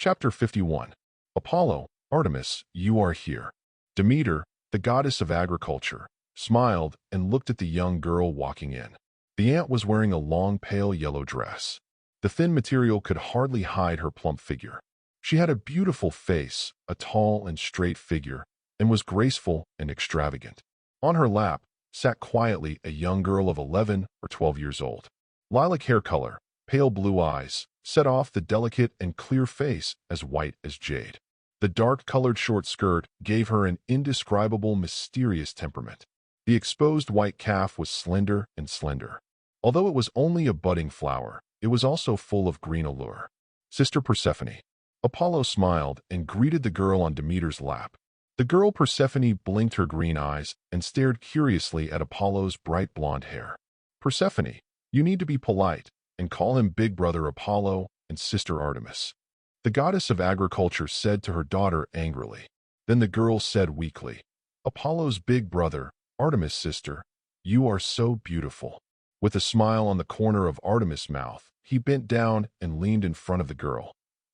Chapter 51. Apollo, Artemis, you are here. Demeter, the goddess of agriculture, smiled and looked at the young girl walking in. The ant was wearing a long pale yellow dress. The thin material could hardly hide her plump figure. She had a beautiful face, a tall and straight figure, and was graceful and extravagant. On her lap sat quietly a young girl of 11 or 12 years old. Lilac hair color, pale blue eyes, set off the delicate and clear face as white as jade. The dark-colored short skirt gave her an indescribable, mysterious temperament. The exposed white calf was slender and slender. Although it was only a budding flower, it was also full of green allure. Sister Persephone. Apollo smiled and greeted the girl on Demeter's lap. The girl Persephone blinked her green eyes and stared curiously at Apollo's bright blonde hair. Persephone, you need to be polite and call him Big Brother Apollo and Sister Artemis. The goddess of agriculture said to her daughter angrily. Then the girl said weakly, Apollo's big brother, Artemis' sister, you are so beautiful. With a smile on the corner of Artemis' mouth, he bent down and leaned in front of the girl.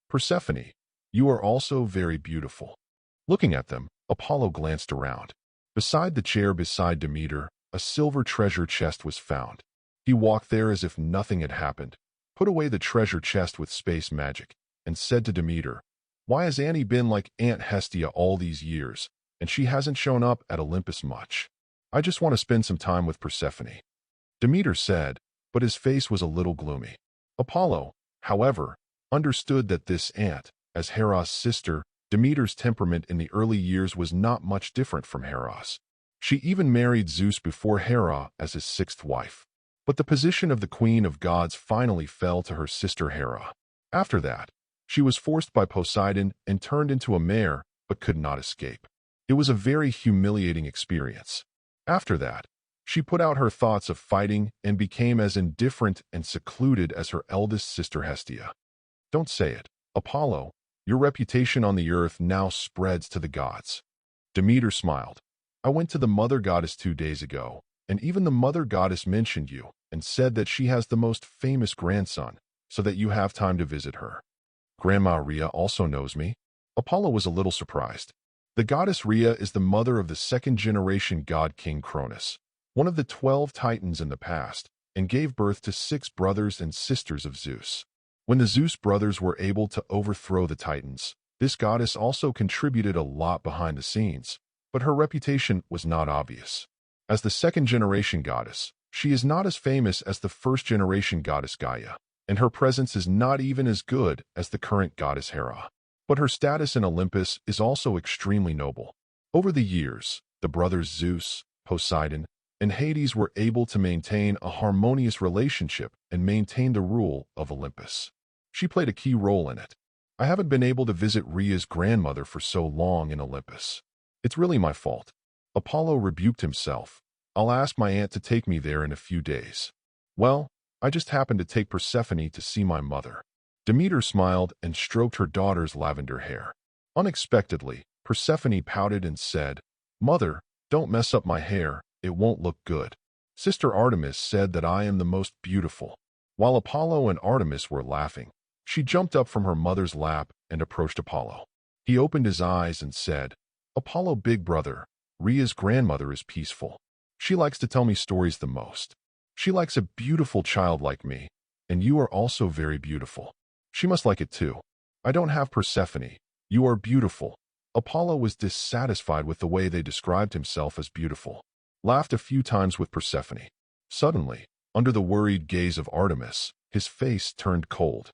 Persephone, you are also very beautiful. Looking at them, Apollo glanced around. Beside the chair beside Demeter, a silver treasure chest was found. He walked there as if nothing had happened, put away the treasure chest with space magic, and said to Demeter, why has Annie been like Aunt Hestia all these years, and she hasn't shown up at Olympus much? I just want to spend some time with Persephone. Demeter said, but his face was a little gloomy. Apollo, however, understood that this aunt, as Hera's sister, Demeter's temperament in the early years was not much different from Hera's. She even married Zeus before Hera as his sixth wife. But the position of the queen of gods finally fell to her sister Hera. After that, she was forced by Poseidon and turned into a mare, but could not escape. It was a very humiliating experience. After that, she put out her thoughts of fighting and became as indifferent and secluded as her eldest sister Hestia. Don't say it, Apollo, your reputation on the earth now spreads to the gods. Demeter smiled. I went to the mother goddess 2 days ago, and even the mother goddess mentioned you and said that she has the most famous grandson, so that you have time to visit her. Grandma Rhea also knows me. Apollo was a little surprised. The goddess Rhea is the mother of the second-generation god King Cronus, one of the 12 titans in the past, and gave birth to 6 brothers and sisters of Zeus. When the Zeus brothers were able to overthrow the titans, this goddess also contributed a lot behind the scenes, but her reputation was not obvious. As the second-generation goddess, she is not as famous as the first-generation goddess Gaia, and her presence is not even as good as the current goddess Hera. But her status in Olympus is also extremely noble. Over the years, the brothers Zeus, Poseidon, and Hades were able to maintain a harmonious relationship and maintain the rule of Olympus. She played a key role in it. I haven't been able to visit Rhea's grandmother for so long in Olympus. It's really my fault. Apollo rebuked himself. I'll ask my aunt to take me there in a few days. Well, I just happened to take Persephone to see my mother. Demeter smiled and stroked her daughter's lavender hair. Unexpectedly, Persephone pouted and said, Mother, don't mess up my hair, it won't look good. Sister Artemis said that I am the most beautiful. While Apollo and Artemis were laughing, she jumped up from her mother's lap and approached Apollo. He opened his eyes and said, Apollo, big brother, Rhea's grandmother is peaceful. She likes to tell me stories the most. She likes a beautiful child like me, and you are also very beautiful. She must like it too. I don't have Persephone. You are beautiful. Apollo was dissatisfied with the way they described himself as beautiful. Laughed a few times with Persephone. Suddenly, under the worried gaze of Artemis, his face turned cold.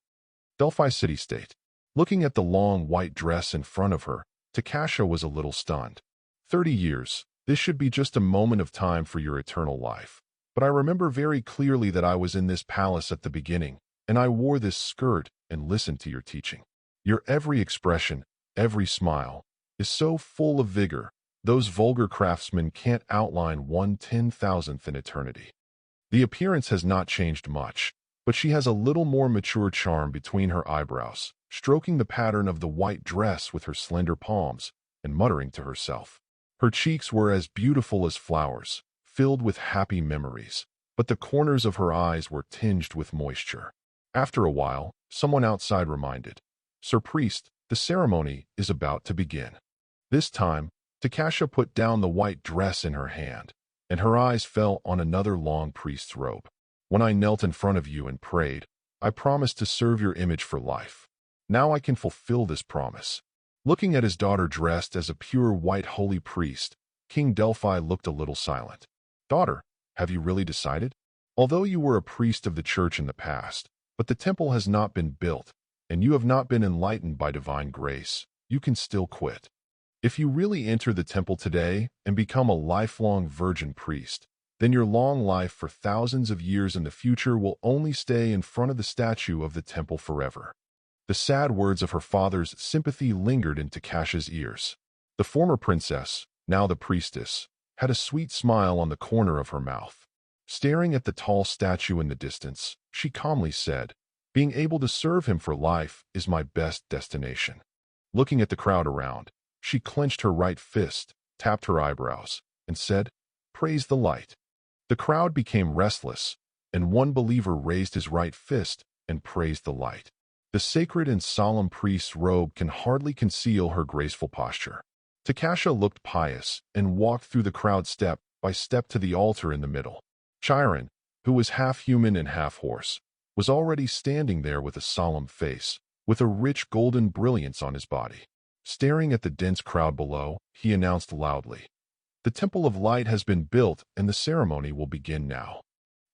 Delphi city-state. Looking at the long white dress in front of her, Takasha was a little stunned. 30 years, this should be just a moment of time for your eternal life. But I remember very clearly that I was in this palace at the beginning, and I wore this skirt and listened to your teaching. Your every expression, every smile, is so full of vigor, those vulgar craftsmen can't outline 1/10,000th in eternity. The appearance has not changed much, but she has a little more mature charm between her eyebrows, stroking the pattern of the white dress with her slender palms, and muttering to herself. Her cheeks were as beautiful as flowers, filled with happy memories, but the corners of her eyes were tinged with moisture. After a while, someone outside reminded, "Sir Priest, the ceremony is about to begin." This time, Takasha put down the white dress in her hand, and her eyes fell on another long priest's robe. "When I knelt in front of you and prayed, I promised to serve your image for life. Now I can fulfill this promise." Looking at his daughter dressed as a pure white holy priest, King Delphi looked a little silent. "Daughter, have you really decided? Although you were a priest of the church in the past, but the temple has not been built, and you have not been enlightened by divine grace, you can still quit. If you really enter the temple today and become a lifelong virgin priest, then your long life for thousands of years in the future will only stay in front of the statue of the temple forever." The sad words of her father's sympathy lingered in Takasha's ears. The former princess, now the priestess, had a sweet smile on the corner of her mouth. Staring at the tall statue in the distance, she calmly said, "Being able to serve him for life is my best destination." Looking at the crowd around, she clenched her right fist, tapped her eyebrows, and said, "Praise the light." The crowd became restless, and one believer raised his right fist and praised the light. The sacred and solemn priest's robe can hardly conceal her graceful posture. Takasha looked pious and walked through the crowd step by step to the altar in the middle. Chiron, who was half human and half horse, was already standing there with a solemn face, with a rich golden brilliance on his body. Staring at the dense crowd below, he announced loudly, "The Temple of Light has been built and the ceremony will begin now."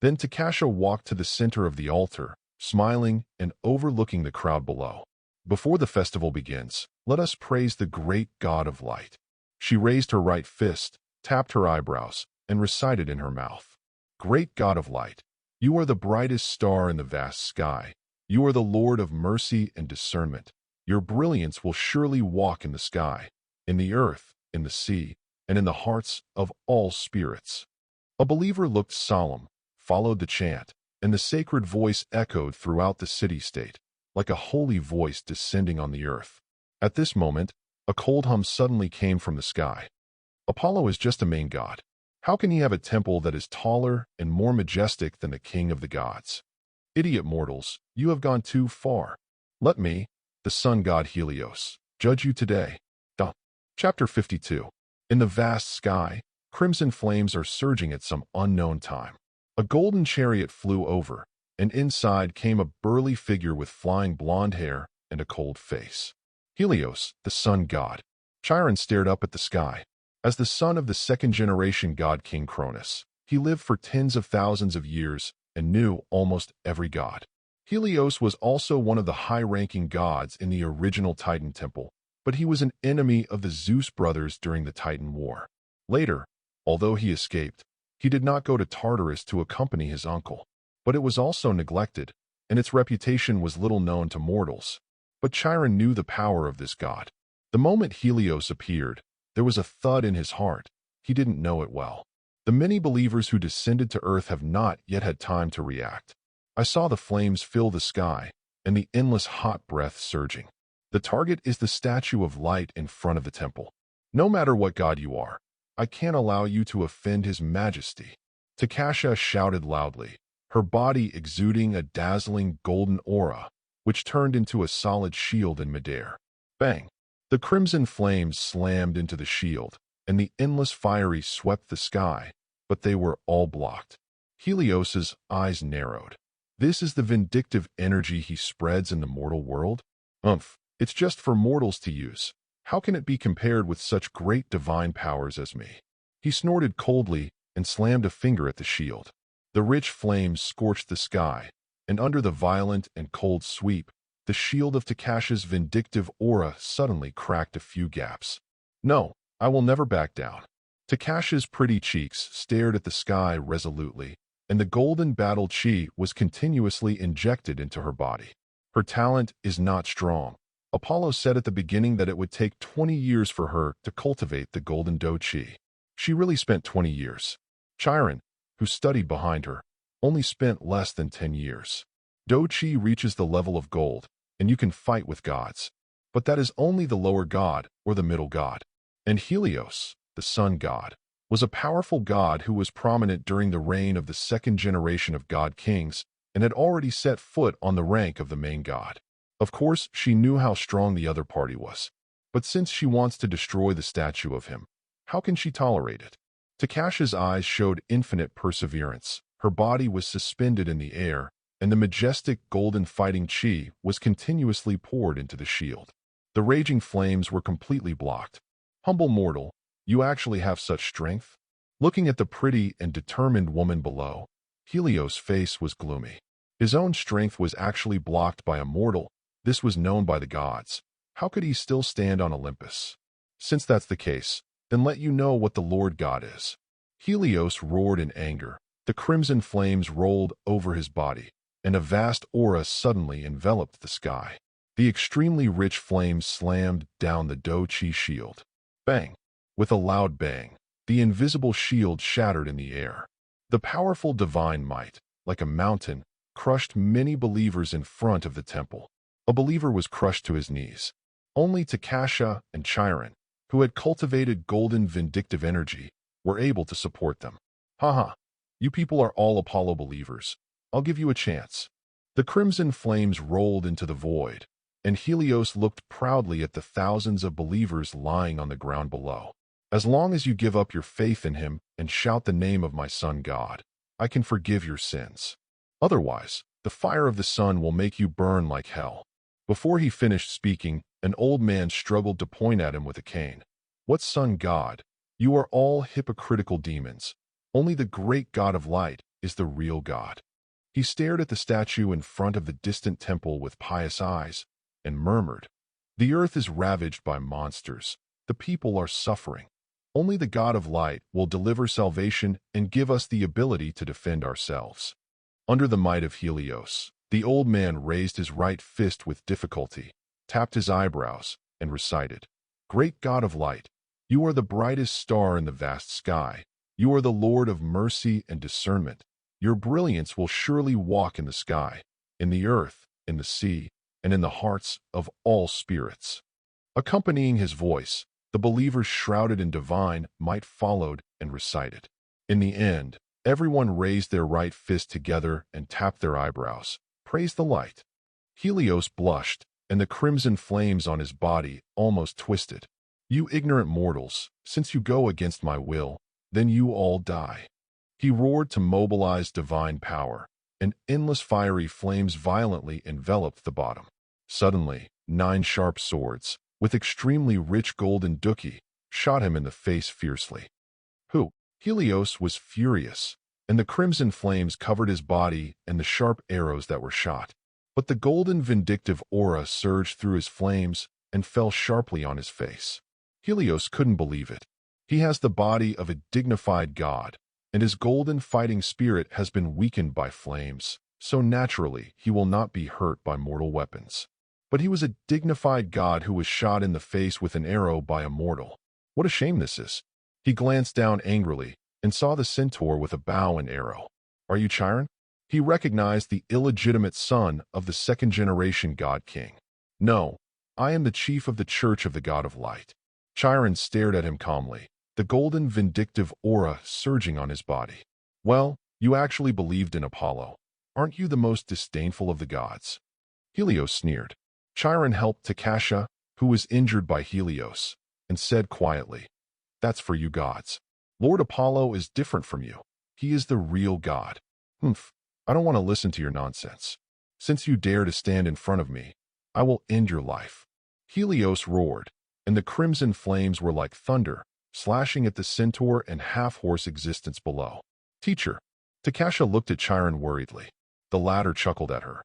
Then Takasha walked to the center of the altar, smiling and overlooking the crowd below. "Before the festival begins, let us praise the great God of light." She raised her right fist, tapped her eyebrows, and recited in her mouth, "Great God of light, you are the brightest star in the vast sky. You are the Lord of mercy and discernment. Your brilliance will surely walk in the sky, in the earth, in the sea, and in the hearts of all spirits." A believer looked solemn, followed the chant, and the sacred voice echoed throughout the city-state, like a holy voice descending on the earth. At this moment, a cold hum suddenly came from the sky. "Apollo is just a main god. How can he have a temple that is taller and more majestic than the king of the gods? Idiot mortals, you have gone too far. Let me, the sun god Helios, judge you today." Chapter 52. In the vast sky, crimson flames are surging at some unknown time. A golden chariot flew over, and inside came a burly figure with flying blonde hair and a cold face. Helios, the sun god. Chiron stared up at the sky. As the son of the second-generation god King Cronus, he lived for tens of thousands of years and knew almost every god. Helios was also one of the high-ranking gods in the original Titan temple, but he was an enemy of the Zeus brothers during the Titan War. Later, although he escaped, he did not go to Tartarus to accompany his uncle, but it was also neglected, and its reputation was little known to mortals. But Chiron knew the power of this god. The moment Helios appeared, there was a thud in his heart. He didn't know it well. The many believers who descended to earth have not yet had time to react. I saw the flames fill the sky, and the endless hot breath surging. The target is the statue of light in front of the temple. No matter what god you are, I can't allow you to offend his majesty. Takasha shouted loudly, her body exuding a dazzling golden aura, which turned into a solid shield in midair. Bang! The crimson flames slammed into the shield, and the endless fury swept the sky, but they were all blocked. Helios's eyes narrowed. This is the vindictive energy he spreads in the mortal world? It's just for mortals to use. How can it be compared with such great divine powers as me? He snorted coldly and slammed a finger at the shield. The rich flames scorched the sky, and under the violent and cold sweep, the shield of Takasha's vindictive aura suddenly cracked a few gaps. "No, I will never back down." Takasha's pretty cheeks stared at the sky resolutely, and the golden battle chi was continuously injected into her body. Her talent is not strong. Apollo said at the beginning that it would take 20 years for her to cultivate the golden do chi. She really spent 20 years. Chiron, who studied behind her, only spent less than 10 years. Do chi reaches the level of gold, and you can fight with gods. But that is only the lower god or the middle god. And Helios, the sun god, was a powerful god who was prominent during the reign of the second generation of god kings and had already set foot on the rank of the main god. Of course, she knew how strong the other party was. But since she wants to destroy the statue of him, how can she tolerate it? Takasha's eyes showed infinite perseverance. Her body was suspended in the air, and the majestic golden fighting chi was continuously poured into the shield. The raging flames were completely blocked. Humble mortal, you actually have such strength? Looking at the pretty and determined woman below, Helios' face was gloomy. His own strength was actually blocked by a mortal. This was known by the gods. How could he still stand on Olympus? Since that's the case, then let you know what the Lord God is. Helios roared in anger. The crimson flames rolled over his body, and a vast aura suddenly enveloped the sky. The extremely rich flames slammed down the Do-Chi shield. Bang! With a loud bang, the invisible shield shattered in the air. The powerful divine might, like a mountain, crushed many believers in front of the temple. A believer was crushed to his knees. Only Takasha and Chiron, who had cultivated golden vindictive energy, were able to support them. Haha, you people are all Apollo believers. I'll give you a chance. The crimson flames rolled into the void, and Helios looked proudly at the thousands of believers lying on the ground below. As long as you give up your faith in him and shout the name of my son God, I can forgive your sins. Otherwise, the fire of the sun will make you burn like hell. Before he finished speaking, an old man struggled to point at him with a cane. What sun God? You are all hypocritical demons. Only the great God of light is the real God. He stared at the statue in front of the distant temple with pious eyes and murmured, the earth is ravaged by monsters. The people are suffering. Only the God of light will deliver salvation and give us the ability to defend ourselves. Under the might of Helios, the old man raised his right fist with difficulty, tapped his eyebrows, and recited, Great God of light, you are the brightest star in the vast sky. You are the Lord of mercy and discernment. Your brilliance will surely walk in the sky, in the earth, in the sea, and in the hearts of all spirits. Accompanying his voice, the believers shrouded in divine might followed and recited. In the end, everyone raised their right fist together and tapped their eyebrows. Praise the light. Helios blushed, and the crimson flames on his body almost twisted. You ignorant mortals, since you go against my will, then you all die. He roared to mobilize divine power, and endless fiery flames violently enveloped the bottom. Suddenly, 9 sharp swords, with extremely rich golden duki, shot him in the face fiercely. Who? Helios was furious, and the crimson flames covered his body and the sharp arrows that were shot. But the golden vindictive aura surged through his flames and fell sharply on his face. Helios couldn't believe it. He has the body of a dignified god, and his golden fighting spirit has been weakened by flames, so naturally he will not be hurt by mortal weapons. But he was a dignified god who was shot in the face with an arrow by a mortal. What a shame this is. He glanced down angrily and saw the centaur with a bow and arrow. Are you Chiron? He recognized the illegitimate son of the second-generation god king. No, I am the chief of the church of the god of light. Chiron stared at him calmly, the golden vindictive aura surging on his body. Well, you actually believed in Apollo. Aren't you the most disdainful of the gods? Helios sneered. Chiron helped Takasha, who was injured by Helios, and said quietly, That's for you gods. Lord Apollo is different from you. He is the real god. Humph, I don't want to listen to your nonsense. Since you dare to stand in front of me, I will end your life. Helios roared, and the crimson flames were like thunder, slashing at the centaur and half-horse existence below. Teacher, Takasha looked at Chiron worriedly. The latter chuckled at her.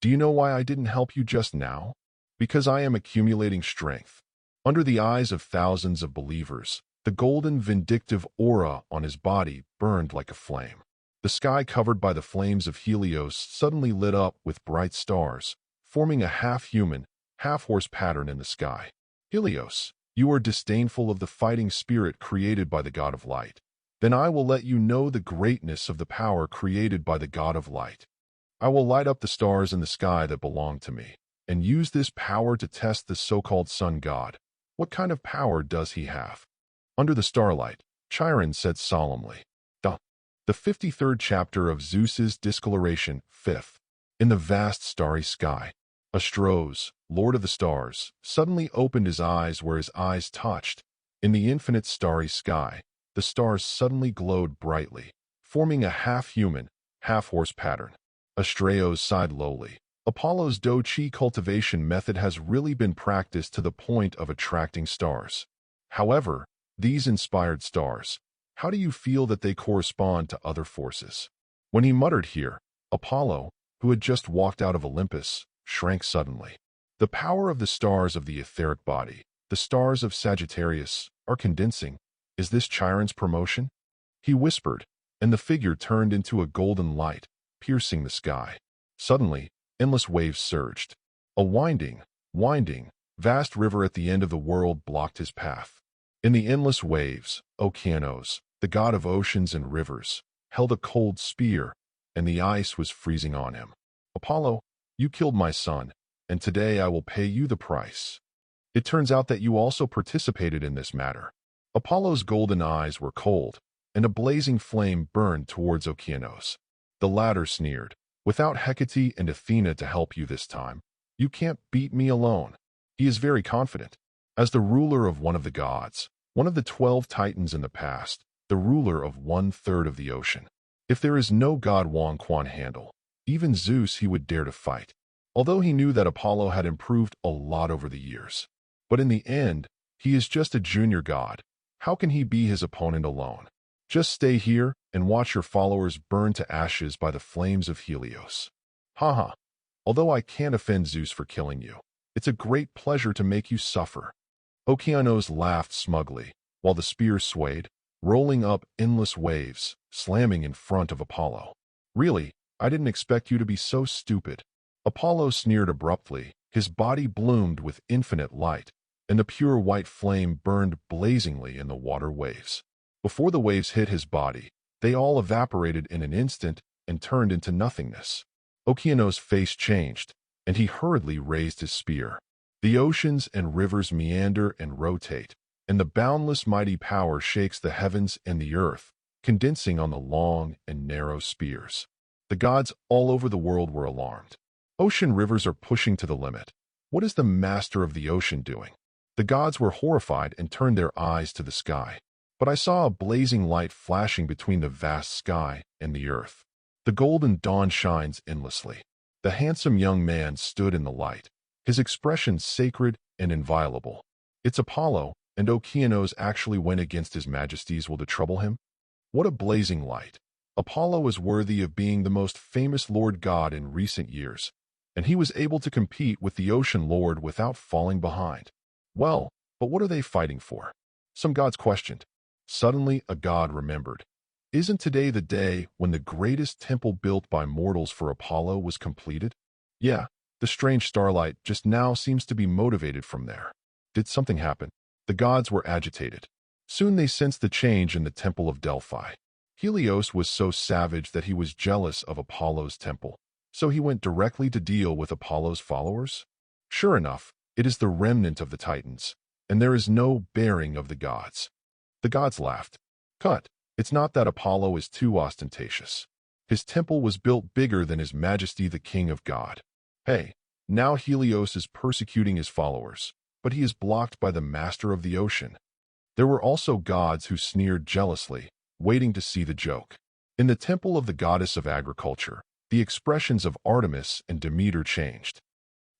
Do you know why I didn't help you just now? Because I am accumulating strength. Under the eyes of thousands of believers, the golden vindictive aura on his body burned like a flame. The sky covered by the flames of Helios suddenly lit up with bright stars, forming a half-human, half-horse pattern in the sky. Helios, you are disdainful of the fighting spirit created by the god of light. Then I will let you know the greatness of the power created by the god of light. I will light up the stars in the sky that belong to me, and use this power to test the so-called sun god. What kind of power does he have? Under the starlight, Chiron said solemnly. The 53rd chapter of Zeus's discoloration, 5th. In the vast starry sky, Astros, Lord of the Stars, suddenly opened his eyes where his eyes touched. In the infinite starry sky, the stars suddenly glowed brightly, forming a half-human, half-horse pattern. Astraeos sighed lowly. Apollo's Do-Chi cultivation method has really been practiced to the point of attracting stars. However, these inspired stars, how do you feel that they correspond to other forces? When he muttered here, Apollo, who had just walked out of Olympus, shrank suddenly. The power of the stars of the etheric body, the stars of Sagittarius, are condensing. Is this Chiron's promotion? He whispered, and the figure turned into a golden light, piercing the sky. Suddenly, endless waves surged. A winding, vast river at the end of the world blocked his path. In the endless waves, Okeanos, the god of oceans and rivers, held a cold spear, and the ice was freezing on him. Apollo, you killed my son, and today I will pay you the price. It turns out that you also participated in this matter. Apollo's golden eyes were cold, and a blazing flame burned towards Okeanos. The latter sneered, without Hecate and Athena to help you this time, you can't beat me alone. He is very confident. As the ruler of one of the gods, one of the 12 titans in the past, the ruler of 1/3 of the ocean. If there is no god Wang Quan handle, even Zeus he would dare to fight, although he knew that Apollo had improved a lot over the years. But in the end, he is just a junior god. How can he be his opponent alone? Just stay here and watch your followers burn to ashes by the flames of Helios. Haha. Although I can't offend Zeus for killing you, it's a great pleasure to make you suffer. Okeanos laughed smugly, while the spear swayed, rolling up endless waves, slamming in front of Apollo. Really, I didn't expect you to be so stupid. Apollo sneered abruptly, his body bloomed with infinite light, and the pure white flame burned blazingly in the water waves. Before the waves hit his body, they all evaporated in an instant and turned into nothingness. Okeanos' face changed, and he hurriedly raised his spear. The oceans and rivers meander and rotate, and the boundless mighty power shakes the heavens and the earth, condensing on the long and narrow spears. The gods all over the world were alarmed. Ocean rivers are pushing to the limit. What is the master of the ocean doing? The gods were horrified and turned their eyes to the sky. But I saw a blazing light flashing between the vast sky and the earth. The golden dawn shines endlessly. The handsome young man stood in the light, his expression sacred and inviolable. It's Apollo, and Okeanos actually went against his majesty's will to trouble him? What a blazing light! Apollo is worthy of being the most famous lord god in recent years, and he was able to compete with the ocean lord without falling behind. Well, but what are they fighting for? Some gods questioned. Suddenly, a god remembered. Isn't today the day when the greatest temple built by mortals for Apollo was completed? Yeah, the strange starlight just now seems to be motivated from there. Did something happen? The gods were agitated. Soon they sensed the change in the temple of Delphi. Helios was so savage that he was jealous of Apollo's temple, so he went directly to deal with Apollo's followers? Sure enough, it is the remnant of the Titans, and there is no bearing of the gods. The gods laughed. Cut. It's not that Apollo is too ostentatious. His temple was built bigger than His Majesty the King of God. Hey, now Helios is persecuting his followers, but he is blocked by the master of the ocean. There were also gods who sneered jealously, waiting to see the joke. In the temple of the goddess of agriculture, the expressions of Artemis and Demeter changed.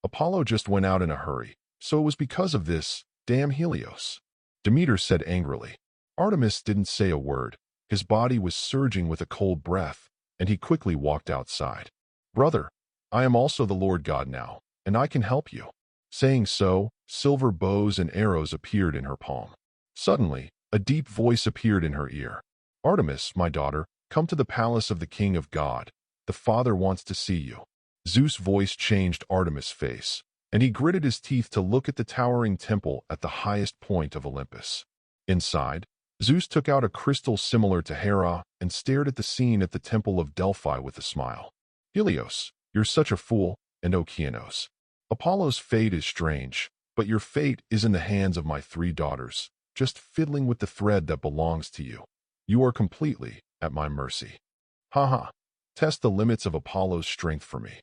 Apollo just went out in a hurry, so it was because of this, damn Helios. Demeter said angrily. Artemis didn't say a word. His body was surging with a cold breath, and he quickly walked outside. Brother, I am also the Lord God now, and I can help you. Saying so, silver bows and arrows appeared in her palm. Suddenly, a deep voice appeared in her ear. Artemis, my daughter, come to the palace of the King of God. The Father wants to see you. Zeus' voice changed Artemis' face, and he gritted his teeth to look at the towering temple at the highest point of Olympus. Inside, Zeus took out a crystal similar to Hera and stared at the scene at the temple of Delphi with a smile. Helios, you're such a fool, and Okeanos. Apollo's fate is strange, but your fate is in the hands of my 3 daughters, just fiddling with the thread that belongs to you. You are completely at my mercy. Haha. Test the limits of Apollo's strength for me.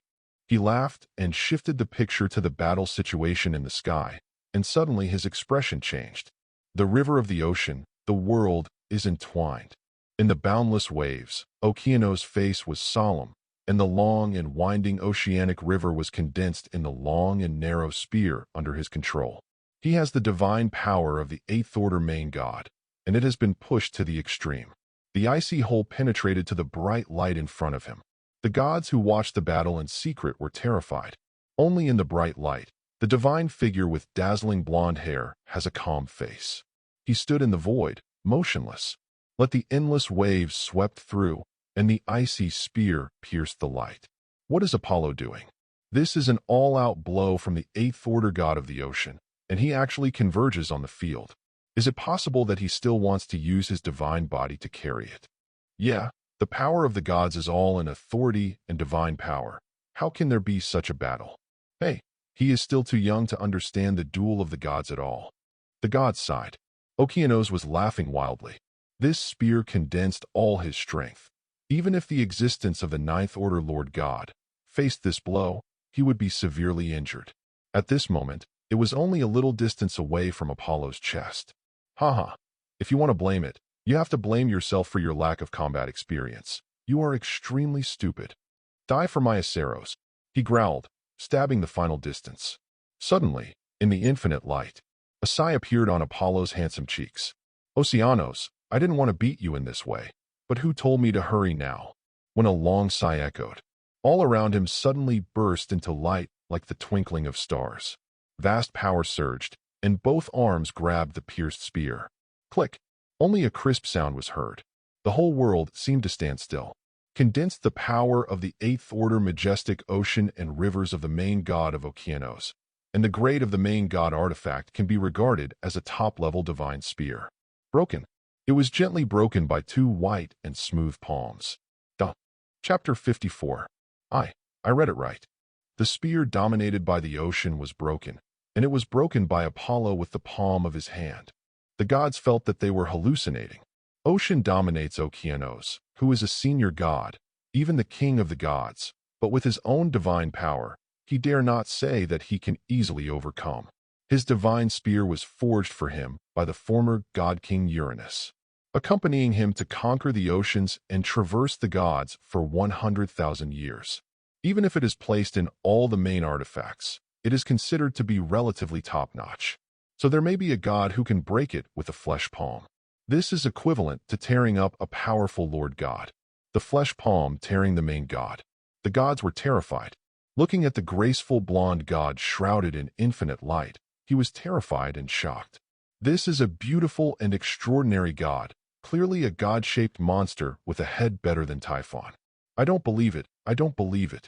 He laughed and shifted the picture to the battle situation in the sky, and suddenly his expression changed. The river of the ocean, the world, is entwined. In the boundless waves, Okeanos' face was solemn, and the long and winding oceanic river was condensed in the long and narrow spear under his control. He has the divine power of the eighth-order main god, and it has been pushed to the extreme. The icy hole penetrated to the bright light in front of him. The gods who watched the battle in secret were terrified. Only in the bright light, the divine figure with dazzling blonde hair has a calm face. He stood in the void, motionless. Let the endless waves swept through, and the icy spear pierced the light. What is Apollo doing? This is an all-out blow from the eighth-order god of the ocean, and he actually converges on the field. Is it possible that he still wants to use his divine body to carry it? Yeah, the power of the gods is all in authority and divine power. How can there be such a battle? Hey, he is still too young to understand the duel of the gods at all. The gods sighed. Okeanos was laughing wildly. This spear condensed all his strength. Even if the existence of the ninth-order Lord God faced this blow, he would be severely injured. At this moment, it was only a little distance away from Apollo's chest. Haha, if you want to blame it, you have to blame yourself for your lack of combat experience. You are extremely stupid. Die for my Aceros, he growled, stabbing the final distance. Suddenly, in the infinite light, a sigh appeared on Apollo's handsome cheeks. Oceanos, I didn't want to beat you in this way, but who told me to hurry now? When a long sigh echoed, all around him suddenly burst into light like the twinkling of stars. Vast power surged, and both arms grabbed the pierced spear. Click! Only a crisp sound was heard. The whole world seemed to stand still. Condensed the power of the eighth-order majestic ocean and rivers of the main god of Okeanos, and the grade of the main god artifact can be regarded as a top-level divine spear. Broken. It was gently broken by two white and smooth palms. Chapter 54. I read it right. The spear dominated by the ocean was broken, and it was broken by Apollo with the palm of his hand. The gods felt that they were hallucinating. Ocean dominates Okeanos, who is a senior god, even the king of the gods, but with his own divine power, he dare not say that he can easily overcome. His divine spear was forged for him by the former god-king Uranus, accompanying him to conquer the oceans and traverse the gods for 100,000 years. Even if it is placed in all the main artifacts, it is considered to be relatively top-notch. So there may be a god who can break it with a flesh palm. This is equivalent to tearing up a powerful lord god. The flesh palm tearing the main god. The gods were terrified. Looking at the graceful blonde god shrouded in infinite light, he was terrified and shocked. This is a beautiful and extraordinary god, clearly a god-shaped monster with a head better than Typhon. I don't believe it, I don't believe it.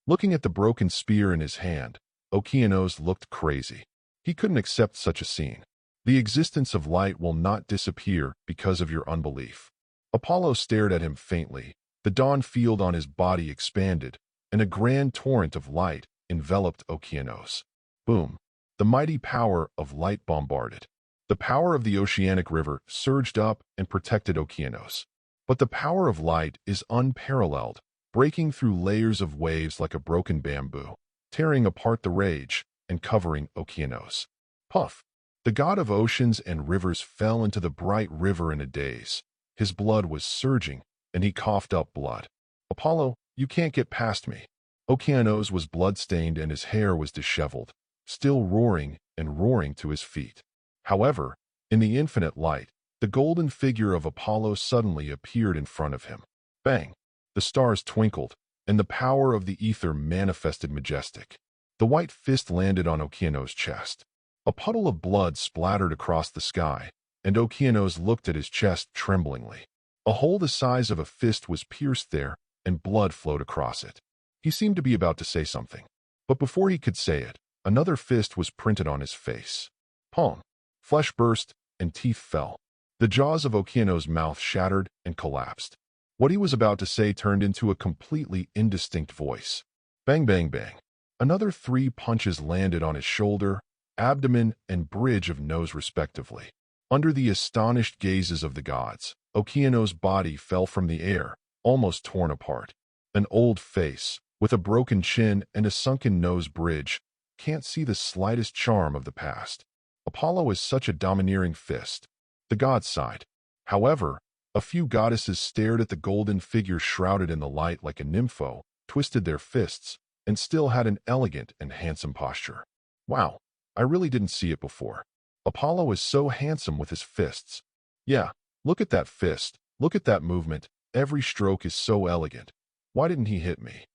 Looking at the broken spear in his hand, Okeanos looked crazy. He couldn't accept such a scene. The existence of light will not disappear because of your unbelief. Apollo stared at him faintly. The dawn field on his body expanded, and a grand torrent of light enveloped Okeanos. Boom! The mighty power of light bombarded. The power of the oceanic river surged up and protected Okeanos. But the power of light is unparalleled, breaking through layers of waves like a broken bamboo, tearing apart the rage and covering Okeanos. Puff! The god of oceans and rivers fell into the bright river in a daze. His blood was surging, and he coughed up blood. Apollo, you can't get past me. Okeanos was blood-stained and his hair was disheveled, still roaring and roaring to his feet. However, in the infinite light, the golden figure of Apollo suddenly appeared in front of him. Bang! The stars twinkled, and the power of the ether manifested majestic. The white fist landed on Okeanos' chest. A puddle of blood splattered across the sky, and Okeanos looked at his chest tremblingly. A hole the size of a fist was pierced there, and blood flowed across it. He seemed to be about to say something, but before he could say it, another fist was printed on his face. Palm. Flesh burst, and teeth fell. The jaws of Okeanos' mouth shattered and collapsed. What he was about to say turned into a completely indistinct voice. Bang, bang, bang. Another 3 punches landed on his shoulder, abdomen, and bridge of nose respectively. Under the astonished gazes of the gods, Okeanos' body fell from the air, almost torn apart. An old face, with a broken chin and a sunken nose bridge, can't see the slightest charm of the past. Apollo is such a domineering fist. The gods sighed. However, a few goddesses stared at the golden figure shrouded in the light like a nympho, twisted their fists, and still had an elegant and handsome posture. Wow, I really didn't see it before. Apollo is so handsome with his fists. Yeah, look at that fist, look at that movement, every stroke is so elegant. Why didn't he hit me?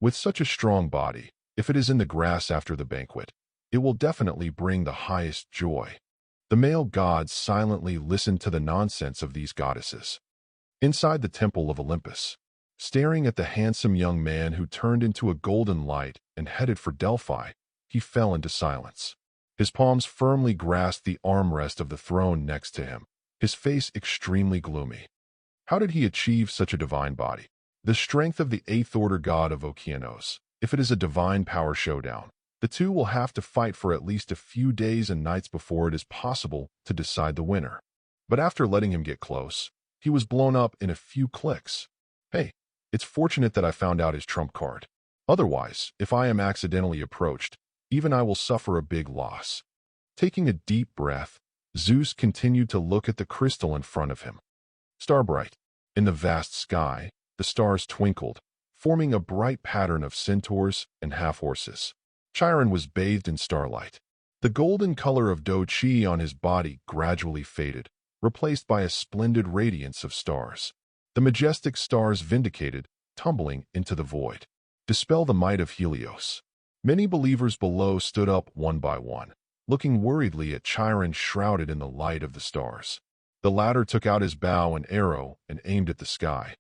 With such a strong body, if it is in the grass after the banquet, it will definitely bring the highest joy. The male gods silently listened to the nonsense of these goddesses. Inside the temple of Olympus, staring at the handsome young man who turned into a golden light and headed for Delphi, he fell into silence. His palms firmly grasped the armrest of the throne next to him, his face extremely gloomy. How did he achieve such a divine body? The strength of the eighth-order god of Okeanos. If it is a divine power showdown, the two will have to fight for at least a few days and nights before it is possible to decide the winner. But after letting him get close, he was blown up in a few clicks. Hey, it's fortunate that I found out his trump card. Otherwise, if I am accidentally approached, even I will suffer a big loss. Taking a deep breath, Zeus continued to look at the crystal in front of him. Starbright. In the vast sky, the stars twinkled, forming a bright pattern of centaurs and half-horses. Chiron was bathed in starlight. The golden color of Do-Chi on his body gradually faded, replaced by a splendid radiance of stars. The majestic stars vindicated, tumbling into the void. Dispel the might of Helios. Many believers below stood up one by one, looking worriedly at Chiron shrouded in the light of the stars. The latter took out his bow and arrow and aimed at the sky.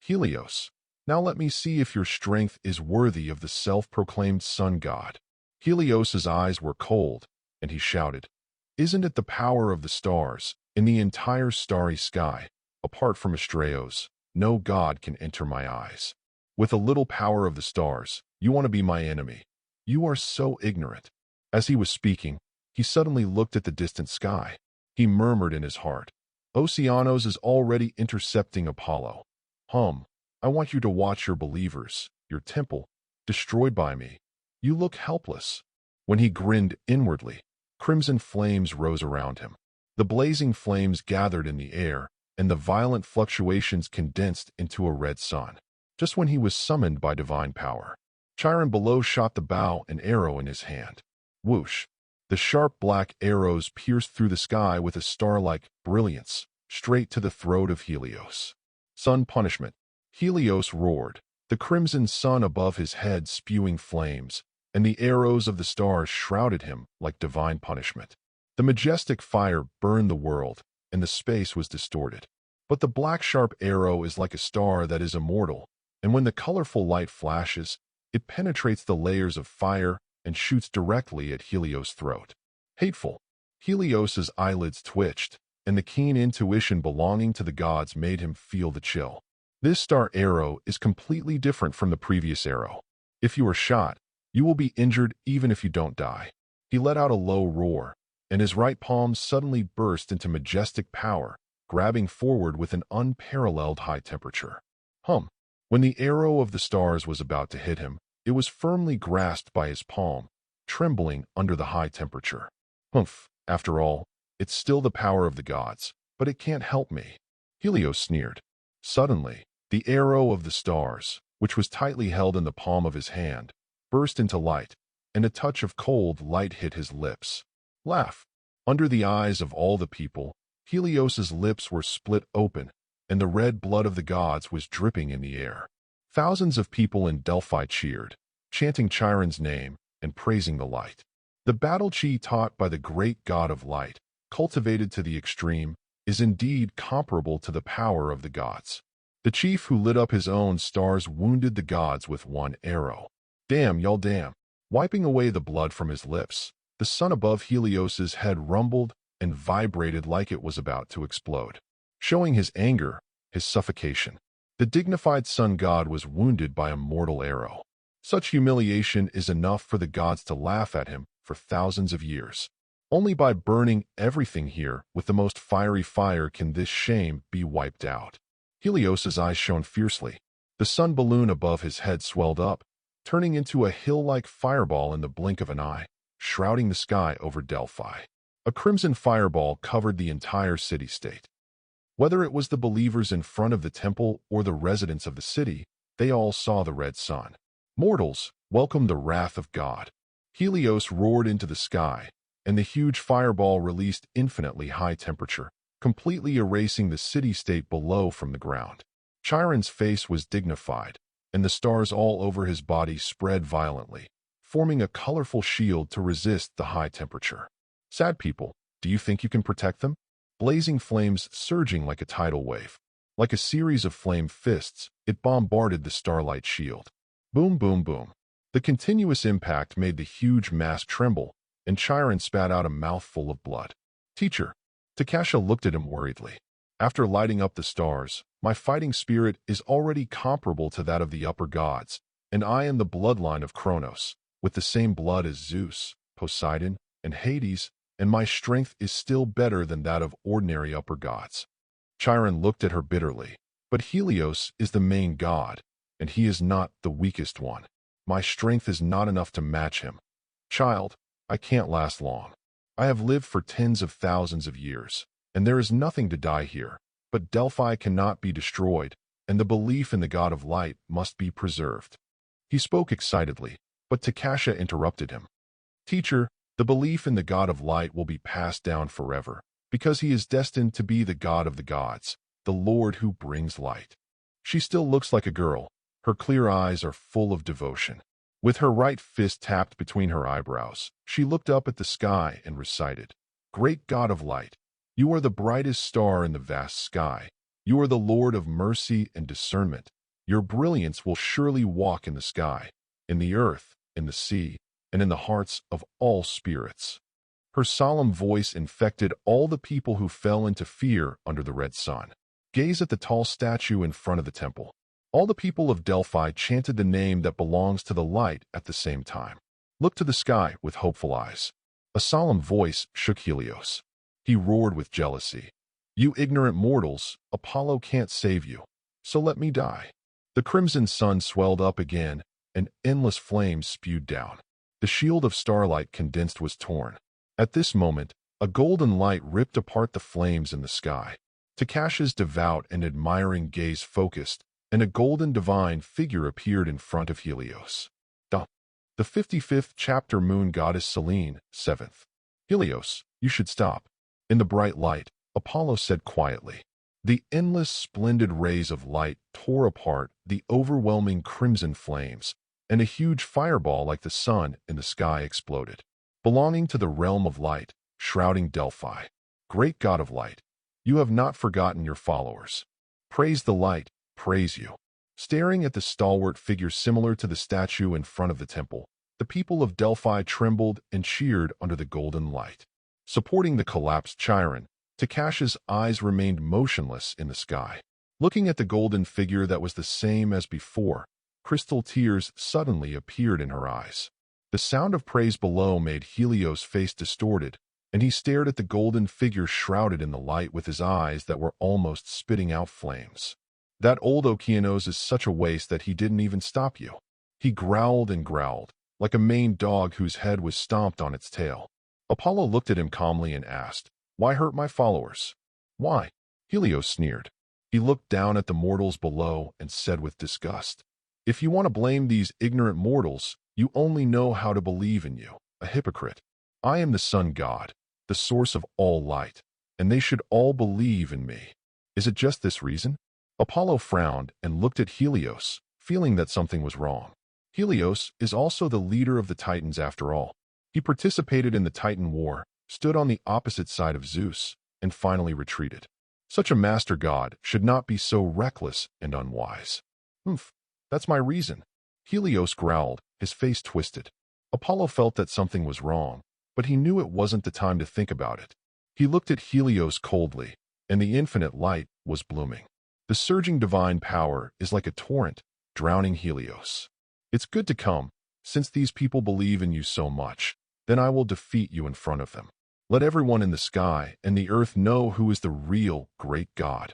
Helios, now let me see if your strength is worthy of the self-proclaimed sun god. Helios's eyes were cold, and he shouted, "Isn't it the power of the stars, in the entire starry sky? Apart from Astraeos, no god can enter my eyes. With a little power of the stars, you want to be my enemy. You are so ignorant." As he was speaking, he suddenly looked at the distant sky. He murmured in his heart, "Oceanos is already intercepting Apollo. I want you to watch your believers, your temple, destroyed by me. You look helpless." When he grinned inwardly, crimson flames rose around him. The blazing flames gathered in the air, and the violent fluctuations condensed into a red sun. Just when he was summoned by divine power, Chiron below shot the bow and arrow in his hand. Whoosh! The sharp black arrows pierced through the sky with a star-like brilliance, straight to the throat of Helios. Sun punishment. Helios roared, the crimson sun above his head spewing flames, and the arrows of the stars shrouded him like divine punishment. The majestic fire burned the world, and the space was distorted. But the black sharp arrow is like a star that is immortal, and when the colorful light flashes, it penetrates the layers of fire and shoots directly at Helios' throat. Hateful. Helios's eyelids twitched, and the keen intuition belonging to the gods made him feel the chill. This star arrow is completely different from the previous arrow. If you are shot, you will be injured even if you don't die. He let out a low roar, and his right palm suddenly burst into majestic power, grabbing forward with an unparalleled high temperature. When the arrow of the stars was about to hit him, it was firmly grasped by his palm, trembling under the high temperature. After all, it's still the power of the gods, but it can't help me. Helios sneered. Suddenly, the arrow of the stars, which was tightly held in the palm of his hand, burst into light, and a touch of cold light hit his lips. Laugh. Under the eyes of all the people, Helios's lips were split open, and the red blood of the gods was dripping in the air. Thousands of people in Delphi cheered, chanting Chiron's name and praising the light. The battle chi taught by the great god of light, cultivated to the extreme, is indeed comparable to the power of the gods. The chief who lit up his own stars wounded the gods with one arrow. Damn, y'all damn. Wiping away the blood from his lips, the sun above Helios's head rumbled and vibrated like it was about to explode, showing his anger, his suffocation. The dignified sun god was wounded by a mortal arrow. Such humiliation is enough for the gods to laugh at him for thousands of years. Only by burning everything here with the most fiery fire can this shame be wiped out. Helios's eyes shone fiercely. The sun balloon above his head swelled up, turning into a hill-like fireball in the blink of an eye, shrouding the sky over Delphi. A crimson fireball covered the entire city-state. Whether it was the believers in front of the temple or the residents of the city, they all saw the red sun. Mortals, welcome the wrath of God. Helios roared into the sky, and the huge fireball released infinitely high temperature, completely erasing the city-state below from the ground. Chiron's face was dignified, and the stars all over his body spread violently, forming a colorful shield to resist the high temperature. Sad people, do you think you can protect them? Blazing flames surging like a tidal wave. Like a series of flame fists, it bombarded the starlight shield. Boom, boom, boom. The continuous impact made the huge mass tremble, and Chiron spat out a mouthful of blood. Teacher, Takasha looked at him worriedly. After lighting up the stars, my fighting spirit is already comparable to that of the upper gods, and I am the bloodline of Kronos, with the same blood as Zeus, Poseidon, and Hades, and my strength is still better than that of ordinary upper gods. Chiron looked at her bitterly. But Helios is the main god, and he is not the weakest one. My strength is not enough to match him. Child, I can't last long. I have lived for tens of thousands of years, and there is nothing to die here. But Delphi cannot be destroyed, and the belief in the god of light must be preserved. He spoke excitedly, but Takasha interrupted him. Teacher, the belief in the god of light will be passed down forever, because he is destined to be the god of the gods, the Lord who brings light. She still looks like a girl. Her clear eyes are full of devotion. With her right fist tapped between her eyebrows, she looked up at the sky and recited, Great God of light, you are the brightest star in the vast sky. You are the Lord of mercy and discernment. Your brilliance will surely walk in the sky, in the earth, in the sea, and in the hearts of all spirits. Her solemn voice infected all the people who fell into fear under the red sun. Gaze at the tall statue in front of the temple. All the people of Delphi chanted the name that belongs to the light at the same time. Look to the sky with hopeful eyes. A solemn voice shook Helios. He roared with jealousy. You ignorant mortals, Apollo can't save you, so let me die. The crimson sun swelled up again, and endless flames spewed down. The shield of starlight condensed was torn. At this moment, a golden light ripped apart the flames in the sky. Takasha's devout and admiring gaze focused, and a golden divine figure appeared in front of Helios. The 55th chapter Moon Goddess Selene, 7th. Helios, you should stop. In the bright light, Apollo said quietly. The endless splendid rays of light tore apart the overwhelming crimson flames, and a huge fireball like the sun in the sky exploded. Belonging to the realm of light, shrouding Delphi. Great God of light, you have not forgotten your followers. Praise the light, praise you. Staring at the stalwart figure similar to the statue in front of the temple, the people of Delphi trembled and cheered under the golden light. Supporting the collapsed Chiron, Takasha's eyes remained motionless in the sky. Looking at the golden figure that was the same as before, crystal tears suddenly appeared in her eyes. The sound of praise below made Helios' face distorted, and he stared at the golden figure shrouded in the light with his eyes that were almost spitting out flames. That old Okeanos is such a waste that he didn't even stop you. He growled and growled, like a maned dog whose head was stomped on its tail. Apollo looked at him calmly and asked, Why hurt my followers? Why? Helios sneered. He looked down at the mortals below and said with disgust, If you want to blame these ignorant mortals, you only know how to believe in you, a hypocrite. I am the sun god, the source of all light, and they should all believe in me. Is it just this reason? Apollo frowned and looked at Helios, feeling that something was wrong. Helios is also the leader of the Titans after all. He participated in the Titan War, stood on the opposite side of Zeus, and finally retreated. Such a master god should not be so reckless and unwise. That's my reason. Helios growled, his face twisted. Apollo felt that something was wrong, but he knew it wasn't the time to think about it. He looked at Helios coldly, and the infinite light was blooming. The surging divine power is like a torrent, drowning Helios. It's good to come. Since these people believe in you so much, then I will defeat you in front of them. Let everyone in the sky and the earth know who is the real great God.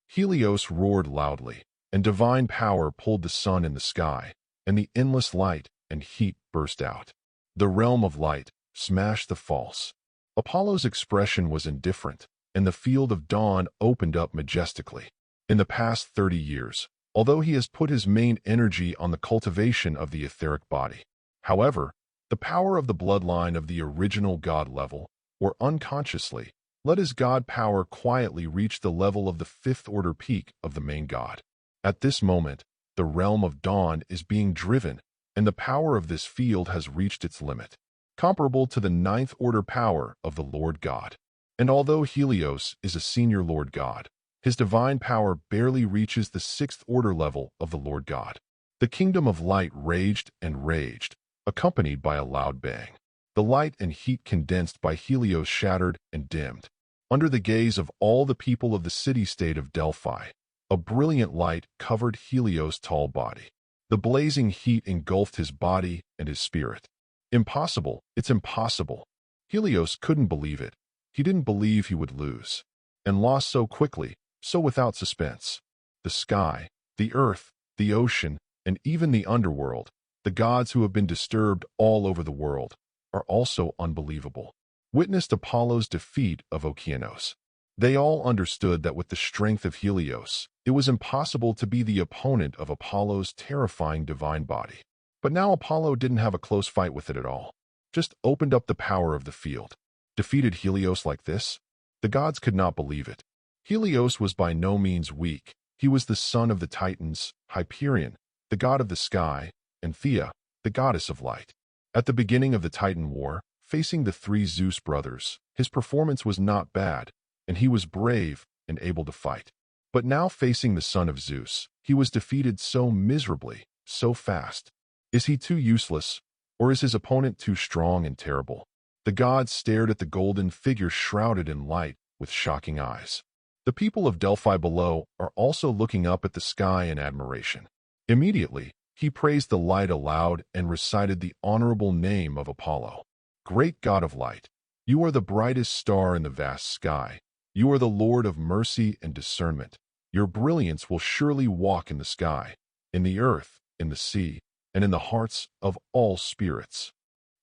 Helios roared loudly, and divine power pulled the sun in the sky, and the endless light and heat burst out. The realm of light smashed the false. Apollo's expression was indifferent, and the field of dawn opened up majestically. In the past 30 years, although he has put his main energy on the cultivation of the etheric body, however, the power of the bloodline of the original god level, or unconsciously, let his god power quietly reach the level of the fifth-order peak of the main god. At this moment, the realm of dawn is being driven, and the power of this field has reached its limit, comparable to the ninth-order power of the Lord God. And although Helios is a senior Lord God, his divine power barely reaches the sixth-order level of the Lord God. The kingdom of light raged and raged, accompanied by a loud bang. The light and heat condensed by Helios shattered and dimmed. Under the gaze of all the people of the city-state of Delphi, a brilliant light covered Helios' tall body. The blazing heat engulfed his body and his spirit. Impossible, it's impossible. Helios couldn't believe it. He didn't believe he would lose. And lost so quickly, so without suspense. The sky, the earth, the ocean, and even the underworld, the gods who have been disturbed all over the world, are also unbelievable. Witnessed Apollo's defeat of Okeanos. They all understood that with the strength of Helios, it was impossible to be the opponent of Apollo's terrifying divine body. But now Apollo didn't have a close fight with it at all. Just opened up the power of the field. Defeated Helios like this? The gods could not believe it. Helios was by no means weak. He was the son of the Titans, Hyperion, the god of the sky, and Thea, the goddess of light. At the beginning of the Titan War, facing the three Zeus brothers, his performance was not bad, and he was brave and able to fight. But now facing the son of Zeus, he was defeated so miserably, so fast. Is he too useless, or is his opponent too strong and terrible? The gods stared at the golden figure shrouded in light with shocking eyes. The people of Delphi below are also looking up at the sky in admiration. Immediately, he praised the light aloud and recited the honorable name of Apollo. Great God of light, you are the brightest star in the vast sky. You are the Lord of mercy and discernment. Your brilliance will surely walk in the sky, in the earth, in the sea, and in the hearts of all spirits.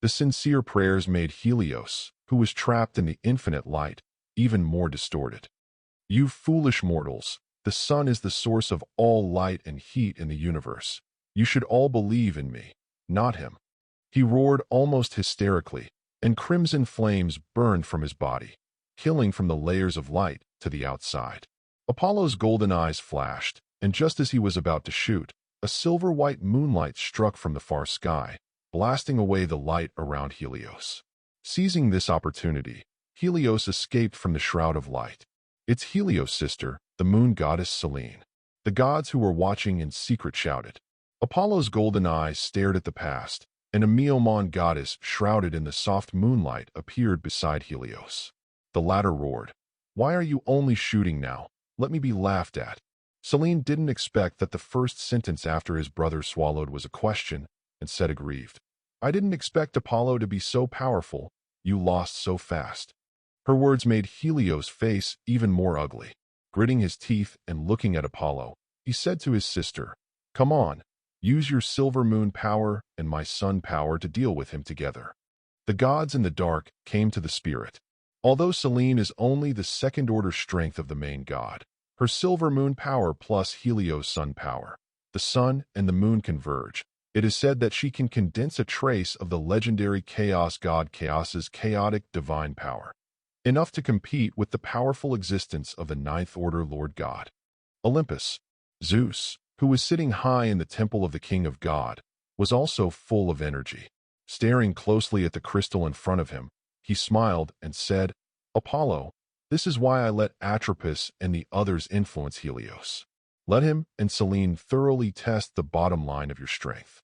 The sincere prayers made Helios, who was trapped in the infinite light, even more distorted. You foolish mortals, the sun is the source of all light and heat in the universe. You should all believe in me, not him. He roared almost hysterically, and crimson flames burned from his body, killing from the layers of light to the outside. Apollo's golden eyes flashed, and just as he was about to shoot, a silver-white moonlight struck from the far sky, blasting away the light around Helios. Seizing this opportunity, Helios escaped from the shroud of light. It's Helios' sister, the moon goddess Selene. The gods who were watching in secret shouted. Apollo's golden eyes stared at the past, and a Meomon goddess shrouded in the soft moonlight appeared beside Helios. The latter roared, "Why are you only shooting now? Let me be laughed at." Selene didn't expect that the first sentence after his brother swallowed was a question, and said aggrieved, "I didn't expect Apollo to be so powerful. You lost so fast." Her words made Helios' face even more ugly. Gritting his teeth and looking at Apollo, he said to his sister, "Come on, use your silver moon power and my sun power to deal with him together." The gods in the dark came to the spirit. Although Selene is only the second-order strength of the main god, her silver moon power plus Helios' sun power, the sun and the moon converge. It is said that she can condense a trace of the legendary chaos god Chaos's chaotic divine power, enough to compete with the powerful existence of the ninth-order Lord God. Olympus, Zeus, who was sitting high in the temple of the king of God, was also full of energy. Staring closely at the crystal in front of him, he smiled and said, "Apollo, this is why I let Atropos and the others influence Helios. Let him and Selene thoroughly test the bottom line of your strength."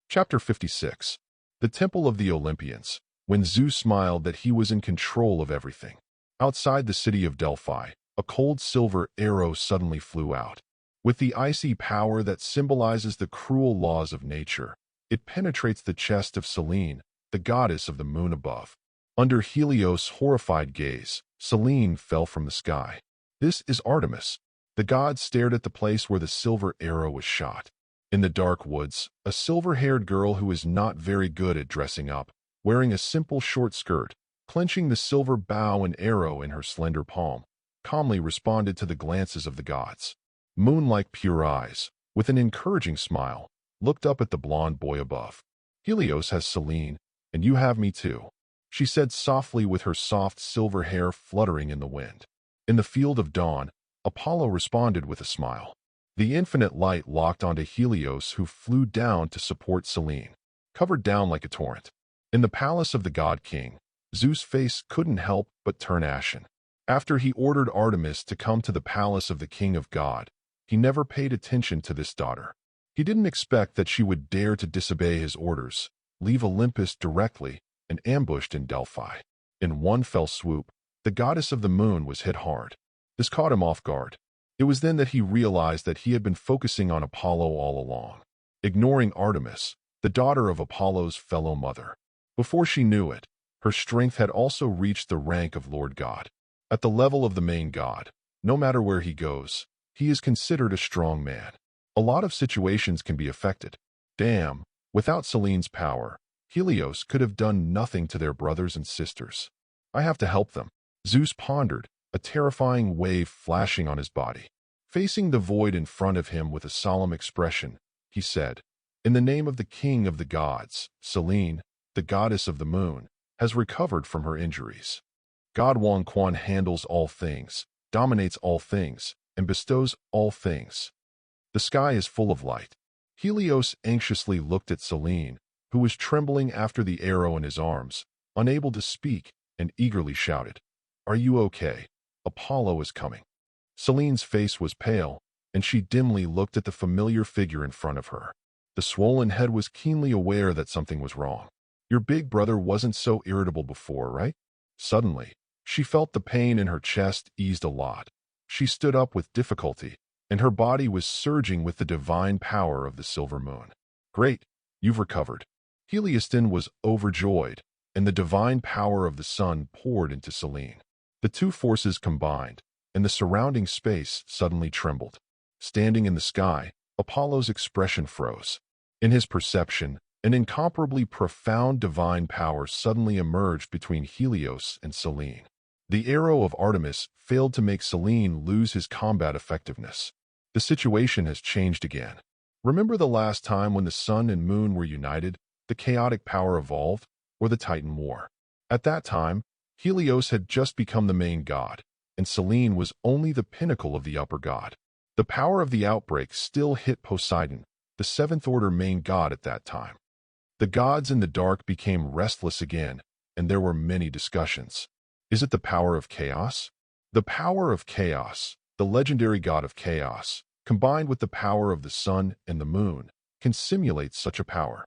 Chapter 56. The Temple of the Olympians. When Zeus smiled that he was in control of everything. Outside the city of Delphi, a cold silver arrow suddenly flew out. With the icy power that symbolizes the cruel laws of nature, it penetrates the chest of Selene, the goddess of the moon above. Under Helios' horrified gaze, Selene fell from the sky. "This is Artemis." The gods stared at the place where the silver arrow was shot. In the dark woods, a silver-haired girl who is not very good at dressing up, wearing a simple short skirt, clenching the silver bow and arrow in her slender palm, calmly responded to the glances of the gods. Moon-like pure eyes, with an encouraging smile, looked up at the blonde boy above. "Helios has Selene, and you have me too," she said softly with her soft silver hair fluttering in the wind. In the field of dawn, Apollo responded with a smile. The infinite light locked onto Helios, who flew down to support Selene, covered down like a torrent. In the palace of the god king, Zeus' face couldn't help but turn ashen. After he ordered Artemis to come to the palace of the king of God, he never paid attention to this daughter. He didn't expect that she would dare to disobey his orders, leave Olympus directly, and ambushed in Delphi. In one fell swoop, the goddess of the moon was hit hard. This caught him off guard. It was then that he realized that he had been focusing on Apollo all along, ignoring Artemis, the daughter of Apollo's fellow mother. Before she knew it, her strength had also reached the rank of Lord God. At the level of the main god, no matter where he goes, he is considered a strong man. A lot of situations can be affected. Damn, without Selene's power, Helios could have done nothing to their brothers and sisters. "I have to help them," Zeus pondered, a terrifying wave flashing on his body. Facing the void in front of him with a solemn expression, he said, "In the name of the king of the gods, Selene, the goddess of the moon, has recovered from her injuries. God Wang Quan handles all things, dominates all things, and bestows all things. The sky is full of light." Helios anxiously looked at Selene, who was trembling after the arrow in his arms, unable to speak, and eagerly shouted, "Are you okay? Apollo is coming." Selene's face was pale, and she dimly looked at the familiar figure in front of her. The swollen head was keenly aware that something was wrong. "Your big brother wasn't so irritable before, right?" Suddenly, she felt the pain in her chest eased a lot. She stood up with difficulty, and her body was surging with the divine power of the silver moon. "Great, you've recovered." Helioston was overjoyed, and the divine power of the sun poured into Selene. The two forces combined, and the surrounding space suddenly trembled. Standing in the sky, Apollo's expression froze. In his perception, an incomparably profound divine power suddenly emerged between Helios and Selene. The arrow of Artemis failed to make Selene lose his combat effectiveness. The situation has changed again. Remember the last time when the sun and moon were united, the chaotic power evolved, or the Titan War? At that time, Helios had just become the main god, and Selene was only the pinnacle of the upper god. The power of the outbreak still hit Poseidon, the seventh-order main god at that time. The gods in the dark became restless again, and there were many discussions. Is it the power of chaos? The power of chaos, the legendary god of chaos, combined with the power of the sun and the moon, can simulate such a power.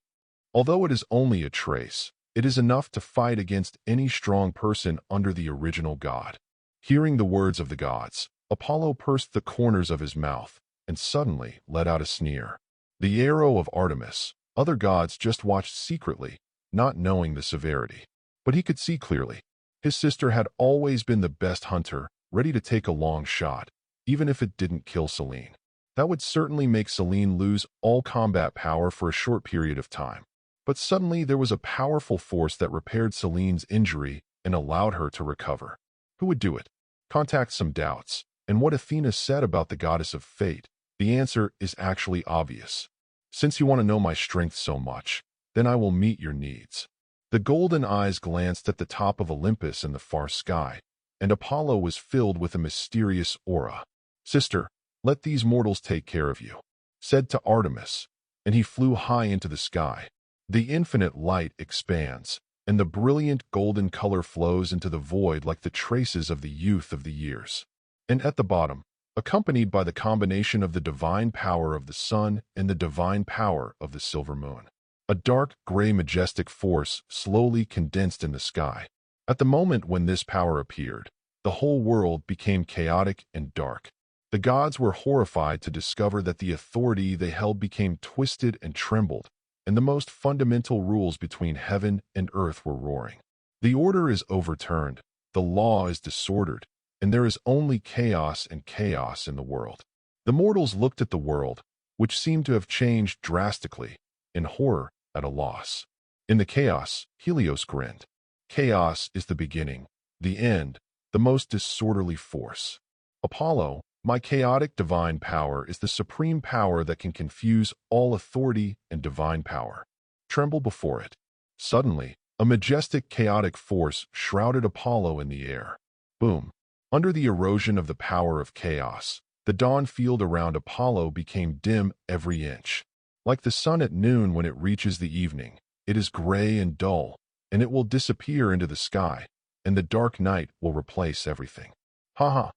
Although it is only a trace, it is enough to fight against any strong person under the original god. Hearing the words of the gods, Apollo pursed the corners of his mouth and suddenly let out a sneer. The arrow of Artemis, other gods just watched secretly, not knowing the severity. But he could see clearly. His sister had always been the best hunter, ready to take a long shot, even if it didn't kill Selene. That would certainly make Selene lose all combat power for a short period of time. But suddenly there was a powerful force that repaired Selene's injury and allowed her to recover. Who would do it? Contact some doubts. And what Athena said about the goddess of fate, the answer is actually obvious. Since you want to know my strength so much, then I will meet your needs. The golden eyes glanced at the top of Olympus in the far sky, and Apollo was filled with a mysterious aura. "Sister, let these mortals take care of you," said to Artemis, and he flew high into the sky. The infinite light expands, and the brilliant golden color flows into the void like the traces of the youth of the years. And at the bottom, accompanied by the combination of the divine power of the sun and the divine power of the silver moon, a dark, gray, majestic force slowly condensed in the sky. At the moment when this power appeared, the whole world became chaotic and dark. The gods were horrified to discover that the authority they held became twisted and trembled, and the most fundamental rules between heaven and earth were roaring. The order is overturned, the law is disordered, and there is only chaos and chaos in the world. The mortals looked at the world, which seemed to have changed drastically, in horror, at a loss. In the chaos, Helios grinned. Chaos is the beginning, the end, the most disorderly force. Apollo, my chaotic divine power is the supreme power that can confuse all authority and divine power. Tremble before it. Suddenly, a majestic chaotic force shrouded Apollo in the air. Boom. Under the erosion of the power of chaos, the dawn field around Apollo became dim every inch. Like the sun at noon when it reaches the evening, it is gray and dull, and it will disappear into the sky, and the dark night will replace everything. Haha,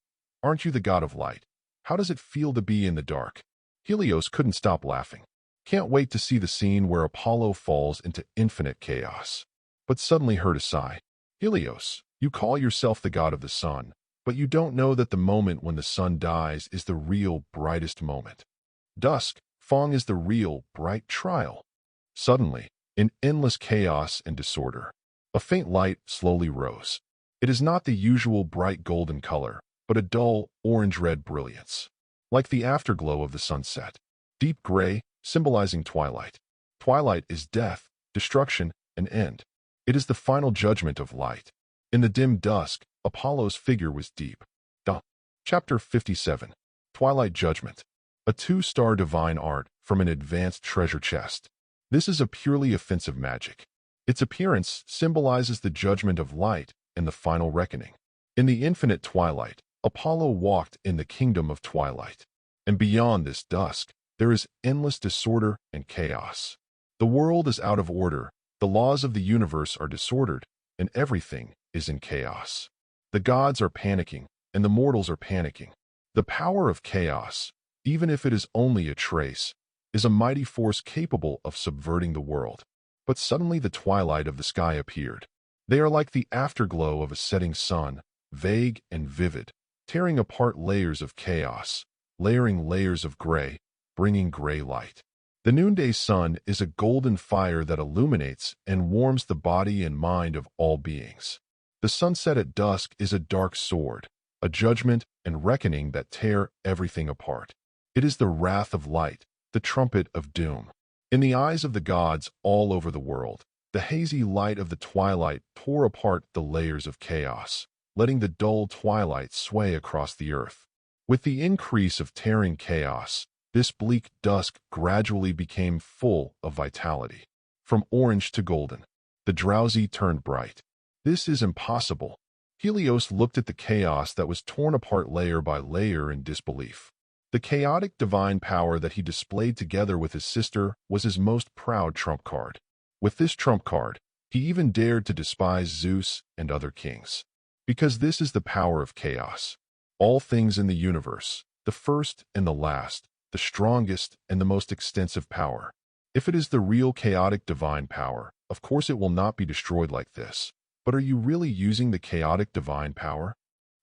aren't you the god of light? How does it feel to be in the dark? Helios couldn't stop laughing. Can't wait to see the scene where Apollo falls into infinite chaos. But suddenly heard a sigh. Helios, you call yourself the god of the sun, but you don't know that the moment when the sun dies is the real brightest moment. Dusk, Fong is the real bright trial. Suddenly, in endless chaos and disorder, a faint light slowly rose. It is not the usual bright golden color, but a dull, orange-red brilliance, like the afterglow of the sunset. Deep gray, symbolizing twilight. Twilight is death, destruction, and end. It is the final judgment of light. In the dim dusk, Apollo's figure was deep. Chapter 57. Twilight Judgment. A 2-star divine art from an advanced treasure chest. This is a purely offensive magic. Its appearance symbolizes the judgment of light and the final reckoning. In the infinite twilight, Apollo walked in the kingdom of twilight. And beyond this dusk, there is endless disorder and chaos. The world is out of order, the laws of the universe are disordered, and everything is in chaos. The gods are panicking, and the mortals are panicking. The power of chaos, even if it is only a trace, is a mighty force capable of subverting the world. But suddenly the twilight of the sky appeared. They are like the afterglow of a setting sun, vague and vivid, tearing apart layers of chaos, layering layers of gray, bringing gray light. The noonday sun is a golden fire that illuminates and warms the body and mind of all beings. The sunset at dusk is a dark sword, a judgment and reckoning that tear everything apart. It is the wrath of light, the trumpet of doom. In the eyes of the gods all over the world, the hazy light of the twilight tore apart the layers of chaos, letting the dull twilight sway across the earth. With the increase of tearing chaos, this bleak dusk gradually became full of vitality. From orange to golden, the drowsy turned bright. This is impossible. Helios looked at the chaos that was torn apart layer by layer in disbelief. The chaotic divine power that he displayed together with his sister was his most proud trump card. With this trump card, he even dared to despise Zeus and other kings. Because this is the power of chaos. All things in the universe, the first and the last, the strongest and the most extensive power. If it is the real chaotic divine power, of course it will not be destroyed like this. But are you really using the chaotic divine power?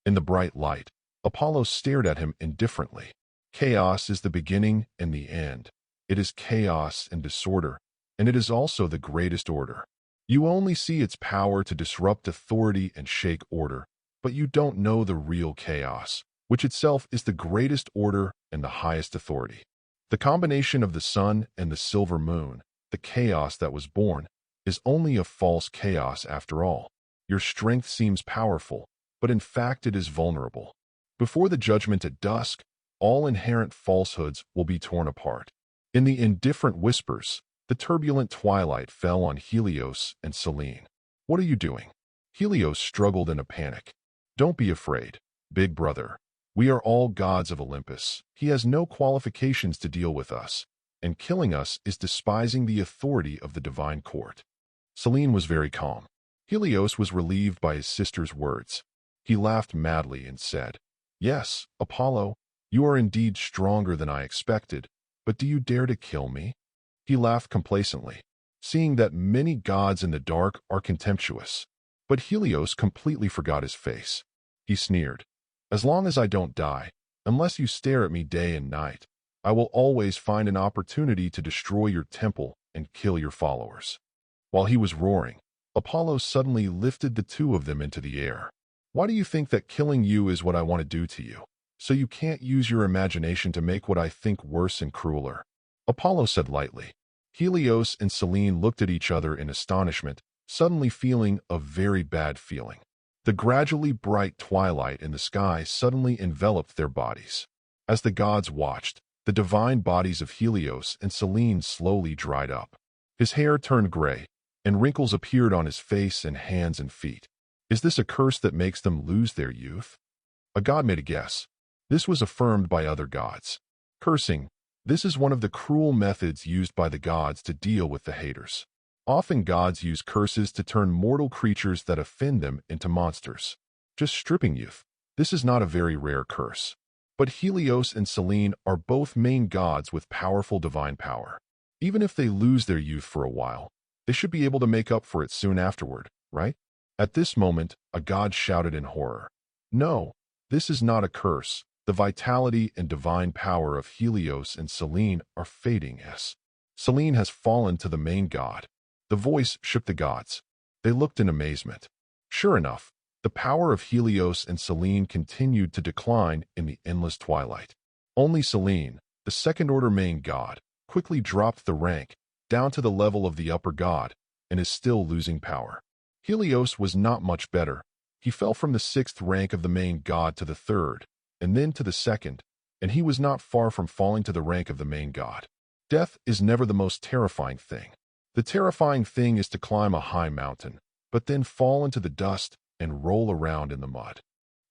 In the bright light, Apollo stared at him indifferently. Chaos is the beginning and the end. It is chaos and disorder, and it is also the greatest order. You only see its power to disrupt authority and shake order, but you don't know the real chaos, which itself is the greatest order and the highest authority. The combination of the sun and the silver moon, the chaos that was born, is only a false chaos after all. Your strength seems powerful, but in fact it is vulnerable. Before the judgment at dusk, all inherent falsehoods will be torn apart. In the indifferent whispers, the turbulent twilight fell on Helios and Selene. What are you doing? Helios struggled in a panic. Don't be afraid, big brother. We are all gods of Olympus. He has no qualifications to deal with us, and killing us is despising the authority of the divine court. Selene was very calm. Helios was relieved by his sister's words. He laughed madly and said, "Yes, Apollo, you are indeed stronger than I expected, but do you dare to kill me?" He laughed complacently, seeing that many gods in the dark are contemptuous. But Helios completely forgot his face. He sneered, "As long as I don't die, unless you stare at me day and night, I will always find an opportunity to destroy your temple and kill your followers." While he was roaring, Apollo suddenly lifted the two of them into the air. "Why do you think that killing you is what I want to do to you? So you can't use your imagination to make what I think worse and crueler. Apollo said lightly. Helios and Selene looked at each other in astonishment, suddenly feeling a very bad feeling. The gradually bright twilight in the sky suddenly enveloped their bodies. As the gods watched, the divine bodies of Helios and Selene slowly dried up. His hair turned gray, and wrinkles appeared on his face and hands and feet. Is this a curse that makes them lose their youth? A god made a guess. This was affirmed by other gods. Cursing. This is one of the cruel methods used by the gods to deal with the haters. Often gods use curses to turn mortal creatures that offend them into monsters. Just stripping youth. This is not a very rare curse. But Helios and Selene are both main gods with powerful divine power. Even if they lose their youth for a while, they should be able to make up for it soon afterward, right? At this moment, a god shouted in horror. No, this is not a curse. The vitality and divine power of Helios and Selene are fading as Selene has fallen to the main god. The voice shook the gods. They looked in amazement. Sure enough, the power of Helios and Selene continued to decline in the endless twilight. Only Selene, the second-order main god, quickly dropped the rank down to the level of the upper god and is still losing power. Helios was not much better. He fell from the 6th rank of the main god to the 3rd, and then to the 2nd, and he was not far from falling to the rank of the main god. Death is never the most terrifying thing. The terrifying thing is to climb a high mountain, but then fall into the dust and roll around in the mud.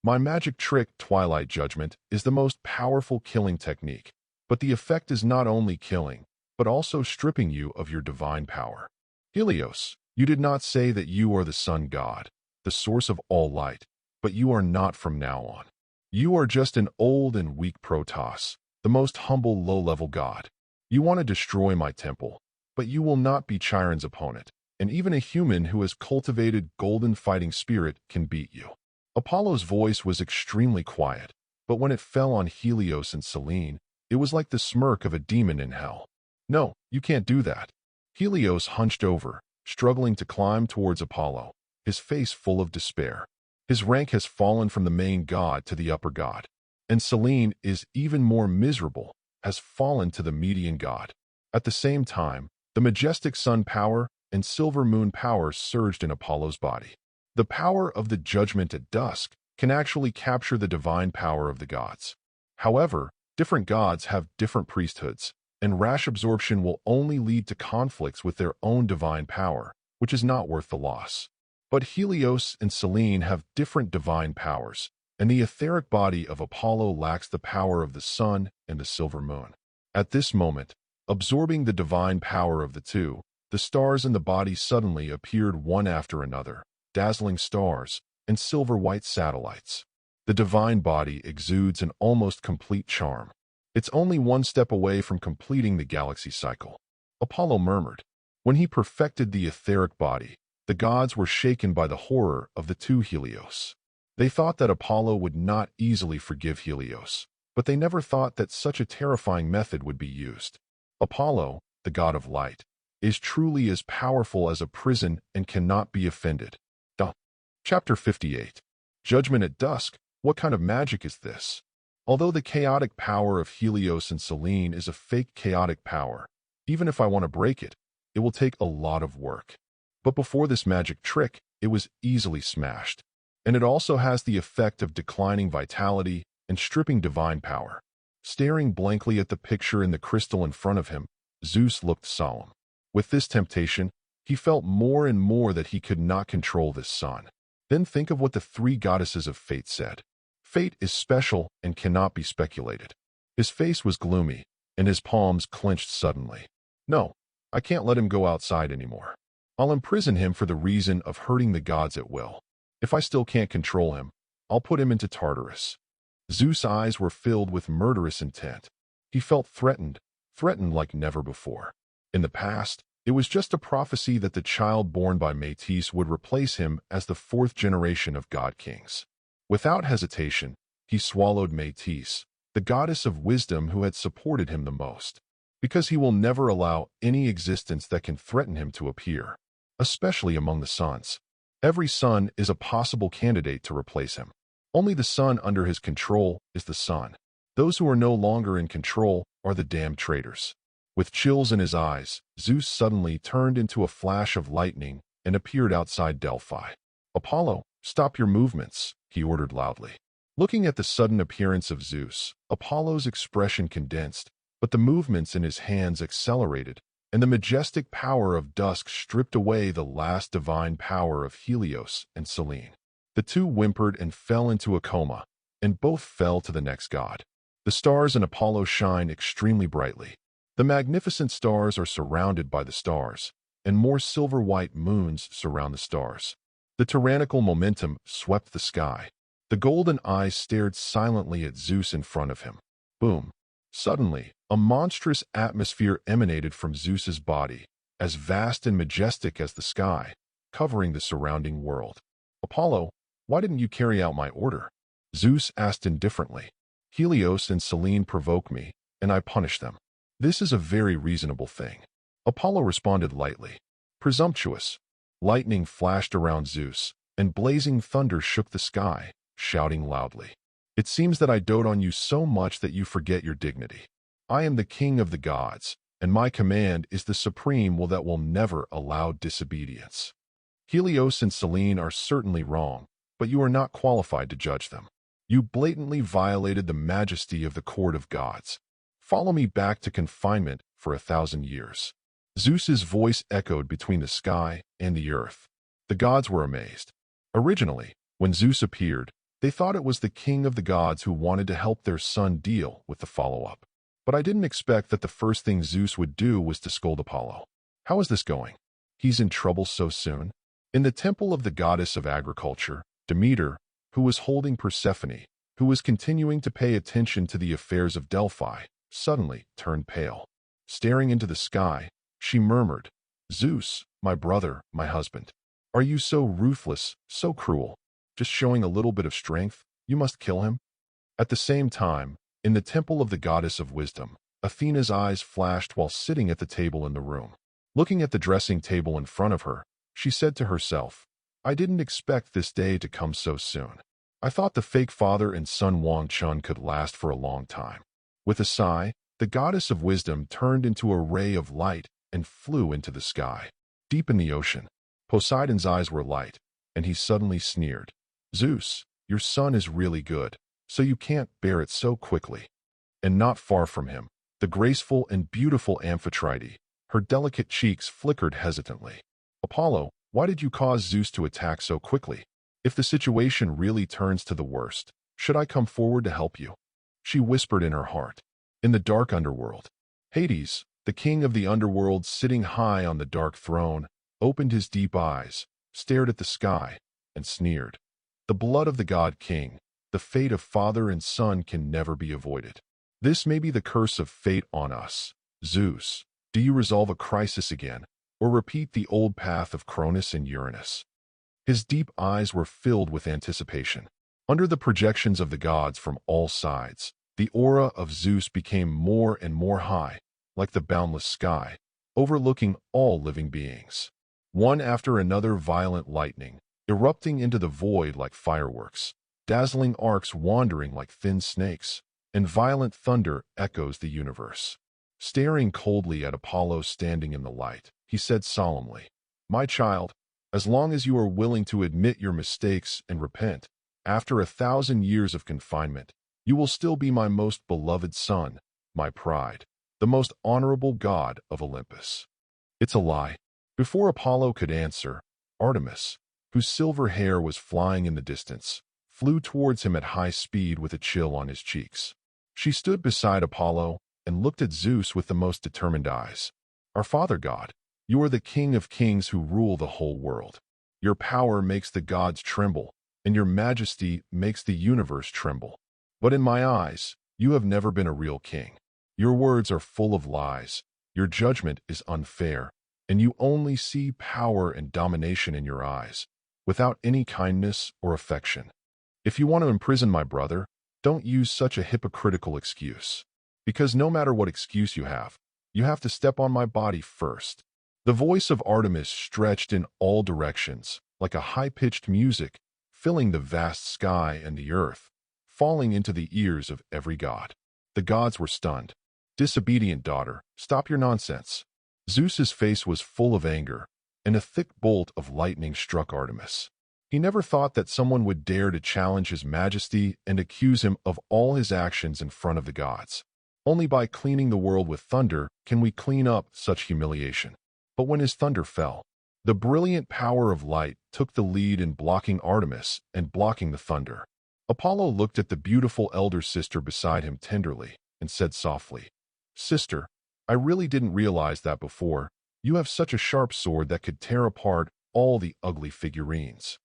My magic trick, Twilight Judgment, is the most powerful killing technique, but the effect is not only killing, but also stripping you of your divine power. Helios, you did not say that you are the sun god, the source of all light, but you are not from now on. You are just an old and weak Protoss, the most humble low-level god. You want to destroy my temple, but you will not be Chiron's opponent, and even a human who has cultivated golden fighting spirit can beat you. Apollo's voice was extremely quiet, but when it fell on Helios and Selene, it was like the smirk of a demon in hell. No, you can't do that. Helios hunched over, struggling to climb towards Apollo, his face full of despair. His rank has fallen from the main god to the upper god, and Selene is even more miserable, has fallen to the median god. At the same time, the majestic sun power and silver moon power surged in Apollo's body. The power of the judgment at dusk can actually capture the divine power of the gods. However, different gods have different priesthoods, and rash absorption will only lead to conflicts with their own divine power, which is not worth the loss. But Helios and Selene have different divine powers, and the etheric body of Apollo lacks the power of the sun and the silver moon. At this moment, absorbing the divine power of the two, the stars in the body suddenly appeared one after another, dazzling stars and silver-white satellites. The divine body exudes an almost complete charm. It's only one step away from completing the galaxy cycle. Apollo murmured. When he perfected the etheric body, the gods were shaken by the horror of the two Helios. They thought that Apollo would not easily forgive Helios, but they never thought that such a terrifying method would be used. Apollo, the god of light, is truly as powerful as a prison and cannot be offended. Chapter 58. Judgment at Dusk. What kind of magic is this? Although the chaotic power of Helios and Selene is a fake chaotic power, even if I want to break it, it will take a lot of work. But before this magic trick, it was easily smashed. And it also has the effect of declining vitality and stripping divine power. Staring blankly at the picture in the crystal in front of him, Zeus looked solemn. With this temptation, he felt more and more that he could not control this sun. Then think of what the three goddesses of fate said. Fate is special and cannot be speculated. His face was gloomy, and his palms clenched suddenly. No, I can't let him go outside anymore. I'll imprison him for the reason of hurting the gods at will. If I still can't control him, I'll put him into Tartarus. Zeus' eyes were filled with murderous intent. He felt threatened like never before. In the past, it was just a prophecy that the child born by Métis would replace him as the 4th generation of god-kings. Without hesitation, he swallowed Métis, the goddess of wisdom who had supported him the most, because he will never allow any existence that can threaten him to appear, especially among the suns. Every sun is a possible candidate to replace him. Only the sun under his control is the sun. Those who are no longer in control are the damned traitors. With chills in his eyes, Zeus suddenly turned into a flash of lightning and appeared outside Delphi. "Apollo, stop your movements," he ordered loudly. Looking at the sudden appearance of Zeus, Apollo's expression condensed, but the movements in his hands accelerated, and the majestic power of dusk stripped away the last divine power of Helios and Selene. The two whimpered and fell into a coma, and both fell to the next god. The stars in Apollo shine extremely brightly. The magnificent stars are surrounded by the stars, and more silver-white moons surround the stars. The tyrannical momentum swept the sky. The golden eyes stared silently at Zeus in front of him. Boom! Suddenly, a monstrous atmosphere emanated from Zeus's body, as vast and majestic as the sky, covering the surrounding world. "Apollo, why didn't you carry out my order?" Zeus asked indifferently. "Helios and Selene provoke me, and I punish them. This is a very reasonable thing." Apollo responded lightly. "Presumptuous." Lightning flashed around Zeus, and blazing thunder shook the sky, shouting loudly. "It seems that I dote on you so much that you forget your dignity. I am the king of the gods, and my command is the supreme will that will never allow disobedience. Helios and Selene are certainly wrong, but you are not qualified to judge them. You blatantly violated the majesty of the court of gods. Follow me back to confinement for 1,000 years." Zeus's voice echoed between the sky and the earth. The gods were amazed. Originally, when Zeus appeared, they thought it was the king of the gods who wanted to help their son deal with the follow-up. But I didn't expect that the first thing Zeus would do was to scold Apollo. "How is this going? He's in trouble so soon?" In the temple of the goddess of agriculture, Demeter, who was holding Persephone, who was continuing to pay attention to the affairs of Delphi, suddenly turned pale. Staring into the sky, she murmured, "Zeus, my brother, my husband, are you so ruthless, so cruel? Just showing a little bit of strength, you must kill him?" At the same time, in the temple of the goddess of wisdom, Athena's eyes flashed while sitting at the table in the room. Looking at the dressing table in front of her, she said to herself, "I didn't expect this day to come so soon. I thought the fake father and son Wang Chun could last for a long time." With a sigh, the goddess of wisdom turned into a ray of light and flew into the sky. Deep in the ocean, Poseidon's eyes were light, and he suddenly sneered, "Zeus, your son is really good, so you can't bear it so quickly." And not far from him, the graceful and beautiful Amphitrite, her delicate cheeks flickered hesitantly. "Apollo, why did you cause Zeus to attack so quickly? If the situation really turns to the worst, should I come forward to help you?" She whispered in her heart. In the dark underworld, Hades, the king of the underworld sitting high on the dark throne, opened his deep eyes, stared at the sky, and sneered. "The blood of the god king, the fate of father and son can never be avoided. This may be the curse of fate on us. Zeus, do you resolve a crisis again, or repeat the old path of Cronus and Uranus?" His deep eyes were filled with anticipation. Under the projections of the gods from all sides, the aura of Zeus became more and more high, like the boundless sky, overlooking all living beings. One after another violent lightning, erupting into the void like fireworks, dazzling arcs wandering like thin snakes, and violent thunder echoes the universe. Staring coldly at Apollo standing in the light, he said solemnly, "My child, as long as you are willing to admit your mistakes and repent, after 1,000 years of confinement, you will still be my most beloved son, my pride, the most honorable god of Olympus." "It's a lie." Before Apollo could answer, Artemis, whose silver hair was flying in the distance, flew towards him at high speed with a chill on his cheeks. She stood beside Apollo and looked at Zeus with the most determined eyes. "Our father god, you are the king of kings who rule the whole world. Your power makes the gods tremble, and your majesty makes the universe tremble. But in my eyes, you have never been a real king. Your words are full of lies, your judgment is unfair, and you only see power and domination in your eyes, without any kindness or affection. If you want to imprison my brother, don't use such a hypocritical excuse. Because no matter what excuse you have to step on my body first." The voice of Artemis stretched in all directions, like a high-pitched music, filling the vast sky and the earth, falling into the ears of every god. The gods were stunned. "Disobedient daughter, stop your nonsense." Zeus's face was full of anger, and a thick bolt of lightning struck Artemis. He never thought that someone would dare to challenge his majesty and accuse him of all his actions in front of the gods. Only by cleaning the world with thunder can we clean up such humiliation. But when his thunder fell, the brilliant power of light took the lead in blocking Artemis and blocking the thunder. Apollo looked at the beautiful elder sister beside him tenderly and said softly, "Sister, I really didn't realize that before. You have such a sharp sword that could tear apart all the ugly figurines."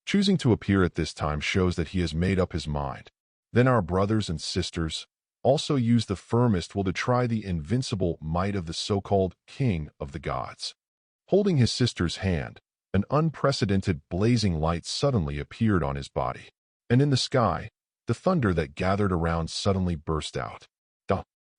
Choosing to appear at this time shows that he has made up his mind. Then our brothers and sisters also use the firmest will to try the invincible might of the so-called king of the gods. Holding his sister's hand, an unprecedented blazing light suddenly appeared on his body. And in the sky, the thunder that gathered around suddenly burst out.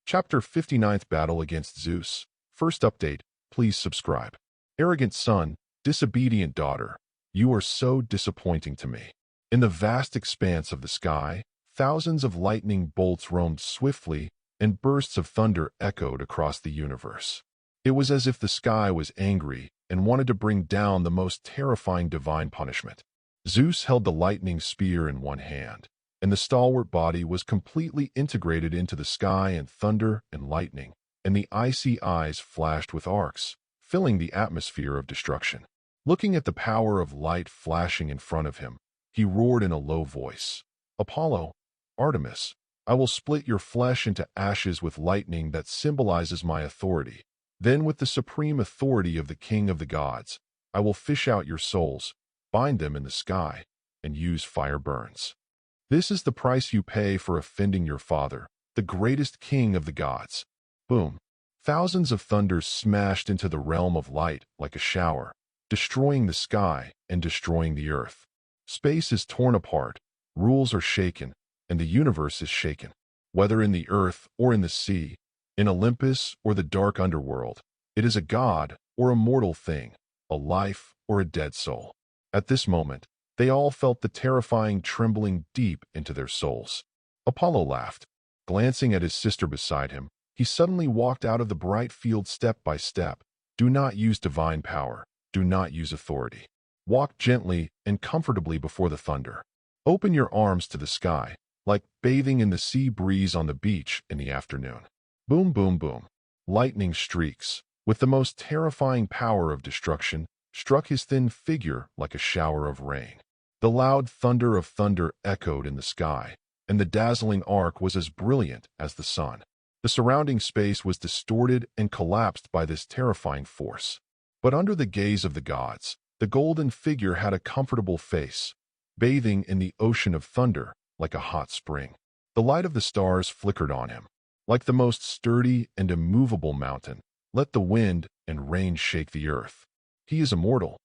Chapter 59th Battle Against Zeus. First update, please subscribe. Arrogant son, disobedient daughter, you are so disappointing to me. In the vast expanse of the sky, thousands of lightning bolts roamed swiftly, and bursts of thunder echoed across the universe. It was as if the sky was angry and wanted to bring down the most terrifying divine punishment. Zeus held the lightning spear in one hand, and the stalwart body was completely integrated into the sky and thunder and lightning, and the icy eyes flashed with arcs, filling the atmosphere of destruction. Looking at the power of light flashing in front of him, he roared in a low voice, "Apollo, Artemis, I will split your flesh into ashes with lightning that symbolizes my authority. Then with the supreme authority of the king of the gods, I will fish out your souls, bind them in the sky, and use fire burns. This is the price you pay for offending your father, the greatest king of the gods." Boom. Thousands of thunders smashed into the realm of light like a shower, destroying the sky and destroying the earth. Space is torn apart, rules are shaken, and the universe is shaken. Whether in the earth or in the sea, in Olympus or the dark underworld, it is a god or a mortal thing, a life or a dead soul. At this moment, they all felt the terrifying trembling deep into their souls. Apollo laughed. Glancing at his sister beside him, he suddenly walked out of the bright field step by step. Do not use divine power. Do not use authority. Walk gently and comfortably before the thunder. Open your arms to the sky, like bathing in the sea breeze on the beach in the afternoon. Boom, boom, boom. Lightning streaks, with the most terrifying power of destruction, struck his thin figure like a shower of rain. The loud thunder of thunder echoed in the sky, and the dazzling arc was as brilliant as the sun. The surrounding space was distorted and collapsed by this terrifying force. But under the gaze of the gods, the golden figure had a comfortable face, bathing in the ocean of thunder like a hot spring. The light of the stars flickered on him. Like the most sturdy and immovable mountain, let the wind and rain shake the earth. He is immortal.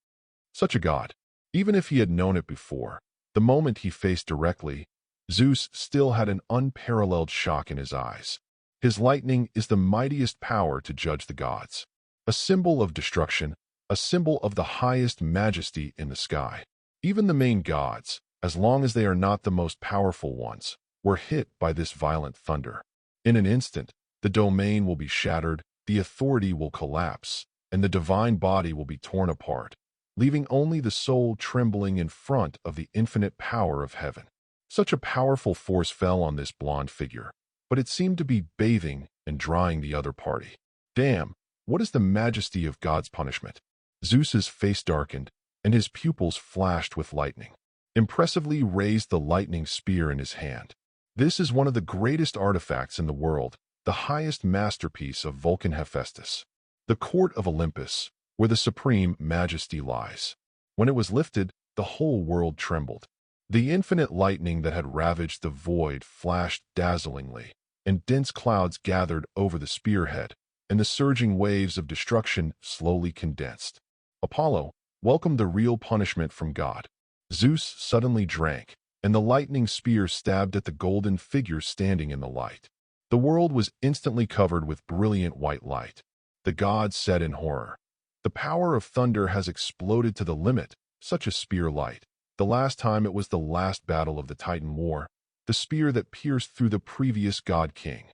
Such a god. Even if he had known it before, the moment he faced directly, Zeus still had an unparalleled shock in his eyes. His lightning is the mightiest power to judge the gods. A symbol of destruction, a symbol of the highest majesty in the sky. Even the main gods, as long as they are not the most powerful ones, were hit by this violent thunder. In an instant, the domain will be shattered, the authority will collapse, and the divine body will be torn apart, leaving only the soul trembling in front of the infinite power of heaven. Such a powerful force fell on this blonde figure, but it seemed to be bathing and drying the other party. Damn, what is the majesty of God's punishment? Zeus's face darkened, and his pupils flashed with lightning. Impressively raised the lightning spear in his hand. This is one of the greatest artifacts in the world, the highest masterpiece of Vulcan Hephaestus. The court of Olympus, where the supreme majesty lies. When it was lifted, the whole world trembled. The infinite lightning that had ravaged the void flashed dazzlingly, and dense clouds gathered over the spearhead, and the surging waves of destruction slowly condensed. Apollo welcomed the real punishment from God. Zeus suddenly drank, and the lightning spear stabbed at the golden figure standing in the light. The world was instantly covered with brilliant white light. The gods said in horror, "The power of thunder has exploded to the limit, such a spear light. The last time it was the last battle of the Titan War, the spear that pierced through the previous god king.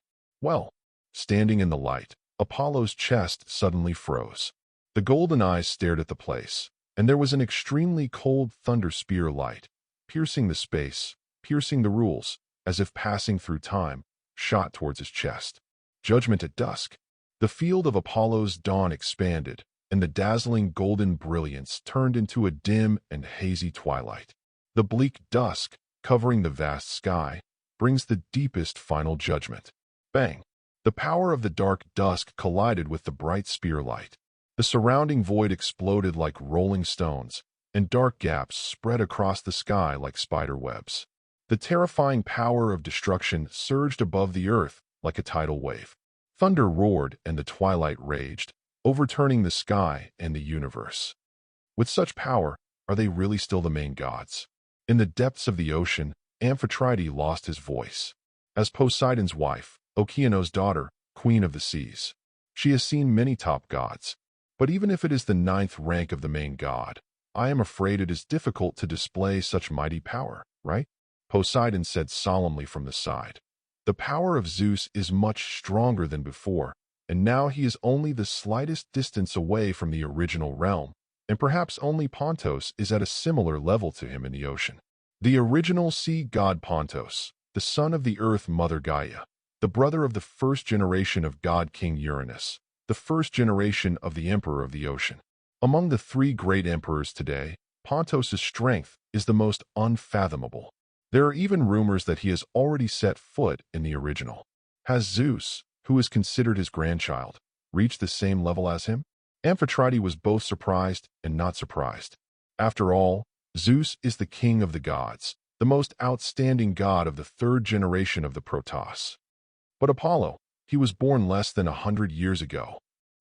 Well, standing in the light, Apollo's chest suddenly froze. The golden eyes stared at the place, and there was an extremely cold thunder spear light, piercing the space, piercing the rules, as if passing through time, shot towards his chest. Judgment at dusk. The field of Apollo's dawn expanded, and the dazzling golden brilliance turned into a dim and hazy twilight. The bleak dusk, covering the vast sky, brings the deepest final judgment. Bang! The power of the dark dusk collided with the bright spear light. The surrounding void exploded like rolling stones, and dark gaps spread across the sky like spider webs. The terrifying power of destruction surged above the earth like a tidal wave. Thunder roared and the twilight raged, overturning the sky and the universe. With such power, are they really still the main gods? In the depths of the ocean, Amphitrite lost his voice. As Poseidon's wife, Okeanos' daughter, queen of the seas, she has seen many top gods. But even if it is the 9th rank of the main god, I am afraid it is difficult to display such mighty power, right? Poseidon said solemnly from the side. The power of Zeus is much stronger than before, and now he is only the slightest distance away from the original realm, and perhaps only Pontos is at a similar level to him in the ocean. The original sea god Pontos, the son of the earth mother Gaia, the brother of the first generation of god King Uranus, the first generation of the emperor of the ocean. Among the 3 great emperors today, Pontos' strength is the most unfathomable. There are even rumors that he has already set foot in the original. Has Zeus, who is considered his grandchild, reached the same level as him? Amphitrite was both surprised and not surprised. After all, Zeus is the king of the gods, the most outstanding god of the 3rd generation of the Protoss. But Apollo, he was born less than 100 years ago.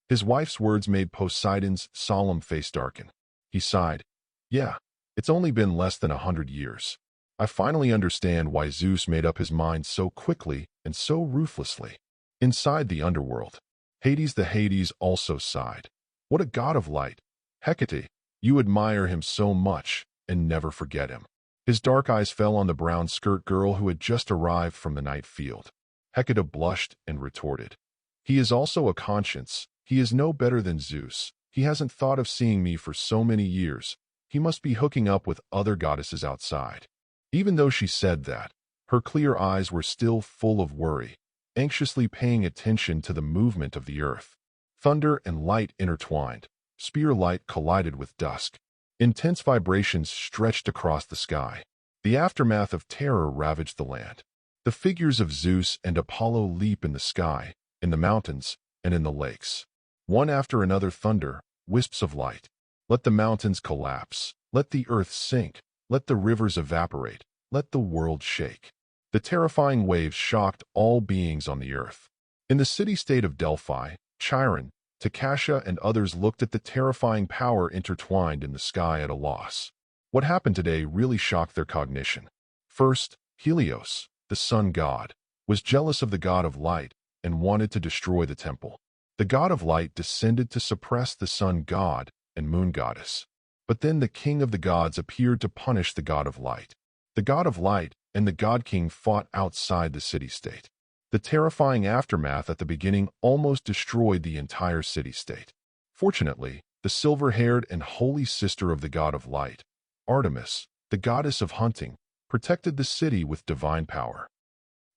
His wife's words made Poseidon's solemn face darken. He sighed. Yeah, it's only been less than 100 years. I finally understand why Zeus made up his mind so quickly and so ruthlessly. Inside the underworld, Hades the Hades also sighed. What a god of light! Hecate, you admire him so much and never forget him. His dark eyes fell on the brown skirt girl who had just arrived from the night field. Hecate blushed and retorted. He is also a conscience. He is no better than Zeus. He hasn't thought of seeing me for so many years. He must be hooking up with other goddesses outside. Even though she said that, her clear eyes were still full of worry, anxiously paying attention to the movement of the earth. Thunder and light intertwined. Spear light collided with dusk. Intense vibrations stretched across the sky. The aftermath of terror ravaged the land. The figures of Zeus and Apollo leap in the sky, in the mountains, and in the lakes. One after another thunder, wisps of light. Let the mountains collapse. Let the earth sink. Let the rivers evaporate. Let the world shake. The terrifying waves shocked all beings on the earth. In the city-state of Delphi, Chiron, Takasha, and others looked at the terrifying power intertwined in the sky at a loss. What happened today really shocked their cognition. First, Helios, the sun god, was jealous of the god of light and wanted to destroy the temple. The god of light descended to suppress the sun god and moon goddess. But then the king of the gods appeared to punish the god of light. The god of light and the god king fought outside the city-state. The terrifying aftermath at the beginning almost destroyed the entire city-state. Fortunately, the silver-haired and holy sister of the god of light, Artemis, the goddess of hunting, protected the city with divine power.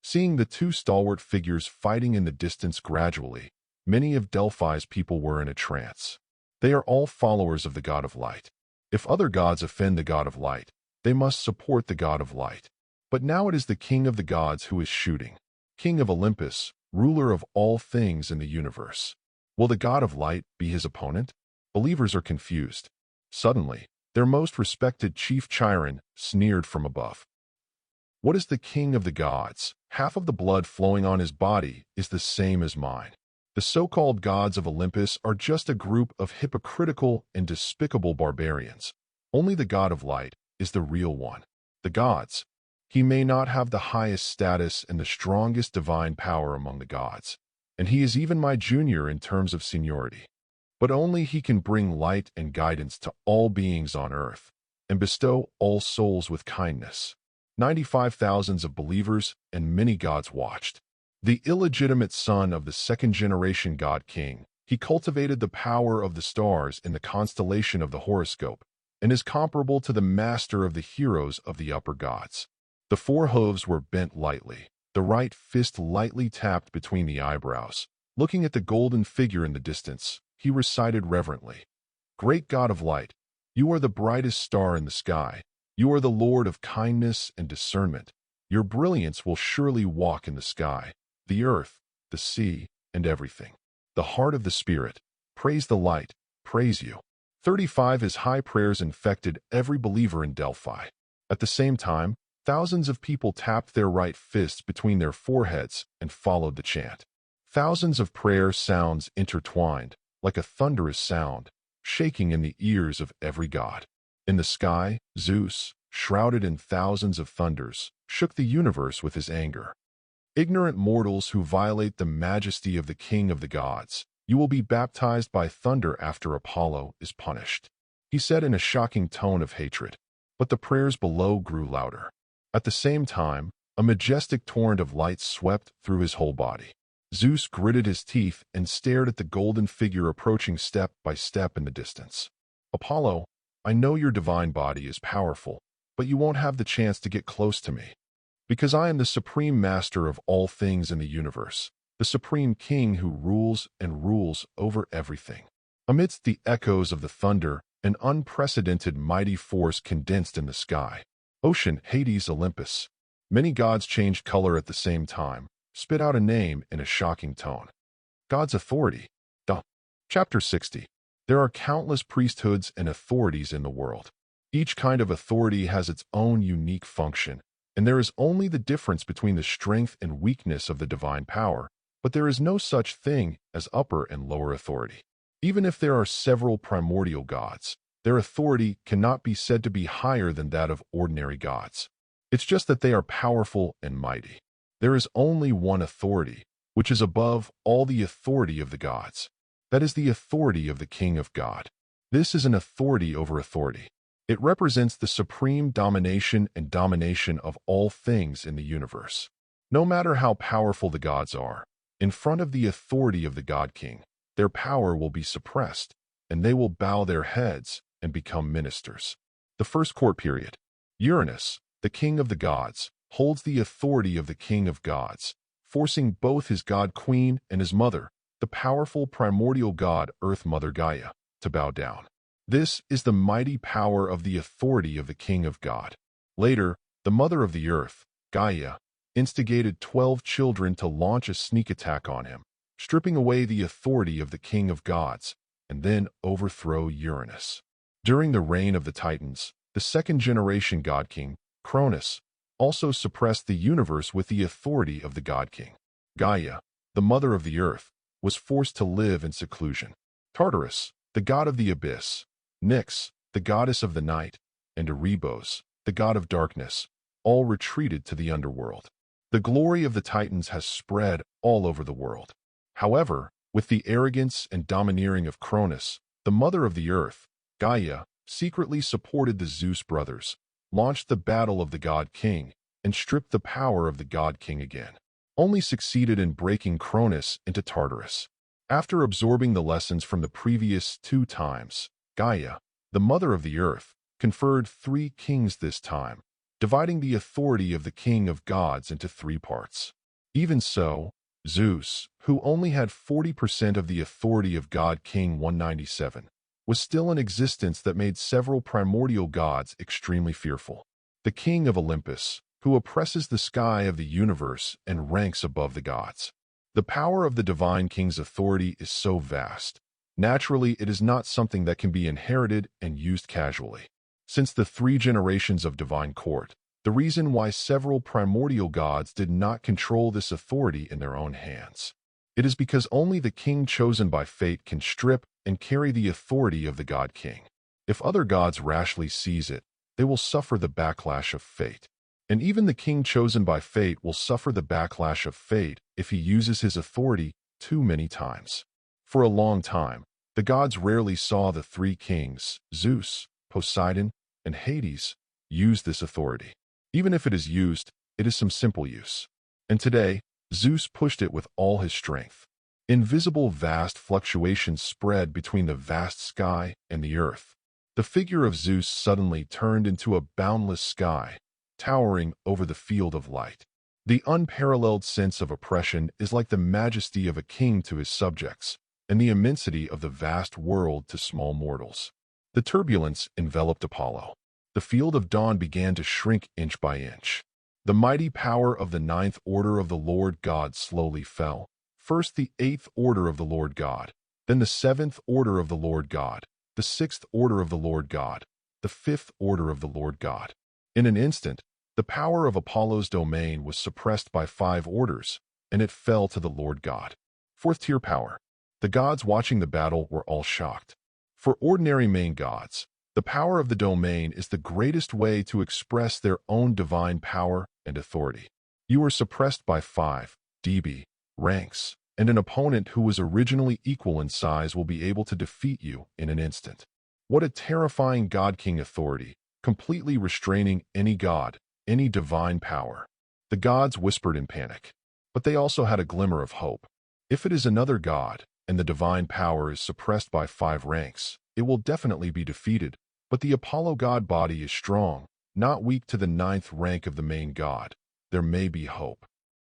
Seeing the 2 stalwart figures fighting in the distance gradually, many of Delphi's people were in a trance. They are all followers of the god of light. If other gods offend the god of light, they must support the god of light. But now it is the king of the gods who is shooting. King of Olympus, ruler of all things in the universe. Will the god of light be his opponent? Believers are confused. Suddenly, their most respected chief Chiron sneered from above. What is the king of the gods? Half of the blood flowing on his body is the same as mine. The so-called gods of Olympus are just a group of hypocritical and despicable barbarians. Only the god of light is the real one. The gods. He may not have the highest status and the strongest divine power among the gods, and he is even my junior in terms of seniority. But only he can bring light and guidance to all beings on earth, and bestow all souls with kindness. 95,000 of believers and many gods watched. The illegitimate son of the second-generation god king, he cultivated the power of the stars in the constellation of the horoscope, and is comparable to the master of the heroes of the upper gods. The four hooves were bent lightly, the right fist lightly tapped between the eyebrows. Looking at the golden figure in the distance, he recited reverently, "Great God of light, you are the brightest star in the sky. You are the Lord of kindness and discernment. Your brilliance will surely walk in the sky, the earth, the sea, and everything. The heart of the Spirit, praise the light, praise you." 35 His high prayers infected every believer in Delphi. At the same time, thousands of people tapped their right fists between their foreheads and followed the chant. Thousands of prayer sounds intertwined, like a thunderous sound, shaking in the ears of every god. In the sky, Zeus, shrouded in thousands of thunders, shook the universe with his anger. "Ignorant mortals who violate the majesty of the king of the gods, you will be baptized by thunder after Apollo is punished," he said in a shocking tone of hatred. But the prayers below grew louder. At the same time, a majestic torrent of light swept through his whole body. Zeus gritted his teeth and stared at the golden figure approaching step by step in the distance. "Apollo, I know your divine body is powerful, but you won't have the chance to get close to me. Because I am the supreme master of all things in the universe, the supreme king who rules and rules over everything." Amidst the echoes of the thunder, an unprecedented mighty force condensed in the sky. Ocean, Hades, Olympus. Many gods changed color at the same time, spit out a name in a shocking tone. God's authority. Chapter 60. There are countless priesthoods and authorities in the world. Each kind of authority has its own unique function, and there is only the difference between the strength and weakness of the divine power, but there is no such thing as upper and lower authority. Even if there are several primordial gods, their authority cannot be said to be higher than that of ordinary gods. It's just that they are powerful and mighty. There is only one authority, which is above all the authority of the gods. That is the authority of the King of God. This is an authority over authority. It represents the supreme domination and domination of all things in the universe. No matter how powerful the gods are, in front of the authority of the God King, their power will be suppressed, and they will bow their heads and become ministers. The first court period. Uranus, the king of the gods, holds the authority of the king of gods, forcing both his god queen and his mother, the powerful primordial god Earth Mother Gaia, to bow down. This is the mighty power of the authority of the king of God. Later, the mother of the earth, Gaia, instigated 12 children to launch a sneak attack on him, stripping away the authority of the king of gods, and then overthrow Uranus. During the reign of the Titans, the second-generation god king, Cronus, also suppressed the universe with the authority of the god king. Gaia, the mother of the earth, was forced to live in seclusion. Tartarus, the god of the abyss, Nyx, the goddess of the night, and Erebos, the god of darkness, all retreated to the underworld. The glory of the Titans has spread all over the world. However, with the arrogance and domineering of Cronus, the mother of the earth, Gaia, secretly supported the Zeus brothers, launched the battle of the god king, and stripped the power of the god king again. Only succeeded in breaking Cronus into Tartarus. After absorbing the lessons from the previous 2 times, Gaia, the mother of the earth, conferred 3 kings this time, dividing the authority of the king of gods into 3 parts. Even so, Zeus, who only had 40% of the authority of God King 197, was still in existence that made several primordial gods extremely fearful. The king of Olympus, who oppresses the sky of the universe and ranks above the gods. The power of the divine king's authority is so vast. Naturally, it is not something that can be inherited and used casually. Since the 3 generations of divine court, the reason why several primordial gods did not control this authority in their own hands. It is because only the king chosen by fate can strip and carry the authority of the god king. If other gods rashly seize it, they will suffer the backlash of fate. And even the king chosen by fate will suffer the backlash of fate if he uses his authority too many times. For a long time, the gods rarely saw the 3 kings, Zeus, Poseidon, and Hades, use this authority. Even if it is used, it is some simple use. And today, Zeus pushed it with all his strength. Invisible vast fluctuations spread between the vast sky and the earth. The figure of Zeus suddenly turned into a boundless sky, towering over the field of light. The unparalleled sense of oppression is like the majesty of a king to his subjects, and the immensity of the vast world to small mortals. The turbulence enveloped Apollo. The field of dawn began to shrink inch by inch. The mighty power of the ninth order of the Lord God slowly fell. First the eighth order of the Lord God, then the seventh order of the Lord God, the sixth order of the Lord God, the fifth order of the Lord God. In an instant, the power of Apollo's domain was suppressed by 5 orders, and it fell to the Lord God. Fourth-tier power. The gods watching the battle were all shocked. For ordinary main gods, the power of the domain is the greatest way to express their own divine power and authority. You are suppressed by 5 dB ranks, and an opponent who was originally equal in size will be able to defeat you in an instant. What a terrifying god-king authority, completely restraining any god, any divine power. The gods whispered in panic, but they also had a glimmer of hope. If it is another god, and the divine power is suppressed by 5 ranks, it will definitely be defeated. But the Apollo god body is strong, not weak to the 9th rank of the main god. There may be hope.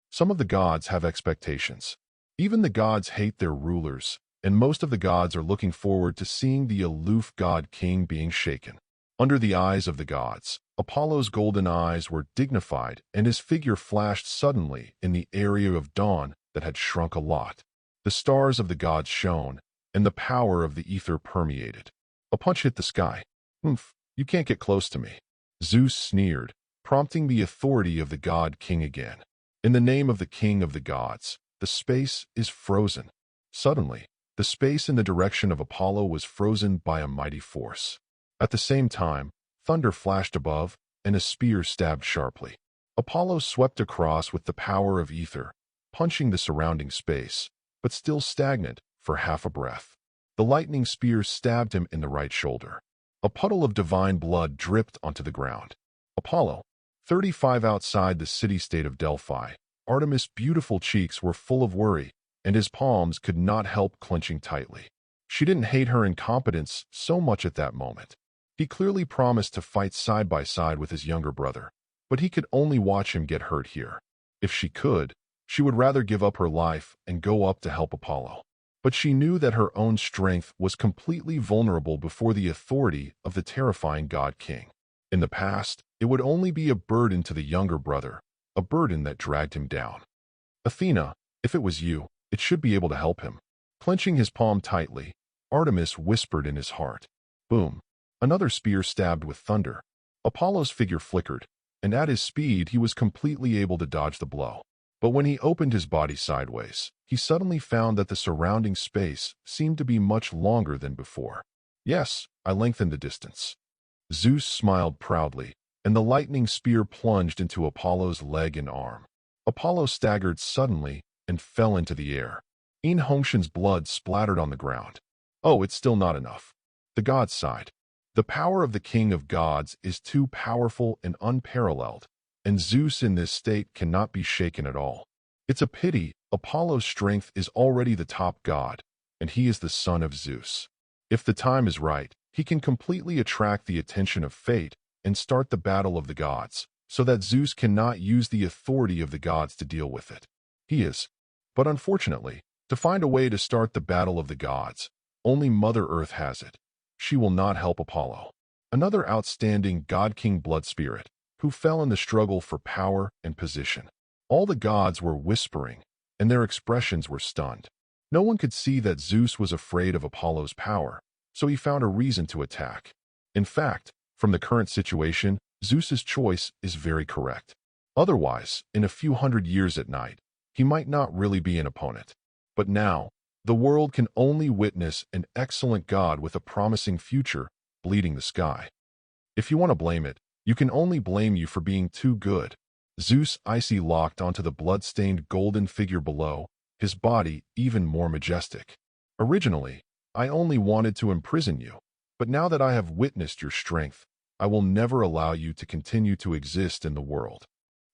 Some of the gods have expectations. Even the gods hate their rulers, and most of the gods are looking forward to seeing the aloof god-king being shaken. Under the eyes of the gods, Apollo's golden eyes were dignified, and his figure flashed suddenly in the area of dawn that had shrunk a lot. The stars of the gods shone, and the power of the ether permeated. A punch hit the sky. You can't get close to me. Zeus sneered, prompting the authority of the god-king again. In the name of the king of the gods, the space is frozen. Suddenly, the space in the direction of Apollo was frozen by a mighty force. At the same time, thunder flashed above, and a spear stabbed sharply. Apollo swept across with the power of ether, punching the surrounding space, but still stagnant for half a breath. The lightning spear stabbed him in the right shoulder. A puddle of divine blood dripped onto the ground. Apollo, 35 outside the city-state of Delphi, Artemis' beautiful cheeks were full of worry, and his palms could not help clenching tightly. She didn't hate her incompetence so much at that moment. He clearly promised to fight side by side with his younger brother, but he could only watch him get hurt here. If she could, she would rather give up her life and go up to help Apollo. But she knew that her own strength was completely vulnerable before the authority of the terrifying god-king. In the past, it would only be a burden to the younger brother, a burden that dragged him down. Athena, if it was you, it should be able to help him. Clenching his palm tightly, Artemis whispered in his heart. Boom. Another spear stabbed with thunder. Apollo's figure flickered, and at his speed he was completely able to dodge the blow. But when he opened his body sideways, he suddenly found that the surrounding space seemed to be much longer than before. Yes, I lengthened the distance. Zeus smiled proudly, and the lightning spear plunged into Apollo's leg and arm. Apollo staggered suddenly and fell into the air. Hongshan's blood splattered on the ground. Oh, it's still not enough. The gods sighed. The power of the king of gods is too powerful and unparalleled, and Zeus in this state cannot be shaken at all. It's a pity. Apollo's strength is already the top god, and he is the son of Zeus. If the time is right, he can completely attract the attention of fate and start the battle of the gods, so that Zeus cannot use the authority of the gods to deal with it. He is. But unfortunately, to find a way to start the battle of the gods, only Mother Earth has it. She will not help Apollo. Another outstanding god-king blood spirit, who fell in the struggle for power and position. All the gods were whispering, and their expressions were stunned. No one could see that Zeus was afraid of Apollo's power, so he found a reason to attack. In fact, from the current situation, Zeus's choice is very correct. Otherwise, in a few hundred years at night, he might not really be an opponent. But now, the world can only witness an excellent god with a promising future bleeding the sky. If you want to blame it, you can only blame you for being too good. Zeus icy locked onto the blood-stained golden figure below, his body even more majestic. Originally, I only wanted to imprison you, but now that I have witnessed your strength, I will never allow you to continue to exist in the world.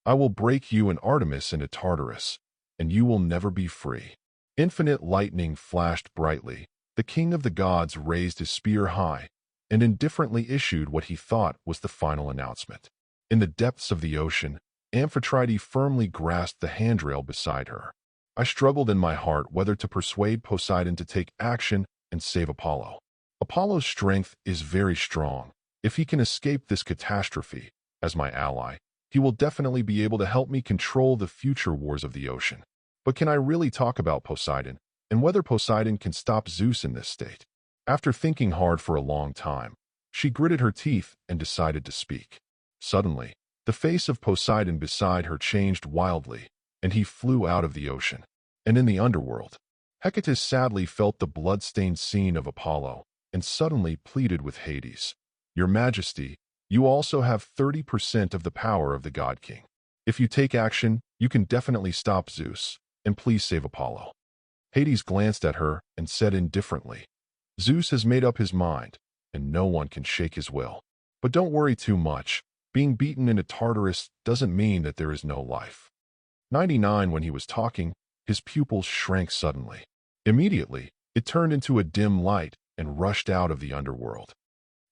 I will break you and Artemis into Tartarus, and you will never be free." Infinite lightning flashed brightly. The king of the gods raised his spear high and indifferently issued what he thought was the final announcement. In the depths of the ocean, Amphitrite firmly grasped the handrail beside her. I struggled in my heart whether to persuade Poseidon to take action and save Apollo. Apollo's strength is very strong. If he can escape this catastrophe as my ally, he will definitely be able to help me control the future wars of the ocean. But can I really talk about Poseidon and whether Poseidon can stop Zeus in this state? After thinking hard for a long time, she gritted her teeth and decided to speak. Suddenly, the face of Poseidon beside her changed wildly, and he flew out of the ocean. And in the underworld, Hecate sadly felt the blood-stained scene of Apollo and suddenly pleaded with Hades, "Your Majesty, you also have 30% of the power of the God King. If you take action, you can definitely stop Zeus, and please save Apollo." Hades glanced at her and said indifferently, "Zeus has made up his mind, and no one can shake his will. But don't worry too much. Being beaten into Tartarus doesn't mean that there is no life." 99 When he was talking, his pupils shrank suddenly. Immediately, it turned into a dim light and rushed out of the underworld.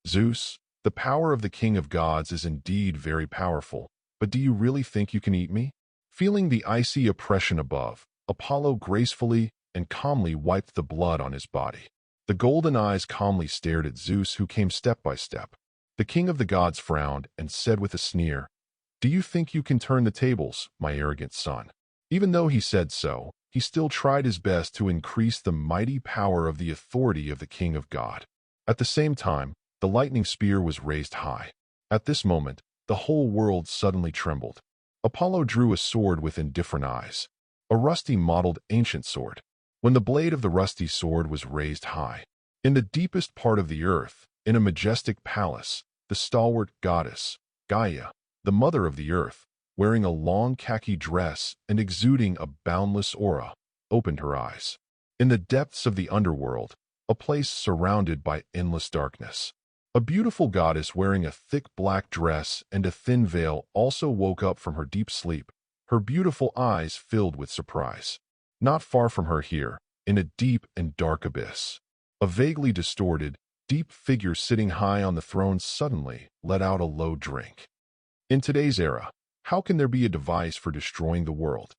"Zeus, the power of the king of gods is indeed very powerful, but do you really think you can eat me?" Feeling the icy oppression above, Apollo gracefully and calmly wiped the blood on his body. The golden eyes calmly stared at Zeus, who came step by step. The king of the gods frowned and said with a sneer, "Do you think you can turn the tables, my arrogant son?" Even though he said so, he still tried his best to increase the mighty power of the authority of the king of God. At the same time, the lightning spear was raised high. At this moment, the whole world suddenly trembled. Apollo drew a sword with indifferent eyes, a rusty modeled ancient sword. When the blade of the rusty sword was raised high, in the deepest part of the earth, in a majestic palace, the stalwart goddess, Gaia, the mother of the earth, wearing a long khaki dress and exuding a boundless aura, opened her eyes. In the depths of the underworld, a place surrounded by endless darkness, a beautiful goddess wearing a thick black dress and a thin veil also woke up from her deep sleep, her beautiful eyes filled with surprise. Not far from her here, in a deep and dark abyss, a vaguely distorted, deep figure sitting high on the throne suddenly let out a low drink. In today's era, how can there be a device for destroying the world?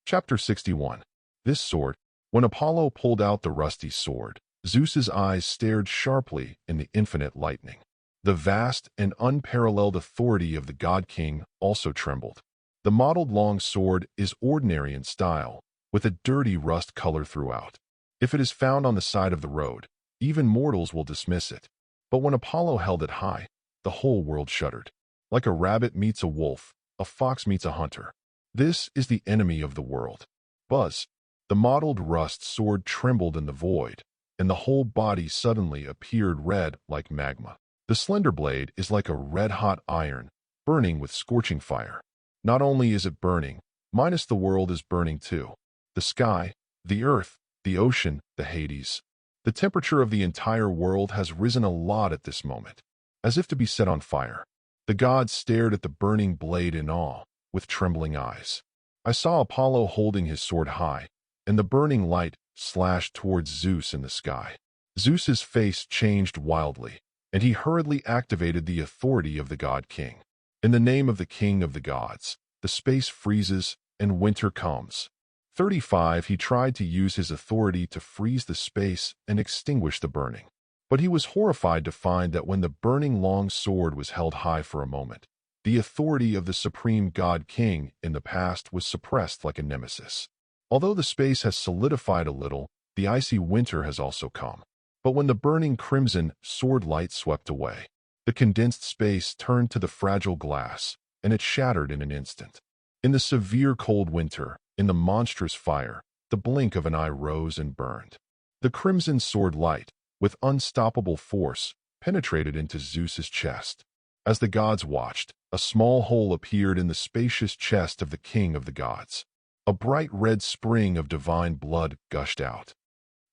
Chapter 61. This sword. When Apollo pulled out the rusty sword, Zeus's eyes stared sharply in the infinite lightning. The vast and unparalleled authority of the God King also trembled. The modeled long sword is ordinary in style, with a dirty rust color throughout. If it is found on the side of the road, even mortals will dismiss it. But when Apollo held it high, the whole world shuddered. Like a rabbit meets a wolf, a fox meets a hunter. This is the enemy of the world. Buzz. The mottled rust sword trembled in the void, and the whole body suddenly appeared red like magma. The slender blade is like a red-hot iron, burning with scorching fire. Not only is it burning, minus the world is burning too. The sky, the earth, the ocean, the Hades. The temperature of the entire world has risen a lot at this moment, as if to be set on fire. The gods stared at the burning blade in awe, with trembling eyes. I saw Apollo holding his sword high, and the burning light slashed towards Zeus in the sky. Zeus's face changed wildly, and he hurriedly activated the authority of the God King. In the name of the King of the gods, the space freezes and winter comes. 35 He tried to use his authority to freeze the space and extinguish the burning. But he was horrified to find that when the burning long sword was held high for a moment, the authority of the supreme God King in the past was suppressed like a nemesis. Although the space has solidified a little, the icy winter has also come. But when the burning crimson sword light swept away, the condensed space turned to the fragile glass, and it shattered in an instant. In the severe cold winter, in the monstrous fire, the blink of an eye rose and burned. The crimson sword light, with unstoppable force, penetrated into Zeus's chest. As the gods watched, a small hole appeared in the spacious chest of the king of the gods. A bright red spring of divine blood gushed out.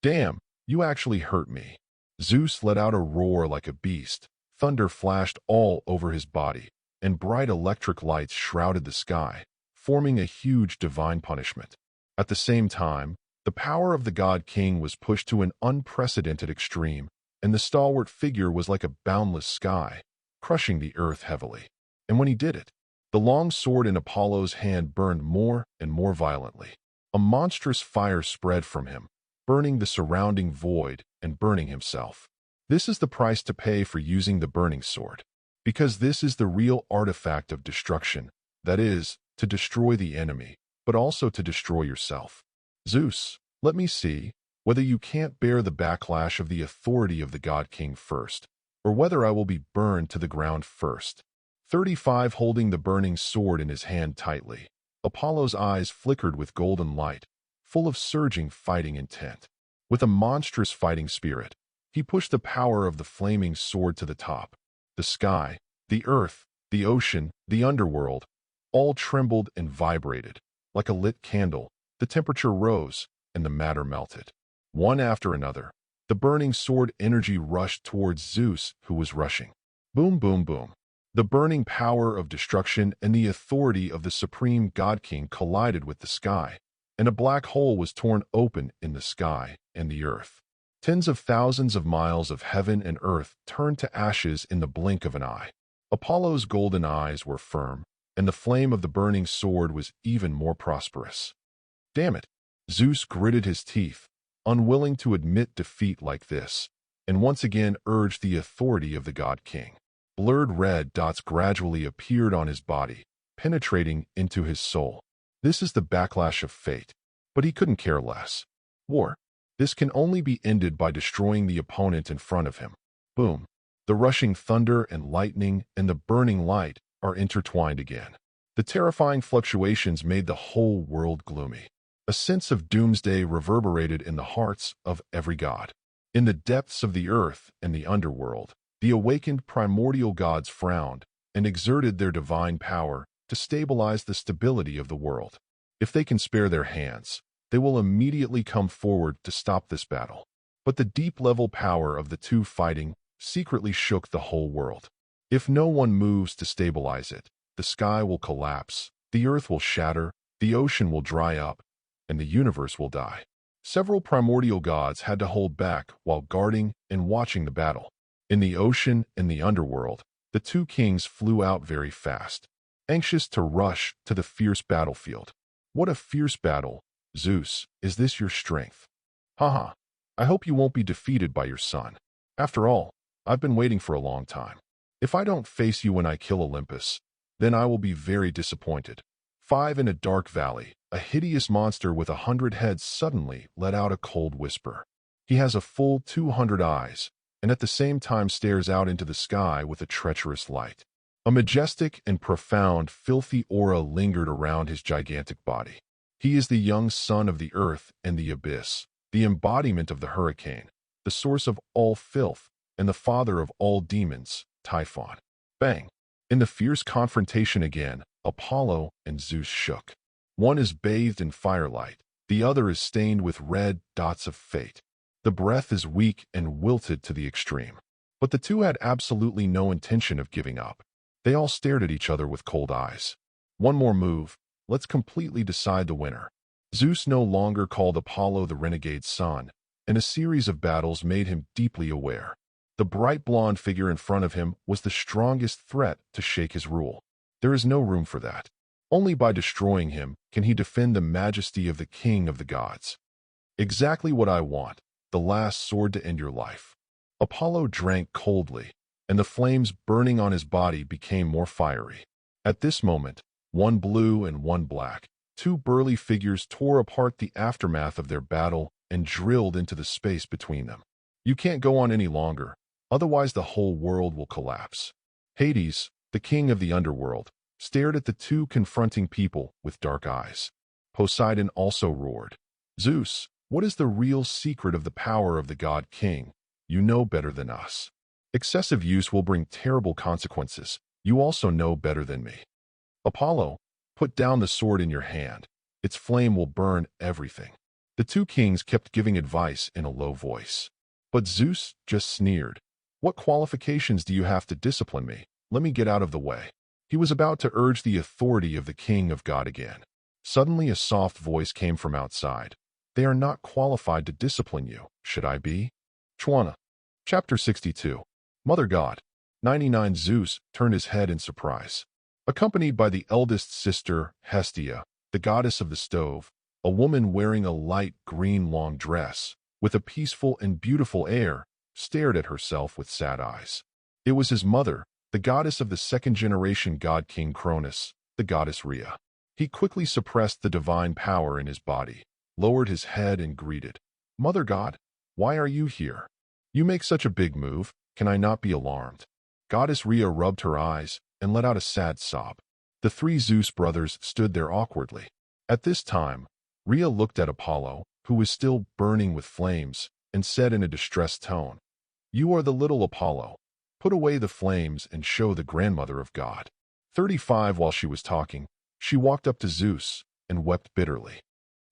"Damn, you actually hurt me." Zeus let out a roar like a beast. Thunder flashed all over his body, and bright electric lights shrouded the sky, forming a huge divine punishment. At the same time, the power of the god king was pushed to an unprecedented extreme, and the stalwart figure was like a boundless sky, crushing the earth heavily. And when he did it, the long sword in Apollo's hand burned more and more violently. A monstrous fire spread from him, burning the surrounding void and burning himself. This is the price to pay for using the burning sword, because this is the real artifact of destruction, that is, to destroy the enemy, but also to destroy yourself. Zeus, let me see whether you can't bear the backlash of the authority of the god king first, or whether I will be burned to the ground first. 35 Holding the burning sword in his hand tightly, Apollo's eyes flickered with golden light, full of surging fighting intent. With a monstrous fighting spirit, he pushed the power of the flaming sword to the top. The sky, the earth, the ocean, the underworld, all trembled and vibrated. Like a lit candle, the temperature rose and the matter melted. One after another, the burning sword energy rushed towards Zeus, who was rushing. Boom, boom, boom. The burning power of destruction and the authority of the supreme god king collided with the sky, and a black hole was torn open in the sky and the earth. Tens of thousands of miles of heaven and earth turned to ashes in the blink of an eye. Apollo's golden eyes were firm, and the flame of the burning sword was even more prosperous. Damn it! Zeus gritted his teeth, unwilling to admit defeat like this, and once again urged the authority of the god king. Blurred red dots gradually appeared on his body, penetrating into his soul. This is the backlash of fate, but he couldn't care less. War. This can only be ended by destroying the opponent in front of him. Boom. The rushing thunder and lightning and the burning light are intertwined again. The terrifying fluctuations made the whole world gloomy. A sense of doomsday reverberated in the hearts of every god. In the depths of the earth and the underworld, the awakened primordial gods frowned and exerted their divine power to stabilize the stability of the world. If they can spare their hands, they will immediately come forward to stop this battle. But the deep-level power of the two fighting secretly shook the whole world. If no one moves to stabilize it, the sky will collapse, the earth will shatter, the ocean will dry up, and the universe will die. Several primordial gods had to hold back while guarding and watching the battle. In the ocean and the underworld, the two kings flew out very fast, anxious to rush to the fierce battlefield. What a fierce battle! Zeus, is this your strength? Haha, I hope you won't be defeated by your son. After all, I've been waiting for a long time. If I don't face you when I kill Olympus, then I will be very disappointed. 5 In a dark valley, a hideous monster with 100 heads suddenly let out a cold whisper. He has a full 200 eyes, and at the same time stares out into the sky with a treacherous light. A majestic and profound, filthy aura lingered around his gigantic body. He is the young son of the earth and the abyss, the embodiment of the hurricane, the source of all filth, and the father of all demons, Typhon. Bang! In the fierce confrontation again, Apollo and Zeus shook. One is bathed in firelight, the other is stained with red dots of fate. The breath is weak and wilted to the extreme. But the two had absolutely no intention of giving up. They all stared at each other with cold eyes. One more move, let's completely decide the winner. Zeus no longer called Apollo the renegade son, and a series of battles made him deeply aware. The bright blonde figure in front of him was the strongest threat to shake his rule. There is no room for that. Only by destroying him can he defend the majesty of the king of the gods. Exactly what I want, the last sword to end your life. Apollo drank coldly, and the flames burning on his body became more fiery. At this moment, one blue and one black, two burly figures tore apart the aftermath of their battle and drilled into the space between them. You can't go on any longer, otherwise the whole world will collapse. Hades, the king of the underworld, stared at the two confronting people with dark eyes. Poseidon also roared. Zeus, what is the real secret of the power of the god king? You know better than us. Excessive use will bring terrible consequences. You also know better than me. Apollo, put down the sword in your hand. Its flame will burn everything. The two kings kept giving advice in a low voice. But Zeus just sneered. What qualifications do you have to discipline me? Let me get out of the way. He was about to urge the authority of the king of God again. Suddenly a soft voice came from outside. They are not qualified to discipline you, should I be? Chwana. Chapter 62. Mother God. 99 Zeus turned his head in surprise. Accompanied by the eldest sister, Hestia, the goddess of the stove, a woman wearing a light green long dress, with a peaceful and beautiful air, stared at herself with sad eyes. It was his mother, the goddess of the second-generation god King Cronus, the goddess Rhea. He quickly suppressed the divine power in his body, lowered his head and greeted, "Mother God, why are you here? You make such a big move, can I not be alarmed?" Goddess Rhea rubbed her eyes and let out a sad sob. The three Zeus brothers stood there awkwardly. At this time, Rhea looked at Apollo, who was still burning with flames, and said in a distressed tone, "You are the little Apollo. Put away the flames and show the grandmother of God." 35 While she was talking, she walked up to Zeus and wept bitterly.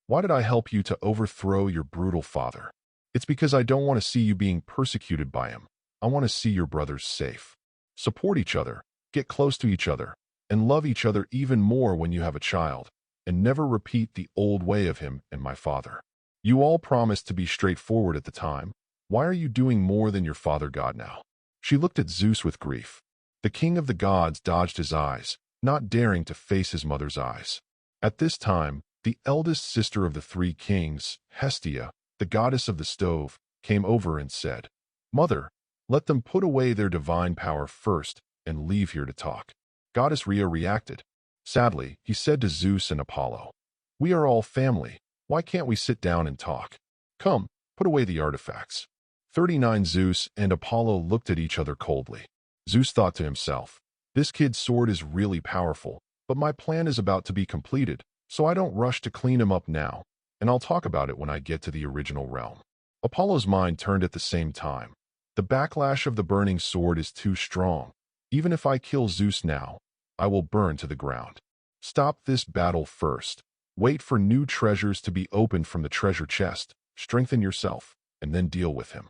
"Why did I help you to overthrow your brutal father? It's because I don't want to see you being persecuted by him. I want to see your brothers safe. Support each other, get close to each other, and love each other even more when you have a child, and never repeat the old way of him and my father. You all promised to be straightforward at the time. Why are you doing more than your father God now?" She looked at Zeus with grief. The king of the gods dodged his eyes, not daring to face his mother's eyes. At this time, the eldest sister of the three kings, Hestia, the goddess of the stove, came over and said, "Mother, let them put away their divine power first and leave here to talk." Goddess Rhea reacted. Sadly, he said to Zeus and Apollo, "We are all family. Why can't we sit down and talk? Come, put away the artifacts." 39 Zeus and Apollo looked at each other coldly. Zeus thought to himself, "This kid's sword is really powerful, but my plan is about to be completed, so I don't rush to clean him up now, and I'll talk about it when I get to the original realm." Apollo's mind turned at the same time. The backlash of the burning sword is too strong. Even if I kill Zeus now, I will burn to the ground. Stop this battle first. Wait for new treasures to be opened from the treasure chest, strengthen yourself, and then deal with him.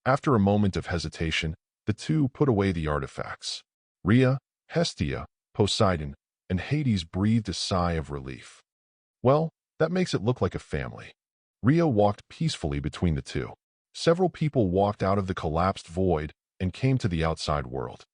After a moment of hesitation, the two put away the artifacts. Rhea, Hestia, Poseidon, and Hades breathed a sigh of relief. Well, that makes it look like a family. Rhea walked peacefully between the two. Several people walked out of the collapsed void and came to the outside world.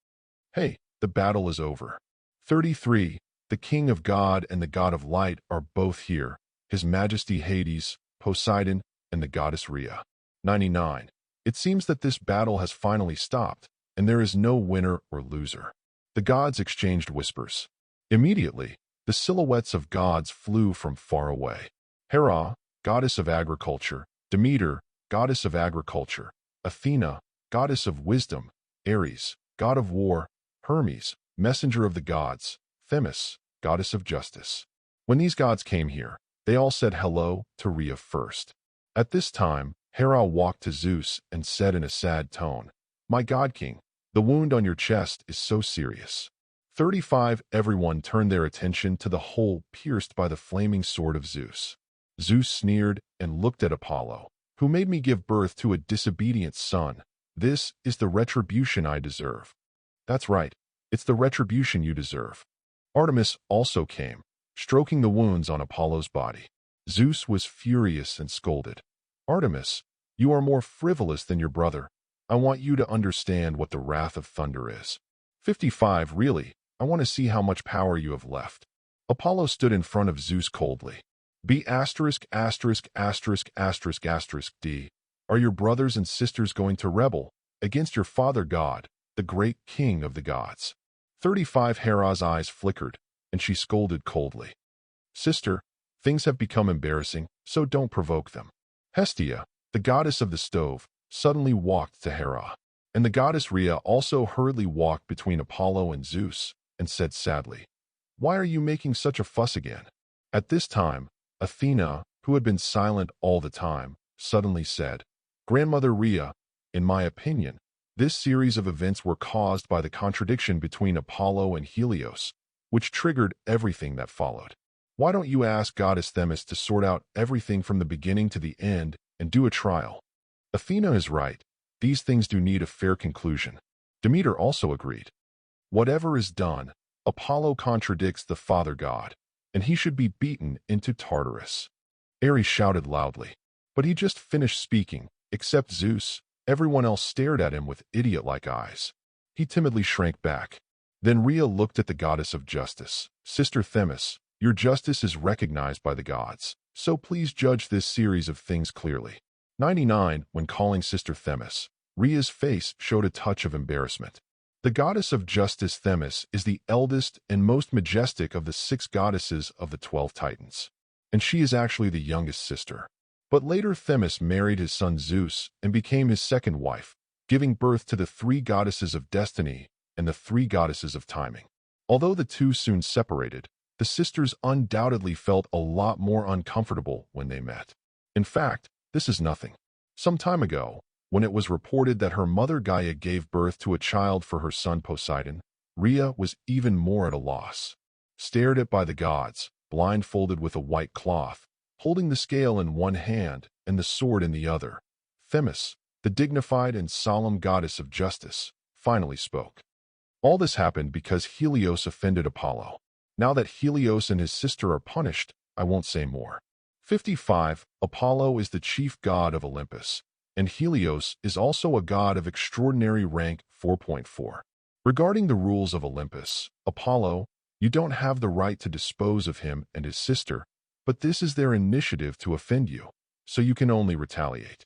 Hey, the battle is over. 33. The king of God and the god of light are both here, His Majesty Hades, Poseidon, and the goddess Rhea. 99. It seems that this battle has finally stopped, and there is no winner or loser. The gods exchanged whispers. Immediately, the silhouettes of gods flew from far away. Hera, goddess of agriculture, Demeter, goddess of agriculture, Athena, goddess of wisdom, Ares, god of war, Hermes, messenger of the gods, Themis, goddess of justice. When these gods came here, they all said hello to Rhea first. At this time, Hera walked to Zeus and said in a sad tone, "My god king, the wound on your chest is so serious." 35. Everyone turned their attention to the hole pierced by the flaming sword of Zeus. Zeus sneered and looked at Apollo, "Who made me give birth to a disobedient son. This is the retribution I deserve." "That's right, it's the retribution you deserve." Artemis also came, stroking the wounds on Apollo's body. Zeus was furious and scolded, "Artemis, you are more frivolous than your brother. I want you to understand what the wrath of thunder is." 55. Really, I want to see how much power you have left. Apollo stood in front of Zeus coldly. B*****************. D. Are your brothers and sisters going to rebel against your father God, the great king of the gods? 35. Hera's eyes flickered, and she scolded coldly, "Sister, things have become embarrassing, so don't provoke them." Hestia, the goddess of the stove, suddenly walked to Hera, and the goddess Rhea also hurriedly walked between Apollo and Zeus and said sadly, "Why are you making such a fuss again?" At this time, Athena, who had been silent all the time, suddenly said, "Grandmother Rhea, in my opinion, this series of events were caused by the contradiction between Apollo and Helios, which triggered everything that followed. Why don't you ask Goddess Themis to sort out everything from the beginning to the end and do a trial?" Athena is right. These things do need a fair conclusion. Demeter also agreed. "Whatever is done, Apollo contradicts the father god, and he should be beaten into Tartarus. Ares shouted loudly. But he just finished speaking, except Zeus. Everyone else stared at him with idiot-like eyes. He timidly shrank back. Then Rhea looked at the goddess of justice. Sister Themis, your justice is recognized by the gods, so please judge this series of things clearly. 99. When calling Sister Themis, Rhea's face showed a touch of embarrassment. The goddess of justice Themis is the eldest and most majestic of the 6 goddesses of the 12 titans, and she is actually the youngest sister. But later Themis married his son Zeus and became his second wife, giving birth to the 3 goddesses of destiny and the 3 goddesses of timing. Although the two soon separated, the sisters undoubtedly felt a lot more uncomfortable when they met. In fact, this is nothing. Some time ago, when it was reported that her mother Gaia gave birth to a child for her son Poseidon, Rhea was even more at a loss. Stared at by the gods, blindfolded with a white cloth, holding the scale in one hand and the sword in the other, Themis, the dignified and solemn goddess of justice, finally spoke. All this happened because Helios offended Apollo. Now that Helios and his sister are punished, I won't say more. 55. Apollo is the chief god of Olympus, and Helios is also a god of extraordinary rank. 4.4. Regarding the rules of Olympus, Apollo, you don't have the right to dispose of him and his sister, but this is their initiative to offend you, so you can only retaliate.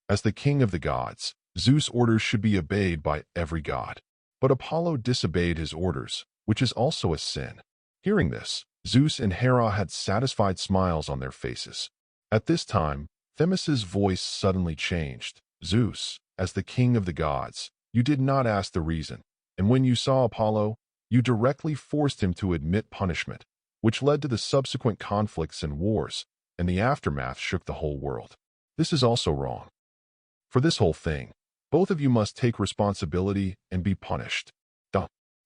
As the king of the gods, Zeus' orders should be obeyed by every god. But Apollo disobeyed his orders, which is also a sin. Hearing this, Zeus and Hera had satisfied smiles on their faces. At this time, Themis's voice suddenly changed. Zeus, as the king of the gods, you did not ask the reason, and when you saw Apollo, you directly forced him to admit punishment, which led to the subsequent conflicts and wars, and the aftermath shook the whole world. This is also wrong. For this whole thing, both of you must take responsibility and be punished.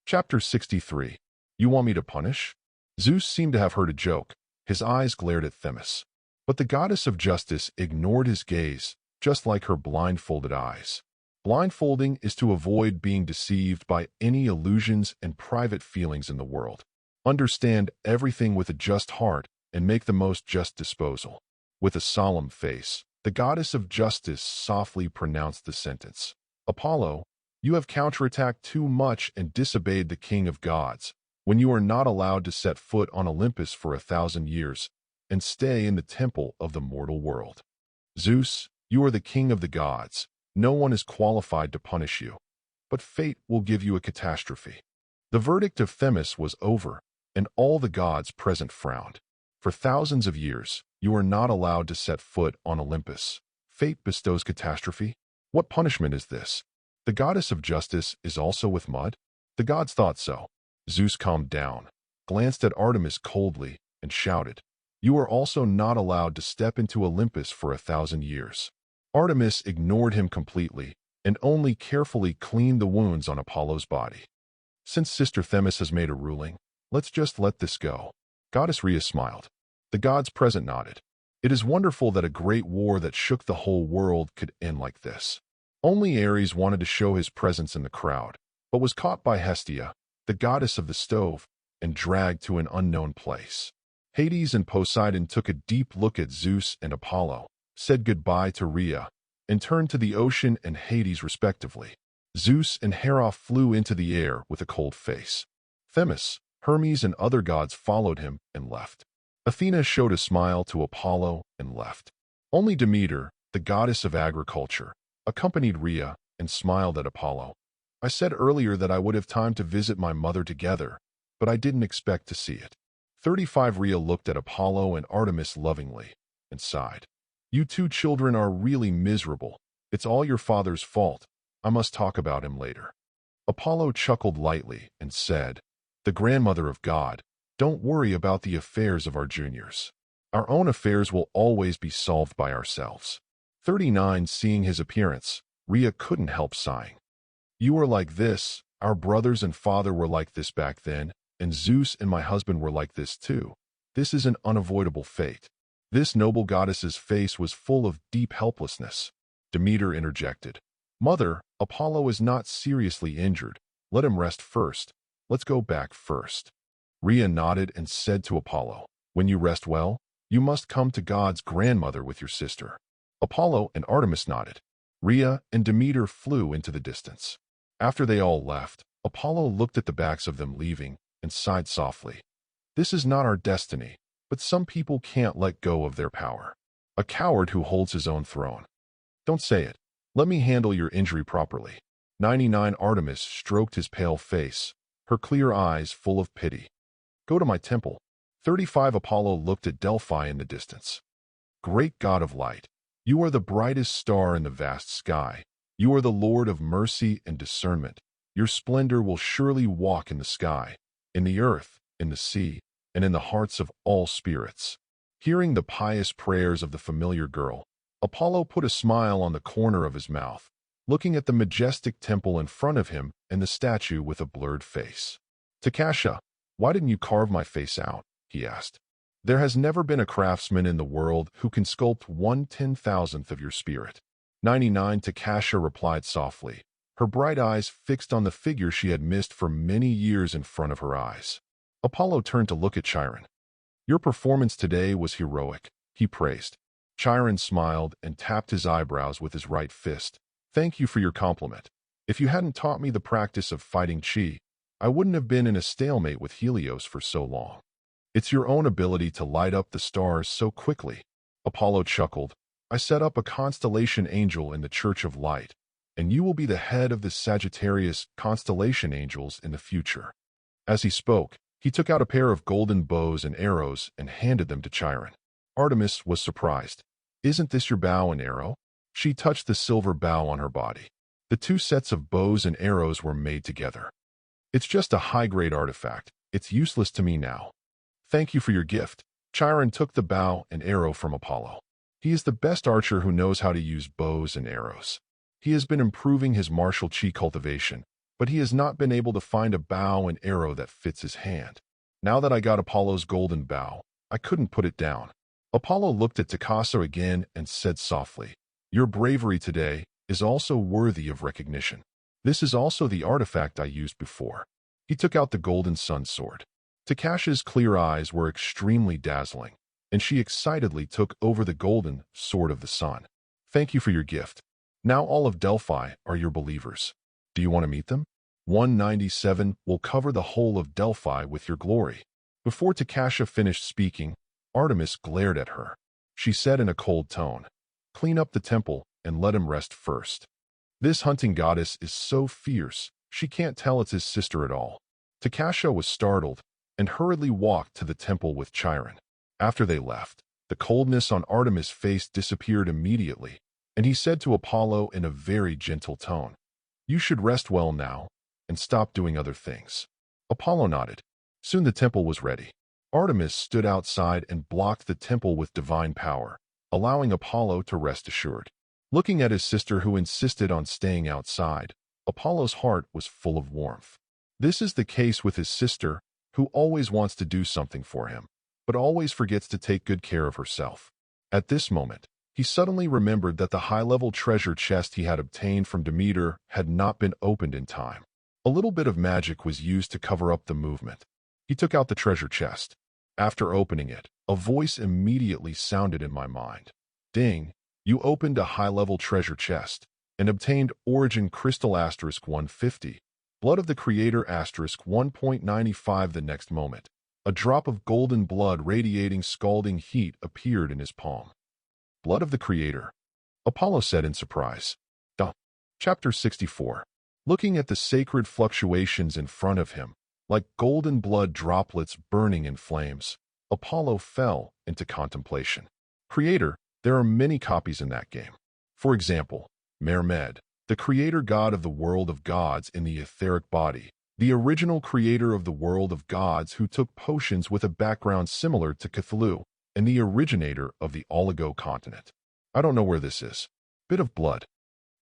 Chapter 63. You want me to punish? Zeus seemed to have heard a joke. His eyes glared at Themis. But the goddess of justice ignored his gaze, just like her blindfolded eyes. Blindfolding is to avoid being deceived by any illusions and private feelings in the world. Understand everything with a just heart and make the most just disposal. With a solemn face, the goddess of justice softly pronounced the sentence. Apollo, you have counterattacked too much and disobeyed the king of gods, when you are not allowed to set foot on Olympus for 1,000 years and stay in the temple of the mortal world. Zeus, you are the king of the gods. No one is qualified to punish you, but fate will give you a catastrophe. The verdict of Themis was over, and all the gods present frowned. For thousands of years, you are not allowed to set foot on Olympus. Fate bestows catastrophe? What punishment is this? The goddess of justice is also with mud? The gods thought so. Zeus calmed down, glanced at Artemis coldly, and shouted, You are also not allowed to step into Olympus for 1,000 years. Artemis ignored him completely and only carefully cleaned the wounds on Apollo's body. Since Sister Themis has made a ruling, let's just let this go. Goddess Rhea smiled. The gods present nodded. It is wonderful that a great war that shook the whole world could end like this. Only Ares wanted to show his presence in the crowd, but was caught by Hestia, the goddess of the stove, and dragged to an unknown place. Hades and Poseidon took a deep look at Zeus and Apollo, said goodbye to Rhea, and turned to the ocean and Hades respectively. Zeus and Hera flew into the air with a cold face. Themis, Hermes, and other gods followed him and left. Athena showed a smile to Apollo and left. Only Demeter, the goddess of agriculture, accompanied Rhea and smiled at Apollo. I said earlier that I would have time to visit my mother together, but I didn't expect to see it. 35. Rhea looked at Apollo and Artemis lovingly and sighed. You two children are really miserable. It's all your father's fault. I must talk about him later. Apollo chuckled lightly and said, The grandmother of God, don't worry about the affairs of our juniors. Our own affairs will always be solved by ourselves. 39. Seeing his appearance, Rhea couldn't help sighing. You are like this, our brothers and father were like this back then, and Zeus and my husband were like this too. This is an unavoidable fate. This noble goddess's face was full of deep helplessness. Demeter interjected. Mother, Apollo is not seriously injured. Let him rest first. let's go back first. Rhea nodded and said to Apollo, when you rest well, you must come to God's grandmother with your sister. Apollo and Artemis nodded. Rhea and Demeter flew into the distance. After they all left, Apollo looked at the backs of them leaving and sighed softly. This is not our destiny, but some people can't let go of their power. A coward who holds his own throne. Don't say it. Let me handle your injury properly. 99 Artemis stroked his pale face, her clear eyes full of pity. Go to my temple. 35 Apollo looked at Delphi in the distance. Great god of light, you are the brightest star in the vast sky. You are the Lord of mercy and discernment. Your splendor will surely walk in the sky, in the earth, in the sea, and in the hearts of all spirits. Hearing the pious prayers of the familiar girl, Apollo put a smile on the corner of his mouth, looking at the majestic temple in front of him and the statue with a blurred face. Takasha, why didn't you carve my face out? He asked. There has never been a craftsman in the world who can sculpt 1/10,000th of your spirit. 99 Takasha replied softly, her bright eyes fixed on the figure she had missed for many years in front of her eyes. Apollo turned to look at Chiron. Your performance today was heroic, he praised. Chiron smiled and tapped his eyebrows with his right fist. Thank you for your compliment. If you hadn't taught me the practice of fighting Qi, I wouldn't have been in a stalemate with Helios for so long. It's your own ability to light up the stars so quickly. Apollo chuckled. I set up a constellation angel in the Church of Light, and you will be the head of the Sagittarius constellation angels in the future. As he spoke, he took out a pair of golden bows and arrows and handed them to Chiron. Artemis was surprised. Isn't this your bow and arrow? She touched the silver bow on her body. The two sets of bows and arrows were made together. It's just a high-grade artifact. It's useless to me now. Thank you for your gift. Chiron took the bow and arrow from Apollo. He is the best archer who knows how to use bows and arrows. He has been improving his martial Qi cultivation, but he has not been able to find a bow and arrow that fits his hand. Now that I got Apollo's golden bow, I couldn't put it down. Apollo looked at Takasha again and said softly, your bravery today is also worthy of recognition. This is also the artifact I used before. He took out the golden sun sword. Takasha's clear eyes were extremely dazzling, and she excitedly took over the golden sword of the sun. Thank you for your gift. Now all of Delphi are your believers. Do you want to meet them? 197 will cover the whole of Delphi with your glory. Before Takasha finished speaking, Artemis glared at her. She said in a cold tone, clean up the temple and let him rest first. This hunting goddess is so fierce, she can't tell it's his sister at all. Takasha was startled and hurriedly walked to the temple with Chiron. After they left, the coldness on Artemis' face disappeared immediately, and he said to Apollo in a very gentle tone, you should rest well now and stop doing other things. Apollo nodded. Soon the temple was ready. Artemis stood outside and blocked the temple with divine power, allowing Apollo to rest assured. Looking at his sister who insisted on staying outside, Apollo's heart was full of warmth. This is the case with his sister, who always wants to do something for him, but always forgets to take good care of herself. At this moment, he suddenly remembered that the high-level treasure chest he had obtained from Demeter had not been opened in time. A little bit of magic was used to cover up the movement. He took out the treasure chest. After opening it, a voice immediately sounded in my mind. Ding, you opened a high-level treasure chest and obtained Origin Crystal *150, Blood of the Creator *1.95. The next moment, a drop of golden blood radiating scalding heat appeared in his palm. Blood of the Creator, Apollo said in surprise. Chapter 64. Looking at the sacred fluctuations in front of him, like golden blood droplets burning in flames, Apollo fell into contemplation. Creator, there are many copies in that game. For example, Mermed, the creator god of the world of gods in the etheric body, the original creator of the world of gods who took potions with a background similar to Cthulhu, and the originator of the oligo continent. I don't know where this is. Bit of blood.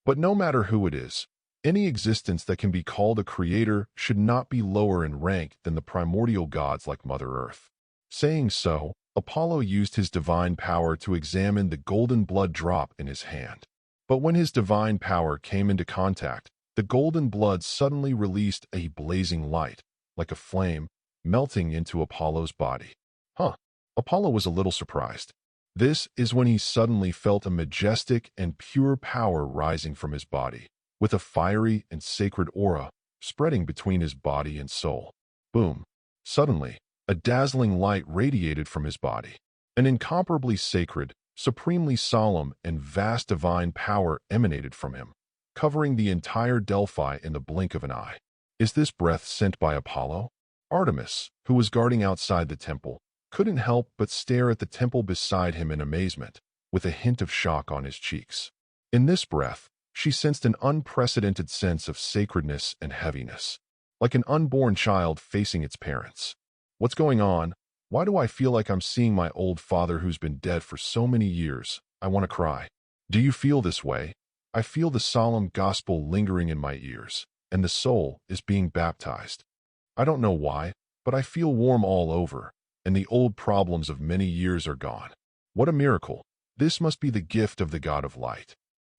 But no matter who it is, any existence that can be called a creator should not be lower in rank than the primordial gods like Mother Earth. Saying so, Apollo used his divine power to examine the golden blood drop in his hand. But when his divine power came into contact, the golden blood suddenly released a blazing light, like a flame, melting into Apollo's body. Huh. Apollo was a little surprised. This is when he suddenly felt a majestic and pure power rising from his body, with a fiery and sacred aura spreading between his body and soul. Boom. Suddenly, a dazzling light radiated from his body. An incomparably sacred, supremely solemn, and vast divine power emanated from him, covering the entire Delphi in the blink of an eye. Is this breath sent by Apollo? Artemis, who was guarding outside the temple, couldn't help but stare at the temple beside him in amazement, with a hint of shock on his cheeks. In this breath, she sensed an unprecedented sense of sacredness and heaviness, like an unborn child facing its parents. What's going on? Why do I feel like I'm seeing my old father who's been dead for so many years? I want to cry. Do you feel this way? I feel the solemn gospel lingering in my ears, and the soul is being baptized. I don't know why, but I feel warm all over, and the old problems of many years are gone. What a miracle! This must be the gift of the God of light.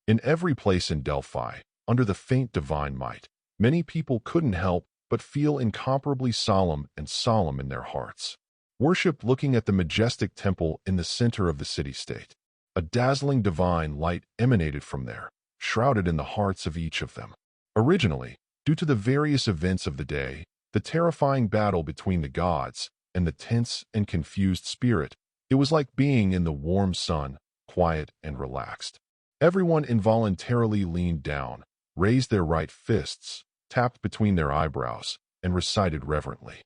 In every place in Delphi, under the faint divine might, many people couldn't help but feel incomparably solemn in their hearts. Worship looking at the majestic temple in the center of the city-state. A dazzling divine light emanated from there, shrouded in the hearts of each of them. Originally, due to the various events of the day, the terrifying battle between the gods, and the tense and confused spirit, it was like being in the warm sun, quiet and relaxed. Everyone involuntarily leaned down, raised their right fists, tapped between their eyebrows, and recited reverently.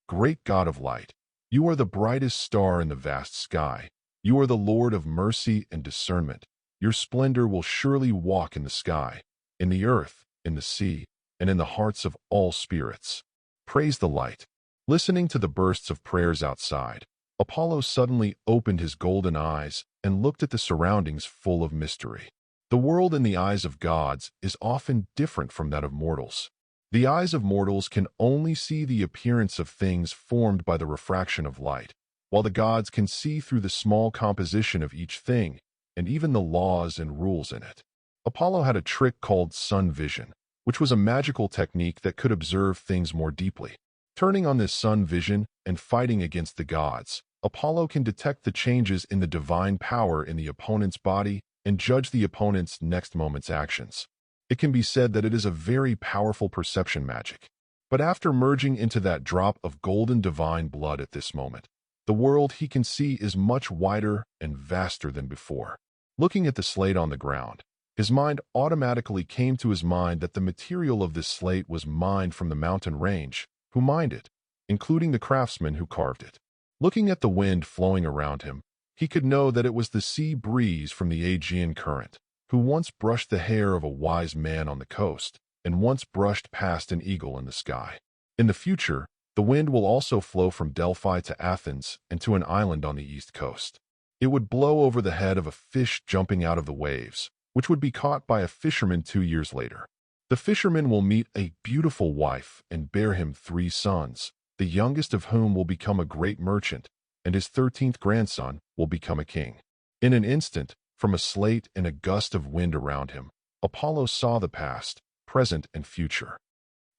Great God of light, you are the brightest star in the vast sky. You are the Lord of mercy and discernment. Your splendor will surely walk in the sky, in the earth, in the sea, and in the hearts of all spirits. Praise the light. Listening to the bursts of prayers outside, Apollo suddenly opened his golden eyes and looked at the surroundings full of mystery. The world in the eyes of gods is often different from that of mortals. The eyes of mortals can only see the appearance of things formed by the refraction of light, while the gods can see through the small composition of each thing and even the laws and rules in it. Apollo had a trick called sun vision, which was a magical technique that could observe things more deeply. Turning on this sun vision and fighting against the gods, Apollo can detect the changes in the divine power in the opponent's body and judge the opponent's next moment's actions. It can be said that it is a very powerful perception magic. But after merging into that drop of golden divine blood at this moment, the world he can see is much wider and vaster than before. Looking at the slate on the ground, his mind automatically came to his mind that the material of this slate was mined from the mountain range, who mined it, including the craftsman who carved it. Looking at the wind flowing around him, he could know that it was the sea breeze from the Aegean current, who once brushed the hair of a wise man on the coast, and once brushed past an eagle in the sky. In the future, the wind will also flow from Delphi to Athens and to an island on the east coast. It would blow over the head of a fish jumping out of the waves, which would be caught by a fisherman 2 years later. The fisherman will meet a beautiful wife and bear him 3 sons, the youngest of whom will become a great merchant, and his 13th grandson will become a king. In an instant, from a slate and a gust of wind around him, Apollo saw the past, present, and future.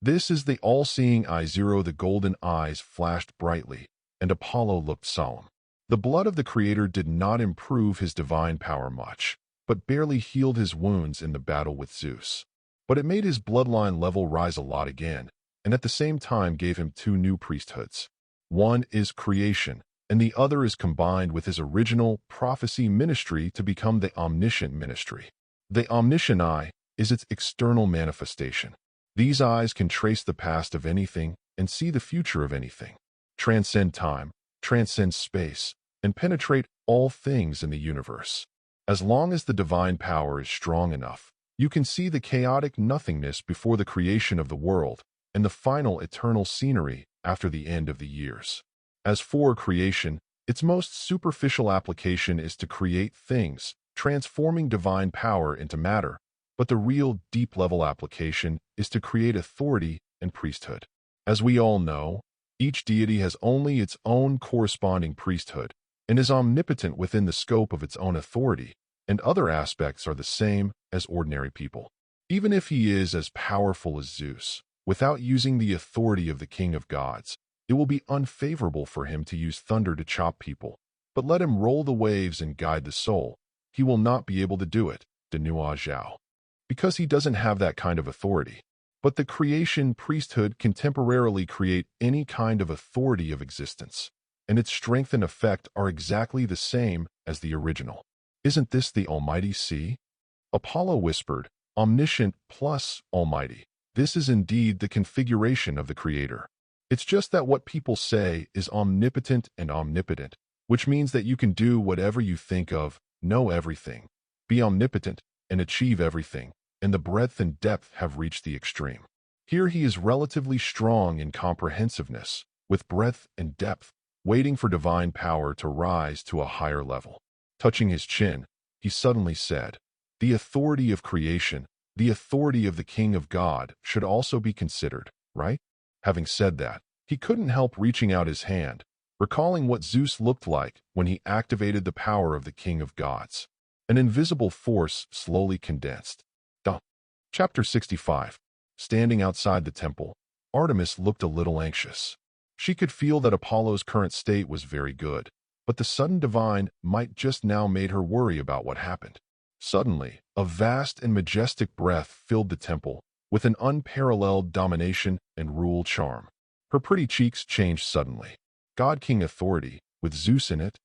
This is the all-seeing eye. The golden eyes flashed brightly, and Apollo looked solemn. The blood of the Creator did not improve his divine power much, but barely healed his wounds in the battle with Zeus. But it made his bloodline level rise a lot again, and at the same time gave him 2 new priesthoods. One is creation, and the other is combined with his original prophecy ministry to become the omniscient ministry. The omniscient eye is its external manifestation. These eyes can trace the past of anything and see the future of anything, transcend time, transcend space, and penetrate all things in the universe. As long as the divine power is strong enough, you can see the chaotic nothingness before the creation of the world and the final eternal scenery after the end of the years. As for creation, its most superficial application is to create things, transforming divine power into matter, but the real deep-level application is to create authority and priesthood. As we all know, each deity has only its own corresponding priesthood and is omnipotent within the scope of its own authority, and other aspects are the same as ordinary people. Even if he is as powerful as Zeus, Without using the authority of the king of gods, it will be unfavorable for him to use thunder to chop people. But let him roll the waves and guide the soul. He will not be able to do it, de Nua Zhao, because he doesn't have that kind of authority. But the creation priesthood can temporarily create any kind of authority of existence, and its strength and effect are exactly the same as the original. Isn't this the Almighty Sea? Apollo whispered, omniscient plus almighty. This is indeed the configuration of the Creator. It's just that what people say is omnipotent and omnipotent, which means that you can do whatever you think of, know everything, be omnipotent, and achieve everything, and the breadth and depth have reached the extreme. Here he is relatively strong in comprehensiveness, with breadth and depth, waiting for divine power to rise to a higher level. Touching his chin, he suddenly said, the authority of creation, the authority of the King of God should also be considered, right? Having said that, he couldn't help reaching out his hand, recalling what Zeus looked like when he activated the power of the King of Gods. An invisible force slowly condensed. Chapter 65. Standing outside the temple, Artemis looked a little anxious. She could feel that Apollo's current state was very good, but the sudden divine might just now made her worry about what happened. Suddenly, a vast and majestic breath filled the temple, with an unparalleled domination and rule charm. Her pretty cheeks changed suddenly. God-King authority, with Zeus in it?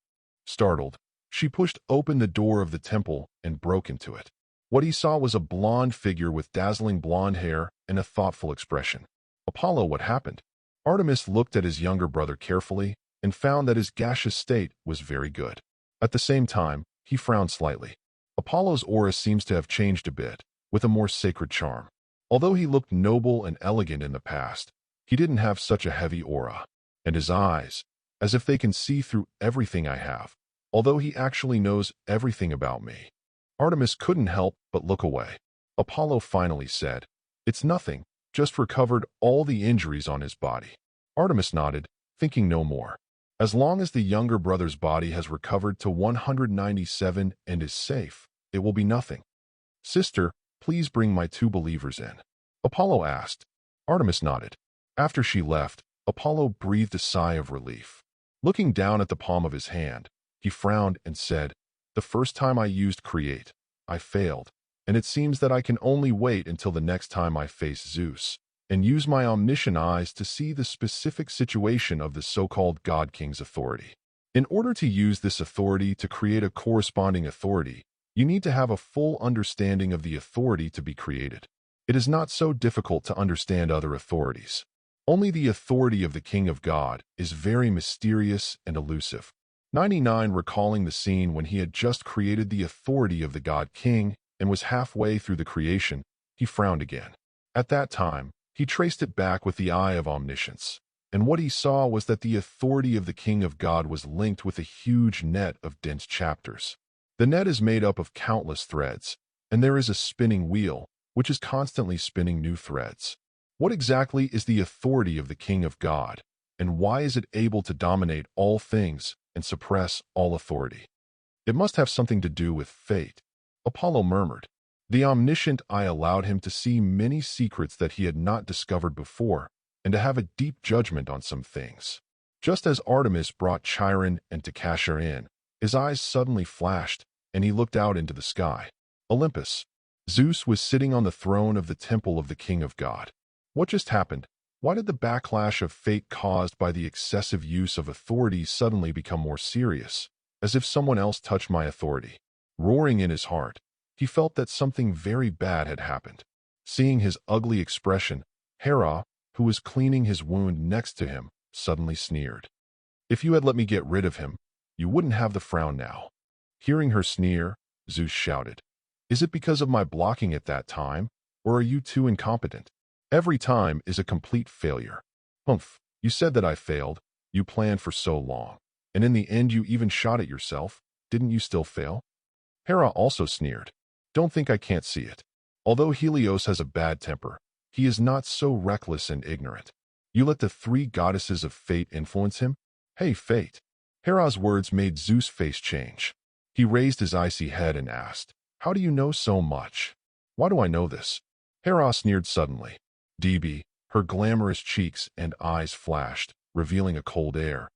Startled, she pushed open the door of the temple and broke into it. What he saw was a blonde figure with dazzling blonde hair and a thoughtful expression. Apollo, what happened? Artemis looked at his younger brother carefully and found that his gaseous state was very good. At the same time, he frowned slightly. Apollo's aura seems to have changed a bit, with a more sacred charm. Although he looked noble and elegant in the past, he didn't have such a heavy aura. And his eyes, as if they can see through everything I have, although he actually knows everything about me. Artemis couldn't help but look away. Apollo finally said, it's nothing, just recovered all the injuries on his body. Artemis nodded, thinking no more. As long as the younger brother's body has recovered to 197 and is safe, it will be nothing. Sister, please bring my 2 believers in. Apollo asked. Artemis nodded. After she left, Apollo breathed a sigh of relief. Looking down at the palm of his hand, he frowned and said, the first time I used create, I failed, and it seems that I can only wait until the next time I face Zeus, and use my omniscient eyes to see the specific situation of the so-called God King's authority. In order to use this authority to create a corresponding authority, you need to have a full understanding of the authority to be created. It is not so difficult to understand other authorities. Only the authority of the King of God is very mysterious and elusive. 99 recalling the scene when he had just created the authority of the God King and was halfway through the creation, he frowned again. At that time, he traced it back with the eye of omniscience, and what he saw was that the authority of the King of God was linked with a huge net of dense chapters. The net is made up of countless threads, and there is a spinning wheel, which is constantly spinning new threads. What exactly is the authority of the King of God, and why is it able to dominate all things and suppress all authority? It must have something to do with fate, Apollo murmured. The omniscient eye allowed him to see many secrets that he had not discovered before, and to have a deep judgment on some things. Just as Artemis brought Chiron and Takasha in, his eyes suddenly flashed, and he looked out into the sky. Olympus. Zeus was sitting on the throne of the temple of the King of God. What just happened? Why did the backlash of fate caused by the excessive use of authority suddenly become more serious, as if someone else touched my authority? Roaring in his heart, he felt that something very bad had happened. Seeing his ugly expression, Hera, who was cleaning his wound next to him, suddenly sneered. If you had let me get rid of him, you wouldn't have the frown now. Hearing her sneer, Zeus shouted, is it because of my blocking at that time, or are you too incompetent? Every time is a complete failure. Humph, you said that I failed, you planned for so long, and in the end you even shot at yourself, didn't you still fail? Hera also sneered. Don't think I can't see it. Although Helios has a bad temper, he is not so reckless and ignorant. You let the 3 goddesses of fate influence him? Hey, fate. Hera's words made Zeus' face change. He raised his icy head and asked, how do you know so much? Why do I know this? Hera sneered suddenly. DB, Her glamorous cheeks and eyes flashed, revealing a cold air.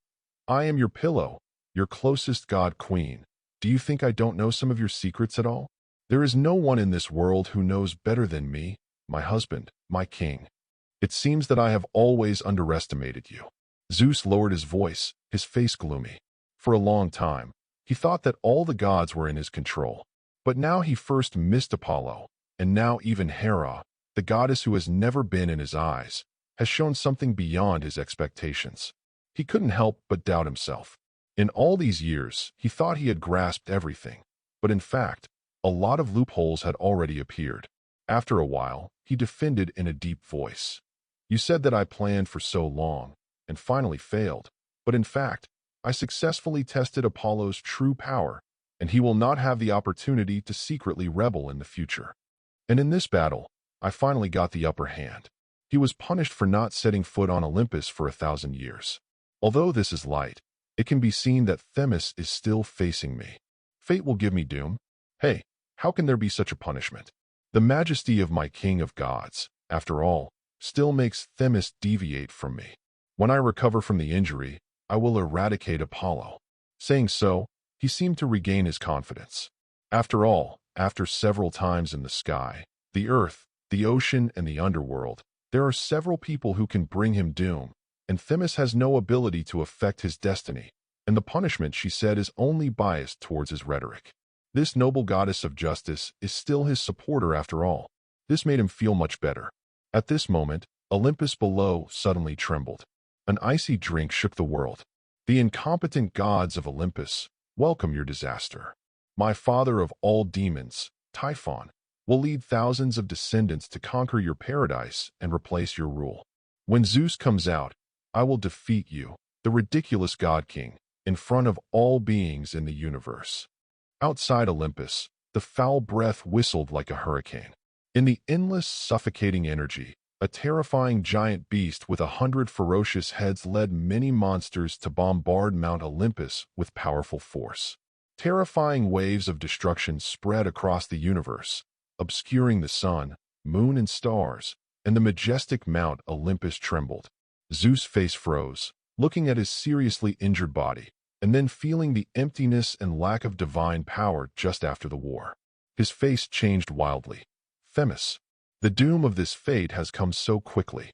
"I am your pillow, your closest god queen. Do you think I don't know some of your secrets at all? There is no one in this world who knows better than me, my husband, my king. It seems that I have always underestimated you." Zeus lowered his voice, his face gloomy. For a long time, he thought that all the gods were in his control. But now he first missed Apollo, and now even Hera, the goddess who has never been in his eyes, has shown something beyond his expectations. He couldn't help but doubt himself. In all these years, he thought he had grasped everything. But in fact, a lot of loopholes had already appeared. After a while, he defended in a deep voice. "You said that I planned for so long, and finally failed. But in fact, I successfully tested Apollo's true power, and he will not have the opportunity to secretly rebel in the future. And in this battle, I finally got the upper hand." He was punished for not setting foot on Olympus for 1,000 years. Although this is light, it can be seen that Themis is still facing me. Fate will give me doom. Hey, how can there be such a punishment? The majesty of my king of gods, after all, still makes Themis deviate from me. When I recover from the injury, I will eradicate Apollo. Saying so, he seemed to regain his confidence. After all, after several times in the sky, the earth, the ocean, and the underworld, there are several people who can bring him doom, and Themis has no ability to affect his destiny, and the punishment, she said, is only biased towards his rhetoric. This noble goddess of justice is still his supporter after all. This made him feel much better. At this moment, Olympus below suddenly trembled. An icy drink shook the world. "The incompetent gods of Olympus, welcome your disaster. My father of all demons, Typhon, will lead thousands of descendants to conquer your paradise and replace your rule. When Zeus comes out, I will defeat you, the ridiculous god king, in front of all beings in the universe." Outside Olympus, the foul breath whistled like a hurricane. In the endless, suffocating energy, a terrifying giant beast with 100 ferocious heads led many monsters to bombard Mount Olympus with powerful force. Terrifying waves of destruction spread across the universe, obscuring the sun, moon, and stars, and the majestic Mount Olympus trembled. Zeus' face froze, looking at his seriously injured body, and then feeling the emptiness and lack of divine power just after the war. His face changed wildly. "Themis, the doom of this fate has come so quickly."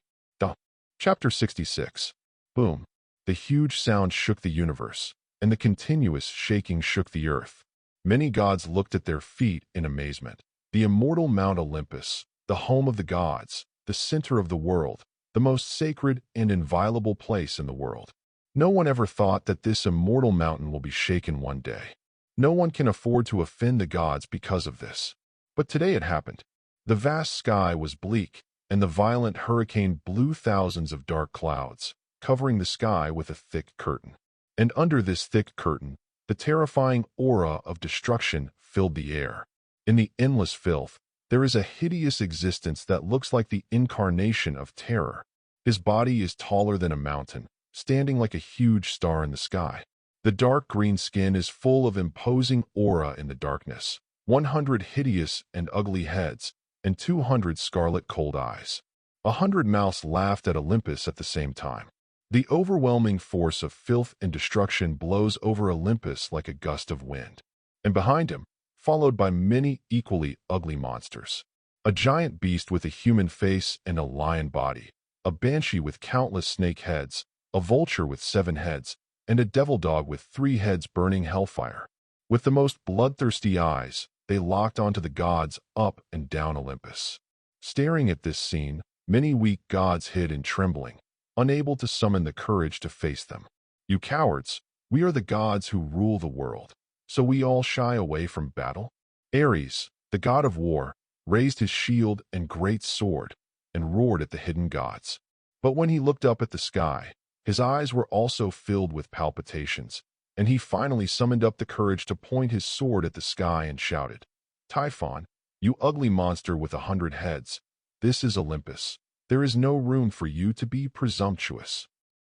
Chapter 66. Boom. The huge sound shook the universe, and the continuous shaking shook the earth. Many gods looked at their feet in amazement. The immortal Mount Olympus, the home of the gods, the center of the world, the most sacred and inviolable place in the world. No one ever thought that this immortal mountain will be shaken one day. No one can afford to offend the gods because of this. But today it happened. The vast sky was bleak, and the violent hurricane blew thousands of dark clouds, covering the sky with a thick curtain. And under this thick curtain, the terrifying aura of destruction filled the air. In the endless filth, there is a hideous existence that looks like the incarnation of terror. His body is taller than a mountain, standing like a huge star in the sky. The dark green skin is full of imposing aura in the darkness, 100 hideous and ugly heads, and 200 scarlet cold eyes. 100 mouths laughed at Olympus at the same time. The overwhelming force of filth and destruction blows over Olympus like a gust of wind. And behind him, followed by many equally ugly monsters. A giant beast with a human face and a lion body, a banshee with countless snake heads, a vulture with 7 heads, and a devil dog with 3 heads burning hellfire. With the most bloodthirsty eyes, they locked onto the gods up and down Olympus. Staring at this scene, many weak gods hid in trembling, unable to summon the courage to face them. "You cowards, we are the gods who rule the world, so we all shy away from battle?" Ares, the god of war, raised his shield and great sword and roared at the hidden gods. But when he looked up at the sky, his eyes were also filled with palpitations, and he finally summoned up the courage to point his sword at the sky and shouted, "Typhon, you ugly monster with 100 heads, this is Olympus. There is no room for you to be presumptuous."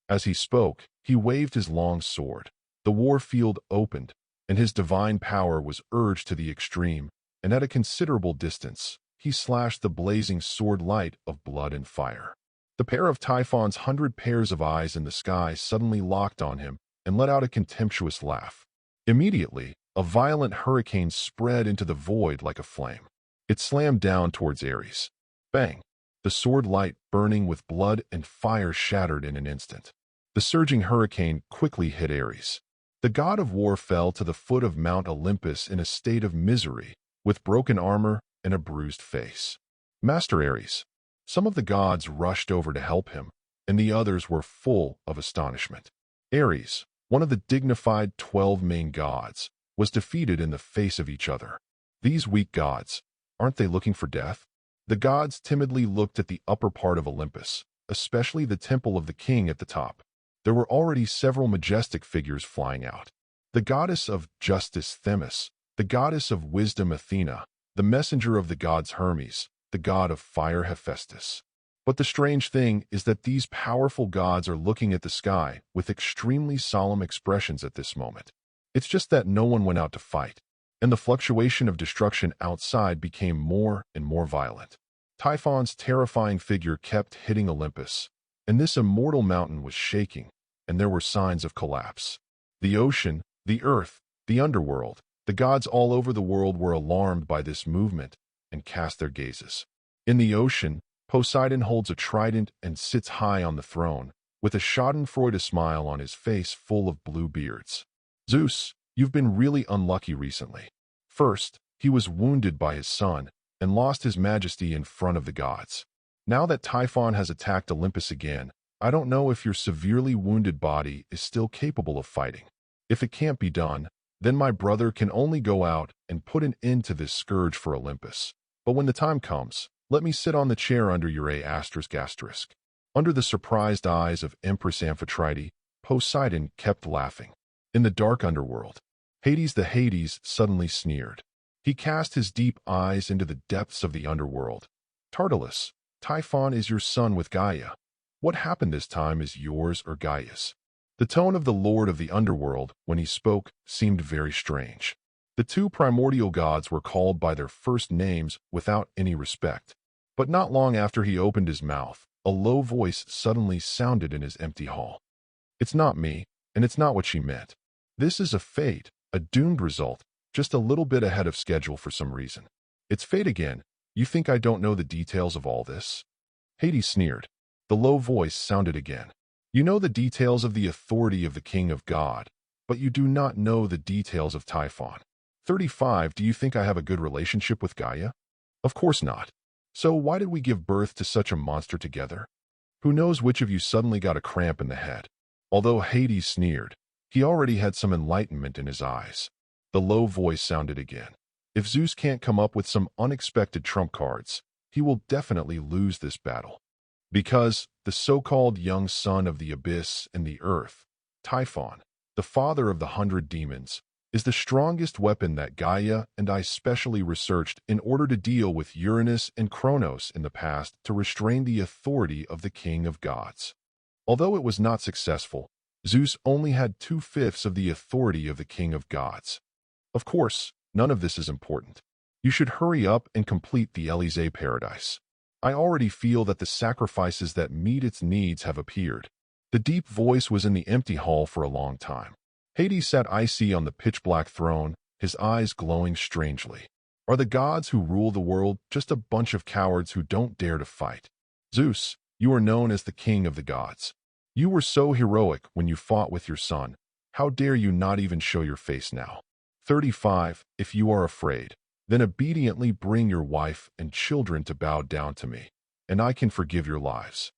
As he spoke, he waved his long sword. The war field opened, and his divine power was urged to the extreme, and at a considerable distance, he slashed the blazing sword light of blood and fire. The pair of Typhon's 100 pairs of eyes in the sky suddenly locked on him and let out a contemptuous laugh. Immediately, a violent hurricane spread into the void like a flame. It slammed down towards Ares. Bang! The sword light, burning with blood and fire, shattered in an instant. The surging hurricane quickly hit Ares. The god of war fell to the foot of Mount Olympus in a state of misery, with broken armor and a bruised face. Master Ares. Some of the gods rushed over to help him, and the others were full of astonishment. Ares, one of the dignified 12 main gods, was defeated in the face of each other. These weak gods, aren't they looking for death? The gods timidly looked at the upper part of Olympus, especially the temple of the king at the top. There were already several majestic figures flying out. The goddess of justice Themis, the goddess of wisdom Athena, the messenger of the gods Hermes, the god of fire Hephaestus. But the strange thing is that these powerful gods are looking at the sky with extremely solemn expressions at this moment. It's just that no one went out to fight, and the fluctuation of destruction outside became more and more violent. Typhon's terrifying figure kept hitting Olympus, and this immortal mountain was shaking, and there were signs of collapse. The ocean, the earth, the underworld, the gods all over the world were alarmed by this movement and cast their gazes. In the ocean, Poseidon holds a trident and sits high on the throne, with a schadenfreude smile on his face full of blue beards. Zeus, you've been really unlucky recently. First, he was wounded by his son and lost his majesty in front of the gods. Now that Typhon has attacked Olympus again, I don't know if your severely wounded body is still capable of fighting. If it can't be done, then my brother can only go out and put an end to this scourge for Olympus. But when the time comes, let me sit on the chair under your ***. Under the surprised eyes of Empress Amphitrite, Poseidon kept laughing. In the dark underworld, Hades the Hades suddenly sneered. He cast his deep eyes into the depths of the underworld. Tartarus, Typhon is your son with Gaia. What happened this time is yours or Gaia's. The tone of the lord of the underworld, when he spoke, seemed very strange. The two primordial gods were called by their first names without any respect. But not long after he opened his mouth, a low voice suddenly sounded in his empty hall. It's not me, and it's not what she meant. This is a fate, a doomed result, just a little bit ahead of schedule for some reason. It's fate again. You think I don't know the details of all this? Hades sneered. The low voice sounded again. You know the details of the authority of the king of God, but you do not know the details of Typhon. 35. Do you think I have a good relationship with Gaia? Of course not. So why did we give birth to such a monster together? Who knows which of you suddenly got a cramp in the head? Although Hades sneered, he already had some enlightenment in his eyes. The low voice sounded again. If Zeus can't come up with some unexpected trump cards, he will definitely lose this battle. Because the so-called young son of the abyss and the earth, Typhon, the father of the 100 demons, is the strongest weapon that Gaia and I specially researched in order to deal with Uranus and Kronos in the past to restrain the authority of the king of gods. Although it was not successful, Zeus only had 2/5 of the authority of the king of gods. Of course, none of this is important. You should hurry up and complete the Elysee paradise. I already feel that the sacrifices that meet its needs have appeared. The deep voice was in the empty hall for a long time. Hades sat icy on the pitch-black throne, his eyes glowing strangely. Are the gods who rule the world just a bunch of cowards who don't dare to fight? Zeus, you are known as the king of the gods. You were so heroic when you fought with your son. How dare you not even show your face now? 35. If you are afraid, then obediently bring your wife and children to bow down to me, and I can forgive your lives.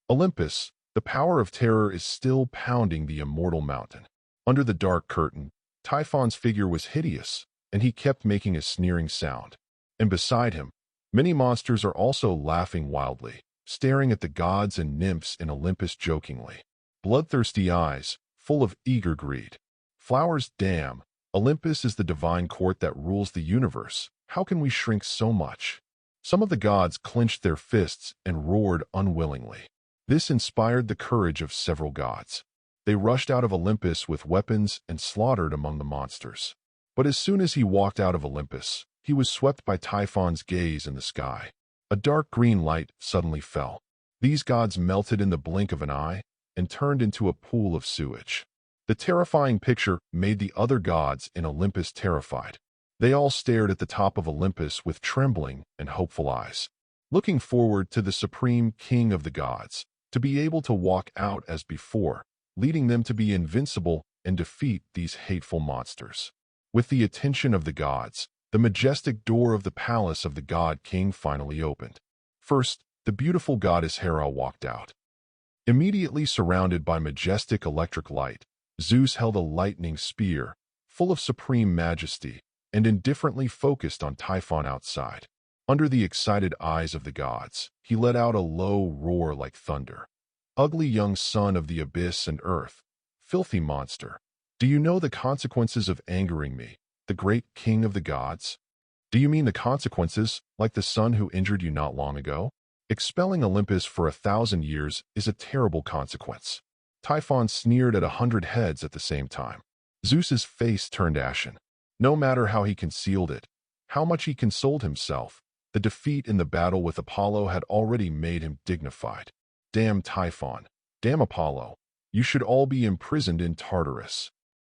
Olympus, the power of terror is still pounding the immortal mountain. Under the dark curtain, Typhon's figure was hideous, and he kept making a sneering sound. And beside him, many monsters are also laughing wildly, staring at the gods and nymphs in Olympus jokingly. Bloodthirsty eyes, full of eager greed. Flowers, damn. Olympus is the divine court that rules the universe. How can we shrink so much? Some of the gods clenched their fists and roared unwillingly. This inspired the courage of several gods. They rushed out of Olympus with weapons and slaughtered among the monsters. But as soon as he walked out of Olympus, he was swept by Typhon's gaze in the sky. A dark green light suddenly fell. These gods melted in the blink of an eye and turned into a pool of sewage. The terrifying picture made the other gods in Olympus terrified. They all stared at the top of Olympus with trembling and hopeful eyes, looking forward to the supreme king of the gods, to be able to walk out as before, leading them to be invincible and defeat these hateful monsters. With the attention of the gods, the majestic door of the palace of the god king finally opened. First, the beautiful goddess Hera walked out. Immediately surrounded by majestic electric light, Zeus held a lightning spear, full of supreme majesty, and indifferently focused on Typhon outside. Under the excited eyes of the gods, he let out a low roar like thunder. Ugly young son of the abyss and earth, filthy monster, do you know the consequences of angering me, the great king of the gods? Do you mean the consequences, like the son who injured you not long ago? Expelling Olympus for 1,000 years is a terrible consequence. Typhon sneered at 100 heads at the same time. Zeus's face turned ashen. No matter how he concealed it, how much he consoled himself, the defeat in the battle with Apollo had already made him dignified. Damn Typhon, damn Apollo, you should all be imprisoned in Tartarus.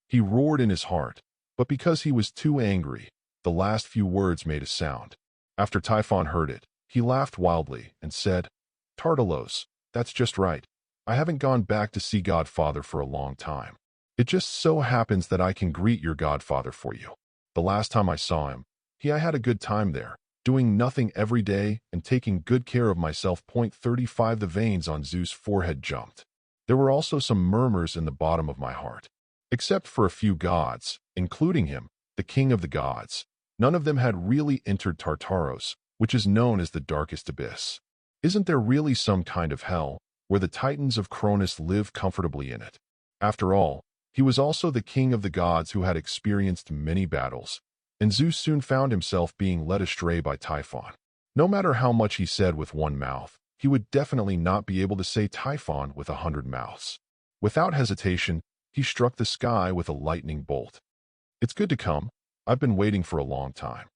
He roared in his heart, but because he was too angry, the last few words made a sound. After Typhon heard it, he laughed wildly and said, Tartarus, that's just right. I haven't gone back to see Godfather for a long time. It just so happens that I can greet your Godfather for you. The last time I saw him, I had a good time there, doing nothing every day and taking good care of myself. 35 The veins on Zeus' forehead jumped. There were also some murmurs in the bottom of my heart. Except for a few gods, including him, the king of the gods, none of them had really entered Tartarus, which is known as the darkest abyss. Isn't there really some kind of hell, where the titans of Cronus live comfortably in it? After all, he was also the king of the gods who had experienced many battles, and Zeus soon found himself being led astray by Typhon. No matter how much he said with one mouth, he would definitely not be able to say Typhon with 100 mouths. Without hesitation, he struck the sky with a lightning bolt. It's good to come. I've been waiting for a long time.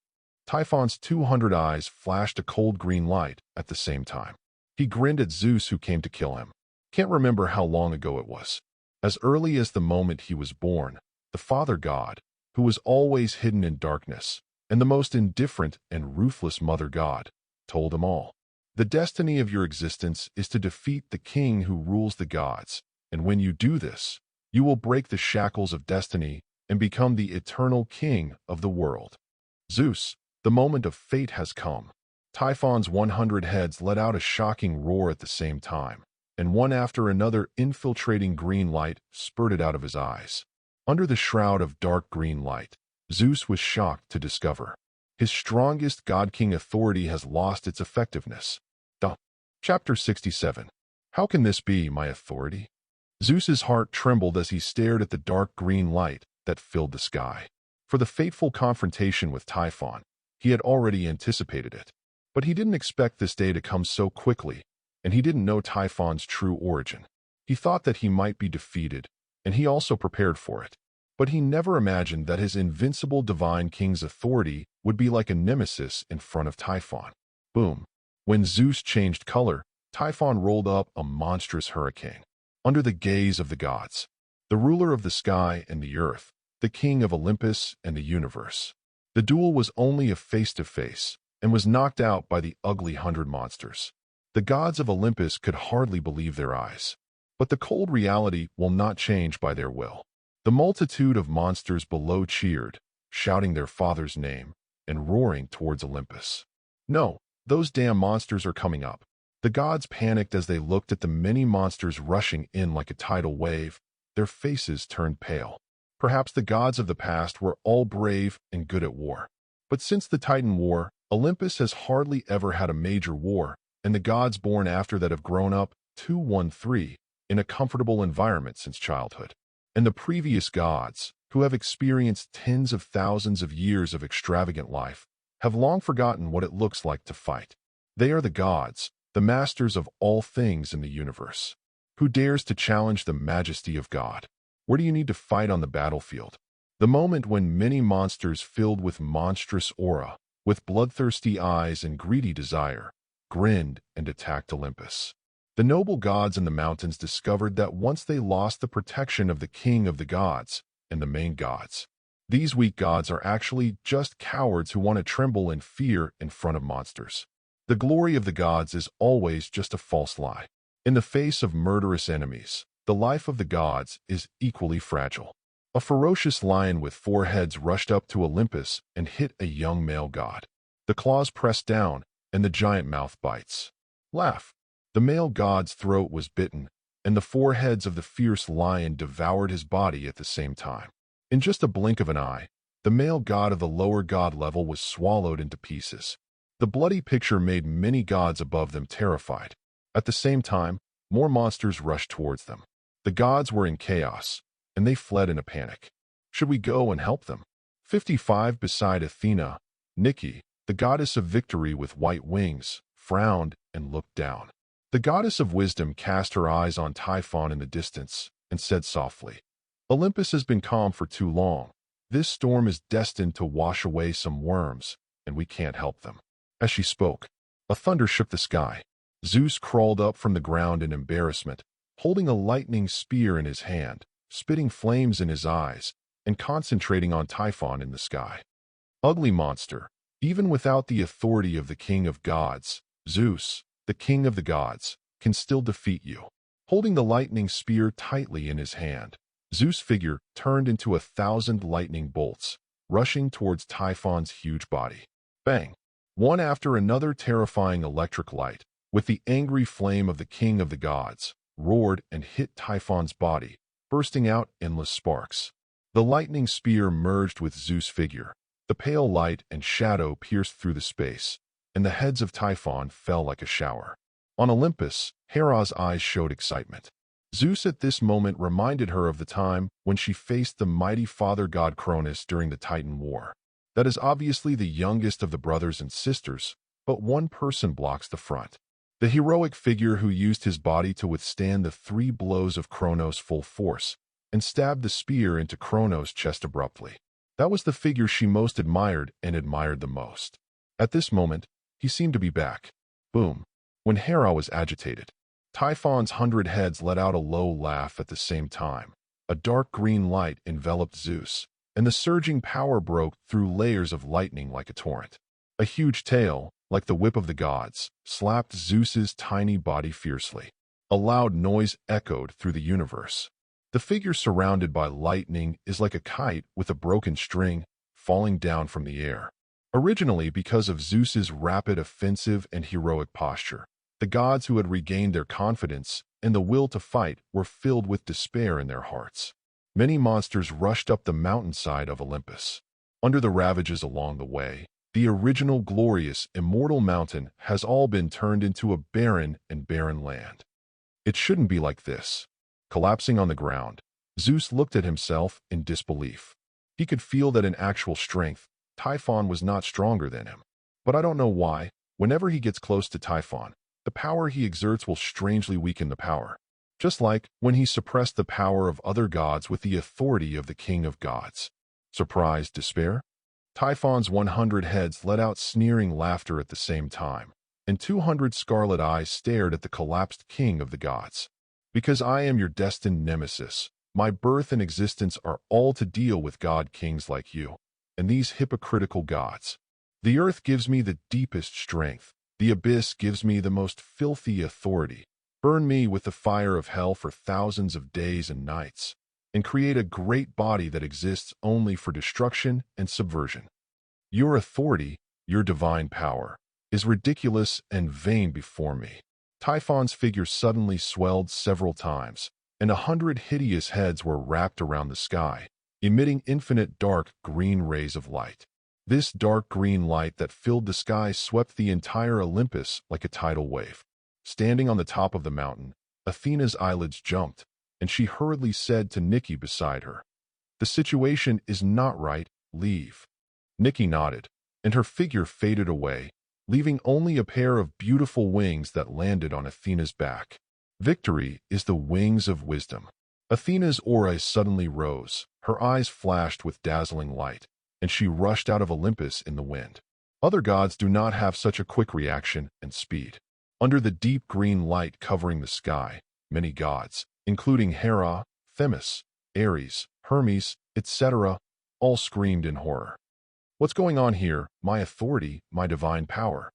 Typhon's 200 eyes flashed a cold green light at the same time. He grinned at Zeus, who came to kill him. Can't remember how long ago it was. As early as the moment he was born, the father god, who was always hidden in darkness, and the most indifferent and ruthless mother god, told him all. The destiny of your existence is to defeat the king who rules the gods, and when you do this, you will break the shackles of destiny and become the eternal king of the world. Zeus, the moment of fate has come. Typhon's 100 heads let out a shocking roar at the same time, and one after another infiltrating green light spurted out of his eyes. Under the shroud of dark green light, Zeus was shocked to discover his strongest god-king authority has lost its effectiveness. Chapter 67. How can this be, my authority? Zeus's heart trembled as he stared at the dark green light that filled the sky. For the fateful confrontation with Typhon, he had already anticipated it. But he didn't expect this day to come so quickly, and he didn't know Typhon's true origin. He thought that he might be defeated, and he also prepared for it. But he never imagined that his invincible divine king's authority would be like a nemesis in front of Typhon. Boom. When Zeus changed color, Typhon rolled up a monstrous hurricane. Under the gaze of the gods, the ruler of the sky and the earth, the king of Olympus and the universe. The duel was only a face-to-face, and was knocked out by the ugly 100 monsters. The gods of Olympus could hardly believe their eyes. But the cold reality will not change by their will. The multitude of monsters below cheered, shouting their father's name, and roaring towards Olympus. No, those damn monsters are coming up. The gods panicked as they looked at the many monsters rushing in like a tidal wave. Their faces turned pale. Perhaps the gods of the past were all brave and good at war. But since the Titan War, Olympus has hardly ever had a major war, and the gods born after that have grown up 2-1-3 in a comfortable environment since childhood. And the previous gods, who have experienced tens of thousands of years of extravagant life, have long forgotten what it looks like to fight. They are the gods, the masters of all things in the universe. Who dares to challenge the majesty of God? Where do you need to fight on the battlefield? The moment when many monsters filled with monstrous aura, with bloodthirsty eyes and greedy desire, grinned and attacked Olympus. The noble gods in the mountains discovered that once they lost the protection of the king of the gods and the main gods, these weak gods are actually just cowards who want to tremble in fear in front of monsters. The glory of the gods is always just a false lie. In the face of murderous enemies, the life of the gods is equally fragile. A ferocious lion with 4 heads rushed up to Olympus and hit a young male god. The claws press down, and the giant mouth bites. Laugh. The male god's throat was bitten, and the 4 heads of the fierce lion devoured his body at the same time. In just a blink of an eye, the male god of the lower god level was swallowed into pieces. The bloody picture made many gods above them terrified. At the same time, more monsters rushed towards them. The gods were in chaos, and they fled in a panic. Should we go and help them? 55 Beside Athena, Nike, the goddess of victory with white wings, frowned and looked down. The goddess of wisdom cast her eyes on Typhon in the distance and said softly, "Olympus has been calm for too long. This storm is destined to wash away some worms, and we can't help them." As she spoke, a thunder shook the sky. Zeus crawled up from the ground in embarrassment, holding a lightning spear in his hand, spitting flames in his eyes, and concentrating on Typhon in the sky. Ugly monster, even without the authority of the king of gods, Zeus, the king of the gods, can still defeat you. Holding the lightning spear tightly in his hand, Zeus' figure turned into 1,000 lightning bolts, rushing towards Typhon's huge body. Bang! One after another terrifying electric light, with the angry flame of the king of the gods, roared and hit Typhon's body, bursting out endless sparks. The lightning spear merged with Zeus' figure. The pale light and shadow pierced through the space, and the heads of Typhon fell like a shower. On Olympus, Hera's eyes showed excitement. Zeus at this moment reminded her of the time when she faced the mighty father god Cronus during the Titan War. That is obviously the youngest of the brothers and sisters, but one person blocks the front. The heroic figure who used his body to withstand the 3 blows of Kronos' full force and stabbed the spear into Kronos' chest abruptly. That was the figure she most admired and admired the most. At this moment, he seemed to be back. Boom. When Hera was agitated, Typhon's 100 heads let out a low laugh at the same time. A dark green light enveloped Zeus, and the surging power broke through layers of lightning like a torrent. A huge tail, like the whip of the gods, slapped Zeus's tiny body fiercely. A loud noise echoed through the universe. The figure surrounded by lightning is like a kite with a broken string, falling down from the air. Originally, because of Zeus's rapid offensive and heroic posture, the gods who had regained their confidence and the will to fight were filled with despair in their hearts. Many monsters rushed up the mountainside of Olympus. Under the ravages along the way, the original glorious, immortal mountain has all been turned into a barren and barren land. It shouldn't be like this. Collapsing on the ground, Zeus looked at himself in disbelief. He could feel that in actual strength, Typhon was not stronger than him. But I don't know why, whenever he gets close to Typhon, the power he exerts will strangely weaken the power. Just like when he suppressed the power of other gods with the authority of the king of gods. Surprise, despair? Typhon's 100 heads let out sneering laughter at the same time, and 200 scarlet eyes stared at the collapsed king of the gods. Because I am your destined nemesis, my birth and existence are all to deal with god-kings like you, and these hypocritical gods. The earth gives me the deepest strength, the abyss gives me the most filthy authority. Burn me with the fire of hell for thousands of days and nights, and create a great body that exists only for destruction and subversion. Your authority, your divine power, is ridiculous and vain before me. Typhon's figure suddenly swelled several times, and 100 hideous heads were wrapped around the sky, emitting infinite dark green rays of light. This dark green light that filled the sky swept the entire Olympus like a tidal wave. Standing on the top of the mountain, Athena's eyelids jumped, and she hurriedly said to Nike beside her, "The situation is not right, leave." Nike nodded, and her figure faded away, leaving only a pair of beautiful wings that landed on Athena's back. Victory is the wings of wisdom. Athena's aura suddenly rose, her eyes flashed with dazzling light, and she rushed out of Olympus in the wind. Other gods do not have such a quick reaction and speed. Under the deep green light covering the sky, many gods, including Hera, Themis, Ares, Hermes, etc., all screamed in horror. "What's going on here? My authority, my divine power."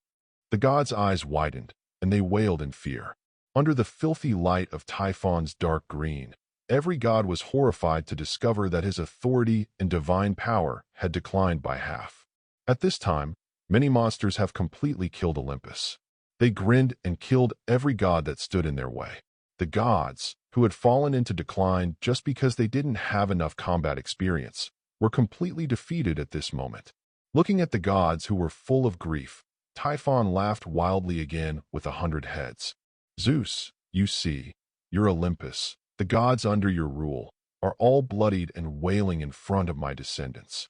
The gods' eyes widened, and they wailed in fear. Under the filthy light of Typhon's dark green, every god was horrified to discover that his authority and divine power had declined by half. At this time, many monsters have completely killed Olympus. They grinned and killed every god that stood in their way. The gods, who had fallen into decline just because they didn't have enough combat experience, were completely defeated at this moment. Looking at the gods who were full of grief, Typhon laughed wildly again with 100 heads. "Zeus, you see, your Olympus, the gods under your rule, are all bloodied and wailing in front of my descendants."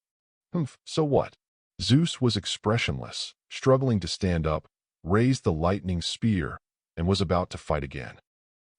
"Humph, so what?" Zeus was expressionless, struggling to stand up, raised the lightning spear, and was about to fight again.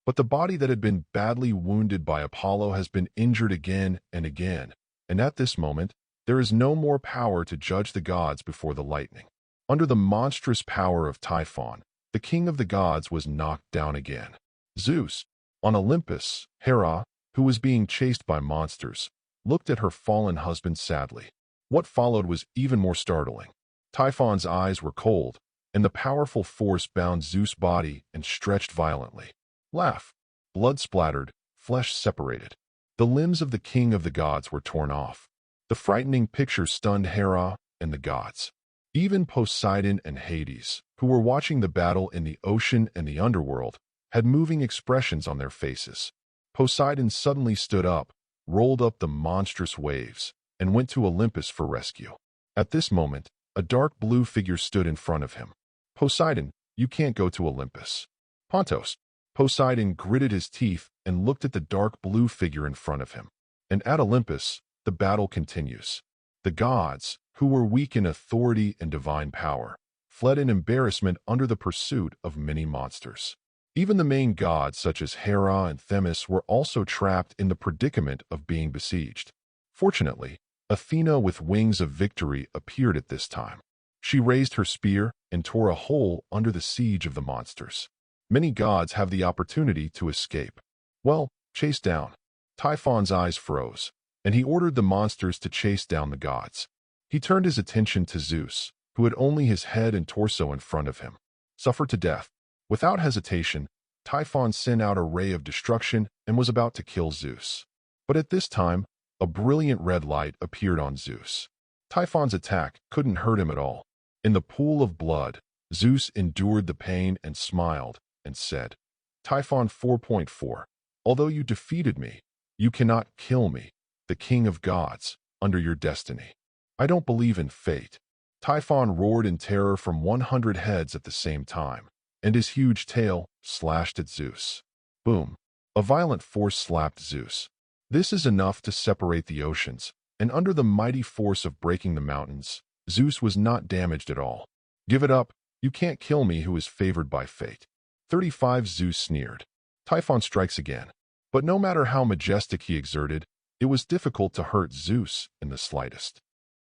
But the body that had been badly wounded by Apollo has been injured again and again, and at this moment, there is no more power to judge the gods before the lightning. Under the monstrous power of Typhon, the king of the gods was knocked down again. Zeus, on Olympus, Hera, who was being chased by monsters, looked at her fallen husband sadly. What followed was even more startling. Typhon's eyes were cold, and the powerful force bound Zeus' body and stretched violently. Laugh. Blood splattered, flesh separated. The limbs of the king of the gods were torn off. The frightening picture stunned Hera and the gods. Even Poseidon and Hades, who were watching the battle in the ocean and the underworld, had moving expressions on their faces. Poseidon suddenly stood up, rolled up the monstrous waves, and went to Olympus for rescue. At this moment, a dark blue figure stood in front of him. "Poseidon, you can't go to Olympus." "Pontos." Poseidon gritted his teeth and looked at the dark blue figure in front of him. And at Olympus, the battle continues. The gods, who were weak in authority and divine power, fled in embarrassment under the pursuit of many monsters. Even the main gods such as Hera and Themis were also trapped in the predicament of being besieged. Fortunately, Athena with wings of victory appeared at this time. She raised her spear and tore a hole under the siege of the monsters. Many gods have the opportunity to escape. Well, chase down. Typhon's eyes froze, and he ordered the monsters to chase down the gods. He turned his attention to Zeus, who had only his head and torso in front of him. Suffer to death. Without hesitation, Typhon sent out a ray of destruction and was about to kill Zeus. But at this time, a brilliant red light appeared on Zeus. Typhon's attack couldn't hurt him at all. In the pool of blood, Zeus endured the pain and smiled and said, "Typhon 4.4, although you defeated me, you cannot kill me, the king of gods, under your destiny. I don't believe in fate." Typhon roared in terror from 100 heads at the same time, and his huge tail slashed at Zeus. Boom! A violent force slapped Zeus. This is enough to separate the oceans, and under the mighty force of breaking the mountains, Zeus was not damaged at all. "Give it up, you can't kill me who is favored by fate." 35 Zeus sneered. Typhon strikes again. But no matter how majestic he exerted, it was difficult to hurt Zeus in the slightest.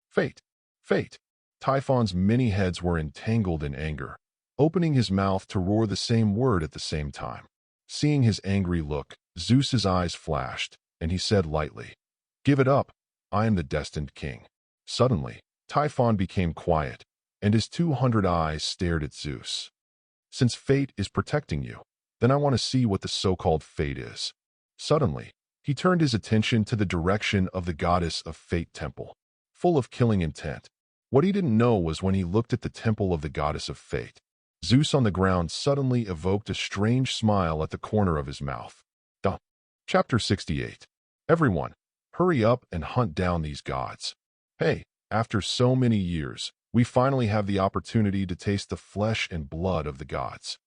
Fate! Fate! Typhon's many heads were entangled in anger, opening his mouth to roar the same word at the same time. Seeing his angry look, Zeus's eyes flashed, and he said lightly, "Give it up, I am the destined king." Suddenly, Typhon became quiet, and his 200 eyes stared at Zeus. "Since fate is protecting you, then I want to see what the so-called fate is." Suddenly, he turned his attention to the direction of the goddess of fate temple, full of killing intent. What he didn't know was when he looked at the temple of the goddess of fate, Zeus on the ground suddenly evoked a strange smile at the corner of his mouth. Chapter 68. Everyone, hurry up and hunt down these gods. Hey, after so many years, we finally have the opportunity to taste the flesh and blood of the gods.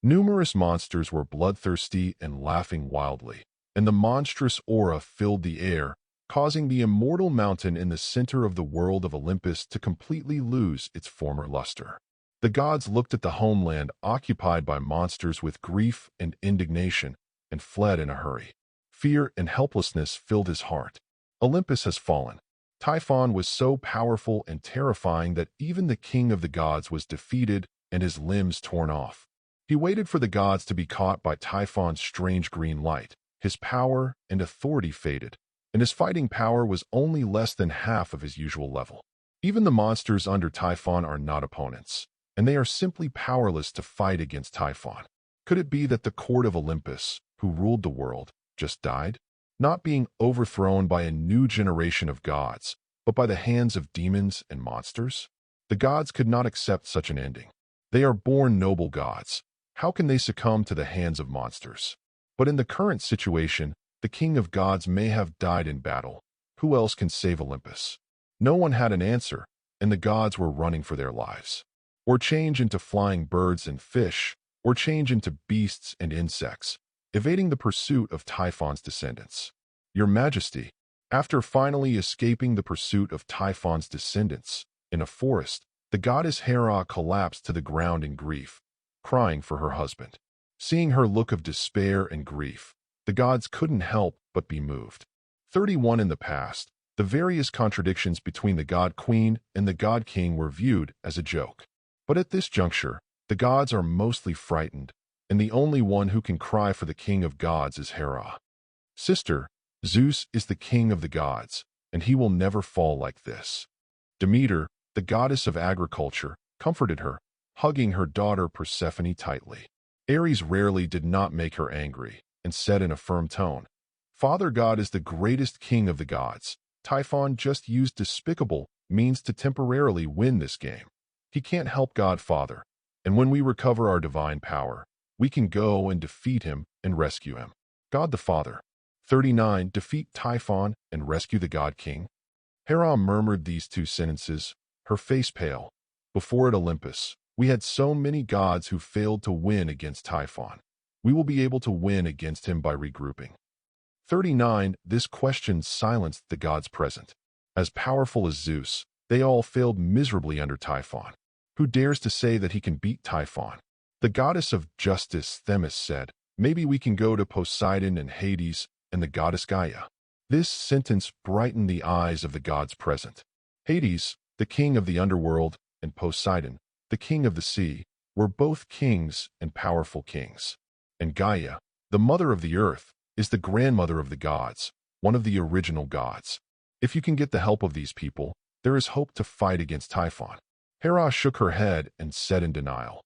Numerous monsters were bloodthirsty and laughing wildly, and the monstrous aura filled the air, causing the immortal mountain in the center of the world of Olympus to completely lose its former luster. The gods looked at the homeland occupied by monsters with grief and indignation and fled in a hurry. Fear and helplessness filled his heart. Olympus has fallen. Typhon was so powerful and terrifying that even the king of the gods was defeated and his limbs torn off. He waited for the gods to be caught by Typhon's strange green light. His power and authority faded, and his fighting power was only less than half of his usual level. Even the monsters under Typhon are not opponents, and they are simply powerless to fight against Typhon. Could it be that the court of Olympus, who ruled the world, just died? Not being overthrown by a new generation of gods, but by the hands of demons and monsters? The gods could not accept such an ending. They are born noble gods. How can they succumb to the hands of monsters? But in the current situation, the king of gods may have died in battle. Who else can save Olympus? No one had an answer, and the gods were running for their lives. Or change into flying birds and fish, or change into beasts and insects, evading the pursuit of Typhon's descendants. Your Majesty, after finally escaping the pursuit of Typhon's descendants, in a forest, the goddess Hera collapsed to the ground in grief, crying for her husband. Seeing her look of despair and grief, the gods couldn't help but be moved. 31 In the past, the various contradictions between the god queen and the god king were viewed as a joke. But at this juncture, the gods are mostly frightened, and the only one who can cry for the king of gods is Hera. Sister, Zeus is the king of the gods, and he will never fall like this. Demeter, the goddess of agriculture, comforted her, hugging her daughter Persephone tightly. Ares rarely did not make her angry, and said in a firm tone, Father God is the greatest king of the gods. Typhon just used despicable means to temporarily win this game. He can't help God Father, and when we recover our divine power, we can go and defeat him and rescue him. God the Father. 39 Defeat Typhon and rescue the god king. Hera murmured these two sentences, her face pale. Before at Olympus, we had so many gods who failed to win against Typhon. We will be able to win against him by regrouping. 39 This question silenced the gods present. As powerful as Zeus, they all failed miserably under Typhon. Who dares to say that he can beat Typhon? The goddess of justice Themis said, Maybe we can go to Poseidon and Hades and the goddess Gaia. This sentence brightened the eyes of the gods present. Hades, the king of the underworld, and Poseidon, the king of the sea, were both kings and powerful kings. And Gaia, the mother of the earth, is the grandmother of the gods, one of the original gods. If you can get the help of these people, there is hope to fight against Typhon. Hera shook her head and said in denial,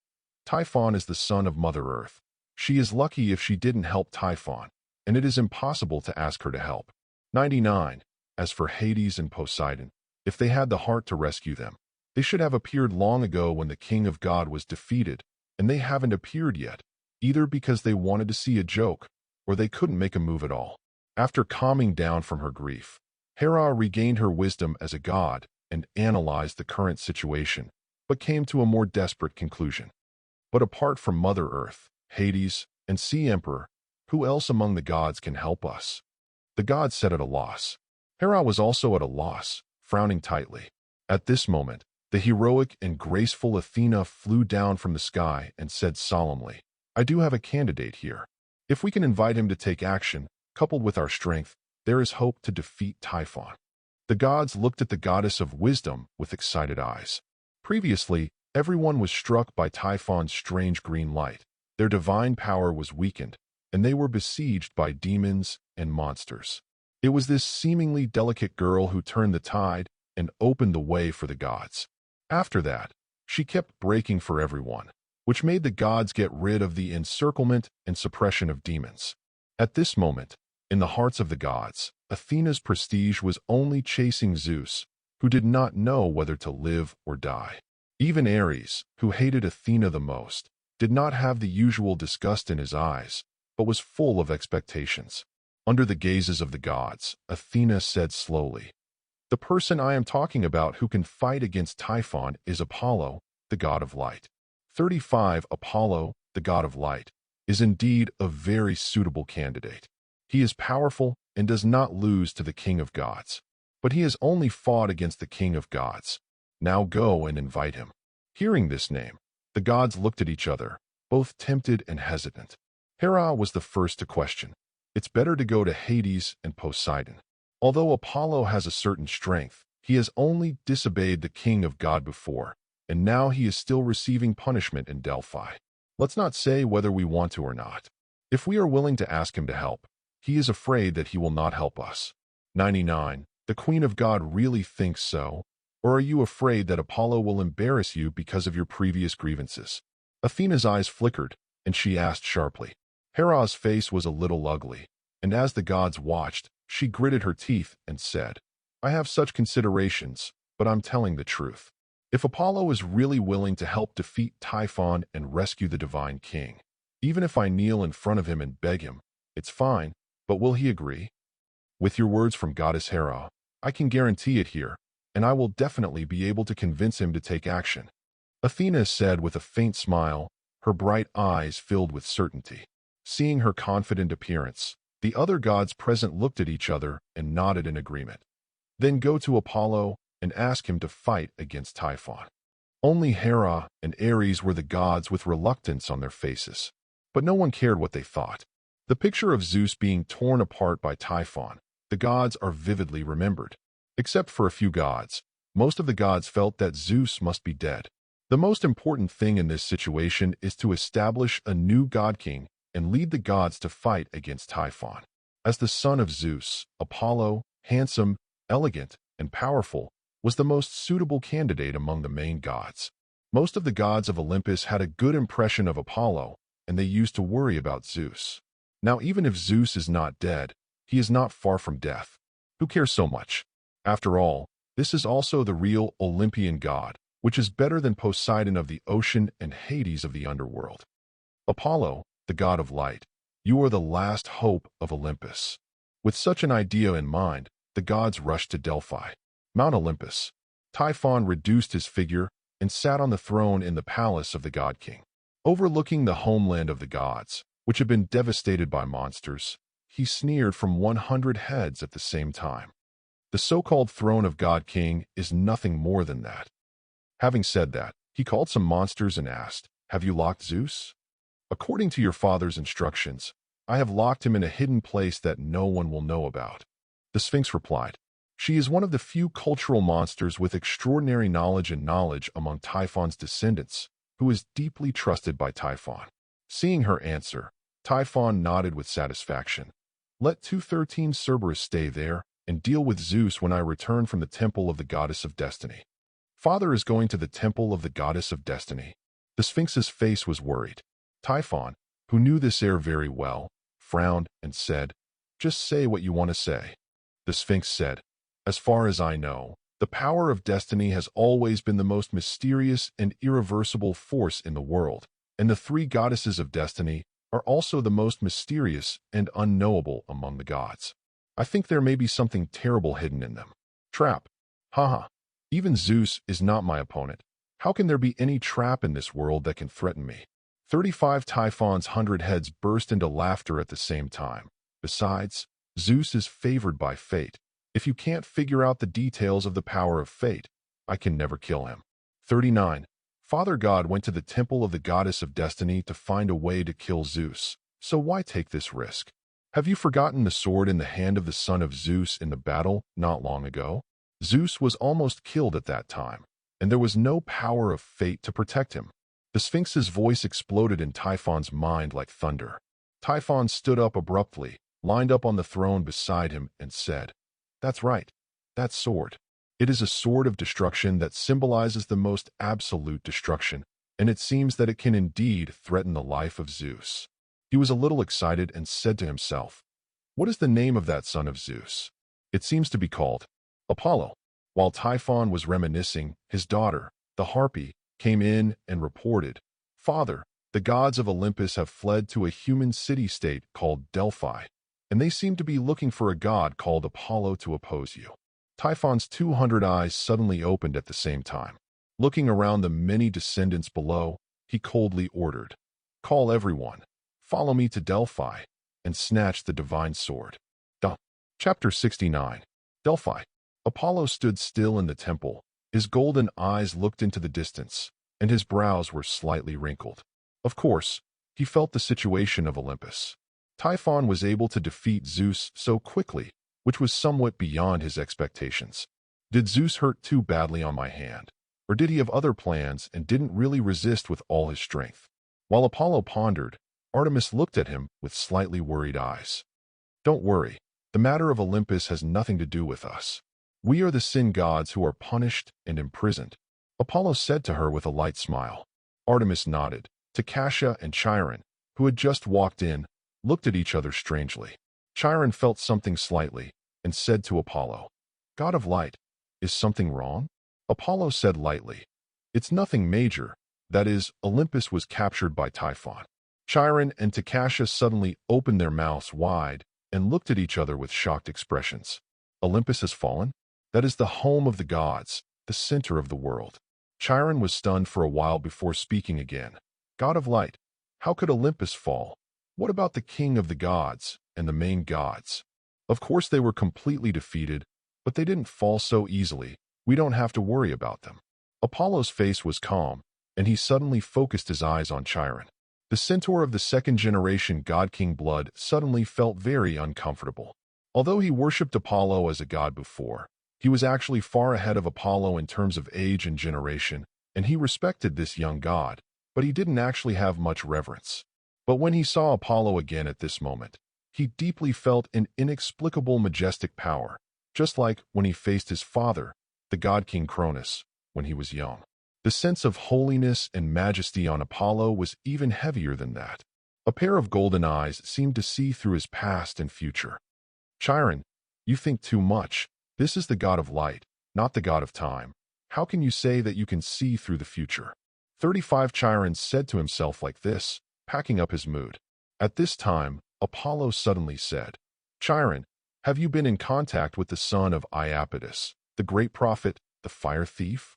Typhon is the son of Mother Earth. She is lucky if she didn't help Typhon, and it is impossible to ask her to help. 99 As for Hades and Poseidon, if they had the heart to rescue them, they should have appeared long ago when the king of God was defeated, and they haven't appeared yet, either because they wanted to see a joke, or they couldn't make a move at all. After calming down from her grief, Hera regained her wisdom as a god and analyzed the current situation, but came to a more desperate conclusion. But apart from Mother Earth, Hades, and Sea Emperor, who else among the gods can help us? The gods sat at a loss. Hera was also at a loss, frowning tightly. At this moment, the heroic and graceful Athena flew down from the sky and said solemnly, I do have a candidate here. If we can invite him to take action, coupled with our strength, there is hope to defeat Typhon. The gods looked at the goddess of wisdom with excited eyes. Previously, everyone was struck by Typhon's strange green light. Their divine power was weakened, and they were besieged by demons and monsters. It was this seemingly delicate girl who turned the tide and opened the way for the gods. After that, she kept breaking for everyone, which made the gods get rid of the encirclement and suppression of demons. At this moment, in the hearts of the gods, Athena's prestige was only chasing Zeus, who did not know whether to live or die. Even Ares, who hated Athena the most, did not have the usual disgust in his eyes, but was full of expectations. Under the gazes of the gods, Athena said slowly, The person I am talking about who can fight against Typhon is Apollo, the god of light. 35 Apollo, the god of light, is indeed a very suitable candidate. He is powerful and does not lose to the king of gods. But he has only fought against the king of gods. Now go and invite him. Hearing this name, the gods looked at each other, both tempted and hesitant. Hera was the first to question. It's better to go to Hades and Poseidon. Although Apollo has a certain strength, he has only disobeyed the king of God before, and now he is still receiving punishment in Delphi. Let's not say whether we want to or not. If we are willing to ask him to help, he is afraid that he will not help us. 99. The Queen of God really thinks so? Or are you afraid that Apollo will embarrass you because of your previous grievances? Athena's eyes flickered, and she asked sharply. Hera's face was a little ugly, and as the gods watched, she gritted her teeth and said, I have such considerations, but I'm telling the truth. If Apollo is really willing to help defeat Typhon and rescue the divine king, even if I kneel in front of him and beg him, it's fine, but will he agree? With your words from Goddess Hera, I can guarantee it here, and I will definitely be able to convince him to take action. Athena said with a faint smile, her bright eyes filled with certainty. Seeing her confident appearance, the other gods present looked at each other and nodded in agreement. Then go to Apollo and ask him to fight against Typhon. Only Hera and Ares were the gods with reluctance on their faces, but no one cared what they thought. The picture of Zeus being torn apart by Typhon, the gods are vividly remembered. Except for a few gods, most of the gods felt that Zeus must be dead. The most important thing in this situation is to establish a new god-king and lead the gods to fight against Typhon. As the son of Zeus, Apollo, handsome, elegant, and powerful, was the most suitable candidate among the main gods. Most of the gods of Olympus had a good impression of Apollo, and they used to worry about Zeus. Now, even if Zeus is not dead, he is not far from death. Who cares so much? After all, this is also the real Olympian god, which is better than Poseidon of the ocean and Hades of the underworld. Apollo, the god of light, you are the last hope of Olympus. With such an idea in mind, the gods rushed to Delphi. Mount Olympus. Typhon reduced his figure and sat on the throne in the palace of the god king. Overlooking the homeland of the gods, which had been devastated by monsters, he sneered from 100 heads at the same time. The so-called throne of God King is nothing more than that. Having said that, he called some monsters and asked, Have you locked Zeus? According to your father's instructions, I have locked him in a hidden place that no one will know about. The Sphinx replied, She is one of the few cultural monsters with extraordinary knowledge among Typhon's descendants, who is deeply trusted by Typhon. Seeing her answer, Typhon nodded with satisfaction. Let 213 Cerberus stay there and deal with Zeus when I return from the temple of the goddess of destiny. Father is going to the temple of the goddess of destiny. The Sphinx's face was worried. Typhon, who knew this air very well, frowned and said, Just say what you want to say. The Sphinx said, As far as I know, the power of destiny has always been the most mysterious and irreversible force in the world, and the three goddesses of destiny are also the most mysterious and unknowable among the gods. I think there may be something terrible hidden in them. Trap. Haha. Even Zeus is not my opponent. How can there be any trap in this world that can threaten me? 35 Typhon's 100 heads burst into laughter at the same time. Besides, Zeus is favored by fate. If you can't figure out the details of the power of fate, I can never kill him. 39. Father God went to the temple of the goddess of destiny to find a way to kill Zeus. So why take this risk? Have you forgotten the sword in the hand of the son of Zeus in the battle not long ago? Zeus was almost killed at that time, and there was no power of fate to protect him. The Sphinx's voice exploded in Typhon's mind like thunder. Typhon stood up abruptly, lined up on the throne beside him, and said, That's right, that sword. It is a sword of destruction that symbolizes the most absolute destruction, and it seems that it can indeed threaten the life of Zeus. He was a little excited and said to himself, What is the name of that son of Zeus? It seems to be called Apollo. While Typhon was reminiscing, his daughter, the Harpy, came in and reported, Father, the gods of Olympus have fled to a human city-state called Delphi, and they seem to be looking for a god called Apollo to oppose you. Typhon's 200 eyes suddenly opened at the same time. Looking around the many descendants below, he coldly ordered, Call everyone. Follow me to Delphi, and snatch the divine sword. Chapter 69. Delphi. Apollo stood still in the temple. His golden eyes looked into the distance, and his brows were slightly wrinkled. Of course, he felt the situation of Olympus. Typhon was able to defeat Zeus so quickly, which was somewhat beyond his expectations. Did Zeus hurt too badly on my hand? Or did he have other plans and didn't really resist with all his strength? While Apollo pondered, Artemis looked at him with slightly worried eyes. Don't worry, the matter of Olympus has nothing to do with us. We are the sin gods who are punished and imprisoned, Apollo said to her with a light smile. Artemis nodded. Takasha and Chiron, who had just walked in, looked at each other strangely. Chiron felt something slightly and said to Apollo, God of light, is something wrong? Apollo said lightly, it's nothing major, that is, Olympus was captured by Typhon. Chiron and Takasha suddenly opened their mouths wide and looked at each other with shocked expressions. Olympus has fallen? That is the home of the gods, the center of the world. Chiron was stunned for a while before speaking again. God of light, how could Olympus fall? What about the king of the gods and the main gods? Of course they were completely defeated, but they didn't fall so easily. We don't have to worry about them. Apollo's face was calm, and he suddenly focused his eyes on Chiron. The centaur of the second-generation god-king blood suddenly felt very uncomfortable. Although he worshipped Apollo as a god before, he was actually far ahead of Apollo in terms of age and generation, and he respected this young god, but he didn't actually have much reverence. But when he saw Apollo again at this moment, he deeply felt an inexplicable majestic power, just like when he faced his father, the god-king Cronus, when he was young. The sense of holiness and majesty on Apollo was even heavier than that. A pair of golden eyes seemed to see through his past and future. Chiron, you think too much. This is the god of light, not the god of time. How can you say that you can see through the future? 35 Chiron said to himself like this, packing up his mood. At this time, Apollo suddenly said, Chiron, have you been in contact with the son of Iapetus, the great prophet, the fire thief?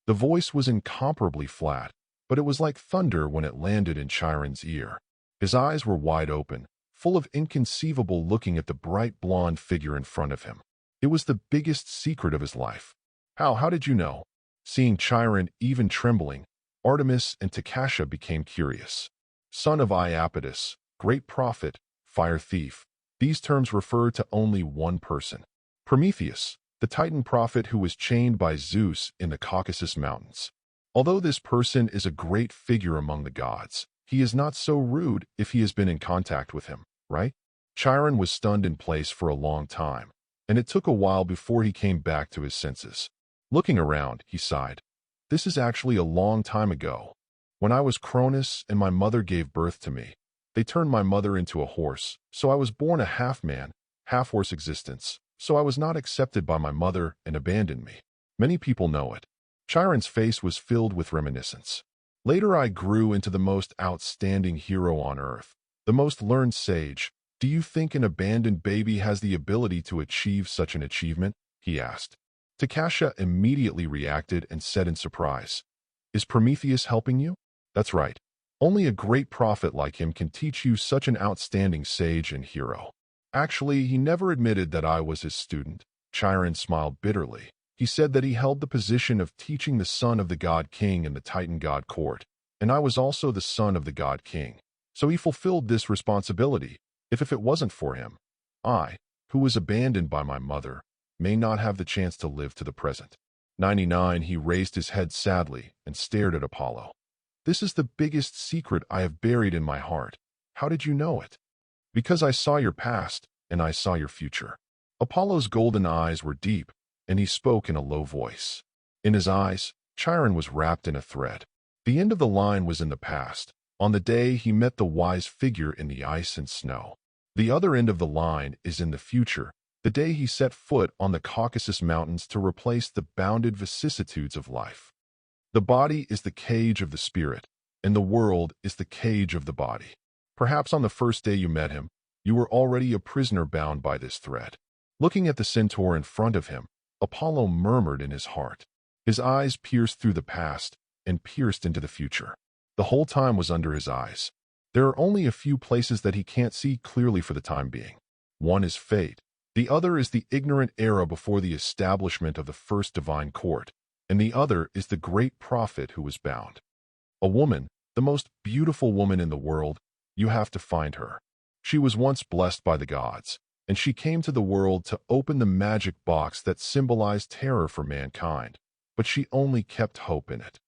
The voice was incomparably flat, but it was like thunder when it landed in Chiron's ear. His eyes were wide open, full of inconceivable looking at the bright blonde figure in front of him. It was the biggest secret of his life. How did you know? Seeing Chiron even trembling, Artemis and Takasha became curious. Son of Iapetus, great prophet, fire thief. These terms refer to only one person. Prometheus, the Titan prophet who was chained by Zeus in the Caucasus Mountains. Although this person is a great figure among the gods, he is not so rude if he has been in contact with him, right? Chiron was stunned in place for a long time, and it took a while before he came back to his senses. Looking around, he sighed. This is actually a long time ago. When I was Cronus and my mother gave birth to me, they turned my mother into a horse, so I was born a half-man, half-horse existence, so I was not accepted by my mother and abandoned me. Many people know it. Chiron's face was filled with reminiscence. Later I grew into the most outstanding hero on earth, the most learned sage. Do you think an abandoned baby has the ability to achieve such an achievement? He asked. Takasha immediately reacted and said in surprise, Is Prometheus helping you? That's right. Only a great prophet like him can teach you such an outstanding sage and hero. Actually, he never admitted that I was his student. Chiron smiled bitterly. He said that he held the position of teaching the son of the god king in the Titan god court, and I was also the son of the god king. So he fulfilled this responsibility. If it wasn't for him, I, who was abandoned by my mother, may not have the chance to live to the present. 99 He raised his head sadly and stared at Apollo. This is the biggest secret I have buried in my heart. How did you know it? Because I saw your past, and I saw your future. Apollo's golden eyes were deep, and he spoke in a low voice. In his eyes, Chiron was wrapped in a thread. The end of the line was in the past, on the day he met the wise figure in the ice and snow. The other end of the line is in the future, the day he set foot on the Caucasus Mountains to replace the bounded vicissitudes of life. The body is the cage of the spirit, and the world is the cage of the body. Perhaps on the first day you met him, you were already a prisoner bound by this thread. Looking at the centaur in front of him, Apollo murmured in his heart. His eyes pierced through the past and pierced into the future. The whole time was under his eyes. There are only a few places that he can't see clearly for the time being. One is fate. The other is the ignorant era before the establishment of the first divine court, and the other is the great prophet who was bound. A woman, the most beautiful woman in the world, you have to find her. She was once blessed by the gods, and she came to the world to open the magic box that symbolized terror for mankind, but she only kept hope in it.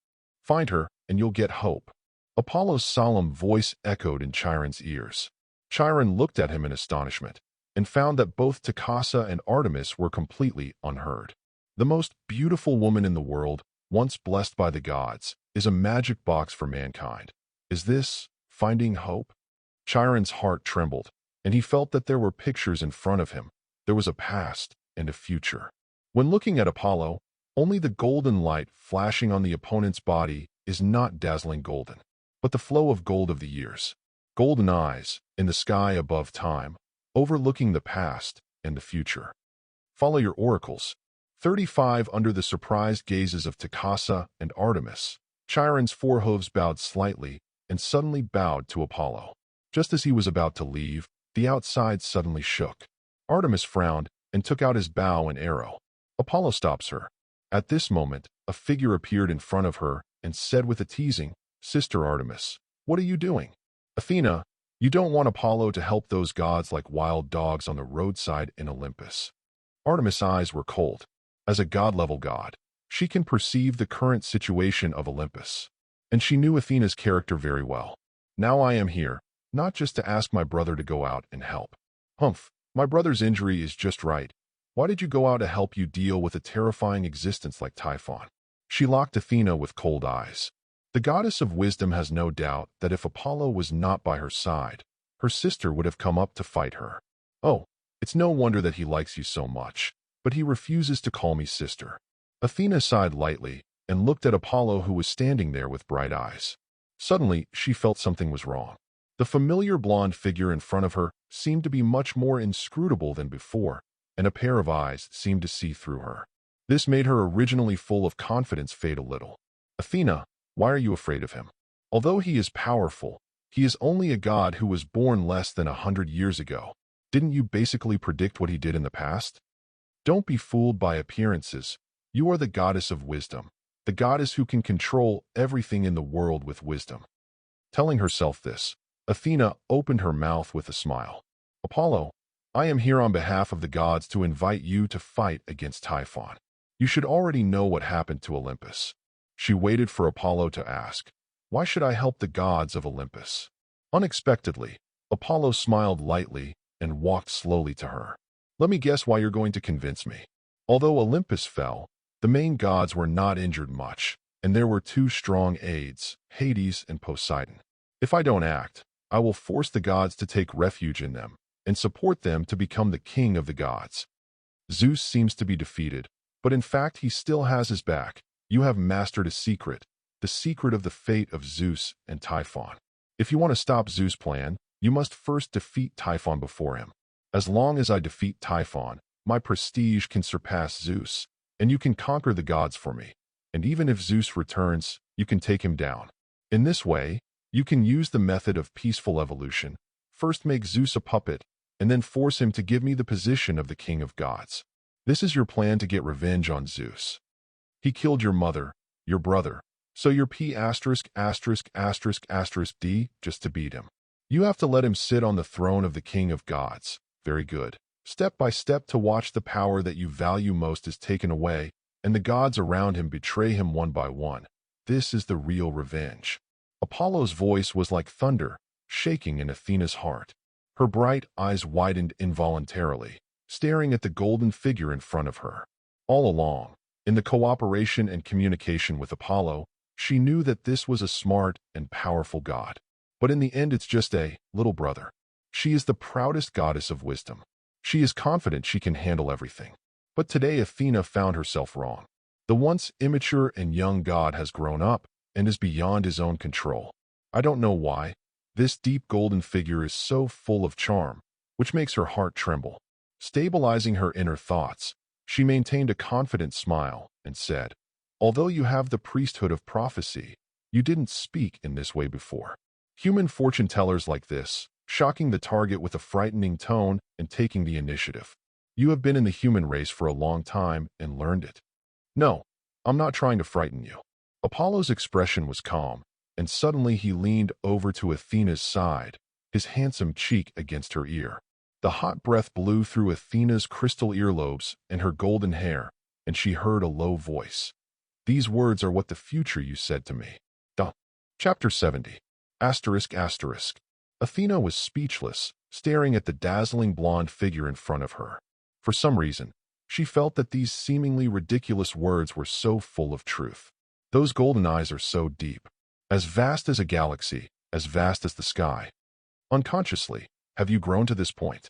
Find her, and you'll get hope. Apollo's solemn voice echoed in Chiron's ears. Chiron looked at him in astonishment and found that both Tecasa and Artemis were completely unheard. The most beautiful woman in the world, once blessed by the gods, is a magic box for mankind. Is this finding hope? Chiron's heart trembled, and he felt that there were pictures in front of him. There was a past and a future. When looking at Apollo, only the golden light flashing on the opponent's body is not dazzling golden, but the flow of gold of the years. Golden eyes in the sky above time, overlooking the past and the future. Follow your oracles. 35 Under the surprised gazes of Tecasa and Artemis, Chiron's four hooves bowed slightly and suddenly bowed to Apollo. Just as he was about to leave, the outside suddenly shook. Artemis frowned and took out his bow and arrow. Apollo stops her. At this moment, a figure appeared in front of her and said with a teasing, "Sister Artemis, what are you doing?" "Athena, you don't want Apollo to help those gods like wild dogs on the roadside in Olympus." Artemis' eyes were cold. As a god-level god, she can perceive the current situation of Olympus. And she knew Athena's character very well. "Now I am here, not just to ask my brother to go out and help." "Humph, my brother's injury is just right. Why did you go out to help you deal with a terrifying existence like Typhon?" She locked Athena with cold eyes. The goddess of wisdom has no doubt that if Apollo was not by her side, her sister would have come up to fight her. "Oh, it's no wonder that he likes you so much, but he refuses to call me sister." Athena sighed lightly and looked at Apollo, who was standing there with bright eyes. Suddenly, she felt something was wrong. The familiar blonde figure in front of her seemed to be much more inscrutable than before, and a pair of eyes seemed to see through her. This made her originally full of confidence fade a little. "Athena, why are you afraid of him? Although he is powerful, he is only a god who was born less than 100 years ago. Didn't you basically predict what he did in the past? Don't be fooled by appearances. You are the goddess of wisdom, the goddess who can control everything in the world with wisdom." Telling herself this, Athena opened her mouth with a smile. "Apollo, I am here on behalf of the gods to invite you to fight against Typhon. You should already know what happened to Olympus." She waited for Apollo to ask, "Why should I help the gods of Olympus?" Unexpectedly, Apollo smiled lightly and walked slowly to her. "Let me guess why you're going to convince me." Although Olympus fell, the main gods were not injured much, and there were two strong aides, Hades and Poseidon. "If I don't act, I will force the gods to take refuge in them and support them to become the king of the gods." Zeus seems to be defeated, but in fact he still has his back. You have mastered a secret, the secret of the fate of Zeus and Typhon. If you want to stop Zeus' plan, you must first defeat Typhon before him. As long as I defeat Typhon, my prestige can surpass Zeus, and you can conquer the gods for me. And even if Zeus returns, you can take him down. In this way, you can use the method of peaceful evolution. First make Zeus a puppet, and then force him to give me the position of the king of gods. This is your plan to get revenge on Zeus. He killed your mother, your brother, so you're P**********D just to beat him. You have to let him sit on the throne of the king of gods. Very good. Step by step to watch the power that you value most is taken away, and the gods around him betray him one by one. This is the real revenge. Apollo's voice was like thunder, shaking in Athena's heart. Her bright eyes widened involuntarily, staring at the golden figure in front of her. All along, in the cooperation and communication with Apollo, she knew that this was a smart and powerful god. But in the end, it's just a little brother. She is the proudest goddess of wisdom. She is confident she can handle everything. But today Athena found herself wrong. The once immature and young god has grown up and is beyond his own control. I don't know why. This deep golden figure is so full of charm, which makes her heart tremble. Stabilizing her inner thoughts, she maintained a confident smile and said, "Although you have the priesthood of prophecy, you didn't speak in this way before. Human fortune tellers like this, shocking the target with a frightening tone and taking the initiative. You have been in the human race for a long time and learned it. No, I'm not trying to frighten you." Apollo's expression was calm, and suddenly he leaned over to Athena's side, his handsome cheek against her ear. The hot breath blew through Athena's crystal earlobes and her golden hair, and she heard a low voice. "These words are what the future you said to me." Chapter 70. Asterisk asterisk. Athena was speechless, staring at the dazzling blonde figure in front of her. For some reason, she felt that these seemingly ridiculous words were so full of truth. Those golden eyes are so deep, as vast as a galaxy, as vast as the sky. Unconsciously, have you grown to this point?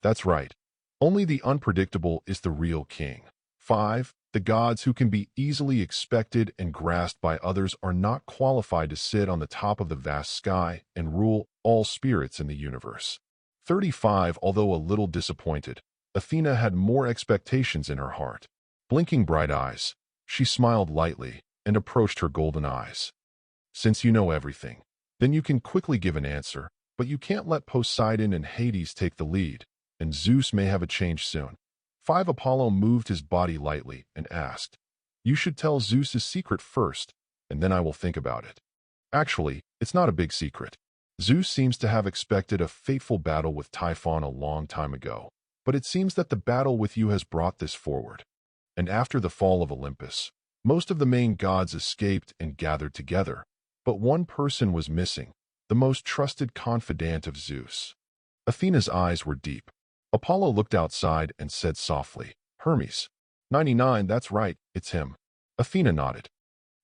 That's right. Only the unpredictable is the real king. 5. The gods who can be easily expected and grasped by others are not qualified to sit on the top of the vast sky and rule all spirits in the universe. 35. Although a little disappointed, Athena had more expectations in her heart. Blinking bright eyes, she smiled lightly and approached her golden eyes. Since you know everything, then you can quickly give an answer, but you can't let Poseidon and Hades take the lead, and Zeus may have a change soon. 5. Apollo moved his body lightly and asked, "You should tell Zeus's secret first, and then I will think about it." Actually, it's not a big secret. Zeus seems to have expected a fateful battle with Typhon a long time ago, but it seems that the battle with you has brought this forward. And after the fall of Olympus, most of the main gods escaped and gathered together, but one person was missing, the most trusted confidant of Zeus. Athena's eyes were deep. Apollo looked outside and said softly, "Hermes." 99, that's right, it's him. Athena nodded.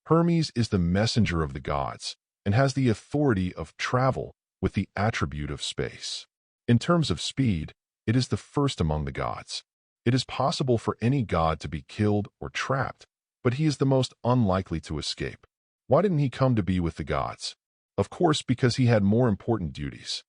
Hermes is the messenger of the gods and has the authority of travel with the attribute of space. In terms of speed, it is the first among the gods. It is possible for any god to be killed or trapped, but he is the most unlikely to escape. Why didn't he come to be with the gods? Of course, because he had more important duties.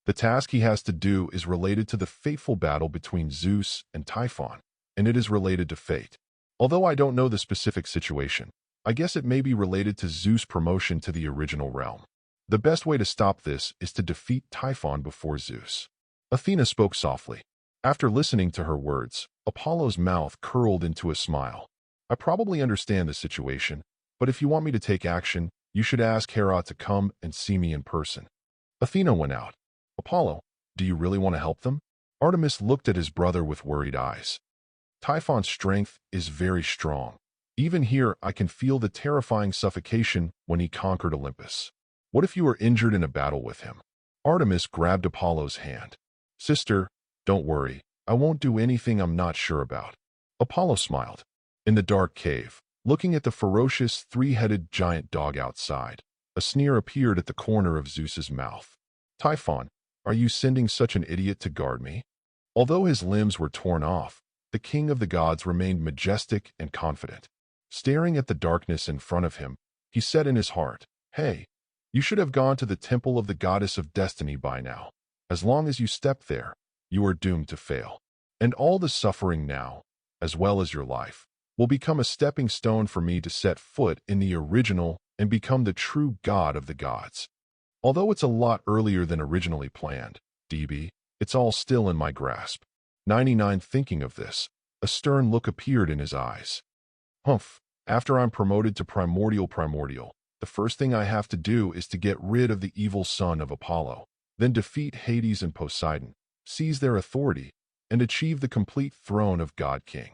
The task he has to do is related to the fateful battle between Zeus and Typhon, and it is related to fate. Although I don't know the specific situation, I guess it may be related to Zeus' promotion to the original realm. The best way to stop this is to defeat Typhon before Zeus. Athena spoke softly. After listening to her words, Apollo's mouth curled into a smile. I probably understand the situation, but if you want me to take action, you should ask Hera to come and see me in person. Athena went out. Apollo, do you really want to help them? Artemis looked at his brother with worried eyes. Typhon's strength is very strong. Even here, I can feel the terrifying suffocation when he conquered Olympus. What if you were injured in a battle with him? Artemis grabbed Apollo's hand. Sister, don't worry. I won't do anything I'm not sure about. Apollo smiled. In the dark cave, looking at the ferocious three-headed giant dog outside, a sneer appeared at the corner of Zeus's mouth. Typhon, are you sending such an idiot to guard me? Although his limbs were torn off, the king of the gods remained majestic and confident. Staring at the darkness in front of him, he said in his heart, "Hey, you should have gone to the temple of the goddess of destiny by now. As long as you step there, you are doomed to fail. And all the suffering now, as well as your life, will become a stepping stone for me to set foot in the original and become the true god of the gods. Although it's a lot earlier than originally planned, DB, it's all still in my grasp." 99. Thinking of this, a stern look appeared in his eyes. Humph, after I'm promoted to primordial, the first thing I have to do is to get rid of the evil son of Apollo, then defeat Hades and Poseidon, seize their authority, and achieve the complete throne of God King.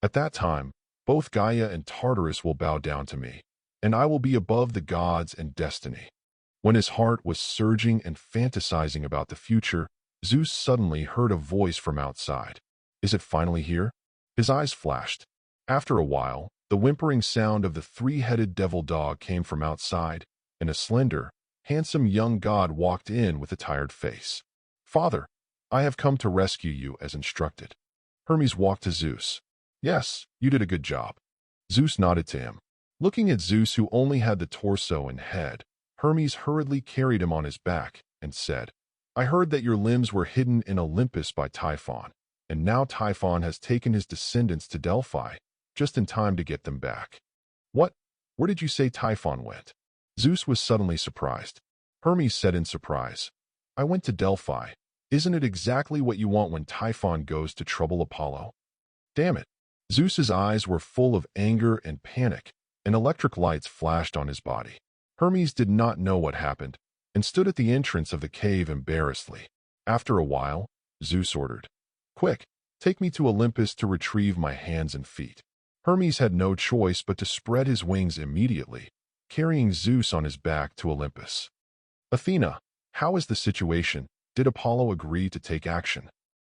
At that time, both Gaia and Tartarus will bow down to me, and I will be above the gods and destiny. When his heart was surging and fantasizing about the future, Zeus suddenly heard a voice from outside. Is it finally here? His eyes flashed. After a while, the whimpering sound of the three-headed devil dog came from outside, and a slender, handsome young god walked in with a tired face. "Father, I have come to rescue you as instructed." Hermes walked to Zeus. "Yes, you did a good job." Zeus nodded to him. Looking at Zeus, who only had the torso and head, Hermes hurriedly carried him on his back and said, "I heard that your limbs were hidden in Olympus by Typhon, and now Typhon has taken his descendants to Delphi, just in time to get them back." "What? Where did you say Typhon went?" Zeus was suddenly surprised. Hermes said in surprise, "I went to Delphi. Isn't it exactly what you want when Typhon goes to trouble Apollo?" Damn it. Zeus's eyes were full of anger and panic, and electric lights flashed on his body. Hermes did not know what happened, and stood at the entrance of the cave embarrassedly. After a while, Zeus ordered, "Quick, take me to Olympus to retrieve my hands and feet." Hermes had no choice but to spread his wings immediately, carrying Zeus on his back to Olympus. Athena, how is the situation? Did Apollo agree to take action?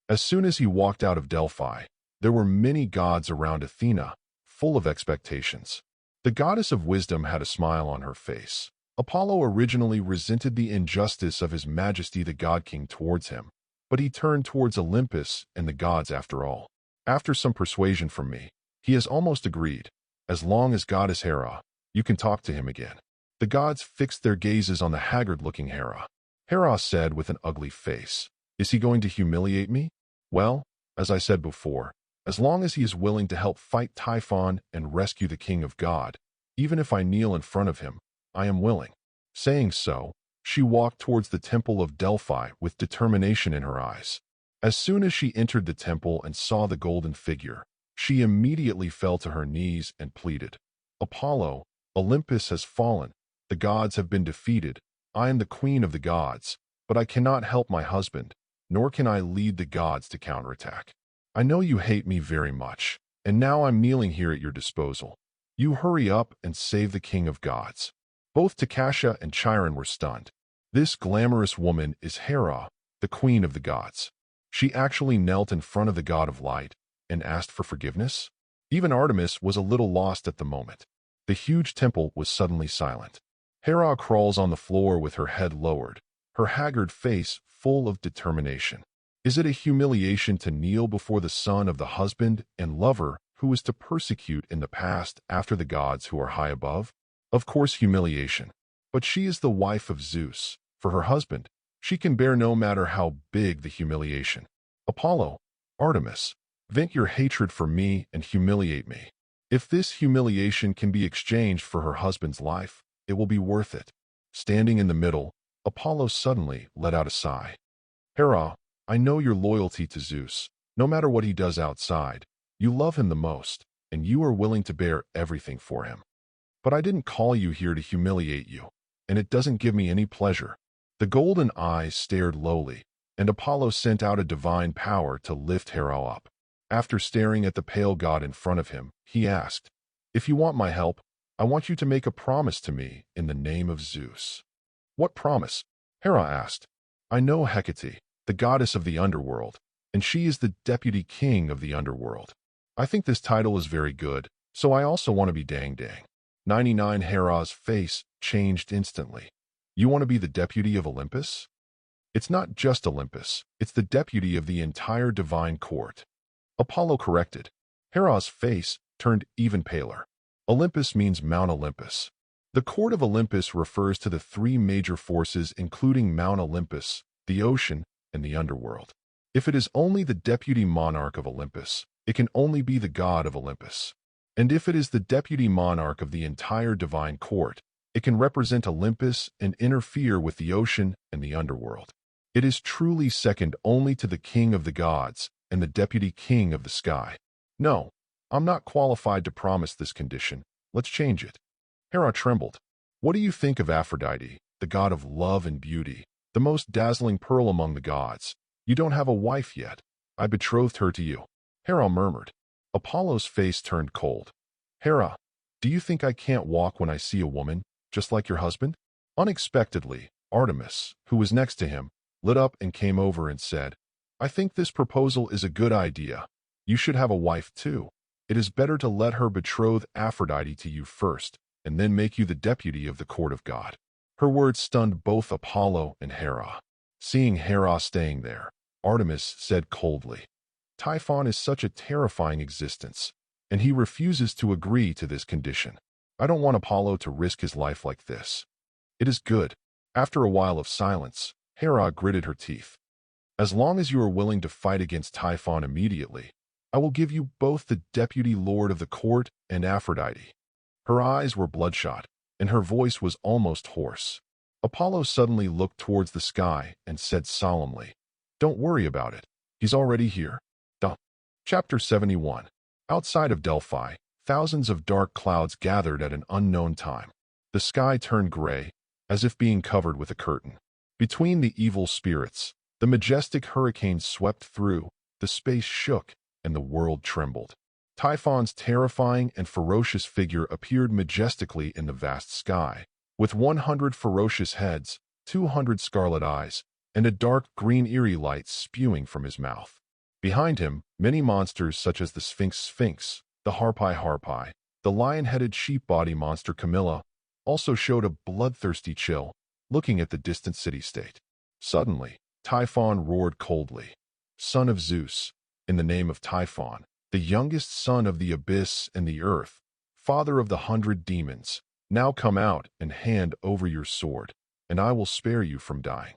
As soon as he walked out of Delphi, there were many gods around Athena, full of expectations. The goddess of wisdom had a smile on her face. Apollo originally resented the injustice of his majesty the god king towards him, but he turned towards Olympus and the gods after all. After some persuasion from me, he has almost agreed. As long as goddess Hera, you can talk to him again. The gods fixed their gazes on the haggard-looking Hera. Hera said with an ugly face, "Is he going to humiliate me? Well, as I said before, as long as he is willing to help fight Typhon and rescue the king of God, even if I kneel in front of him, I am willing." Saying so, she walked towards the temple of Delphi with determination in her eyes. As soon as she entered the temple and saw the golden figure, she immediately fell to her knees and pleaded, "Apollo, Olympus has fallen. The gods have been defeated. I am the queen of the gods, but I cannot help my husband, nor can I lead the gods to counterattack. I know you hate me very much, and now I'm kneeling here at your disposal. You hurry up and save the king of gods." Both Takasha and Chiron were stunned. This glamorous woman is Hera, the queen of the gods. She actually knelt in front of the god of light and asked for forgiveness? Even Artemis was a little lost at the moment. The huge temple was suddenly silent. Hera crawls on the floor with her head lowered, her haggard face full of determination. Is it a humiliation to kneel before the son of the husband and lover who is to persecute in the past after the gods who are high above? Of course, humiliation. But she is the wife of Zeus. For her husband, she can bear no matter how big the humiliation. Apollo, Artemis, vent your hatred for me and humiliate me. If this humiliation can be exchanged for her husband's life, it will be worth it. Standing in the middle, Apollo suddenly let out a sigh. Hera, I know your loyalty to Zeus. No matter what he does outside, you love him the most, and you are willing to bear everything for him. But I didn't call you here to humiliate you, and it doesn't give me any pleasure. The golden eyes stared lowly, and Apollo sent out a divine power to lift Hera up. After staring at the pale god in front of him, he asked, "If you want my help, I want you to make a promise to me in the name of Zeus." "What promise?" Hera asked. "I know Hecate, the goddess of the underworld, and she is the deputy king of the underworld. I think this title is very good, so I also want to be dang dang." 99 Hera's face changed instantly. "You want to be the deputy of Olympus?" "It's not just Olympus, it's the deputy of the entire divine court." Apollo corrected. Hera's face turned even paler. Olympus means Mount Olympus. The court of Olympus refers to the three major forces including Mount Olympus, the ocean, and the underworld. If it is only the deputy monarch of Olympus, it can only be the god of Olympus. And if it is the deputy monarch of the entire divine court, it can represent Olympus and interfere with the ocean and the underworld. It is truly second only to the king of the gods and the deputy king of the sky. No, I'm not qualified to promise this condition. Let's change it. Hera trembled. What do you think of Aphrodite, the god of love and beauty, the most dazzling pearl among the gods? You don't have a wife yet. I betrothed her to you. Hera murmured. Apollo's face turned cold. Hera, do you think I can't walk when I see a woman, just like your husband? Unexpectedly, Artemis, who was next to him, lit up and came over and said, I think this proposal is a good idea. You should have a wife too. It is better to let her betroth Aphrodite to you first, and then make you the deputy of the court of God. Her words stunned both Apollo and Hera. Seeing Hera staying there, Artemis said coldly, Typhon is such a terrifying existence, and he refuses to agree to this condition. I don't want Apollo to risk his life like this. It is good. After a while of silence, Hera gritted her teeth. As long as you are willing to fight against Typhon immediately, I will give you both the deputy lord of the court and Aphrodite. Her eyes were bloodshot, and her voice was almost hoarse. Apollo suddenly looked towards the sky and said solemnly, Don't worry about it. He's already here. Chapter 71. Outside of Delphi, thousands of dark clouds gathered at an unknown time. The sky turned gray, as if being covered with a curtain. Between the evil spirits, the majestic hurricane swept through, the space shook, and the world trembled. Typhon's terrifying and ferocious figure appeared majestically in the vast sky. With 100 ferocious heads, 200 scarlet eyes, and a dark green eerie light spewing from his mouth. Behind him, many monsters such as the Sphinx, the Harpy, the lion-headed sheep-body monster Camilla, also showed a bloodthirsty chill, looking at the distant city-state. Suddenly, Typhon roared coldly. "Son of Zeus, in the name of Typhon, the youngest son of the abyss and the earth, father of the 100 demons, now come out and hand over your sword, and I will spare you from dying."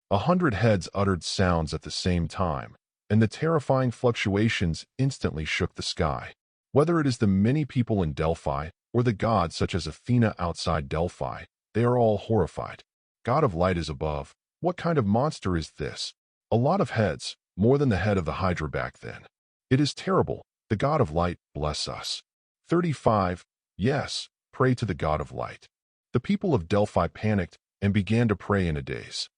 100 heads uttered sounds at the same time, and the terrifying fluctuations instantly shook the sky. Whether it is the many people in Delphi or the gods such as Athena outside Delphi, they are all horrified. God of light is above. What kind of monster is this? A lot of heads, more than the head of the Hydra back then. It is terrible. The God of light bless us. 35. Yes, pray to the God of light. The people of Delphi panicked and began to pray in a daze.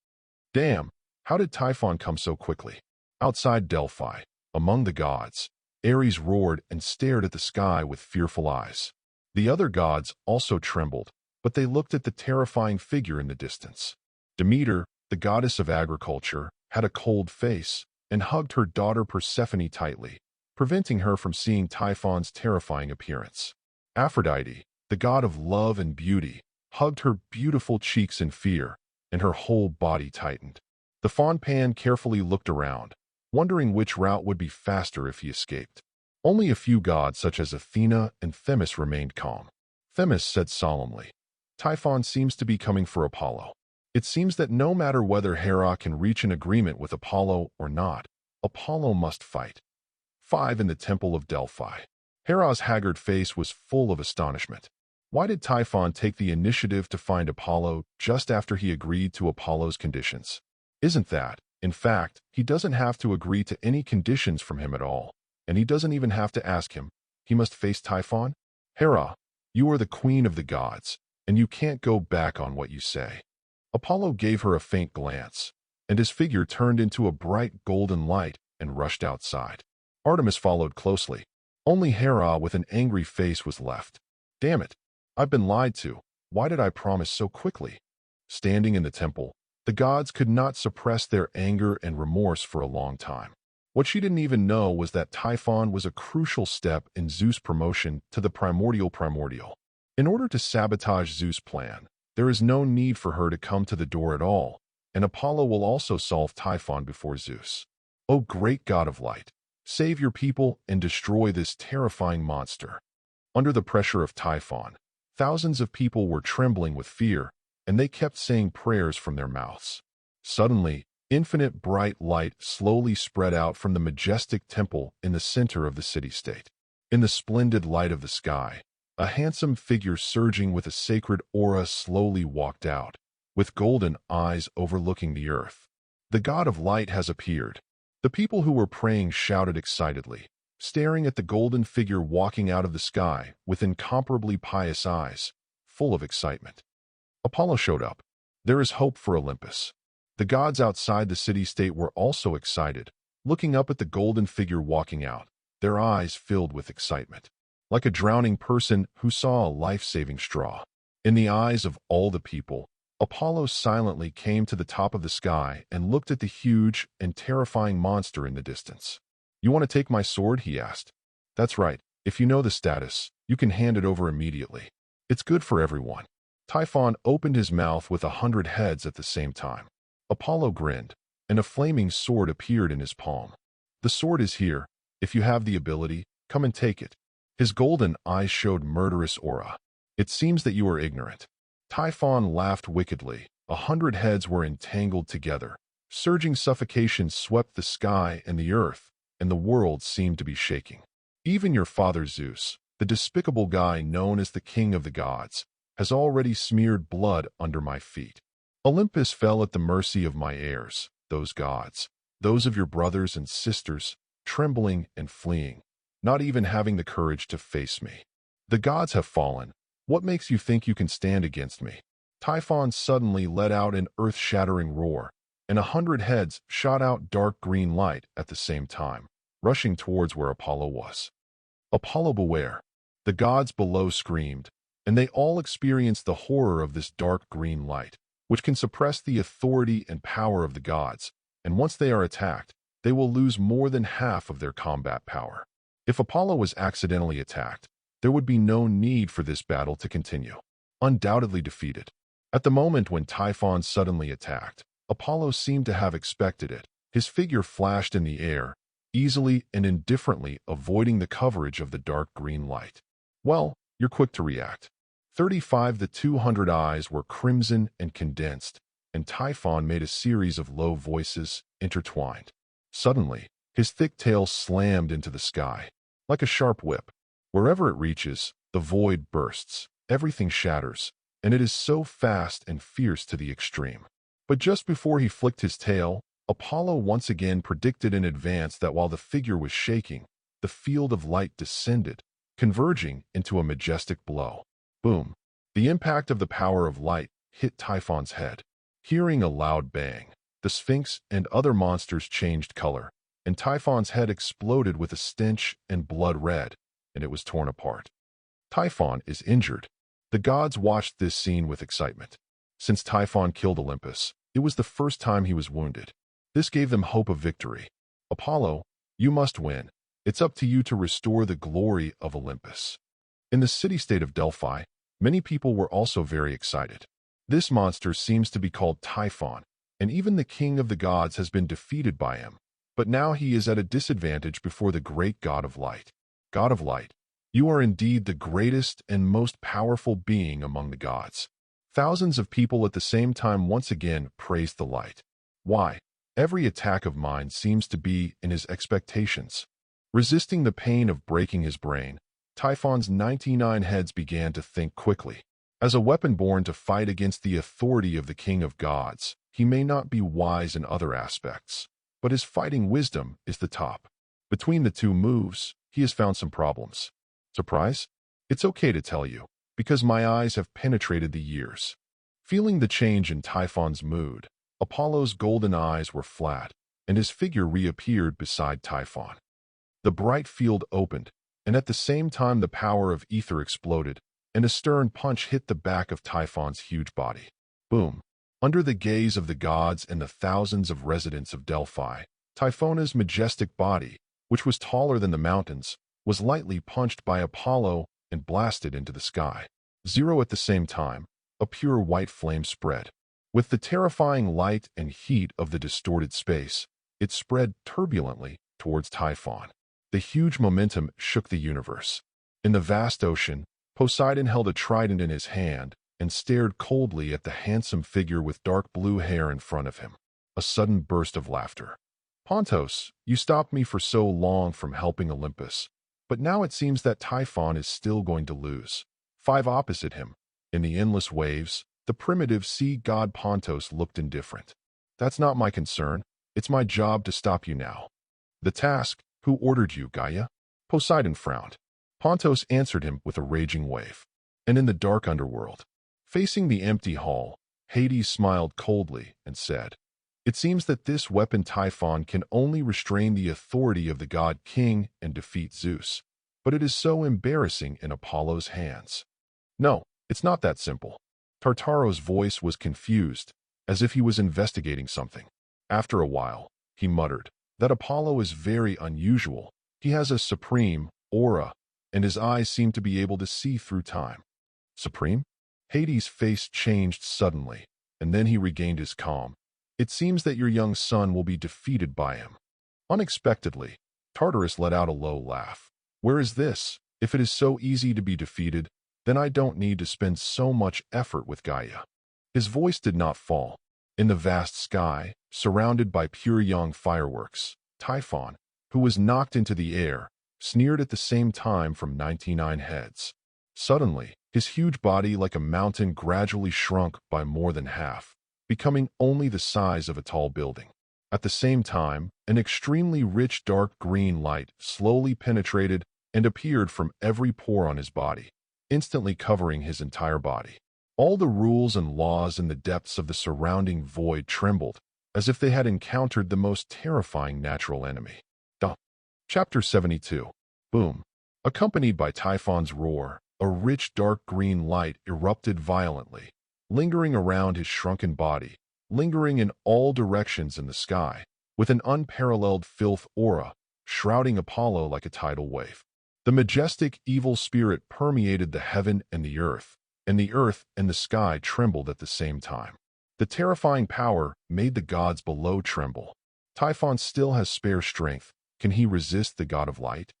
Damn, how did Typhon come so quickly? Outside Delphi, among the gods, Ares roared and stared at the sky with fearful eyes. The other gods also trembled, but they looked at the terrifying figure in the distance. Demeter, the goddess of agriculture, had a cold face and hugged her daughter Persephone tightly, preventing her from seeing Typhon's terrifying appearance. Aphrodite, the god of love and beauty, hugged her beautiful cheeks in fear, and her whole body tightened. The fawn Pan carefully looked around, wondering which route would be faster if he escaped. Only a few gods such as Athena and Themis remained calm. Themis said solemnly, "Typhon seems to be coming for Apollo. It seems that no matter whether Hera can reach an agreement with Apollo or not, Apollo must fight." 5. In the Temple of Delphi. Hera's haggard face was full of astonishment. Why did Typhon take the initiative to find Apollo just after he agreed to Apollo's conditions? Isn't that, in fact, he doesn't have to agree to any conditions from him at all, and he doesn't even have to ask him. He must face Typhon? Hera, you are the queen of the gods, and you can't go back on what you say. Apollo gave her a faint glance, and his figure turned into a bright golden light and rushed outside. Artemis followed closely. Only Hera with an angry face was left. Damn it, I've been lied to. Why did I promise so quickly? Standing in the temple, the gods could not suppress their anger and remorse for a long time. What she didn't even know was that Typhon was a crucial step in Zeus' promotion to the primordial. In order to sabotage Zeus' plan, there is no need for her to come to the door at all, and Apollo will also solve Typhon before Zeus. O great god of light, save your people and destroy this terrifying monster. Under the pressure of Typhon, thousands of people were trembling with fear, and they kept saying prayers from their mouths. Suddenly, infinite bright light slowly spread out from the majestic temple in the center of the city-state. In the splendid light of the sky, a handsome figure surging with a sacred aura slowly walked out, with golden eyes overlooking the earth. The god of light has appeared. The people who were praying shouted excitedly, staring at the golden figure walking out of the sky with incomparably pious eyes, full of excitement. Apollo showed up. There is hope for Olympus. The gods outside the city-state were also excited, looking up at the golden figure walking out, their eyes filled with excitement, like a drowning person who saw a life-saving straw. In the eyes of all the people, Apollo silently came to the top of the sky and looked at the huge and terrifying monster in the distance. "You want to take my sword?" he asked. "That's right. If you know the status, you can hand it over immediately. It's good for everyone." Typhon opened his mouth with 100 heads at the same time. Apollo grinned, and a flaming sword appeared in his palm. "The sword is here. If you have the ability, come and take it." His golden eyes showed murderous aura. "It seems that you are ignorant." Typhon laughed wickedly. 100 heads were entangled together. Surging suffocation swept the sky and the earth, and the world seemed to be shaking. "Even your father Zeus, the despicable guy known as the king of the gods, has already smeared blood under my feet. Olympus fell at the mercy of my heirs, those gods, those of your brothers and sisters, trembling and fleeing, not even having the courage to face me. The gods have fallen. What makes you think you can stand against me?" Typhon suddenly let out an earth-shattering roar, and 100 heads shot out dark green light at the same time, rushing towards where Apollo was. "Apollo, beware!" The gods below screamed, and they all experienced the horror of this dark green light, which can suppress the authority and power of the gods, and once they are attacked, they will lose more than half of their combat power. If Apollo was accidentally attacked, there would be no need for this battle to continue. Undoubtedly defeated. At the moment when Typhon suddenly attacked, Apollo seemed to have expected it. His figure flashed in the air, easily and indifferently avoiding the coverage of the dark green light. Well, you're quick to react. 35 the 200 eyes were crimson and condensed, and Typhon made a series of low voices intertwined. Suddenly, his thick tail slammed into the sky, like a sharp whip. Wherever it reaches, the void bursts, everything shatters, and it is so fast and fierce to the extreme. But just before he flicked his tail, Apollo once again predicted in advance that while the figure was shaking, the field of light descended, converging into a majestic blow. Boom! The impact of the power of light hit Typhon's head. Hearing a loud bang, the Sphinx and other monsters changed color, and Typhon's head exploded with a stench and blood red, and it was torn apart. Typhon is injured. The gods watched this scene with excitement. Since Typhon killed Olympus, it was the first time he was wounded. This gave them hope of victory. Apollo, you must win. It's up to you to restore the glory of Olympus. In the city-state of Delphi, many people were also very excited. This monster seems to be called Typhon, and even the king of the gods has been defeated by him. But now he is at a disadvantage before the great god of light. God of light, you are indeed the greatest and most powerful being among the gods. Thousands of people at the same time once again praised the light. Why? Every attack of mine seems to be in his expectations. Resisting the pain of breaking his brain, Typhon's 99 heads began to think quickly. As a weapon born to fight against the authority of the king of gods, he may not be wise in other aspects, but his fighting wisdom is the top. Between the two moves, he has found some problems. Surprise? It's okay to tell you, because my eyes have penetrated the years. Feeling the change in Typhon's mood, Apollo's golden eyes were flat, and his figure reappeared beside Typhon. The bright field opened, and at the same time the power of ether exploded, and a stern punch hit the back of Typhon's huge body. Boom! Under the gaze of the gods and the thousands of residents of Delphi, Typhona's majestic body, which was taller than the mountains, was lightly punched by Apollo and blasted into the sky. Zero at the same time, a pure white flame spread. With the terrifying light and heat of the distorted space, it spread turbulently towards Typhon. The huge momentum shook the universe. In the vast ocean, Poseidon held a trident in his hand and stared coldly at the handsome figure with dark blue hair in front of him. A sudden burst of laughter. Pontos, you stopped me for so long from helping Olympus, but now it seems that Typhon is still going to lose. 5 opposite him. In the endless waves, the primitive sea god Pontos looked indifferent. That's not my concern. It's my job to stop you now. The task? Who ordered you, Gaia? Poseidon frowned. Pontos answered him with a raging wave. And in the dark underworld, facing the empty hall, Hades smiled coldly and said, "It seems that this weapon Typhon can only restrain the authority of the god king and defeat Zeus, but it is so embarrassing in Apollo's hands." No, it's not that simple. Tartarus' voice was confused, as if he was investigating something. After a while, he muttered, "That Apollo is very unusual. He has a supreme aura, and his eyes seem to be able to see through time." Supreme? Hades' face changed suddenly, and then he regained his calm. "It seems that your young son will be defeated by him." Unexpectedly, Tartarus let out a low laugh. "Where is this? If it is so easy to be defeated, then I don't need to spend so much effort with Gaia." His voice did not fall. In the vast sky, surrounded by pure young fireworks, Typhon, who was knocked into the air, sneered at the same time from 99 heads. Suddenly, his huge body like a mountain gradually shrunk by more than half, becoming only the size of a tall building. At the same time, an extremely rich dark green light slowly penetrated and appeared from every pore on his body, instantly covering his entire body. All the rules and laws in the depths of the surrounding void trembled, as if they had encountered the most terrifying natural enemy. Chapter 72. Boom. Accompanied by Typhon's roar, a rich dark green light erupted violently, lingering around his shrunken body, lingering in all directions in the sky, with an unparalleled filth aura, shrouding Apollo like a tidal wave. The majestic evil spirit permeated the heaven and the earth and the sky trembled at the same time. The terrifying power made the gods below tremble. Typhon still has spare strength. Can he resist the god of light?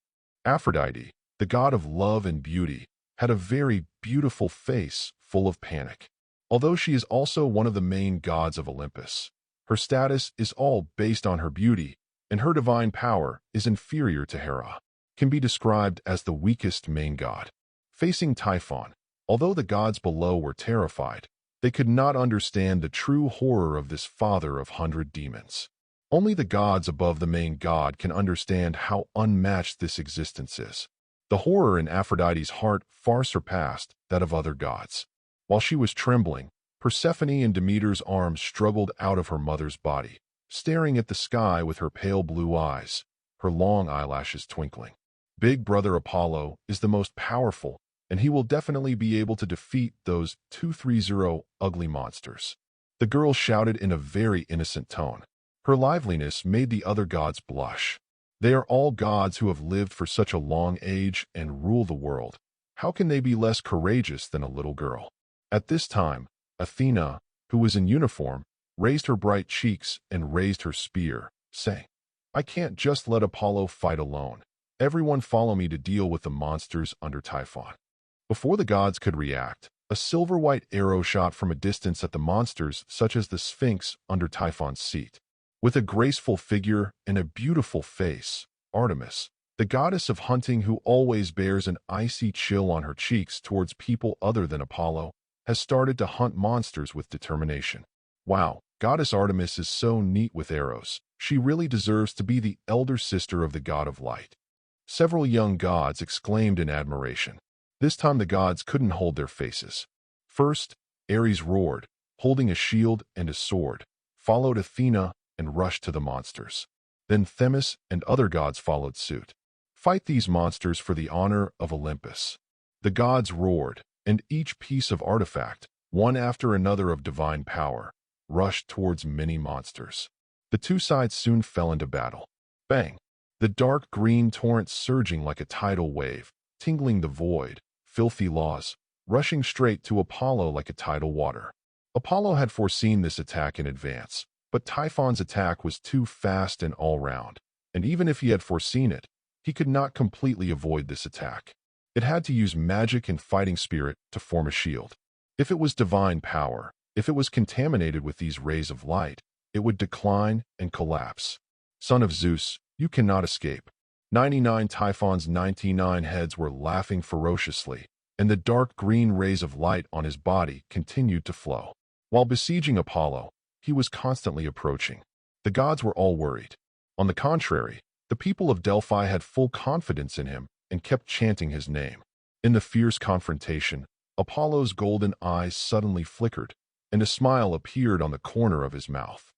Aphrodite, the god of love and beauty, had a very beautiful face full of panic. Although she is also one of the main gods of Olympus, her status is all based on her beauty, and her divine power is inferior to Hera, can be described as the weakest main god. Facing Typhon, although the gods below were terrified, they could not understand the true horror of this father of 100 demons. Only the gods above the main god can understand how unmatched this existence is. The horror in Aphrodite's heart far surpassed that of other gods. While she was trembling, Persephone and Demeter's arms struggled out of her mother's body, staring at the sky with her pale blue eyes, her long eyelashes twinkling. Big brother Apollo is the most powerful, and he will definitely be able to defeat those 230 ugly monsters. The girl shouted in a very innocent tone. Her liveliness made the other gods blush. They are all gods who have lived for such a long age and rule the world. How can they be less courageous than a little girl? At this time, Athena, who was in uniform, raised her bright cheeks and raised her spear, saying, "I can't just let Apollo fight alone. Everyone follow me to deal with the monsters under Typhon." Before the gods could react, a silver-white arrow shot from a distance at the monsters such as the Sphinx under Typhon's seat. With a graceful figure and a beautiful face, Artemis, the goddess of hunting who always bears an icy chill on her cheeks towards people other than Apollo, has started to hunt monsters with determination. Wow, goddess Artemis is so neat with arrows. She really deserves to be the elder sister of the god of light. Several young gods exclaimed in admiration. This time the gods couldn't hold their faces. First, Ares roared, holding a shield and a sword, followed Athena and rushed to the monsters. Then Themis and other gods followed suit. "Fight these monsters for the honor of Olympus." The gods roared, and each piece of artifact, one after another of divine power, rushed towards many monsters. The two sides soon fell into battle. Bang! The dark green torrent surging like a tidal wave, tingling the void, filthy laws, rushing straight to Apollo like a tidal water. Apollo had foreseen this attack in advance, but Typhon's attack was too fast and all-round, and even if he had foreseen it, he could not completely avoid this attack. It had to use magic and fighting spirit to form a shield. If it was divine power, if it was contaminated with these rays of light, it would decline and collapse. Son of Zeus, you cannot escape. 99 Typhon's 99 heads were laughing ferociously, and the dark green rays of light on his body continued to flow. While besieging Apollo, he was constantly approaching. The gods were all worried. On the contrary, the people of Delphi had full confidence in him and kept chanting his name. In the fierce confrontation, Apollo's golden eyes suddenly flickered, and a smile appeared on the corner of his mouth.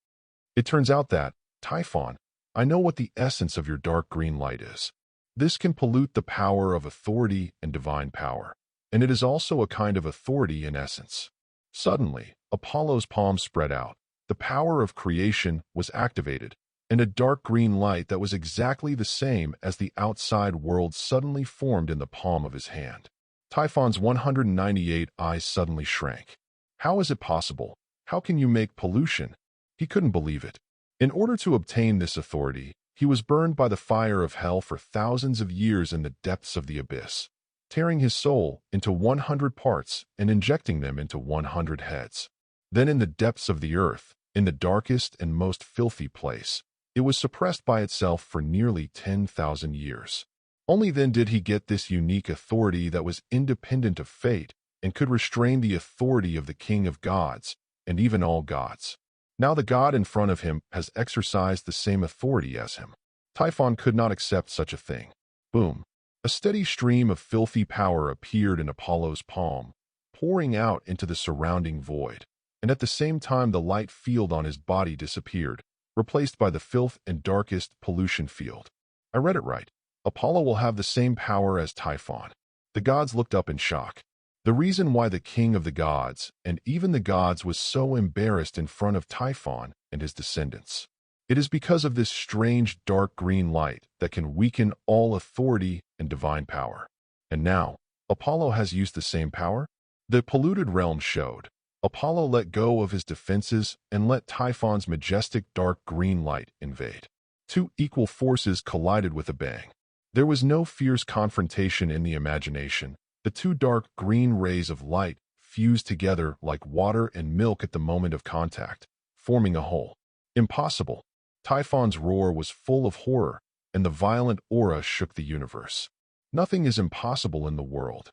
"It turns out that, Typhon, I know what the essence of your dark green light is. This can pollute the power of authority and divine power, and it is also a kind of authority in essence." Suddenly, Apollo's palm spread out. The power of creation was activated, and a dark green light that was exactly the same as the outside world suddenly formed in the palm of his hand. Typhon's 198 eyes suddenly shrank. "How is it possible? How can you make pollution?" He couldn't believe it. In order to obtain this authority, he was burned by the fire of hell for thousands of years in the depths of the abyss, tearing his soul into 100 parts and injecting them into 100 heads. Then in the depths of the earth, in the darkest and most filthy place, it was suppressed by itself for nearly 10,000 years. Only then did he get this unique authority that was independent of fate and could restrain the authority of the king of gods and even all gods. Now the god in front of him has exercised the same authority as him. Typhon could not accept such a thing. Boom! A steady stream of filthy power appeared in Apollo's palm, pouring out into the surrounding void, and at the same time the light field on his body disappeared, replaced by the filth and darkest pollution field. I read it right. Apollo will have the same power as Typhon. The gods looked up in shock. The reason why the king of the gods, and even the gods, was so embarrassed in front of Typhon and his descendants. It is because of this strange dark green light that can weaken all authority and divine power. And now, Apollo has used the same power? The polluted realm showed. Apollo let go of his defenses and let Typhon's majestic dark green light invade. Two equal forces collided with a bang. There was no fierce confrontation in the imagination. The two dark green rays of light fused together like water and milk at the moment of contact, forming a whole. Impossible. Typhon's roar was full of horror, and the violent aura shook the universe. Nothing is impossible in the world.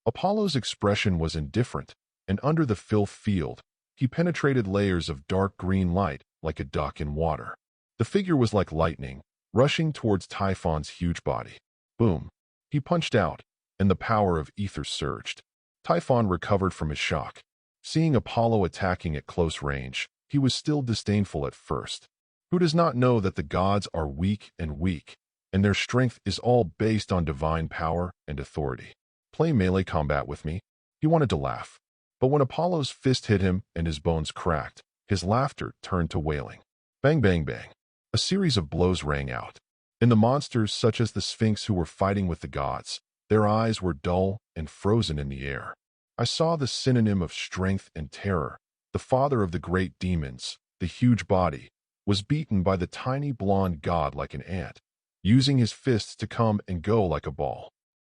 Apollo's expression was indifferent, and under the filth field, he penetrated layers of dark green light like a duck in water. The figure was like lightning, rushing towards Typhon's huge body. Boom! He punched out, and the power of ether surged. Typhon recovered from his shock. Seeing Apollo attacking at close range, he was still disdainful at first. Who does not know that the gods are weak, and their strength is all based on divine power and authority? Play melee combat with me? He wanted to laugh. But when Apollo's fist hit him and his bones cracked, his laughter turned to wailing. Bang, bang, bang. A series of blows rang out. In the monsters such as the Sphinx who were fighting with the gods, their eyes were dull and frozen in the air. I saw the synonym of strength and terror. The father of the great demons, the huge body, was beaten by the tiny blonde god like an ant, using his fists to come and go like a ball.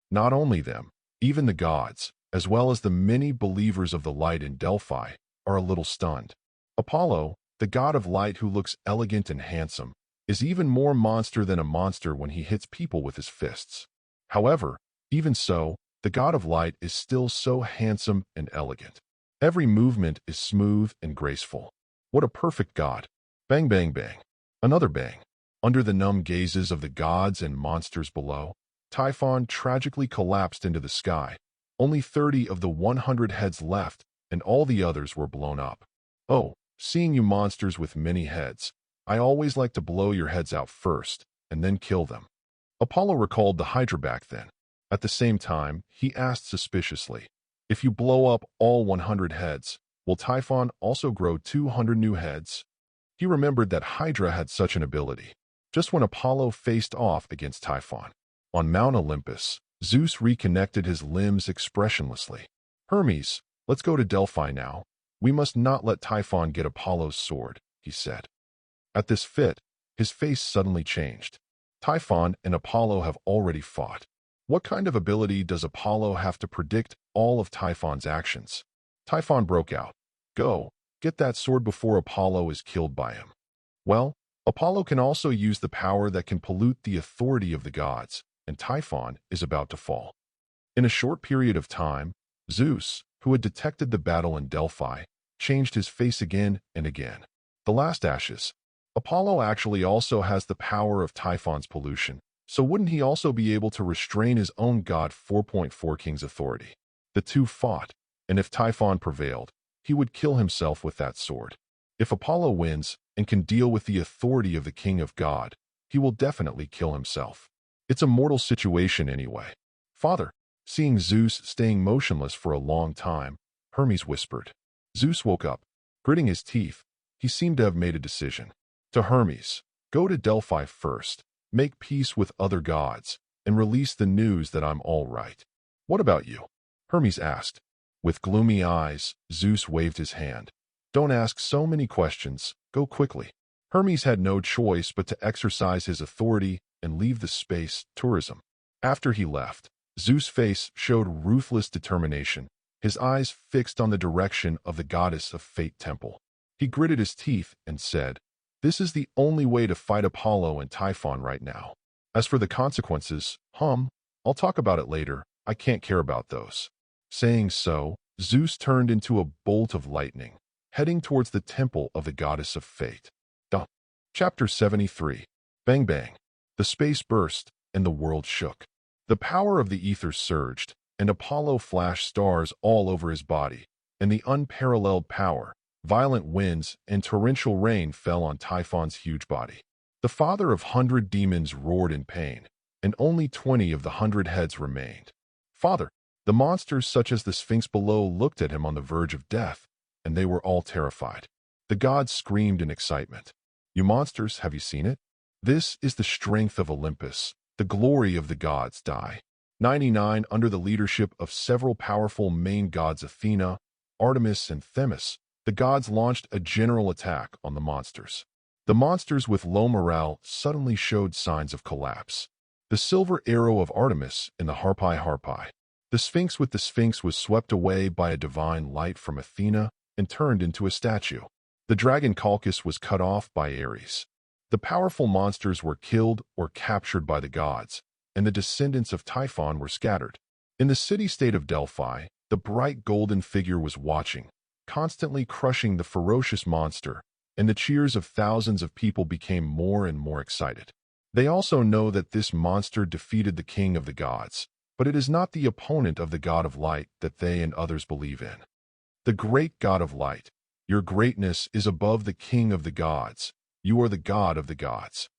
Not only them, even the gods, as well as the many believers of the light in Delphi, are a little stunned. Apollo, the god of light who looks elegant and handsome, is even more monster than a monster when he hits people with his fists. However, even so, the god of light is still so handsome and elegant. Every movement is smooth and graceful. What a perfect god. Bang, bang, bang. Another bang. Under the numb gazes of the gods and monsters below, Typhon tragically collapsed into the sky. Only 30 of the 100 heads left, and all the others were blown up. Oh, seeing you monsters with many heads, I always like to blow your heads out first, and then kill them. Apollo recalled the Hydra back then. At the same time, he asked suspiciously, if you blow up all 100 heads, will Typhon also grow 200 new heads? He remembered that Hydra had such an ability. Just when Apollo faced off against Typhon. On Mount Olympus, Zeus reconnected his limbs expressionlessly. Hermes, let's go to Delphi now. We must not let Typhon get Apollo's sword, he said. At this fit, his face suddenly changed. Typhon and Apollo have already fought. What kind of ability does Apollo have to predict all of Typhon's actions? Typhon broke out. Go, get that sword before Apollo is killed by him. Well, Apollo can also use the power that can pollute the authority of the gods, and Typhon is about to fall. In a short period of time, Zeus, who had detected the battle in Delphi, changed his face again and again. The last ashes. Apollo actually also has the power of Typhon's pollution, so wouldn't he also be able to restrain his own god 4.4 King's authority? The two fought, and if Typhon prevailed, he would kill himself with that sword. If Apollo wins and can deal with the authority of the King of God, he will definitely kill himself. It's a mortal situation anyway. Father, seeing Zeus staying motionless for a long time, Hermes whispered. Zeus woke up. Gritting his teeth, he seemed to have made a decision. To Hermes, go to Delphi first, make peace with other gods, and release the news that I'm all right. What about you? Hermes asked. With gloomy eyes, Zeus waved his hand. Don't ask so many questions, go quickly. Hermes had no choice but to exercise his authority and leave the space tourism. After he left, Zeus' face showed ruthless determination, his eyes fixed on the direction of the goddess of fate temple. He gritted his teeth and said, this is the only way to fight Apollo and Typhon right now. As for the consequences, I'll talk about it later, I can't care about those. Saying so, Zeus turned into a bolt of lightning, heading towards the temple of the goddess of fate. Chapter 73. Bang bang. The space burst, and the world shook. The power of the ether surged, and Apollo flashed stars all over his body, and the unparalleled power, violent winds, and torrential rain fell on Typhon's huge body. The father of 100 demons roared in pain, and only 20 of the 100 heads remained. Father, The monsters such as the Sphinx below looked at him on the verge of death, and they were all terrified. The gods screamed in excitement. "You monsters, have you seen it? This is the strength of Olympus. The glory of the gods die." 99 Under the leadership of several powerful main gods Athena, Artemis, and Themis, the gods launched a general attack on the monsters. The monsters with low morale suddenly showed signs of collapse. The silver arrow of Artemis in the harpi. The Sphinx with the Sphinx was swept away by a divine light from Athena and turned into a statue. The dragon Calchas was cut off by Ares. The powerful monsters were killed or captured by the gods, and the descendants of Typhon were scattered. In the city-state of Delphi, the bright golden figure was watching, constantly crushing the ferocious monster, and the cheers of thousands of people became more and more excited. They also know that this monster defeated the king of the gods, but it is not the opponent of the god of light that they and others believe in. The great god of light, your greatness is above the king of the gods. You are the god of the gods.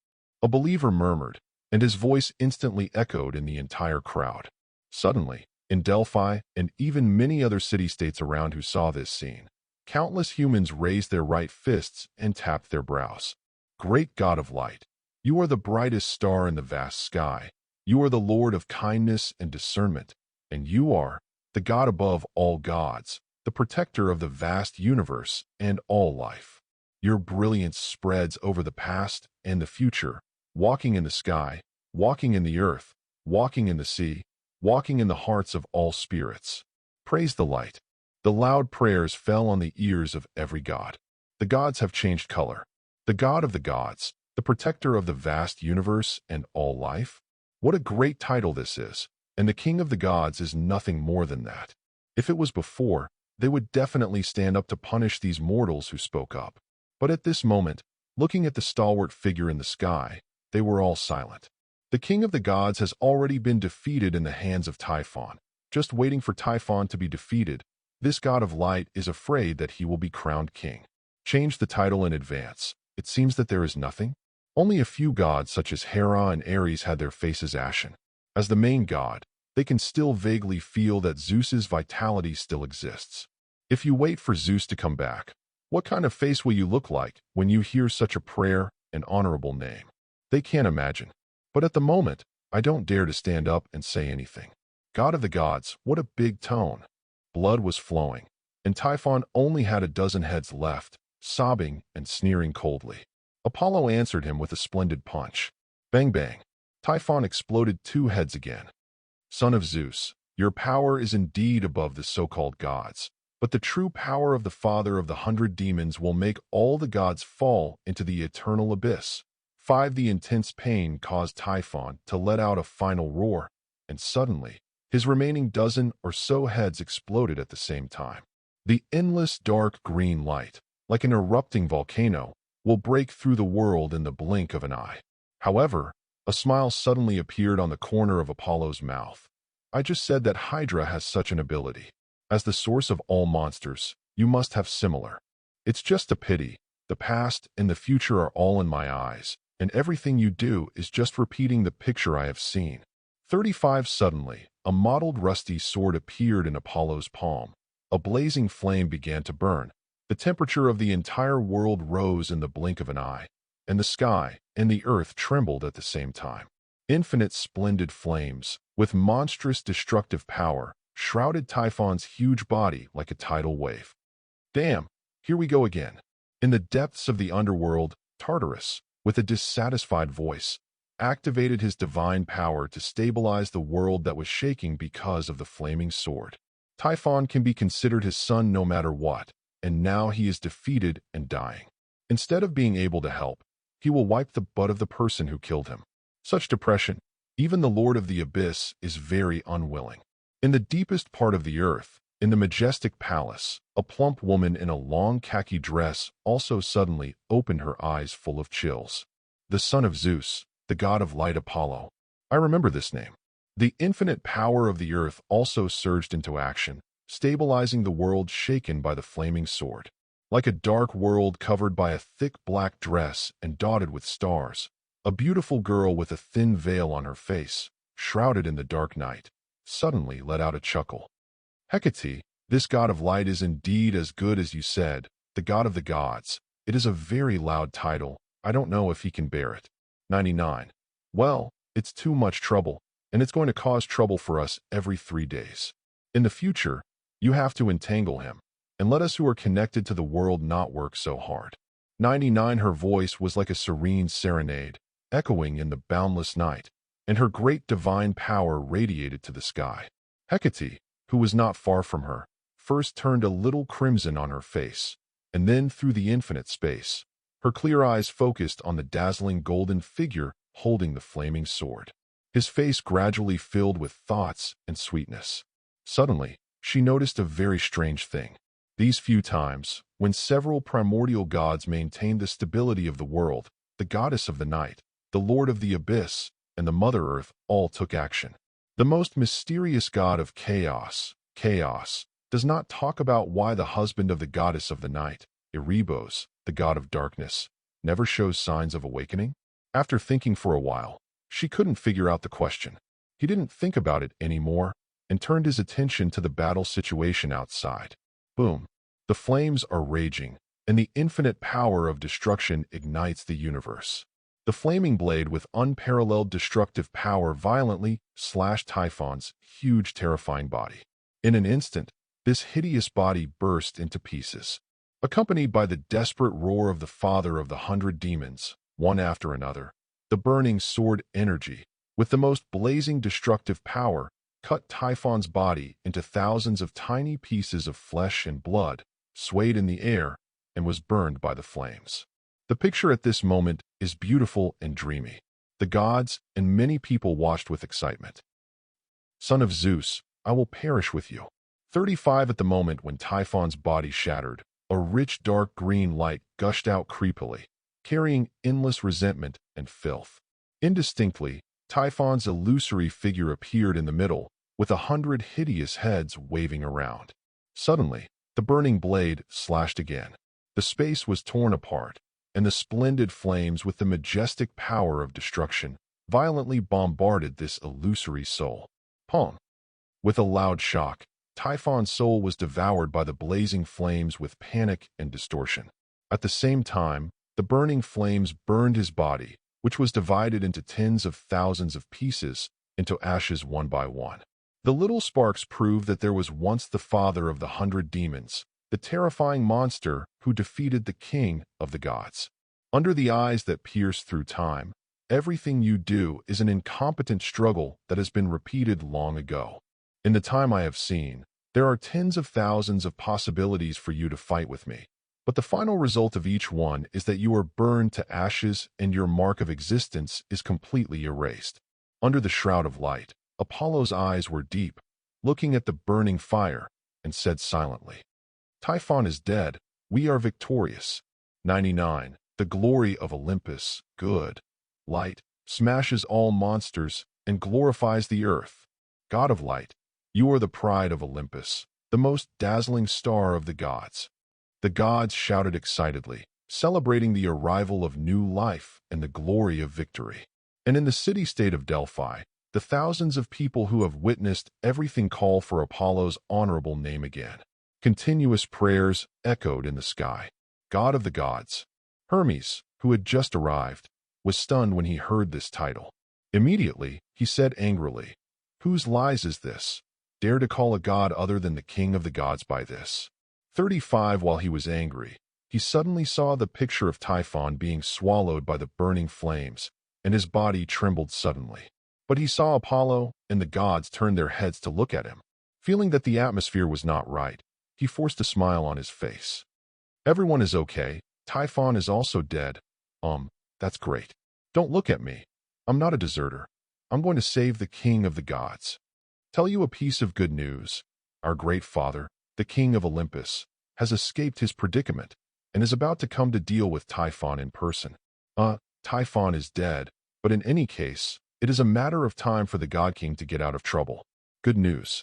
A believer murmured, and his voice instantly echoed in the entire crowd. Suddenly, in Delphi and even many other city-states around who saw this scene, countless humans raised their right fists and tapped their brows. Great God of light, you are the brightest star in the vast sky. You are the Lord of kindness and discernment, and you are the God above all gods, the protector of the vast universe and all life. Your brilliance spreads over the past and the future, walking in the sky, walking in the earth, walking in the sea, walking in the hearts of all spirits. Praise the light. The loud prayers fell on the ears of every god. The gods have changed color. The God of the gods, the protector of the vast universe and all life. What a great title this is, and the king of the gods is nothing more than that. If it was before, they would definitely stand up to punish these mortals who spoke up. But at this moment, looking at the stalwart figure in the sky, they were all silent. The king of the gods has already been defeated in the hands of Typhon. Just waiting for Typhon to be defeated, this god of light is afraid that he will be crowned king. Change the title in advance. It seems that there is nothing. Only a few gods such as Hera and Ares had their faces ashen. As the main god, they can still vaguely feel that Zeus's vitality still exists. If you wait for Zeus to come back, what kind of face will you look like when you hear such a prayer and honorable name? They can't imagine. But at the moment, I don't dare to stand up and say anything. God of the gods, what a big tone. Blood was flowing, and Typhon only had a dozen heads left, sobbing and sneering coldly. Apollo answered him with a splendid punch. Bang bang. Typhon exploded 2 heads again. Son of Zeus, your power is indeed above the so-called gods, but the true power of the father of the 100 demons will make all the gods fall into the eternal abyss. 5 The intense pain caused Typhon to let out a final roar, and suddenly, his remaining dozen or so heads exploded at the same time. The endless dark green light, like an erupting volcano, will break through the world in the blink of an eye. However, a smile suddenly appeared on the corner of Apollo's mouth. I just said that Hydra has such an ability. As the source of all monsters, you must have similar. It's just a pity. The past and the future are all in my eyes, and everything you do is just repeating the picture I have seen. 35 Suddenly, a mottled rusty sword appeared in Apollo's palm. A blazing flame began to burn. The temperature of the entire world rose in the blink of an eye, and the sky and the earth trembled at the same time. Infinite splendid flames, with monstrous destructive power, shrouded Typhon's huge body like a tidal wave. Damn, here we go again. In the depths of the underworld, Tartarus, with a dissatisfied voice, activated his divine power to stabilize the world that was shaking because of the flaming sword. Typhon can be considered his son no matter what, and now he is defeated and dying. Instead of being able to help, he will wipe the butt of the person who killed him. Such depression, even the Lord of the Abyss is very unwilling. In the deepest part of the earth, in the majestic palace, a plump woman in a long khaki dress also suddenly opened her eyes full of chills. The son of Zeus, the god of light Apollo. I remember this name. The infinite power of the earth also surged into action, stabilizing the world shaken by the flaming sword. Like a dark world covered by a thick black dress and dotted with stars, a beautiful girl with a thin veil on her face, shrouded in the dark night. suddenly let out a chuckle. Hecate, this god of light is indeed as good as you said, the god of the gods. It is a very loud title. I don't know if he can bear it. 99. Well, it's too much trouble, and it's going to cause trouble for us every 3 days. In the future, you have to entangle him, and let us who are connected to the world not work so hard. 99. Her voice was like a serene serenade, echoing in the boundless night, and her great divine power radiated to the sky. Hecate, who was not far from her, first turned a little crimson on her face, and then through the infinite space, her clear eyes focused on the dazzling golden figure holding the flaming sword. His face gradually filled with thoughts and sweetness. Suddenly, she noticed a very strange thing. These few times, when several primordial gods maintained the stability of the world, the goddess of the night, the lord of the abyss, and the Mother Earth all took action. The most mysterious god of chaos, does not talk about why the husband of the goddess of the night, Erebos, the god of darkness, never shows signs of awakening. After thinking for a while, she couldn't figure out the question. He didn't think about it anymore and turned his attention to the battle situation outside. Boom! The flames are raging, and the infinite power of destruction ignites the universe. The flaming blade with unparalleled destructive power violently slashed Typhon's huge terrifying body. In an instant, this hideous body burst into pieces. Accompanied by the desperate roar of the father of the 100 demons, one after another, the burning sword energy, with the most blazing destructive power, cut Typhon's body into thousands of tiny pieces of flesh and blood, swayed in the air, and was burned by the flames. The picture at this moment is beautiful and dreamy. The gods and many people watched with excitement. Son of Zeus, I will perish with you. 35. At the moment when Typhon's body shattered, a rich dark green light gushed out creepily, carrying endless resentment and filth. Indistinctly, Typhon's illusory figure appeared in the middle, with 100 hideous heads waving around. Suddenly, the burning blade slashed again. The space was torn apart, and the splendid flames with the majestic power of destruction violently bombarded this illusory soul. Pong! With a loud shock, Typhon's soul was devoured by the blazing flames with panic and distortion. At the same time, the burning flames burned his body, which was divided into tens of thousands of pieces, into ashes one by one. The little sparks proved that there was once the father of the 100 demons, the terrifying monster who defeated the king of the gods. Under the eyes that pierce through time, everything you do is an incompetent struggle that has been repeated long ago. In the time I have seen, there are tens of thousands of possibilities for you to fight with me, but the final result of each one is that you are burned to ashes and your mark of existence is completely erased. Under the shroud of light, Apollo's eyes were deep, looking at the burning fire, and said silently, Typhon is dead, we are victorious. 99. The glory of Olympus, good, light, smashes all monsters and glorifies the earth. God of light, you are the pride of Olympus, the most dazzling star of the gods. The gods shouted excitedly, celebrating the arrival of new life and the glory of victory. And in the city-state of Delphi, the thousands of people who have witnessed everything call for Apollo's honorable name again. Continuous prayers echoed in the sky. God of the gods. Hermes, who had just arrived, was stunned when he heard this title. Immediately, he said angrily, Whose lies is this? Dare to call a god other than the king of the gods by this? 35. While he was angry, he suddenly saw the picture of Typhon being swallowed by the burning flames, and his body trembled suddenly. But he saw Apollo, and the gods turned their heads to look at him. Feeling that the atmosphere was not right, he forced a smile on his face. Everyone is okay. Typhon is also dead. That's great. Don't look at me. I'm not a deserter. I'm going to save the king of the gods. Tell you a piece of good news. Our great father, the king of Olympus, has escaped his predicament and is about to come to deal with Typhon in person. Typhon is dead, but in any case, it is a matter of time for the God King to get out of trouble. Good news.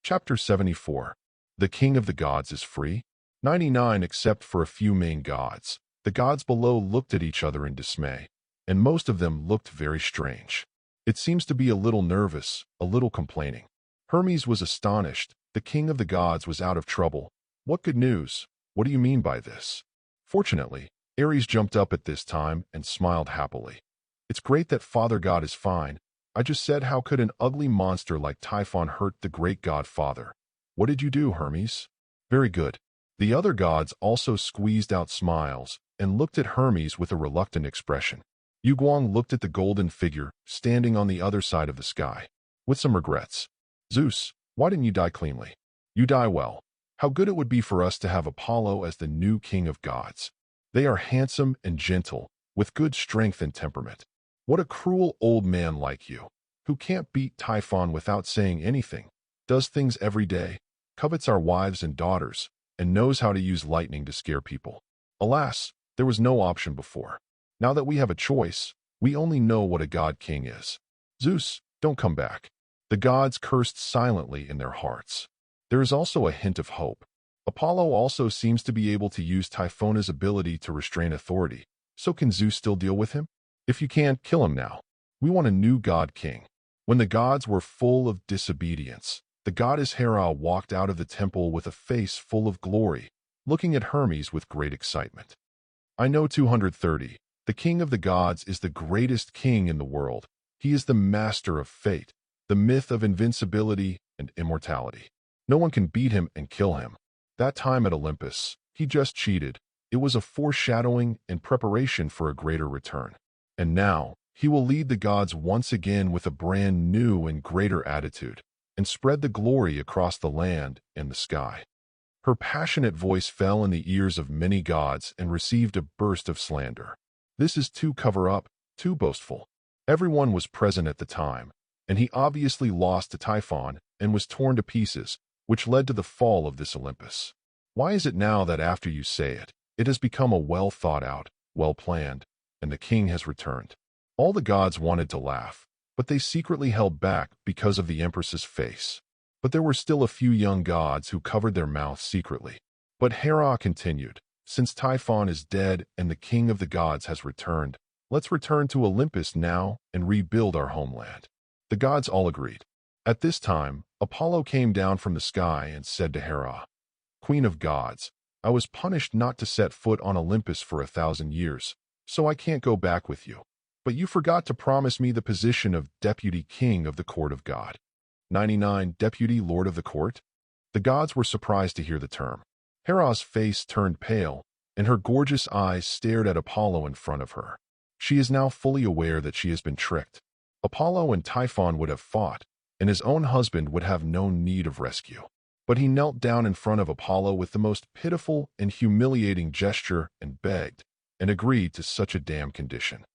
Chapter 74. The king of the gods is free? 99. Except for a few main gods, the gods below looked at each other in dismay, and most of them looked very strange. It seems to be a little nervous, a little complaining. Hermes was astonished. The king of the gods was out of trouble. What good news? What do you mean by this? Fortunately, Ares jumped up at this time and smiled happily. It's great that Father God is fine. I just said, how could an ugly monster like Typhon hurt the great god Father? What did you do, Hermes? Very good. The other gods also squeezed out smiles and looked at Hermes with a reluctant expression. Yu Guang looked at the golden figure standing on the other side of the sky, with some regrets. Zeus, why didn't you die cleanly? You die well. How good it would be for us to have Apollo as the new king of gods. They are handsome and gentle, with good strength and temperament. What a cruel old man like you, who can't beat Typhon without saying anything, does things every day, covets our wives and daughters, and knows how to use lightning to scare people. Alas, there was no option before. Now that we have a choice, we only know what a god king is. Zeus, don't come back. The gods cursed silently in their hearts. There is also a hint of hope. Apollo also seems to be able to use Typhona's ability to restrain authority. So can Zeus still deal with him? If you can't, kill him now. We want a new god king. When the gods were full of disobedience, the goddess Hera walked out of the temple with a face full of glory, looking at Hermes with great excitement. I know 230. The king of the gods is the greatest king in the world. He is the master of fate, the myth of invincibility and immortality. No one can beat him and kill him. That time at Olympus, he just cheated. It was a foreshadowing and preparation for a greater return. And now, he will lead the gods once again with a brand new and greater attitude, and spread the glory across the land and the sky. Her passionate voice fell in the ears of many gods and received a burst of slander. This is too cover-up, too boastful. Everyone was present at the time, and he obviously lost to Typhon and was torn to pieces, which led to the fall of this Olympus. Why is it now that after you say it, it has become a well-thought-out, well-planned, and the king has returned? All the gods wanted to laugh, but they secretly held back because of the empress's face. But there were still a few young gods who covered their mouths secretly. But Hera continued, since Typhon is dead and the king of the gods has returned, let's return to Olympus now and rebuild our homeland. The gods all agreed. At this time, Apollo came down from the sky and said to Hera, Queen of gods, I was punished not to set foot on Olympus for 1,000 years, so I can't go back with you. But you forgot to promise me the position of deputy king of the court of God. 99 Deputy Lord of the Court? The gods were surprised to hear the term. Hera's face turned pale, and her gorgeous eyes stared at Apollo in front of her. She is now fully aware that she has been tricked. Apollo and Typhon would have fought, and his own husband would have no need of rescue. But he knelt down in front of Apollo with the most pitiful and humiliating gesture and begged, and agreed to such a damn condition.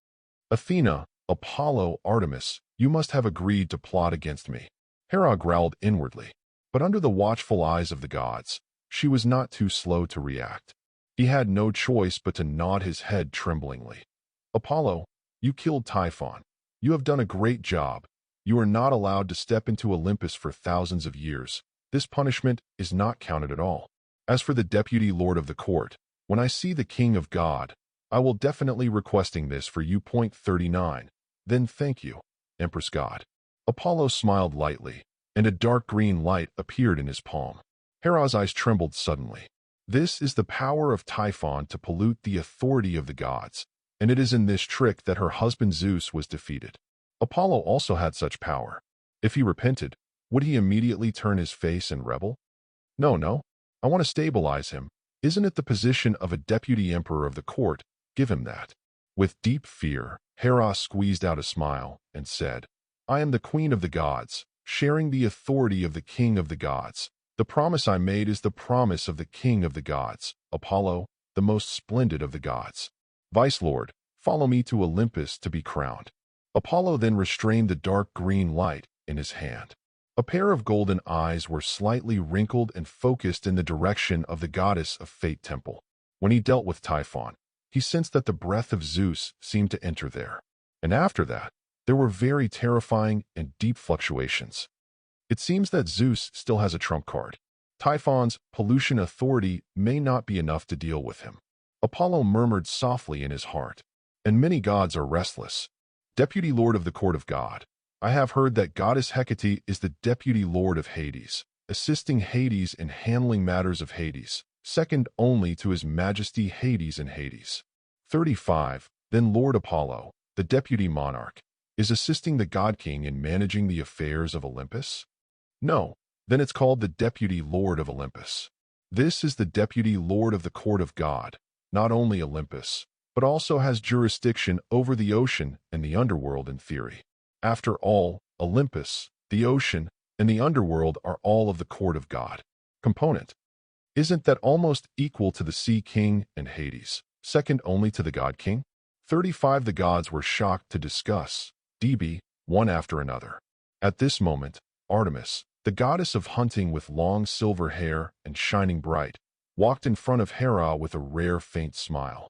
Athena, Apollo, Artemis, you must have agreed to plot against me. Hera growled inwardly, but under the watchful eyes of the gods, she was not too slow to react. He had no choice but to nod his head tremblingly. Apollo, you killed Typhon. You have done a great job. You are not allowed to step into Olympus for thousands of years. This punishment is not counted at all. As for the deputy lord of the court, when I see the king of God, I will definitely requesting this for you. 39. Then thank you, Empress God. Apollo smiled lightly, and a dark green light appeared in his palm. Hera's eyes trembled suddenly. This is the power of Typhon to pollute the authority of the gods, and it is in this trick that her husband Zeus was defeated. Apollo also had such power. If he repented, would he immediately turn his face and rebel? No, I want to stabilize him. Isn't it the position of a deputy emperor of the court? Give him that. With deep fear, Hera squeezed out a smile and said, I am the queen of the gods, sharing the authority of the king of the gods. The promise I made is the promise of the king of the gods, Apollo, the most splendid of the gods. Vice Lord, follow me to Olympus to be crowned. Apollo then restrained the dark green light in his hand. A pair of golden eyes were slightly wrinkled and focused in the direction of the goddess of fate temple. When he dealt with Typhon, he sensed that the breath of Zeus seemed to enter there. And after that, there were very terrifying and deep fluctuations. It seems that Zeus still has a trump card. Typhon's pollution authority may not be enough to deal with him. Apollo murmured softly in his heart, and many gods are restless. Deputy Lord of the Court of God, I have heard that goddess Hecate is the deputy lord of Hades, assisting Hades in handling matters of Hades, second only to his majesty Hades in Hades. 35. Then Lord Apollo, the deputy monarch, is assisting the god king in managing the affairs of Olympus? No, then it's called the deputy lord of Olympus. This is the deputy lord of the court of God, not only Olympus, but also has jurisdiction over the ocean and the underworld in theory. After all, Olympus, the ocean, and the underworld are all of the court of God. Component. Isn't that almost equal to the sea king and Hades, second only to the god king? 35. The gods were shocked to discuss, DB, one after another. At this moment, Artemis, the goddess of hunting with long silver hair and shining bright, walked in front of Hera with a rare faint smile.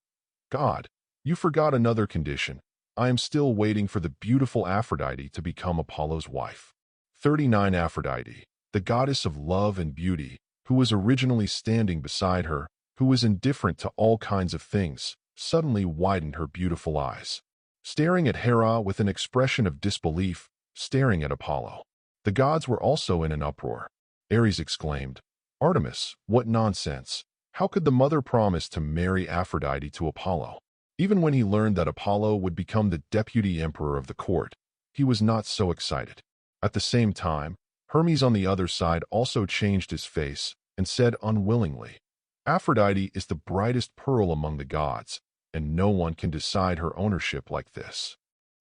God, you forgot another condition. I am still waiting for the beautiful Aphrodite to become Apollo's wife. 39. Aphrodite, the goddess of love and beauty, who was originally standing beside her, who was indifferent to all kinds of things, suddenly widened her beautiful eyes, staring at Hera with an expression of disbelief, staring at Apollo. The gods were also in an uproar. Ares exclaimed, Artemis, what nonsense! How could the mother promise to marry Aphrodite to Apollo? Even when he learned that Apollo would become the deputy emperor of the court, he was not so excited. At the same time, Hermes on the other side also changed his face and said unwillingly, Aphrodite is the brightest pearl among the gods, and no one can decide her ownership like this.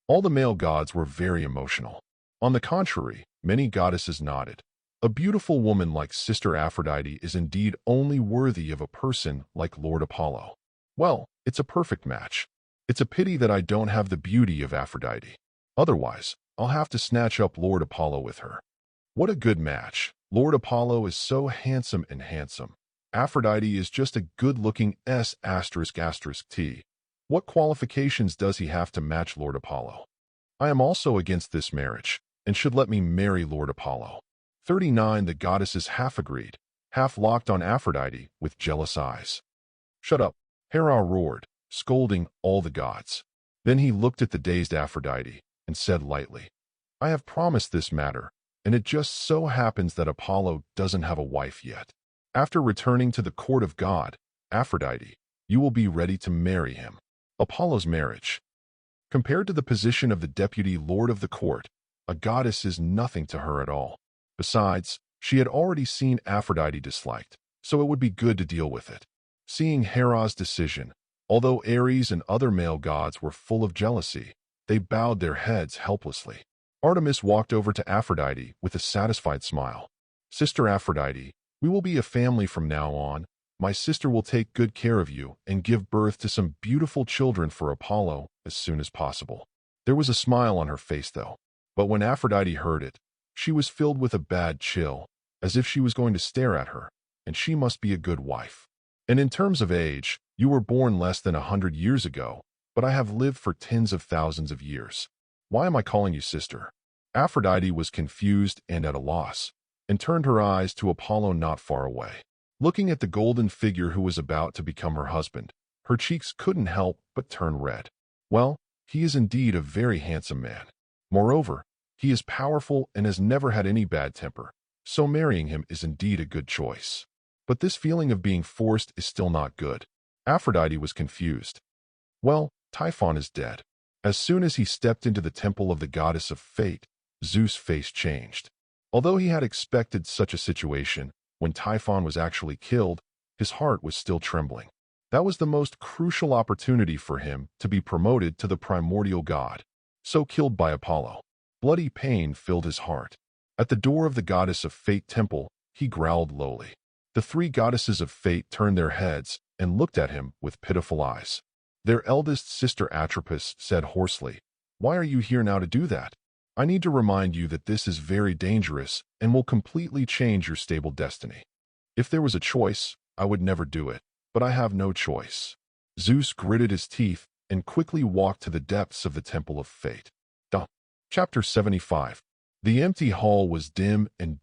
All the male gods were very emotional. On the contrary, many goddesses nodded. A beautiful woman like Sister Aphrodite is indeed only worthy of a person like Lord Apollo. Well, it's a perfect match. It's a pity that I don't have the beauty of Aphrodite. Otherwise, I'll have to snatch up Lord Apollo with her. What a good match. Lord Apollo is so handsome and handsome. Aphrodite is just a good-looking S***T. What qualifications does he have to match Lord Apollo? I am also against this marriage, and should let me marry Lord Apollo. 39. The goddesses half agreed, half locked on Aphrodite with jealous eyes. Shut up, Hera roared, scolding all the gods. Then he looked at the dazed Aphrodite and said lightly, I have promised this matter, and it just so happens that Apollo doesn't have a wife yet. After returning to the court of God, Aphrodite, you will be ready to marry him. Apollo's marriage. Compared to the position of the deputy lord of the court, a goddess is nothing to her at all. Besides, she had already seen Aphrodite disliked, so it would be good to deal with it. Seeing Hera's decision, although Ares and other male gods were full of jealousy, they bowed their heads helplessly. Artemis walked over to Aphrodite with a satisfied smile. Sister Aphrodite, we will be a family from now on. My sister will take good care of you and give birth to some beautiful children for Apollo as soon as possible. There was a smile on her face, though. But when Aphrodite heard it, she was filled with a bad chill, as if she was going to stare at her, and she must be a good wife. And in terms of age, you were born less than 100 years ago, but I have lived for tens of thousands of years. Why am I calling you sister? Aphrodite was confused and at a loss, and turned her eyes to Apollo not far away. Looking at the golden figure who was about to become her husband, her cheeks couldn't help but turn red. Well, he is indeed a very handsome man. Moreover, he is powerful and has never had any bad temper, so marrying him is indeed a good choice. But this feeling of being forced is still not good. Aphrodite was confused. Well, Typhon is dead. As soon as he stepped into the temple of the goddess of fate, Zeus' face changed. Although he had expected such a situation, when Typhon was actually killed, his heart was still trembling. That was the most crucial opportunity for him to be promoted to the primordial god. So killed by Apollo. Bloody pain filled his heart. At the door of the goddess of fate temple, he growled lowly. The three goddesses of fate turned their heads and looked at him with pitiful eyes. Their eldest sister Atropos said hoarsely, Why are you here now to do that? I need to remind you that this is very dangerous and will completely change your stable destiny. If there was a choice, I would never do it, but I have no choice. Zeus gritted his teeth and quickly walked to the depths of the temple of fate. Chapter 75. The empty hall was dim, and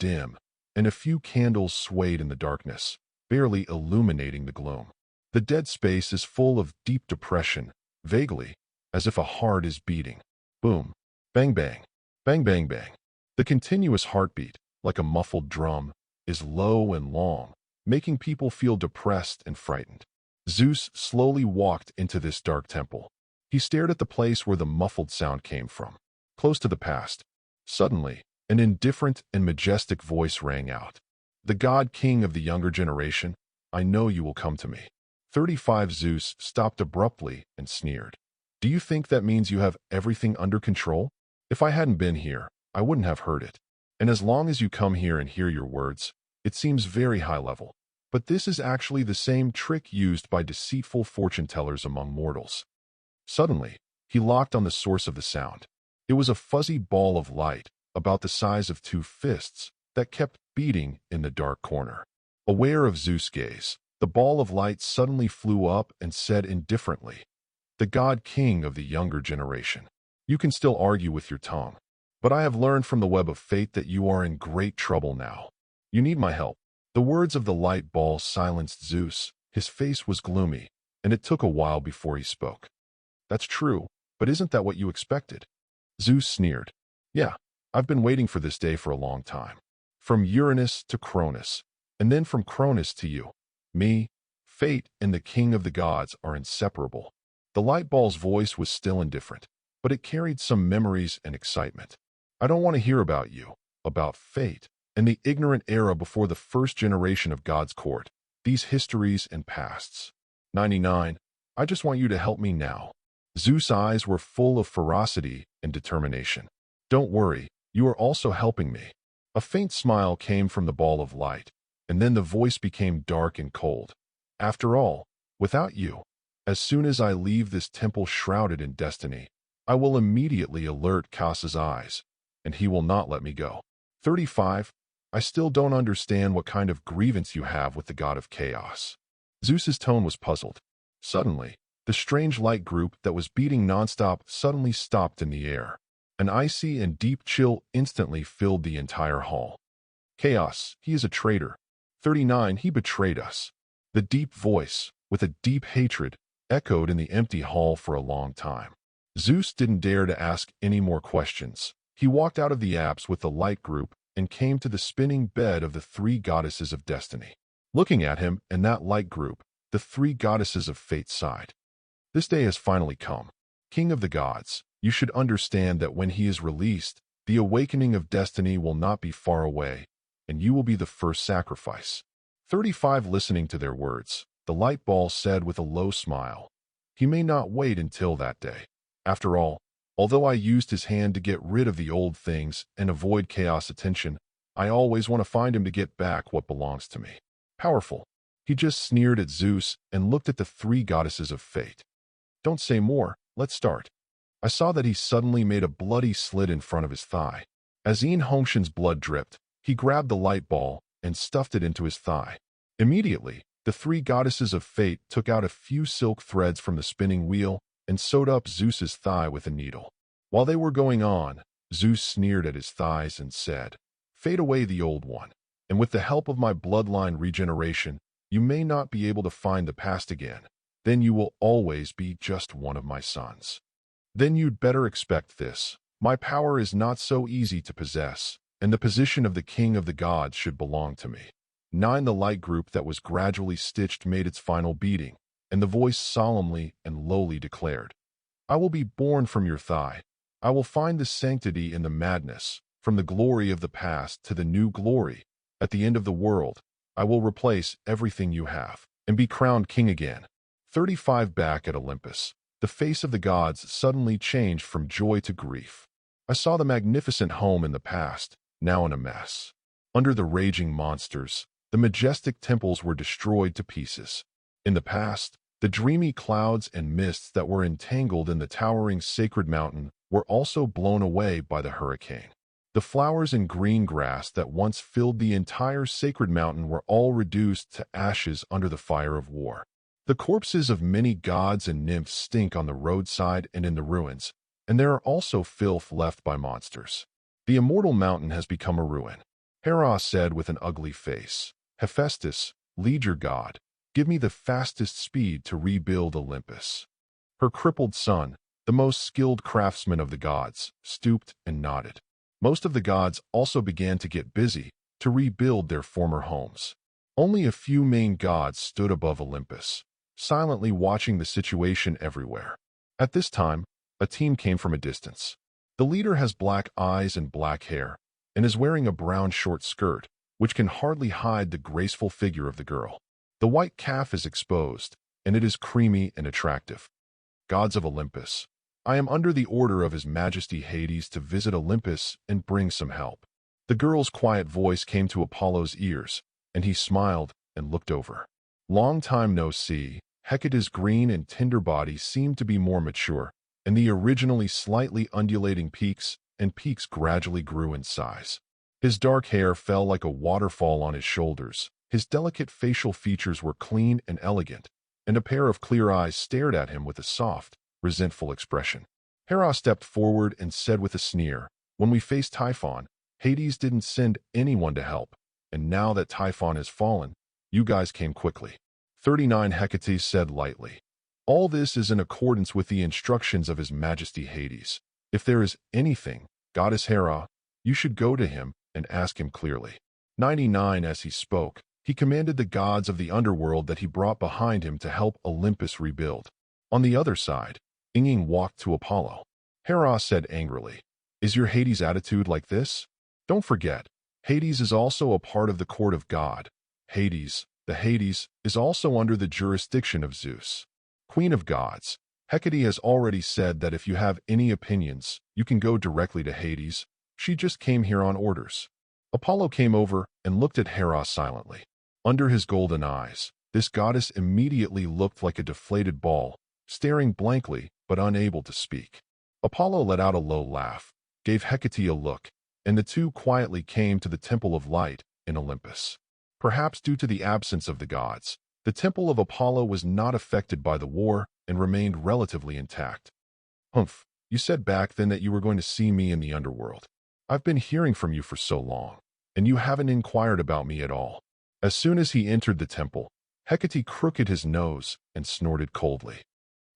a few candles swayed in the darkness, barely illuminating the gloom. The dead space is full of deep depression, vaguely, as if a heart is beating. Boom, bang bang, Bang, bang, bang. The continuous heartbeat, like a muffled drum, is low and long, making people feel depressed and frightened. Zeus slowly walked into this dark temple. He stared at the place where the muffled sound came from, close to the past. Suddenly, an indifferent and majestic voice rang out. The god king of the younger generation, I know you will come to me. 35 Zeus stopped abruptly and sneered. Do you think that means you have everything under control? If I hadn't been here, I wouldn't have heard it. And as long as you come here and hear your words, it seems very high level. But this is actually the same trick used by deceitful fortune-tellers among mortals. Suddenly, he locked on the source of the sound. It was a fuzzy ball of light, about the size of 2 fists, that kept beating in the dark corner. Aware of Zeus' gaze, the ball of light suddenly flew up and said indifferently, the god king of the younger generation. You can still argue with your tongue, but I have learned from the web of fate that you are in great trouble now. You need my help. The words of the light ball silenced Zeus. His face was gloomy, and it took a while before he spoke. That's true, but isn't that what you expected? Zeus sneered. Yeah, I've been waiting for this day for a long time. From Uranus to Cronus, and then from Cronus to you. Me, fate, and the king of the gods are inseparable. The light ball's voice was still indifferent, but it carried some memories and excitement. I don't want to hear about you, about fate, and the ignorant era before the first generation of God's court, these histories and pasts. 99. I just want you to help me now. Zeus' eyes were full of ferocity and determination. Don't worry, you are also helping me. A faint smile came from the ball of light, and then the voice became dark and cold. After all, without you, as soon as I leave this temple shrouded in destiny, I will immediately alert Caus's eyes, and he will not let me go. 35. I still don't understand what kind of grievance you have with the god of chaos. Zeus's tone was puzzled. Suddenly, the strange light group that was beating nonstop suddenly stopped in the air. An icy and deep chill instantly filled the entire hall. Chaos, he is a traitor. 39. He betrayed us. The deep voice, with a deep hatred, echoed in the empty hall for a long time. Zeus didn't dare to ask any more questions. He walked out of the apse with the light group and came to the spinning bed of the 3 goddesses of destiny. Looking at him and that light group, the 3 goddesses of fate sighed. This day has finally come. King of the gods, you should understand that when he is released, the awakening of destiny will not be far away, and you will be the first sacrifice. 35. Listening to their words, the light ball said with a low smile, he may not wait until that day. After all, although I used his hand to get rid of the old things and avoid chaos attention, I always want to find him to get back what belongs to me. Powerful. He just sneered at Zeus and looked at the 3 goddesses of fate. Don't say more, let's start. I saw that he suddenly made a bloody slit in front of his thigh. As Ian Hongshan's blood dripped, he grabbed the light ball and stuffed it into his thigh. Immediately, the 3 goddesses of fate took out a few silk threads from the spinning wheel and sewed up Zeus's thigh with a needle. While they were going on, Zeus sneered at his thighs and said, fade away the old one, and with the help of my bloodline regeneration, you may not be able to find the past again. Then you will always be just one of my sons. Then you'd better expect this. My power is not so easy to possess, and the position of the king of the gods should belong to me. 9. The light group that was gradually stitched made its final beating, and the voice solemnly and lowly declared, I will be born from your thigh. I will find the sanctity in the madness, from the glory of the past to the new glory. At the end of the world, I will replace everything you have, and be crowned king again. 35. Back at Olympus, the face of the gods suddenly changed from joy to grief. I saw the magnificent home in the past, now in a mess. Under the raging monsters, the majestic temples were destroyed to pieces. In the past, the dreamy clouds and mists that were entangled in the towering sacred mountain were also blown away by the hurricane. The flowers and green grass that once filled the entire sacred mountain were all reduced to ashes under the fire of war. The corpses of many gods and nymphs stink on the roadside and in the ruins, and there are also filth left by monsters. The immortal mountain has become a ruin. Hera said with an ugly face, Hephaestus, lead your god. Give me the fastest speed to rebuild Olympus. Her crippled son, the most skilled craftsman of the gods, stooped and nodded. Most of the gods also began to get busy to rebuild their former homes. Only a few main gods stood above Olympus, silently watching the situation everywhere. At this time, a team came from a distance. The leader has black eyes and black hair, and is wearing a brown short skirt, which can hardly hide the graceful figure of the girl. The white calf is exposed, and it is creamy and attractive. Gods of Olympus, I am under the order of His Majesty Hades to visit Olympus and bring some help. The girl's quiet voice came to Apollo's ears, and he smiled and looked over. Long time no see. Hecate's green and tender body seemed to be more mature, and the originally slightly undulating peaks gradually grew in size. His dark hair fell like a waterfall on his shoulders. His delicate facial features were clean and elegant, and a pair of clear eyes stared at him with a soft, resentful expression. Hera stepped forward and said with a sneer, "When we faced Typhon, Hades didn't send anyone to help, and now that Typhon has fallen, you guys came quickly." 39 Hecate said lightly, "All this is in accordance with the instructions of His Majesty Hades. If there is anything, Goddess Hera, you should go to him and ask him clearly." 99 As he spoke, he commanded the gods of the underworld that he brought behind him to help Olympus rebuild. On the other side, Qin walked to Apollo. Hera said angrily, "Is your Hades attitude like this? Don't forget, Hades is also a part of the court of God. Hades, the Hades, is also under the jurisdiction of Zeus. Queen of gods, Hecate has already said that if you have any opinions, you can go directly to Hades. She just came here on orders." Apollo came over and looked at Hera silently. Under his golden eyes, this goddess immediately looked like a deflated ball, staring blankly but unable to speak. Apollo let out a low laugh, gave Hecate a look, and the two quietly came to the Temple of Light in Olympus. Perhaps due to the absence of the gods, the Temple of Apollo was not affected by the war and remained relatively intact. "Humph, you said back then that you were going to see me in the underworld. I've been hearing from you for so long, and you haven't inquired about me at all." As soon as he entered the temple, Hecate crooked his nose and snorted coldly.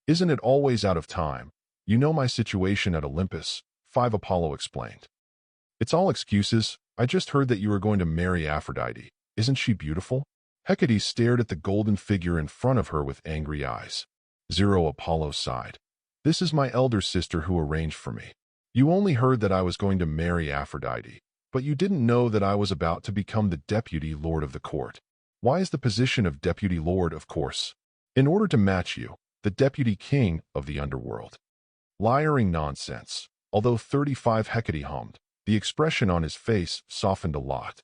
"Isn't it always out of time? You know my situation at Olympus," 5 Apollo explained. "It's all excuses. I just heard that you were going to marry Aphrodite. Isn't she beautiful?" Hecate stared at the golden figure in front of her with angry eyes. 0 Apollo sighed. "This is my elder sister who arranged for me. You only heard that I was going to marry Aphrodite, but you didn't know that I was about to become the deputy lord of the court. Why is the position of deputy lord, of course? In order to match you, the deputy king of the underworld." Lying nonsense. Although 35 Hecate hummed, the expression on his face softened a lot.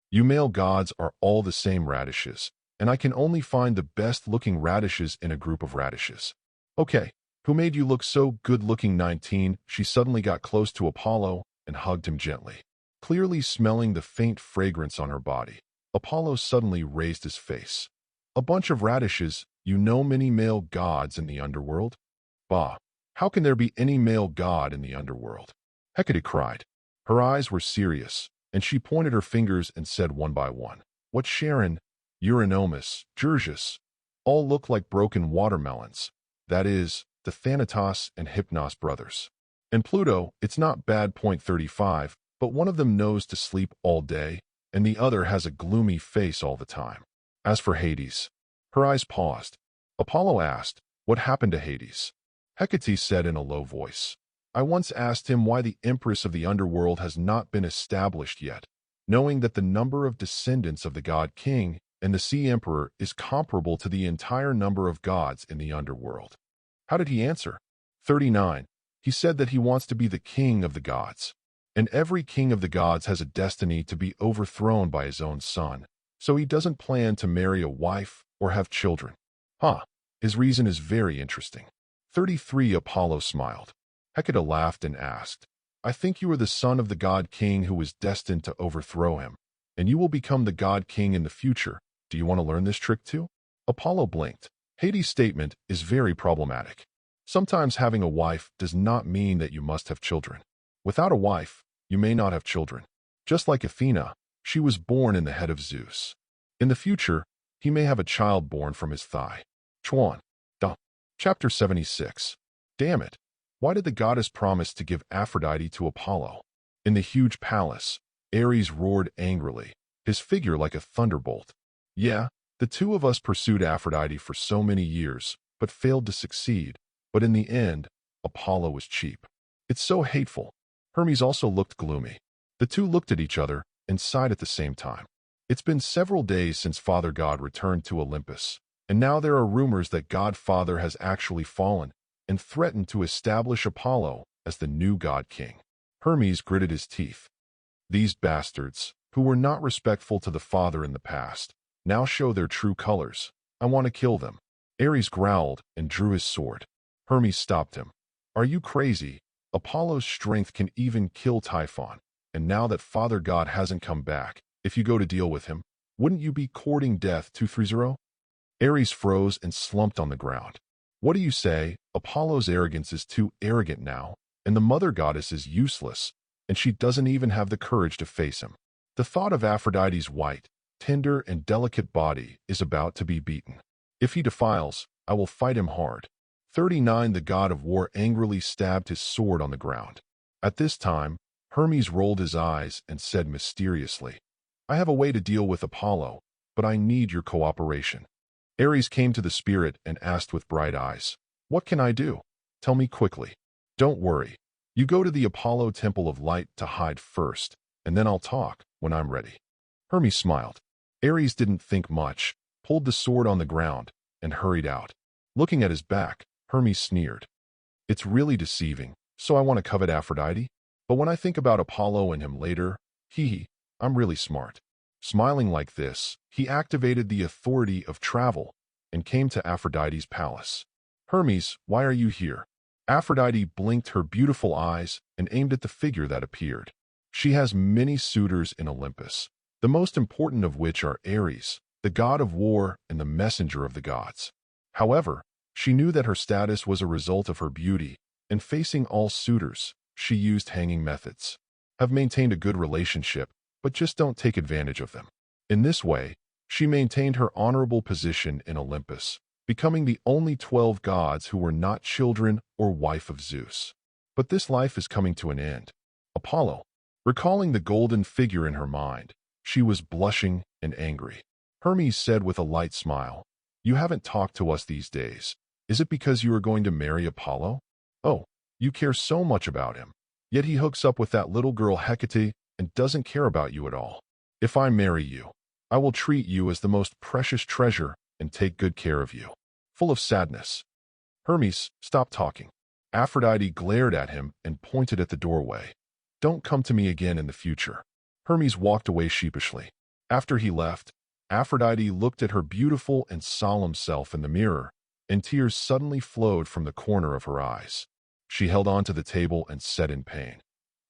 "You male gods are all the same radishes, and I can only find the best-looking radishes in a group of radishes. Okay, who made you look so good-looking?" 19. She suddenly got close to Apollo and hugged him gently. Clearly smelling the faint fragrance on her body, Apollo suddenly raised his face. "A bunch of radishes, you know many male gods in the underworld?" "Bah, how can there be any male god in the underworld?" Hecate cried. Her eyes were serious, and she pointed her fingers and said one by one, "What Charon, Eurynomus, Gergius, all look like broken watermelons. That is, the Thanatos and Hypnos brothers. And Pluto, it's not bad. 35, but one of them knows to sleep all day, and the other has a gloomy face all the time. As for Hades..." Her eyes paused. Apollo asked, "What happened to Hades?" Hecate said in a low voice, "I once asked him why the Empress of the underworld has not been established yet, knowing that the number of descendants of the god king and the sea emperor is comparable to the entire number of gods in the underworld." "How did he answer?" 39. He said that he wants to be the king of the gods, and every king of the gods has a destiny to be overthrown by his own son, so he doesn't plan to marry a wife or have children. Huh, his reason is very interesting. 33. Apollo smiled. Hecate laughed and asked, "I think you are the son of the god king who was destined to overthrow him, and you will become the god king in the future. Do you want to learn this trick too?" Apollo blinked. Hades' statement is very problematic. Sometimes having a wife does not mean that you must have children. Without a wife, you may not have children. Just like Athena, she was born in the head of Zeus. In the future, he may have a child born from his thigh. Chuan. Chapter 76. Damn it. Why did the goddess promise to give Aphrodite to Apollo? In the huge palace, Ares roared angrily, his figure like a thunderbolt. Yeah, the two of us pursued Aphrodite for so many years, but failed to succeed. But in the end, Apollo was cheap. It's so hateful. Hermes also looked gloomy. The two looked at each other and sighed at the same time. It's been several days since Father God returned to Olympus, and now there are rumors that God Father has actually fallen and threatened to establish Apollo as the new god king. Hermes gritted his teeth. These bastards, who were not respectful to the father in the past, now show their true colors. I want to kill them. Ares growled and drew his sword. Hermes stopped him. Are you crazy? Apollo's strength can even kill Typhon, and now that Father God hasn't come back, if you go to deal with him, wouldn't you be courting death 230? Ares froze and slumped on the ground. What do you say? Apollo's arrogance is too arrogant now, and the mother goddess is useless, and she doesn't even have the courage to face him. The thought of Aphrodite's white, tender, and delicate body is about to be beaten. If he defiles, I will fight him hard. 39 The god of war angrily stabbed his sword on the ground. At this time, Hermes rolled his eyes and said mysteriously, I have a way to deal with Apollo, but I need your cooperation. Ares came to the spirit and asked with bright eyes, What can I do? Tell me quickly. Don't worry. You go to the Apollo Temple of Light to hide first, and then I'll talk when I'm ready. Hermes smiled. Ares didn't think much, pulled the sword on the ground, and hurried out. Looking at his back, Hermes sneered. It's really deceiving, so I want to covet Aphrodite? But when I think about Apollo and him later, I'm really smart. Smiling like this, he activated the authority of travel and came to Aphrodite's palace. Hermes, why are you here? Aphrodite blinked her beautiful eyes and aimed at the figure that appeared. She has many suitors in Olympus, the most important of which are Ares, the god of war and the messenger of the gods. However, she knew that her status was a result of her beauty, and facing all suitors, she used hanging methods. Have maintained a good relationship, but just don't take advantage of them. In this way, she maintained her honorable position in Olympus, becoming the only 12 gods who were not children or wife of Zeus. But this life is coming to an end. Apollo, recalling the golden figure in her mind, she was blushing and angry. Hermes said with a light smile, You haven't talked to us these days. Is it because you are going to marry Apollo? Oh, you care so much about him. Yet he hooks up with that little girl Hecate and doesn't care about you at all. If I marry you, I will treat you as the most precious treasure and take good care of you. Full of sadness. Hermes, stop talking. Aphrodite glared at him and pointed at the doorway. Don't come to me again in the future. Hermes walked away sheepishly. After he left, Aphrodite looked at her beautiful and solemn self in the mirror, and tears suddenly flowed from the corner of her eyes. She held on to the table and said in pain,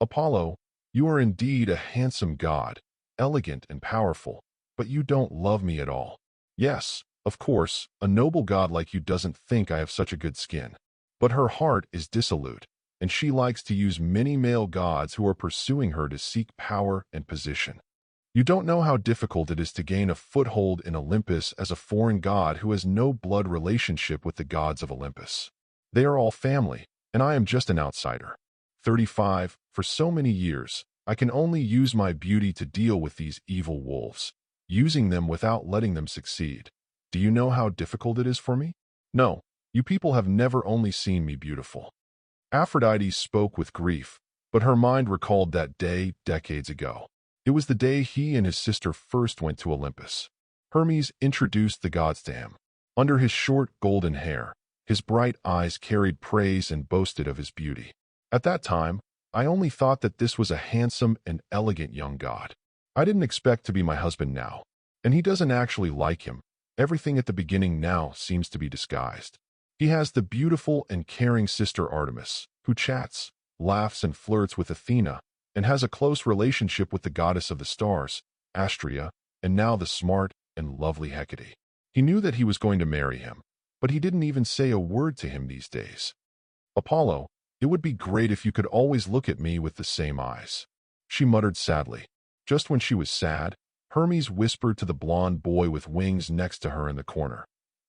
Apollo, you are indeed a handsome god, elegant and powerful, but you don't love me at all. Yes, of course, a noble god like you doesn't think I have such a good skin. But her heart is dissolute, and she likes to use many male gods who are pursuing her to seek power and position. You don't know how difficult it is to gain a foothold in Olympus as a foreign god who has no blood relationship with the gods of Olympus. They are all family, and I am just an outsider. 35, for so many years, I can only use my beauty to deal with these evil wolves, using them without letting them succeed. Do you know how difficult it is for me? No, you people have never only seen me beautiful. Aphrodite spoke with grief, but her mind recalled that day decades ago. It was the day he and his sister first went to Olympus. Hermes introduced the gods to him. Under his short golden hair, his bright eyes carried praise and boasted of his beauty. At that time, I only thought that this was a handsome and elegant young god. I didn't expect to be my husband now, and he doesn't actually like him. Everything at the beginning now seems to be disguised. He has the beautiful and caring sister Artemis, who chats, laughs, and flirts with Athena, and has a close relationship with the goddess of the stars, Astrea, and now the smart and lovely Hecate. He knew that he was going to marry him, but he didn't even say a word to him these days. Apollo, it would be great if you could always look at me with the same eyes. She muttered sadly. Just when she was sad, Hermes whispered to the blond boy with wings next to her in the corner.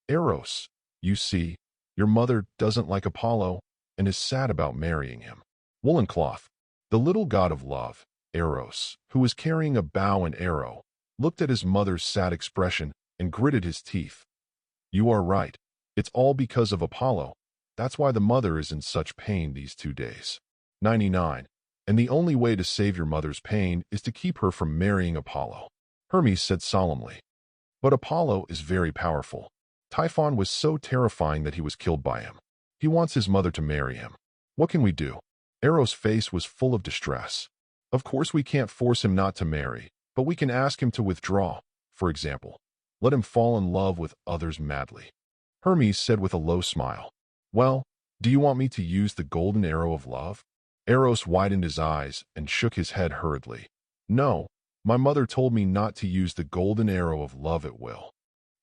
Eros, you see, your mother doesn't like Apollo and is sad about marrying him. Woolen cloth. The little god of love, Eros, who was carrying a bow and arrow, looked at his mother's sad expression and gritted his teeth. You are right. It's all because of Apollo. That's why the mother is in such pain these 2 days. 99. And the only way to save your mother's pain is to keep her from marrying Apollo, Hermes said solemnly. But Apollo is very powerful. Typhon was so terrifying that he was killed by him. He wants his mother to marry him. What can we do? Eros' face was full of distress. Of course we can't force him not to marry, but we can ask him to withdraw, for example. Let him fall in love with others madly. Hermes said with a low smile. Well, do you want me to use the golden arrow of love? Eros widened his eyes and shook his head hurriedly. No, my mother told me not to use the golden arrow of love at will.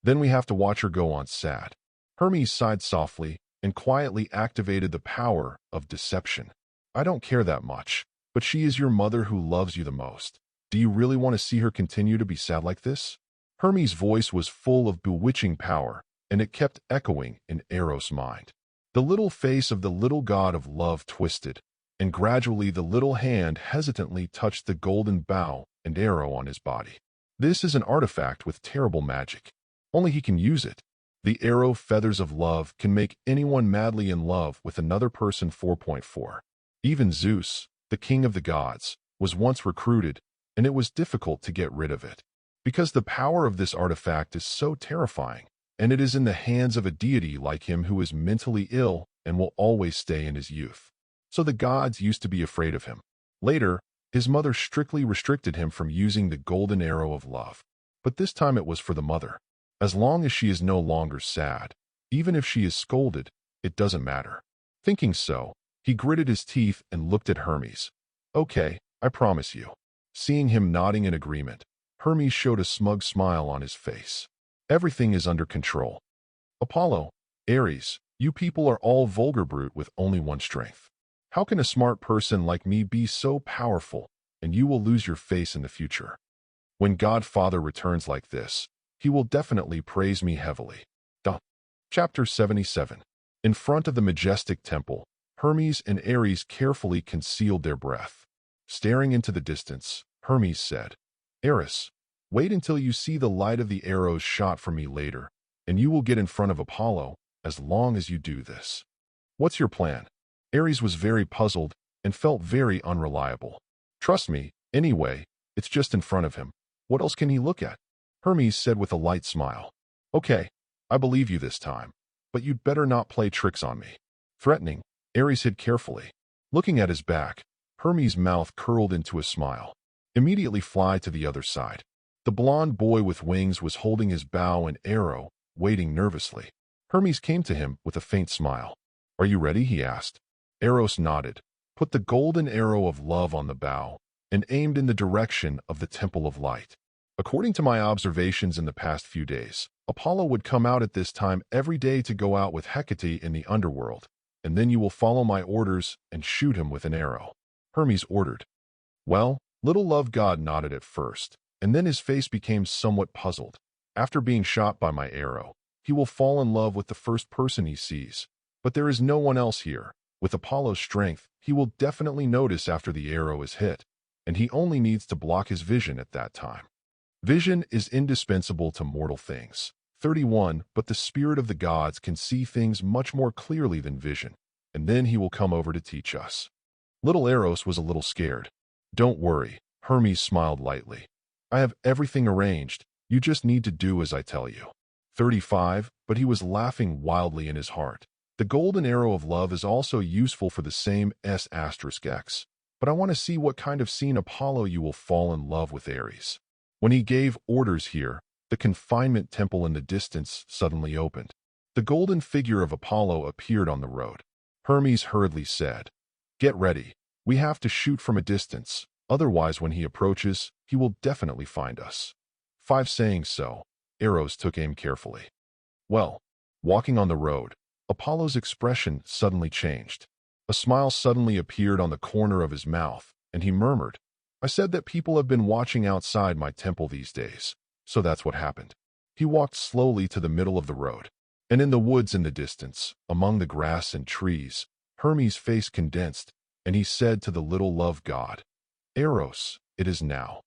Then we have to watch her go on sad. Hermes sighed softly and quietly activated the power of deception. I don't care that much, but she is your mother who loves you the most. Do you really want to see her continue to be sad like this? Hermes' voice was full of bewitching power, and it kept echoing in Eros' mind. The little face of the little god of love twisted, and gradually the little hand hesitantly touched the golden bow and arrow on his body. This is an artifact with terrible magic. Only he can use it. The arrow feathers of love can make anyone madly in love with another person. 4.4. Even Zeus, the king of the gods, was once recruited, and it was difficult to get rid of it. Because the power of this artifact is so terrifying, and it is in the hands of a deity like him who is mentally ill and will always stay in his youth. So the gods used to be afraid of him. Later, his mother strictly restricted him from using the golden arrow of love. But this time it was for the mother. As long as she is no longer sad, even if she is scolded, it doesn't matter. Thinking so, he gritted his teeth and looked at Hermes. Okay, I promise you. Seeing him nodding in agreement, Hermes showed a smug smile on his face. Everything is under control. Apollo, Ares, you people are all vulgar brute with only one strength. How can a smart person like me be so powerful, and you will lose your face in the future? When Godfather returns like this, he will definitely praise me heavily. Chapter 77. In front of the majestic temple, Hermes and Ares carefully concealed their breath. Staring into the distance, Hermes said, Ares, wait until you see the light of the arrows shot from me later, and you will get in front of Apollo as long as you do this. What's your plan? Ares was very puzzled and felt very unreliable. Trust me, anyway, it's just in front of him. What else can he look at? Hermes said with a light smile. Okay, I believe you this time, but you'd better not play tricks on me. Threatening, Ares hid carefully. Looking at his back, Hermes' mouth curled into a smile. Immediately fly to the other side. The blond boy with wings was holding his bow and arrow, waiting nervously. Hermes came to him with a faint smile. Are you ready? He asked. Eros nodded, put the golden arrow of love on the bow, and aimed in the direction of the Temple of Light. According to my observations in the past few days, Apollo would come out at this time every day to go out with Hecate in the underworld, and then you will follow my orders and shoot him with an arrow. Hermes ordered. Well, little love god nodded at first, and then his face became somewhat puzzled. After being shot by my arrow, he will fall in love with the first person he sees. But there is no one else here. With Apollo's strength, he will definitely notice after the arrow is hit, and he only needs to block his vision at that time. Vision is indispensable to mortal things. 31. But the spirit of the gods can see things much more clearly than vision, and then he will come over to teach us. Little Eros was a little scared. Don't worry, Hermes smiled lightly. I have everything arranged. You just need to do as I tell you. 35. But he was laughing wildly in his heart. The golden arrow of love is also useful for the same S**X, but I want to see what kind of scene Apollo you will fall in love with Ares. When he gave orders here, the confinement temple in the distance suddenly opened. The golden figure of Apollo appeared on the road. Hermes hurriedly said, Get ready. We have to shoot from a distance, otherwise when he approaches, he will definitely find us. 5. Saying so, Eros took aim carefully. Well, walking on the road, Apollo's expression suddenly changed. A smile suddenly appeared on the corner of his mouth, and he murmured, I said that people have been watching outside my temple these days, so that's what happened. He walked slowly to the middle of the road, and in the woods in the distance, among the grass and trees, Hermes' face condensed, and he said to the little love god, "Eros, it is now."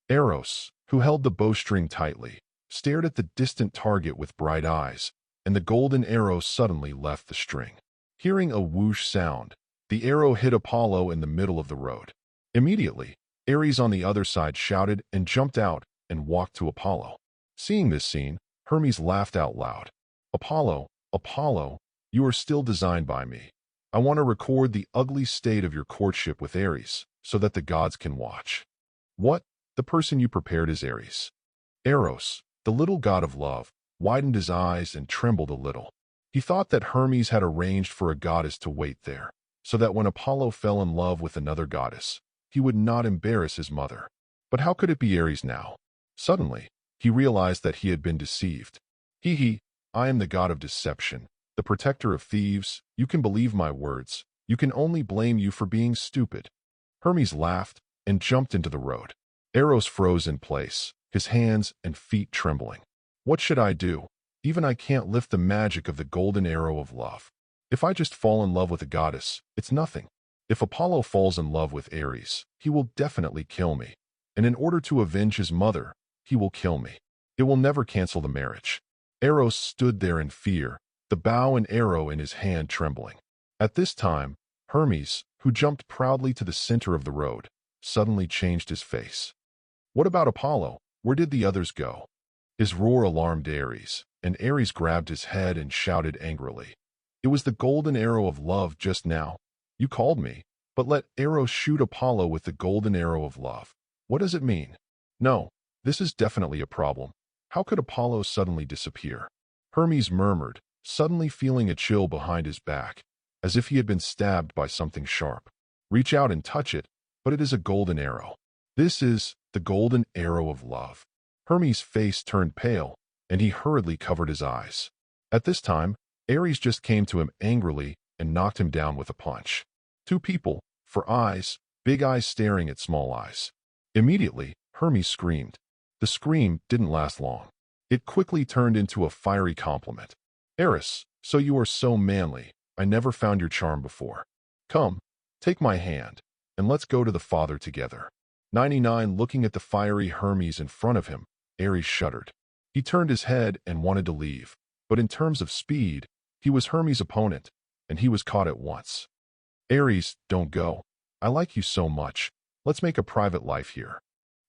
Eros, who held the bowstring tightly, stared at the distant target with bright eyes, and the golden arrow suddenly left the string. Hearing a whoosh sound, the arrow hit Apollo in the middle of the road. Immediately, Ares on the other side shouted and jumped out and walked to Apollo. Seeing this scene, Hermes laughed out loud. "Apollo, Apollo, you are still designed by me. I want to record the ugly state of your courtship with Ares so that the gods can watch." "What? The person you prepared is Ares?" Eros, the little god of love, widened his eyes and trembled a little. He thought that Hermes had arranged for a goddess to wait there, so that when Apollo fell in love with another goddess, he would not embarrass his mother. But how could it be Ares now? Suddenly, he realized that he had been deceived. "He, I am the god of deception, the protector of thieves. You can believe my words. You can only blame you for being stupid." Hermes laughed and jumped into the road. Eros froze in place, his hands and feet trembling. "What should I do? Even I can't lift the magic of the golden arrow of love. If I just fall in love with a goddess, it's nothing. If Apollo falls in love with Ares, he will definitely kill me. And in order to avenge his mother, he will kill me. It will never cancel the marriage." Eros stood there in fear, the bow and arrow in his hand trembling. At this time, Hermes, who jumped proudly to the center of the road, suddenly changed his face. "What about Apollo? Where did the others go?" His roar alarmed Ares, and Ares grabbed his head and shouted angrily, "It was the golden arrow of love just now. You called me, but let Eros shoot Apollo with the golden arrow of love. What does it mean? No, this is definitely a problem. How could Apollo suddenly disappear?" Hermes murmured, suddenly feeling a chill behind his back, as if he had been stabbed by something sharp. "Reach out and touch it, but it is a golden arrow. This is the golden arrow of love." Hermes' face turned pale, and he hurriedly covered his eyes. At this time, Ares just came to him angrily and knocked him down with a punch. Two people, for eyes, big eyes staring at small eyes. Immediately, Hermes screamed. The scream didn't last long. It quickly turned into a fiery compliment. "Ares, so you are so manly. I never found your charm before. Come, take my hand, and let's go to the Father together." 99 Looking at the fiery Hermes in front of him, Ares shuddered. He turned his head and wanted to leave, but in terms of speed, he was Hermes' opponent, and he was caught at once. "Ares, don't go. I like you so much. Let's make a private life here."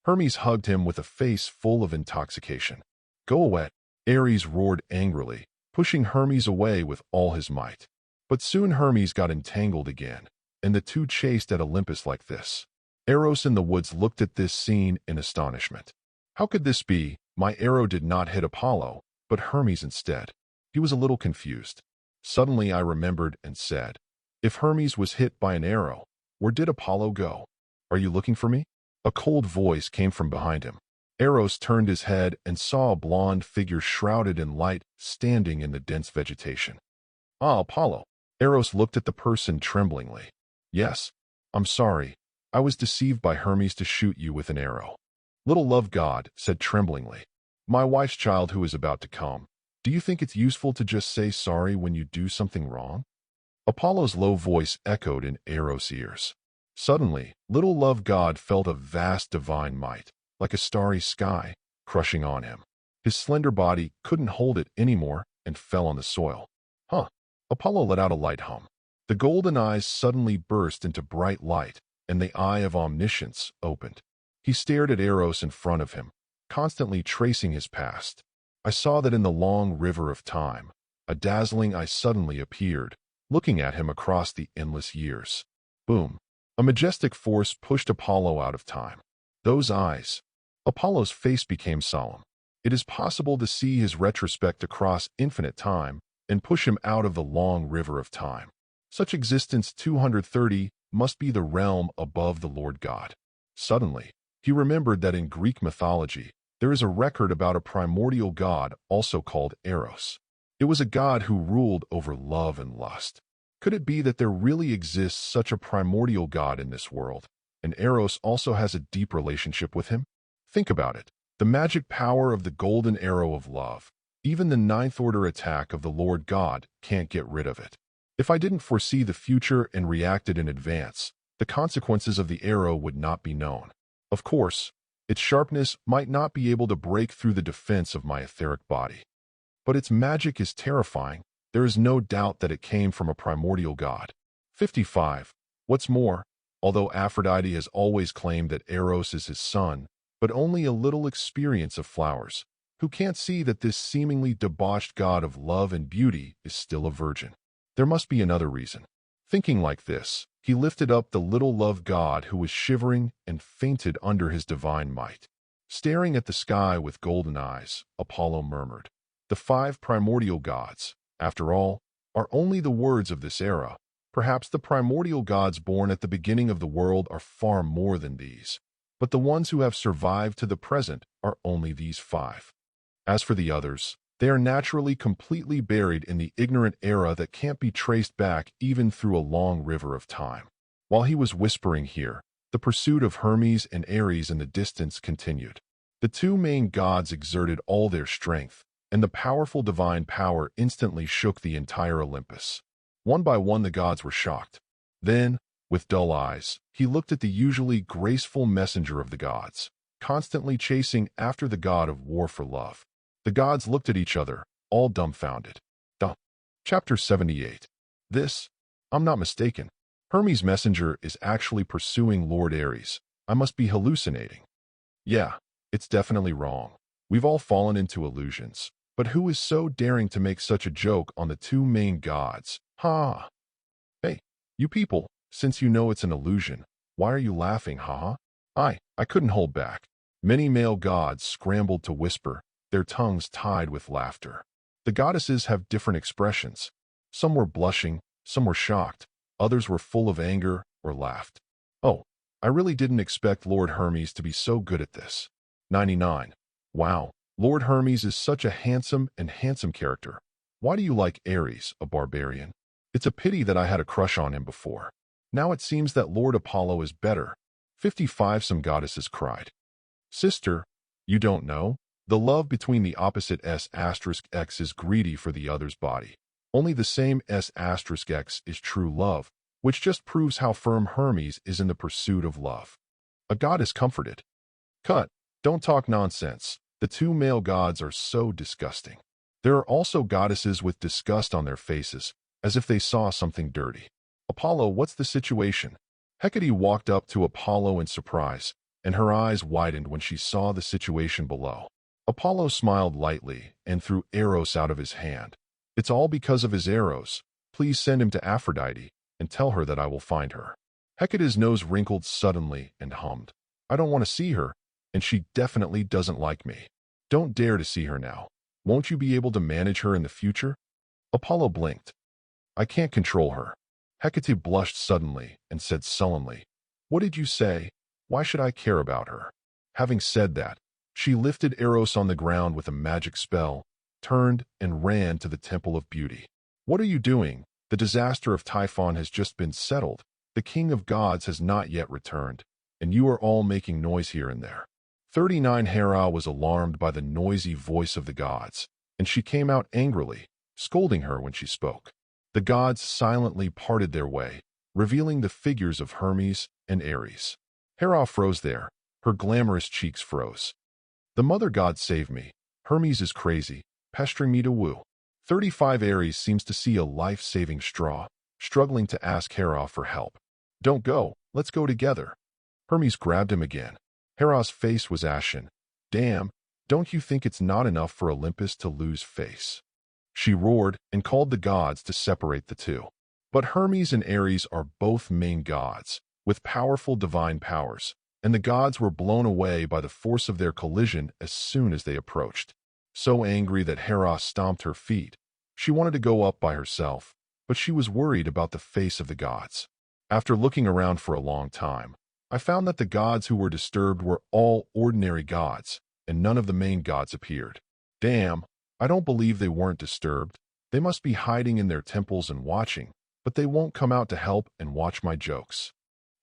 Hermes hugged him with a face full of intoxication. "Go away," Ares roared angrily, pushing Hermes away with all his might. But soon Hermes got entangled again, and the two chased at Olympus like this. Eros in the woods looked at this scene in astonishment. How could this be? My arrow did not hit Apollo, but Hermes instead. He was a little confused. Suddenly I remembered and said, "If Hermes was hit by an arrow, where did Apollo go? Are you looking for me?" A cold voice came from behind him. Eros turned his head and saw a blonde figure shrouded in light standing in the dense vegetation. "Ah, Apollo." Eros looked at the person tremblingly. "Yes, I'm sorry. I was deceived by Hermes to shoot you with an arrow." Little love god said tremblingly, "My wife's child who is about to come. Do you think it's useful to just say sorry when you do something wrong?" Apollo's low voice echoed in Eros' ears. Suddenly, little love god felt a vast divine might, like a starry sky, crushing on him. His slender body couldn't hold it anymore and fell on the soil. "Huh." Apollo let out a light hum. The golden eyes suddenly burst into bright light, and the eye of omniscience opened. He stared at Eros in front of him, constantly tracing his past. I saw that in the long river of time, a dazzling eye suddenly appeared, looking at him across the endless years. Boom. A majestic force pushed Apollo out of time. Those eyes. Apollo's face became solemn. It is possible to see his retrospect across infinite time and push him out of the long river of time. Such existence 230 must be the realm above the Lord God. Suddenly, he remembered that in Greek mythology, there is a record about a primordial god also called Eros. It was a god who ruled over love and lust. Could it be that there really exists such a primordial god in this world, and Eros also has a deep relationship with him? Think about it. The magic power of the golden arrow of love. Even the ninth order attack of the Lord God can't get rid of it. If I didn't foresee the future and reacted in advance, the consequences of the arrow would not be known. Of course, its sharpness might not be able to break through the defense of my etheric body. But its magic is terrifying. There is no doubt that it came from a primordial god. 55. What's more, although Aphrodite has always claimed that Eros is his son, but only a little experience of flowers, who can't see that this seemingly debauched god of love and beauty is still a virgin. There must be another reason. Thinking like this, he lifted up the little love god who was shivering and fainted under his divine might. Staring at the sky with golden eyes, Apollo murmured, "The 5 primordial gods, after all, are only the words of this era. Perhaps the primordial gods born at the beginning of the world are far more than these, but the ones who have survived to the present are only these 5. As for the others, they are naturally completely buried in the ignorant era that can't be traced back even through a long river of time." While he was whispering here, the pursuit of Hermes and Ares in the distance continued. The 2 main gods exerted all their strength, and the powerful divine power instantly shook the entire Olympus. One by one the gods were shocked. Then, with dull eyes, he looked at the usually graceful messenger of the gods, constantly chasing after the god of war for love. The gods looked at each other, all dumbfounded. Chapter 78. I'm not mistaken. Hermes' messenger is actually pursuing Lord Ares. I must be hallucinating. Yeah, it's definitely wrong. We've all fallen into illusions. But who is so daring to make such a joke on the 2 main gods? Ha! Hey, you people, since you know it's an illusion, why are you laughing, ha? I couldn't hold back. Many male gods scrambled to whisper, their tongues tied with laughter. The goddesses have different expressions. Some were blushing, some were shocked, others were full of anger or laughed. Oh, I really didn't expect Lord Hermes to be so good at this. 99. Wow. Lord Hermes is such a handsome character. Why do you like Ares, a barbarian? It's a pity that I had a crush on him before. Now it seems that Lord Apollo is better. 55. Some goddesses cried. Sister, you don't know? The love between the opposite S*X is greedy for the other's body. Only the same S*X is true love, which just proves how firm Hermes is in the pursuit of love. A goddess comforted. Cut, don't talk nonsense. The 2 male gods are so disgusting. There are also goddesses with disgust on their faces, as if they saw something dirty. Apollo, what's the situation? Hecate walked up to Apollo in surprise, and her eyes widened when she saw the situation below. Apollo smiled lightly and threw Eros out of his hand. It's all because of his arrows. Please send him to Aphrodite and tell her that I will find her. Hecate's nose wrinkled suddenly and hummed. I don't want to see her, and she definitely doesn't like me. Don't dare to see her now. Won't you be able to manage her in the future? Apollo blinked. I can't control her. Hecate blushed suddenly and said sullenly, What did you say? Why should I care about her? Having said that, she lifted Eros on the ground with a magic spell, turned and ran to the Temple of Beauty. What are you doing? The disaster of Typhon has just been settled. The King of Gods has not yet returned, and you are all making noise here and there. 39. Hera was alarmed by the noisy voice of the gods, and she came out angrily, scolding her when she spoke. The gods silently parted their way, revealing the figures of Hermes and Ares. Hera froze there. Her glamorous cheeks froze. The mother god saved me. Hermes is crazy, pestering me to woo. 35. Ares seems to see a life-saving straw, struggling to ask Hera for help. Don't go, let's go together. Hermes grabbed him again. Hera's face was ashen. Damn, don't you think it's not enough for Olympus to lose face? She roared and called the gods to separate the two. But Hermes and Ares are both main gods, with powerful divine powers, and the gods were blown away by the force of their collision as soon as they approached. So angry that Hera stomped her feet. She wanted to go up by herself, but she was worried about the face of the gods. After looking around for a long time, I found that the gods who were disturbed were all ordinary gods, and none of the main gods appeared. Damn, I don't believe they weren't disturbed. They must be hiding in their temples and watching, but they won't come out to help and watch my jokes.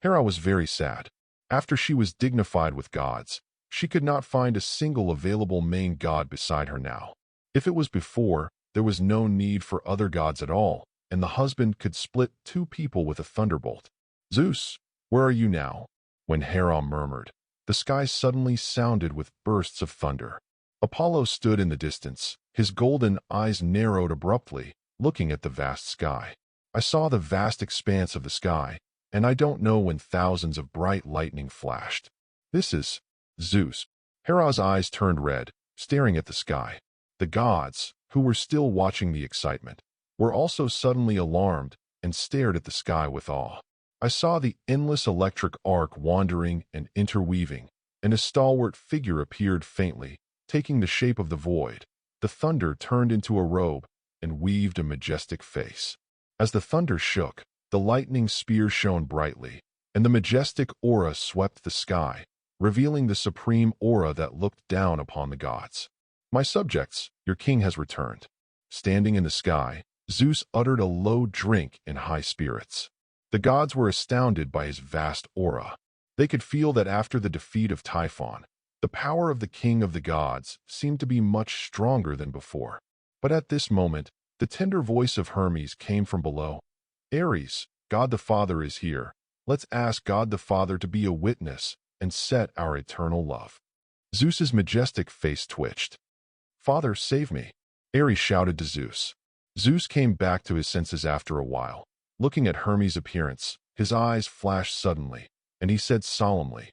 Hera was very sad. After she was dignified with gods, she could not find a single available main god beside her now. If it was before, there was no need for other gods at all, and the husband could split two people with a thunderbolt. "Zeus, where are you now?" When Hera murmured, the sky suddenly sounded with bursts of thunder. Apollo stood in the distance, his golden eyes narrowed abruptly, looking at the vast sky. "I saw the vast expanse of the sky, and I don't know when thousands of bright lightning flashed. This is Zeus." Hera's eyes turned red, staring at the sky. The gods, who were still watching the excitement, were also suddenly alarmed and stared at the sky with awe. "I saw the endless electric arc wandering and interweaving, and a stalwart figure appeared faintly, taking the shape of the void. The thunder turned into a robe and weaved a majestic face. As the thunder shook, the lightning spear shone brightly, and the majestic aura swept the sky, revealing the supreme aura that looked down upon the gods. My subjects, your king has returned." Standing in the sky, Zeus uttered a low drink in high spirits. The gods were astounded by his vast aura. They could feel that after the defeat of Typhon, the power of the king of the gods seemed to be much stronger than before. But at this moment, the tender voice of Hermes came from below. "Ares, God the Father is here. Let's ask God the Father to be a witness and set our eternal love." Zeus's majestic face twitched. "Father, save me," Ares shouted to Zeus. Zeus came back to his senses after a while. Looking at Hermes' appearance, his eyes flashed suddenly, and he said solemnly,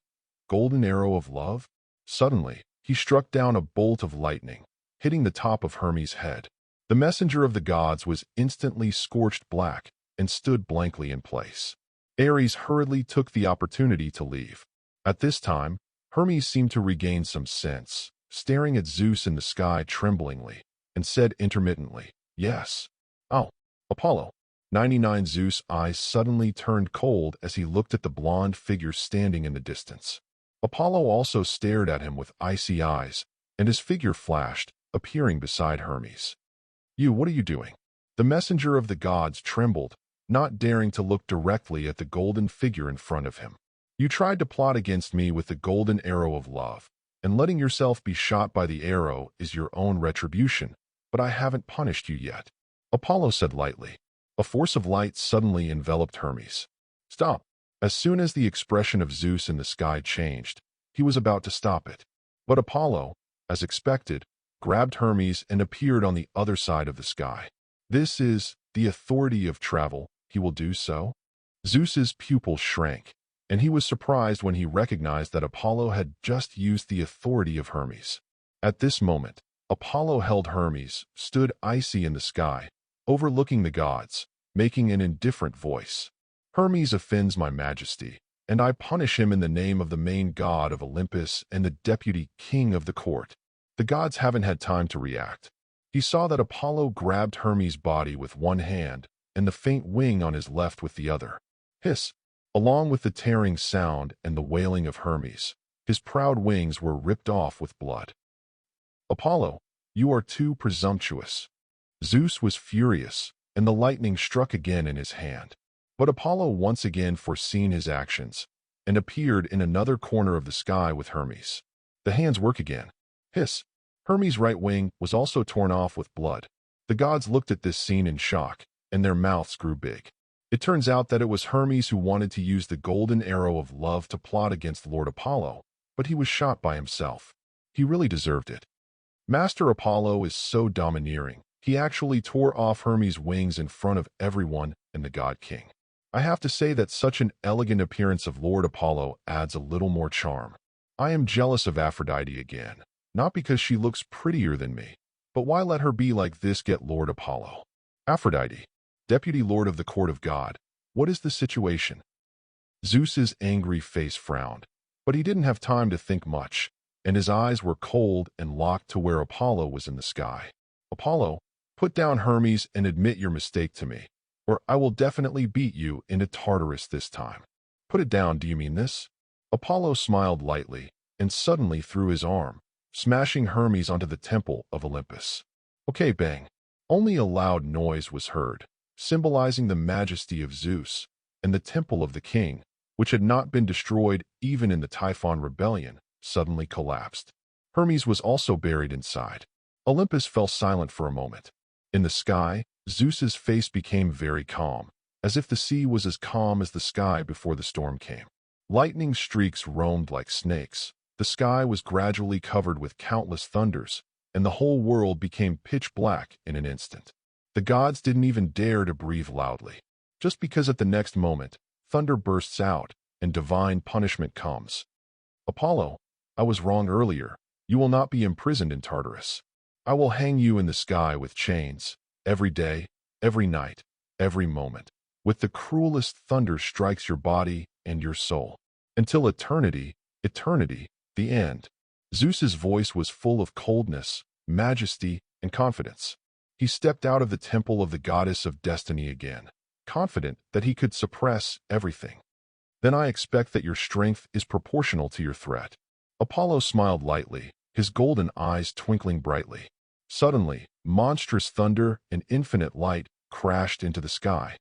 "Golden arrow of love?" Suddenly, he struck down a bolt of lightning, hitting the top of Hermes' head. The messenger of the gods was instantly scorched black and stood blankly in place. Ares hurriedly took the opportunity to leave. At this time, Hermes seemed to regain some sense, staring at Zeus in the sky tremblingly, and said intermittently, "Yes." "Oh, Apollo." 99 Zeus' eyes suddenly turned cold as he looked at the blonde figure standing in the distance. Apollo also stared at him with icy eyes, and his figure flashed, appearing beside Hermes. What are you doing?" The messenger of the gods trembled, not daring to look directly at the golden figure in front of him. "You tried to plot against me with the golden arrow of love, and letting yourself be shot by the arrow is your own retribution, but I haven't punished you yet," Apollo said lightly. A force of light suddenly enveloped Hermes. "Stop!" As soon as the expression of Zeus in the sky changed, he was about to stop it. But Apollo, as expected, grabbed Hermes and appeared on the other side of the sky. "This is the authority of travel. He will do so?" Zeus's pupils shrank, and he was surprised when he recognized that Apollo had just used the authority of Hermes. At this moment, Apollo held Hermes, stood icy in the sky, overlooking the gods, making an indifferent voice. "Hermes offends my majesty, and I punish him in the name of the main god of Olympus and the deputy king of the court." The gods haven't had time to react. He saw that Apollo grabbed Hermes' body with one hand and the faint wing on his left with the other. Hiss! Along with the tearing sound and the wailing of Hermes, his proud wings were ripped off with blood. "Apollo, you are too presumptuous." Zeus was furious, and the lightning struck again in his hand. But Apollo once again foreseen his actions, and appeared in another corner of the sky with Hermes. The hands work again. Hiss! Hermes' right wing was also torn off with blood. The gods looked at this scene in shock, and their mouths grew big. It turns out that it was Hermes who wanted to use the golden arrow of love to plot against Lord Apollo, but he was shot by himself. He really deserved it. Master Apollo is so domineering, he actually tore off Hermes' wings in front of everyone and the god king. I have to say that such an elegant appearance of Lord Apollo adds a little more charm. I am jealous of Aphrodite again. Not because she looks prettier than me, but why let her be like this get Lord Apollo? Aphrodite, deputy lord of the court of God, what is the situation? Zeus's angry face frowned, but he didn't have time to think much, and his eyes were cold and locked to where Apollo was in the sky. "Apollo, put down Hermes and admit your mistake to me, or I will definitely beat you into Tartarus this time." "Put it down, do you mean this?" Apollo smiled lightly, and suddenly threw his arm, smashing Hermes onto the temple of Olympus. Okay, bang. Only a loud noise was heard, symbolizing the majesty of Zeus, and the temple of the king, which had not been destroyed even in the Typhon rebellion, suddenly collapsed. Hermes was also buried inside. Olympus fell silent for a moment. In the sky, Zeus's face became very calm, as if the sea was as calm as the sky before the storm came. Lightning streaks roamed like snakes. The sky was gradually covered with countless thunders, and the whole world became pitch black in an instant. The gods didn't even dare to breathe loudly, just because at the next moment, thunder bursts out and divine punishment comes. Apollo, I was wrong earlier. You will not be imprisoned in Tartarus. I will hang you in the sky with chains, every day, every night, every moment, with the cruelest thunder strikes your body and your soul. Until eternity, the end. Zeus's voice was full of coldness, majesty, and confidence. He stepped out of the temple of the goddess of destiny again, confident that he could suppress everything. Then I expect that your strength is proportional to your threat. Apollo smiled lightly, his golden eyes twinkling brightly. Suddenly, monstrous thunder and infinite light crashed into the sky.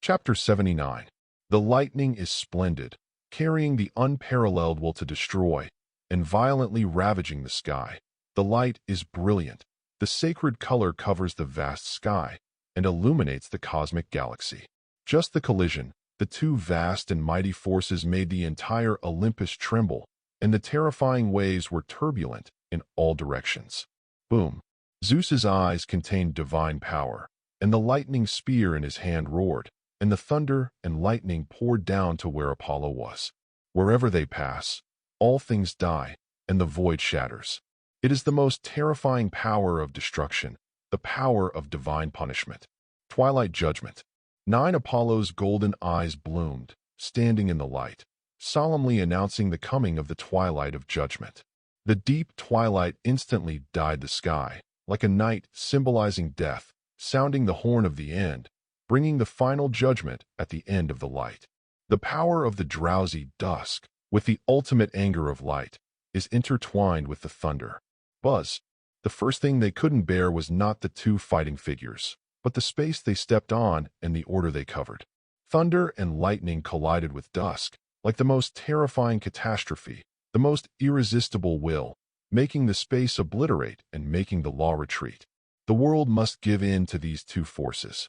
Chapter 79. The lightning is splendid, carrying the unparalleled will to destroy, and violently ravaging the sky. The light is brilliant. The sacred color covers the vast sky and illuminates the cosmic galaxy. Just the collision, the two vast and mighty forces made the entire Olympus tremble, and the terrifying waves were turbulent in all directions. Boom! Zeus's eyes contained divine power, and the lightning spear in his hand roared, and the thunder and lightning poured down to where Apollo was. Wherever they pass, all things die, and the void shatters. It is the most terrifying power of destruction, the power of divine punishment. Twilight Judgment. 9 Apollo's golden eyes bloomed, standing in the light, solemnly announcing the coming of the twilight of judgment. The deep twilight instantly dyed the sky, like a night symbolizing death, sounding the horn of the end, bringing the final judgment at the end of the light. The power of the drowsy dusk, with the ultimate anger of light, is intertwined with the thunder. Buzz. The first thing they couldn't bear was not the two fighting figures, but the space they stepped on and the order they covered. Thunder and lightning collided with dusk, like the most terrifying catastrophe, the most irresistible will, making the space obliterate and making the law retreat. The world must give in to these two forces.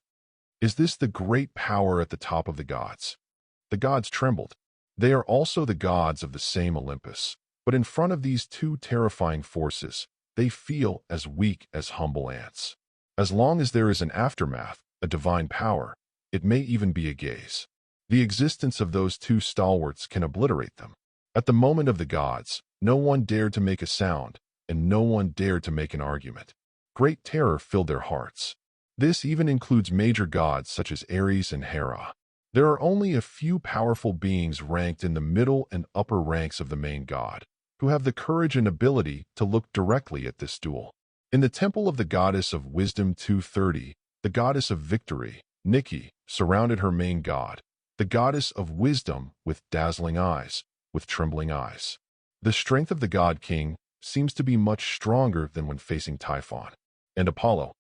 Is this the great power at the top of the gods? The gods trembled. They are also the gods of the same Olympus, but in front of these two terrifying forces, they feel as weak as humble ants. As long as there is an aftermath, a divine power, it may even be a gaze. The existence of those two stalwarts can obliterate them. At the moment of the gods, no one dared to make a sound, and no one dared to make an argument. Great terror filled their hearts. This even includes major gods such as Ares and Hera. There are only a few powerful beings ranked in the middle and upper ranks of the main god, who have the courage and ability to look directly at this duel. In the temple of the goddess of wisdom 230, the goddess of victory, Nike, surrounded her main god, the goddess of wisdom with dazzling eyes, with trembling eyes. The strength of the god king seems to be much stronger than when facing Typhon. And Apollo,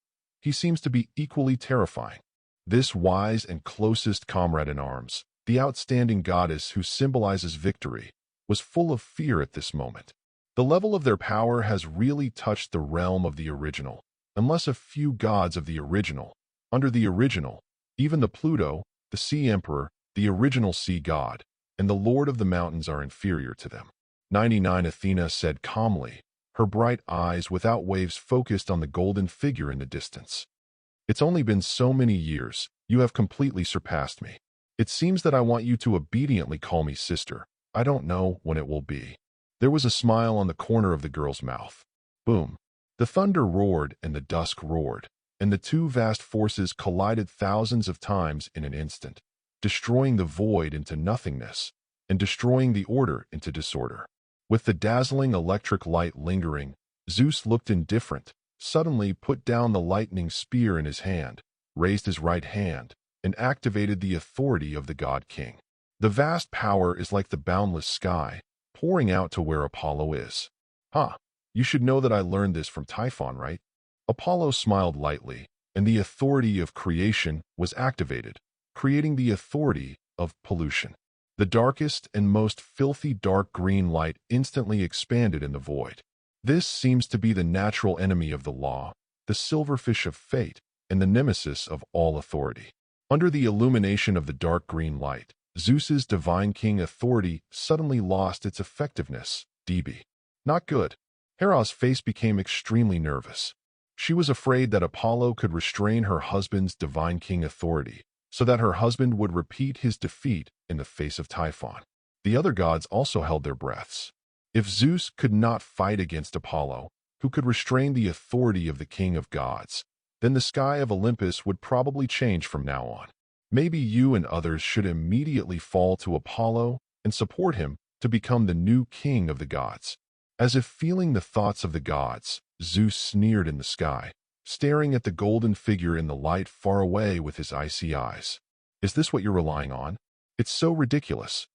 he seems to be equally terrifying. This wise and closest comrade in arms, the outstanding goddess who symbolizes victory, was full of fear at this moment. The level of their power has really touched the realm of the original, unless a few gods of the original. Under the original, even the Pluto, the sea emperor, the original sea god, and the lord of the mountains are inferior to them. 99 Athena said calmly, her bright eyes without waves focused on the golden figure in the distance. It's only been so many years, you have completely surpassed me. It seems that I want you to obediently call me sister. I don't know when it will be. There was a smile on the corner of the girl's mouth. Boom. The thunder roared and the dusk roared, and the two vast forces collided thousands of times in an instant, destroying the void into nothingness and destroying the order into disorder. With the dazzling electric light lingering, Zeus looked indifferent, suddenly put down the lightning spear in his hand, raised his right hand, and activated the authority of the god king. The vast power is like the boundless sky, pouring out to where Apollo is. You should know that I learned this from Typhon, right? Apollo smiled lightly, and the authority of creation was activated, creating the authority of pollution. The darkest and most filthy dark green light instantly expanded in the void. This seems to be the natural enemy of the law, the silverfish of fate, and the nemesis of all authority. Under the illumination of the dark green light, Zeus's divine king authority suddenly lost its effectiveness. DB. Not good. Hera's face became extremely nervous. She was afraid that Apollo could restrain her husband's divine king authority, so that her husband would repeat his defeat in the face of Typhon. The other gods also held their breaths. If Zeus could not fight against Apollo, who could restrain the authority of the king of gods, then the sky of Olympus would probably change from now on. Maybe you and others should immediately fall to Apollo and support him to become the new king of the gods. As if feeling the thoughts of the gods, Zeus sneered in the sky, staring at the golden figure in the light far away with his icy eyes. Is this what you're relying on? It's so ridiculous.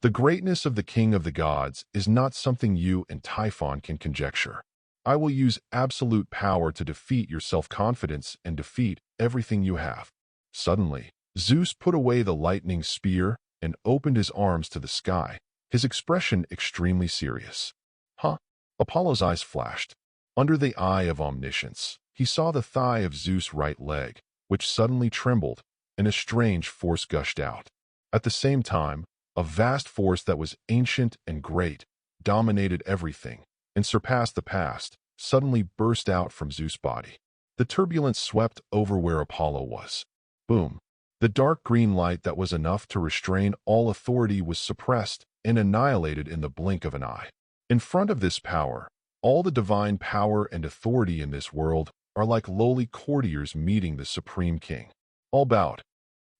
The greatness of the king of the gods is not something you and Typhon can conjecture. I will use absolute power to defeat your self-confidence and defeat everything you have. Suddenly, Zeus put away the lightning spear and opened his arms to the sky, his expression extremely serious. Huh? Apollo's eyes flashed. Under the eye of omniscience, he saw the thigh of Zeus' right leg, which suddenly trembled, and a strange force gushed out. At the same time, a vast force that was ancient and great, dominated everything, and surpassed the past, suddenly burst out from Zeus' body. The turbulence swept over where Apollo was. Boom! The dark green light that was enough to restrain all authority was suppressed and annihilated in the blink of an eye. In front of this power, all the divine power and authority in this world are like lowly courtiers meeting the supreme king. All bowed.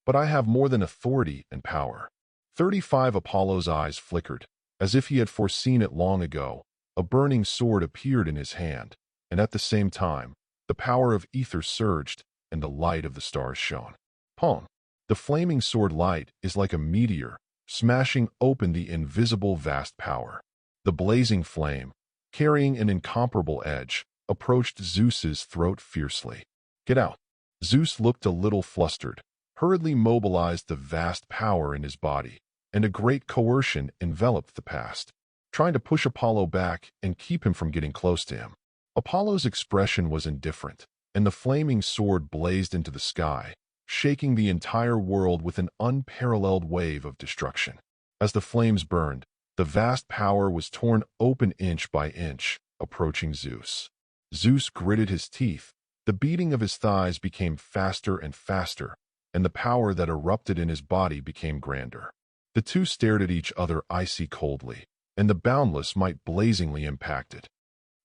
But I have more than authority and power. 35 Apollo's eyes flickered, as if he had foreseen it long ago. A burning sword appeared in his hand, and at the same time, the power of ether surged, and the light of the stars shone. Pong! The flaming sword light is like a meteor, smashing open the invisible vast power. The blazing flame, carrying an incomparable edge, approached Zeus's throat fiercely. Get out! Zeus looked a little flustered, hurriedly mobilized the vast power in his body, and a great coercion enveloped the past, trying to push Apollo back and keep him from getting close to him. Apollo's expression was indifferent, and the flaming sword blazed into the sky, shaking the entire world with an unparalleled wave of destruction. As the flames burned, the vast power was torn open inch by inch, approaching Zeus. Zeus gritted his teeth. The beating of his thighs became faster and faster, and the power that erupted in his body became grander. The two stared at each other icy coldly, and the boundless might blazingly impacted.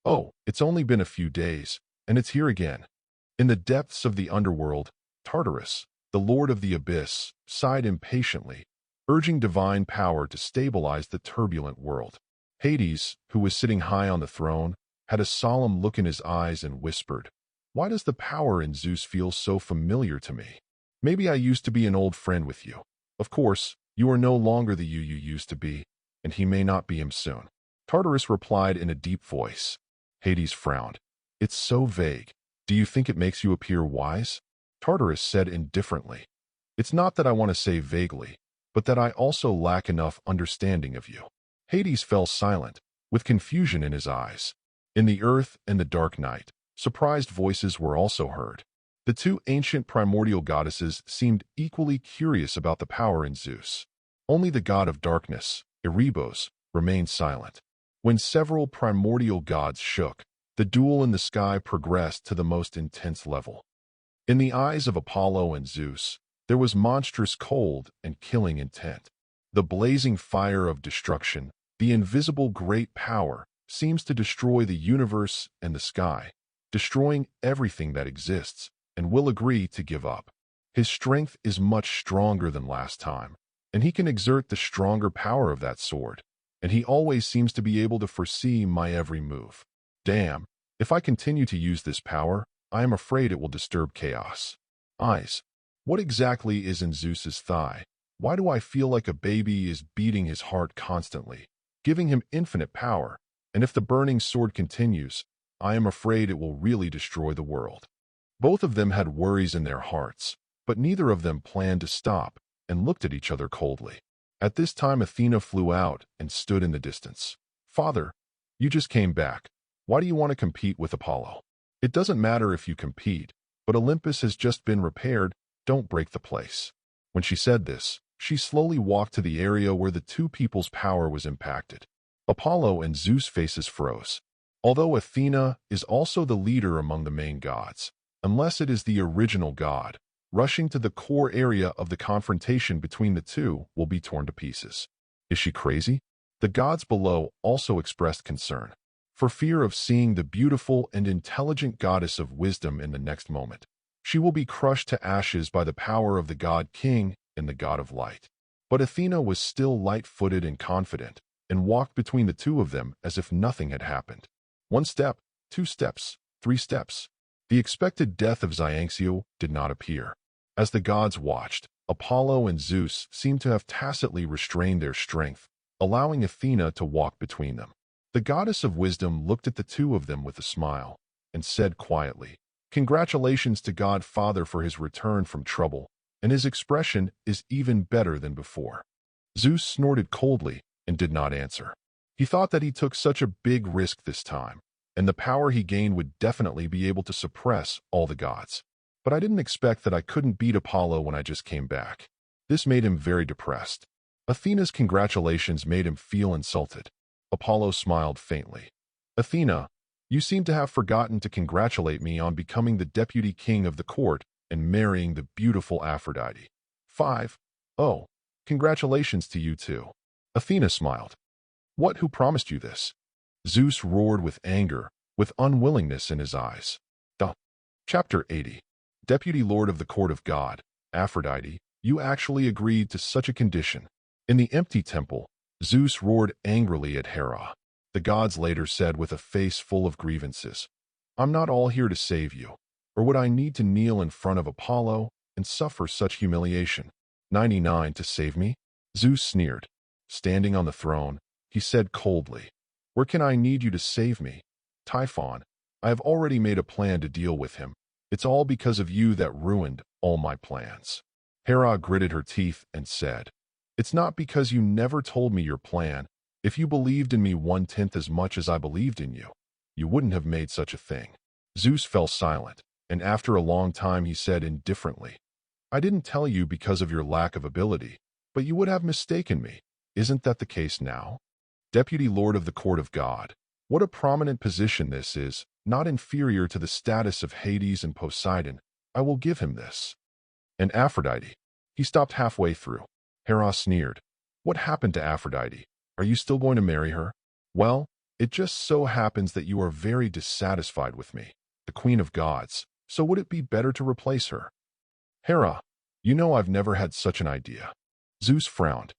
Oh, it's only been a few days, and it's here again. In the depths of the underworld, Tartarus, the lord of the abyss, sighed impatiently, urging divine power to stabilize the turbulent world. Hades, who was sitting high on the throne, had a solemn look in his eyes and whispered, "Why does the power in Zeus feel so familiar to me? Maybe I used to be an old friend with you. Of course, you are no longer the you used to be, and he may not be him soon." Tartarus replied in a deep voice. Hades frowned. "It's so vague. Do you think it makes you appear wise?" Tartarus said indifferently, "It's not that I want to say vaguely, but that I also lack enough understanding of you." Hades fell silent, with confusion in his eyes. In the earth and the dark night, surprised voices were also heard. The two ancient primordial goddesses seemed equally curious about the power in Zeus. Only the god of darkness, Erebos, remained silent. When several primordial gods shook, the duel in the sky progressed to the most intense level. In the eyes of Apollo and Zeus, there was monstrous cold and killing intent. The blazing fire of destruction, the invisible great power, seems to destroy the universe and the sky, destroying everything that exists, and will agree to give up. His strength is much stronger than last time, and he can exert the stronger power of that sword, and he always seems to be able to foresee my every move. Damn, if I continue to use this power, I am afraid it will disturb chaos. Eyes. What exactly is in Zeus's thigh? Why do I feel like a baby is beating his heart constantly, giving him infinite power? And if the burning sword continues, I am afraid it will really destroy the world. Both of them had worries in their hearts, but neither of them planned to stop and looked at each other coldly. At this time Athena flew out and stood in the distance. "Father, you just came back. Why do you want to compete with Apollo? It doesn't matter if you compete. but Olympus has just been repaired. Don't break the place." When she said this, she slowly walked to the area where the two people's power was impacted. Apollo and Zeus' faces froze. Although Athena is also the leader among the main gods, unless it is the original god, rushing to the core area of the confrontation between the two will be torn to pieces. Is she crazy? The gods below also expressed concern, for fear of seeing the beautiful and intelligent goddess of wisdom in the next moment. She will be crushed to ashes by the power of the god king and the god of light. But Athena was still light-footed and confident, and walked between the two of them as if nothing had happened. 1 step, 2 steps, 3 steps. The expected death of Xianxio did not appear. As the gods watched, Apollo and Zeus seemed to have tacitly restrained their strength, allowing Athena to walk between them. The goddess of wisdom looked at the two of them with a smile, and said quietly, "Congratulations to God Father for his return from trouble, and his expression is even better than before." Zeus snorted coldly and did not answer. He thought that he took such a big risk this time, and the power he gained would definitely be able to suppress all the gods. But I didn't expect that I couldn't beat Apollo when I just came back. This made him very depressed. Athena's congratulations made him feel insulted. Apollo smiled faintly. "Athena, you seem to have forgotten to congratulate me on becoming the deputy king of the court and marrying the beautiful Aphrodite." 5. "Oh, congratulations to you too." Athena smiled. "What, who promised you this?" Zeus roared with anger, with unwillingness in his eyes. Chapter 80. Deputy Lord of the Court of God, Aphrodite, you actually agreed to such a condition. In the empty temple, Zeus roared angrily at Hera. The gods later said with a face full of grievances, "I'm not all here to save you, or would I need to kneel in front of Apollo and suffer such humiliation? 99 to save me?" Zeus sneered. Standing on the throne, he said coldly, "Where can I need you to save me? Typhon, I have already made a plan to deal with him. It's all because of you that ruined all my plans." Hera gritted her teeth and said, "It's not because you never told me your plan. If you believed in me 1/10 as much as I believed in you, you wouldn't have made such a thing." Zeus fell silent, and after a long time he said indifferently, "I didn't tell you because of your lack of ability, but you would have mistaken me. Isn't that the case now? Deputy Lord of the Court of God. What a prominent position this is, not inferior to the status of Hades and Poseidon. I will give him this." And Aphrodite. He stopped halfway through. Hera sneered. "What happened to Aphrodite? Are you still going to marry her?" "Well, it just so happens that you are very dissatisfied with me, the Queen of Gods, so would it be better to replace her?" "Hera, you know I've never had such an idea." Zeus frowned.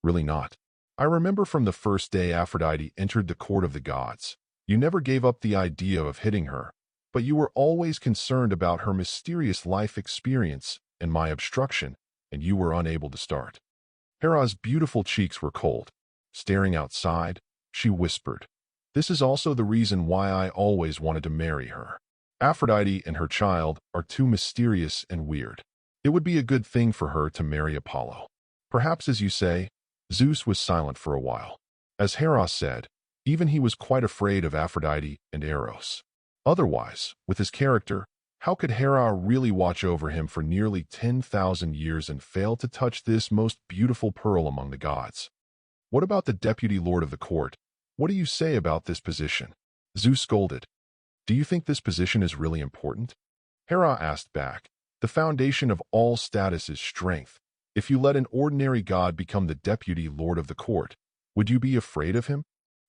"Really not? I remember from the first day Aphrodite entered the court of the gods, you never gave up the idea of hitting her, but you were always concerned about her mysterious life experience and my obstruction, and you were unable to start." Hera's beautiful cheeks were cold. Staring outside, she whispered, "This is also the reason why I always wanted to marry her. Aphrodite and her child are too mysterious and weird. It would be a good thing for her to marry Apollo. Perhaps, as you say." Zeus was silent for a while. As Hera said, even he was quite afraid of Aphrodite and Eros. Otherwise, with his character, how could Hera really watch over him for nearly 10,000 years and fail to touch this most beautiful pearl among the gods? "What about the deputy lord of the court? What do you say about this position?" Zeus scolded. "Do you think this position is really important?" Hera asked back. "The foundation of all status is strength. If you let an ordinary god become the deputy lord of the court, would you be afraid of him?"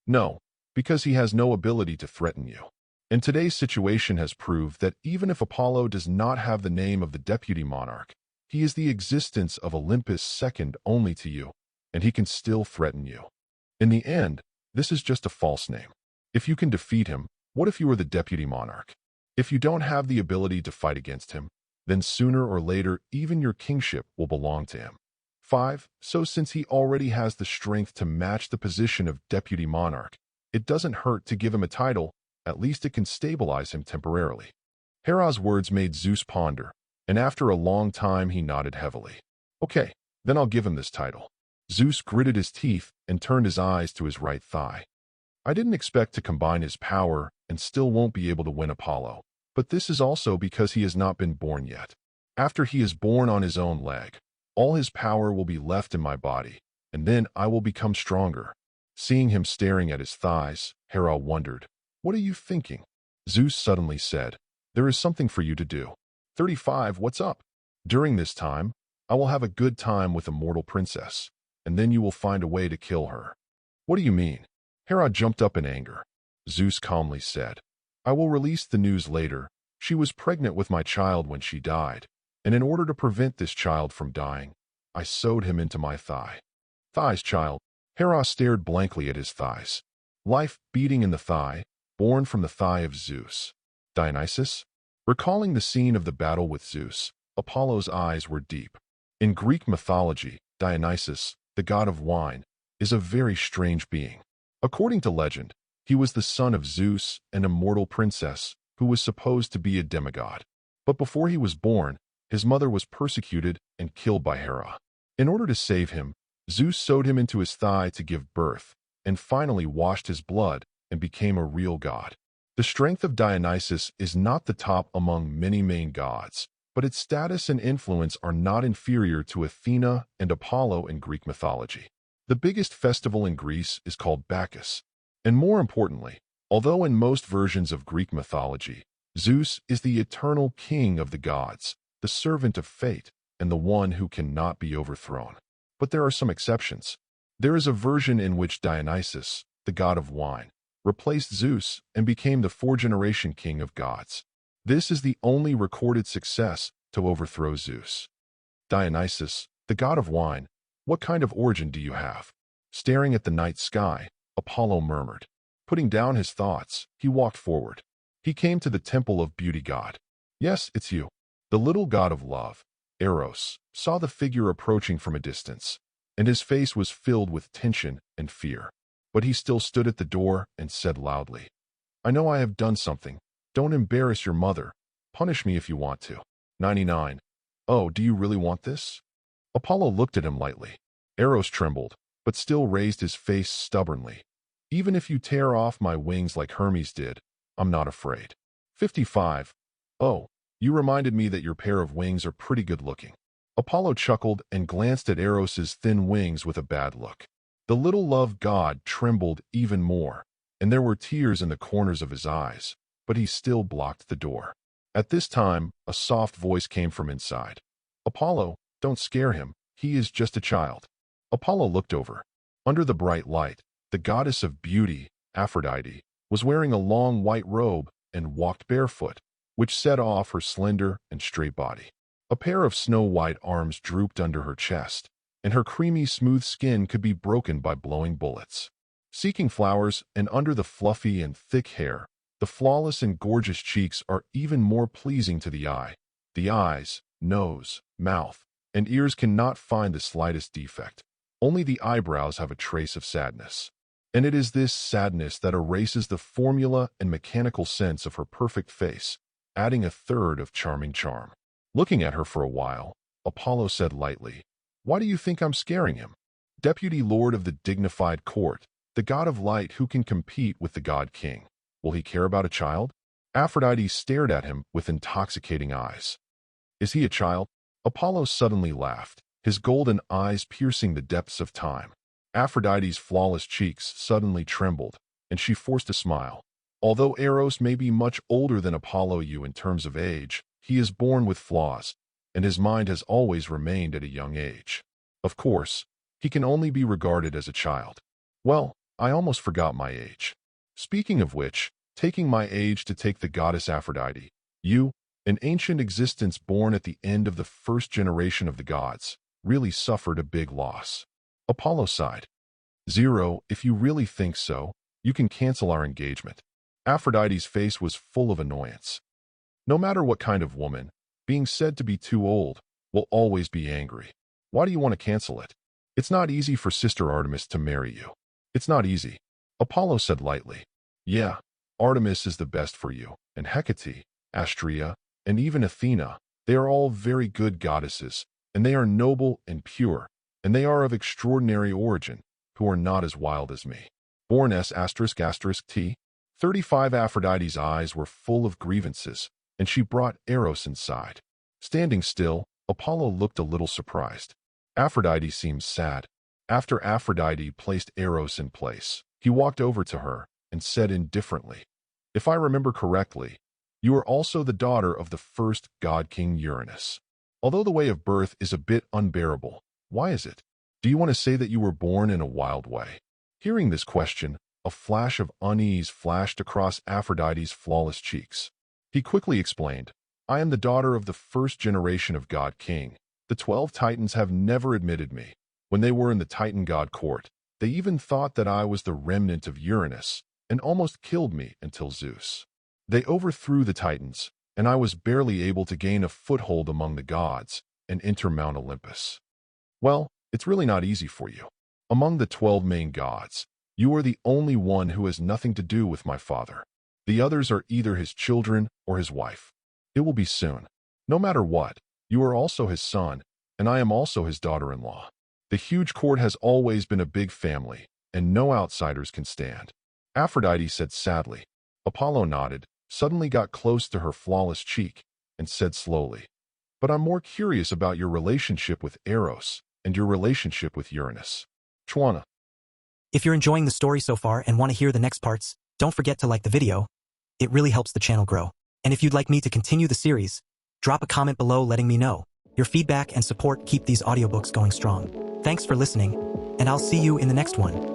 "No, because he has no ability to threaten you. And today's situation has proved that even if Apollo does not have the name of the deputy monarch, he is the existence of Olympus second only to you, and he can still threaten you. In the end, this is just a false name. If you can defeat him, what if you are the deputy monarch? If you don't have the ability to fight against him, then sooner or later even your kingship will belong to him." 5. So since he already has the strength to match the position of deputy monarch, it doesn't hurt to give him a title. At least it can stabilize him temporarily. Hera's words made Zeus ponder, and after a long time he nodded heavily. "Okay, then I'll give him this title." Zeus gritted his teeth and turned his eyes to his right thigh. "I didn't expect to combine his power and still won't be able to win Apollo. But this is also because he has not been born yet. After he is born on his own leg, all his power will be left in my body, and then I will become stronger." Seeing him staring at his thighs, Hera wondered, "What are you thinking?" Zeus suddenly said, "There is something for you to do." 35. What's up? "During this time, I will have a good time with a mortal princess, and then you will find a way to kill her." "What do you mean?" Hera jumped up in anger. Zeus calmly said, "I will release the news later. She was pregnant with my child when she died, and in order to prevent this child from dying, I sewed him into my thigh." "Thighs, child?" Hera stared blankly at his thighs. "Life beating in the thigh, born from the thigh of Zeus." "Dionysus?" Recalling the scene of the battle with Zeus, Apollo's eyes were deep. In Greek mythology, Dionysus, the god of wine, is a very strange being. According to legend, he was the son of Zeus, an immortal princess who was supposed to be a demigod. But before he was born, his mother was persecuted and killed by Hera. In order to save him, Zeus sewed him into his thigh to give birth, and finally washed his blood and became a real god. The strength of Dionysus is not the top among many main gods, but its status and influence are not inferior to Athena and Apollo in Greek mythology. The biggest festival in Greece is called Bacchus. And more importantly, although in most versions of Greek mythology, Zeus is the eternal king of the gods, the servant of fate, and the one who cannot be overthrown. But there are some exceptions. There is a version in which Dionysus, the god of wine, replaced Zeus and became the four-generation king of gods. This is the only recorded success to overthrow Zeus. "Dionysus, the god of wine, what kind of origin do you have?" Staring at the night sky, Apollo murmured. Putting down his thoughts, he walked forward. He came to the temple of beauty god. "Yes, it's you." The little god of love, Eros, saw the figure approaching from a distance, and his face was filled with tension and fear. But he still stood at the door and said loudly, "I know I have done something. Don't embarrass your mother. Punish me if you want to." 99. "Oh, do you really want this?" Apollo looked at him lightly. Eros trembled, but still raised his face stubbornly. "Even if you tear off my wings like Hermes did, I'm not afraid." 55. "Oh, you reminded me that your pair of wings are pretty good looking." Apollo chuckled and glanced at Eros's thin wings with a bad look. The little love god trembled even more, and there were tears in the corners of his eyes, but he still blocked the door. At this time, a soft voice came from inside. "Apollo, don't scare him. He is just a child." Apollo looked over. Under the bright light, the goddess of beauty, Aphrodite, was wearing a long white robe and walked barefoot, which set off her slender and straight body. A pair of snow-white arms drooped under her chest, and her creamy, smooth skin could be broken by blowing bullets. Seeking flowers, and under the fluffy and thick hair, the flawless and gorgeous cheeks are even more pleasing to the eye. The eyes, nose, mouth, and ears cannot find the slightest defect. Only the eyebrows have a trace of sadness. And it is this sadness that erases the formula and mechanical sense of her perfect face, adding a third of charming charm. Looking at her for a while, Apollo said lightly, "Why do you think I'm scaring him? Deputy Lord of the dignified court, the god of light who can compete with the god king. Will he care about a child?" Aphrodite stared at him with intoxicating eyes. "Is he a child?" Apollo suddenly laughed, his golden eyes piercing the depths of time. Aphrodite's flawless cheeks suddenly trembled, and she forced a smile. "Although Eros may be much older than Apollo you in terms of age, he is born with flaws, and his mind has always remained at a young age. Of course, he can only be regarded as a child." "Well, I almost forgot my age. Speaking of which, taking my age to take the goddess Aphrodite, you, an ancient existence born at the end of the first generation of the gods, really suffered a big loss." Apollo sighed. "0, if you really think so, you can cancel our engagement." Aphrodite's face was full of annoyance. No matter what kind of woman, being said to be too old will always be angry. "Why do you want to cancel it?" "It's not easy for Sister Artemis to marry you." "It's not easy," Apollo said lightly. "Yeah, Artemis is the best for you, and Hecate, Astrea, and even Athena, they are all very good goddesses, and they are noble and pure, and they are of extraordinary origin, who are not as wild as me. Born S****T. 35. Aphrodite's eyes were full of grievances, and she brought Eros inside. Standing still, Apollo looked a little surprised. Aphrodite seemed sad. After Aphrodite placed Eros in place, he walked over to her and said indifferently, "If I remember correctly, you are also the daughter of the first god king Uranus. Although the way of birth is a bit unbearable, why is it? Do you want to say that you were born in a wild way?" Hearing this question, a flash of unease flashed across Aphrodite's flawless cheeks. He quickly explained, "I am the daughter of the first generation of God King. The 12 Titans have never admitted me. When they were in the Titan god court, they even thought that I was the remnant of Uranus and almost killed me until Zeus. They overthrew the Titans, and I was barely able to gain a foothold among the gods and enter Mount Olympus. Well, it's really not easy for you. Among the 12 main gods, you are the only one who has nothing to do with my father. The others are either his children or his wife. It will be soon. No matter what, you are also his son, and I am also his daughter-in-law. The huge court has always been a big family, and no outsiders can stand." Aphrodite said sadly. Apollo nodded, suddenly got close to her flawless cheek, and said slowly, "But I'm more curious about your relationship with Eros and your relationship with Uranus. Chwana." If you're enjoying the story so far and want to hear the next parts, don't forget to like the video. It really helps the channel grow. And if you'd like me to continue the series, drop a comment below letting me know. Your feedback and support keep these audiobooks going strong. Thanks for listening, and I'll see you in the next one.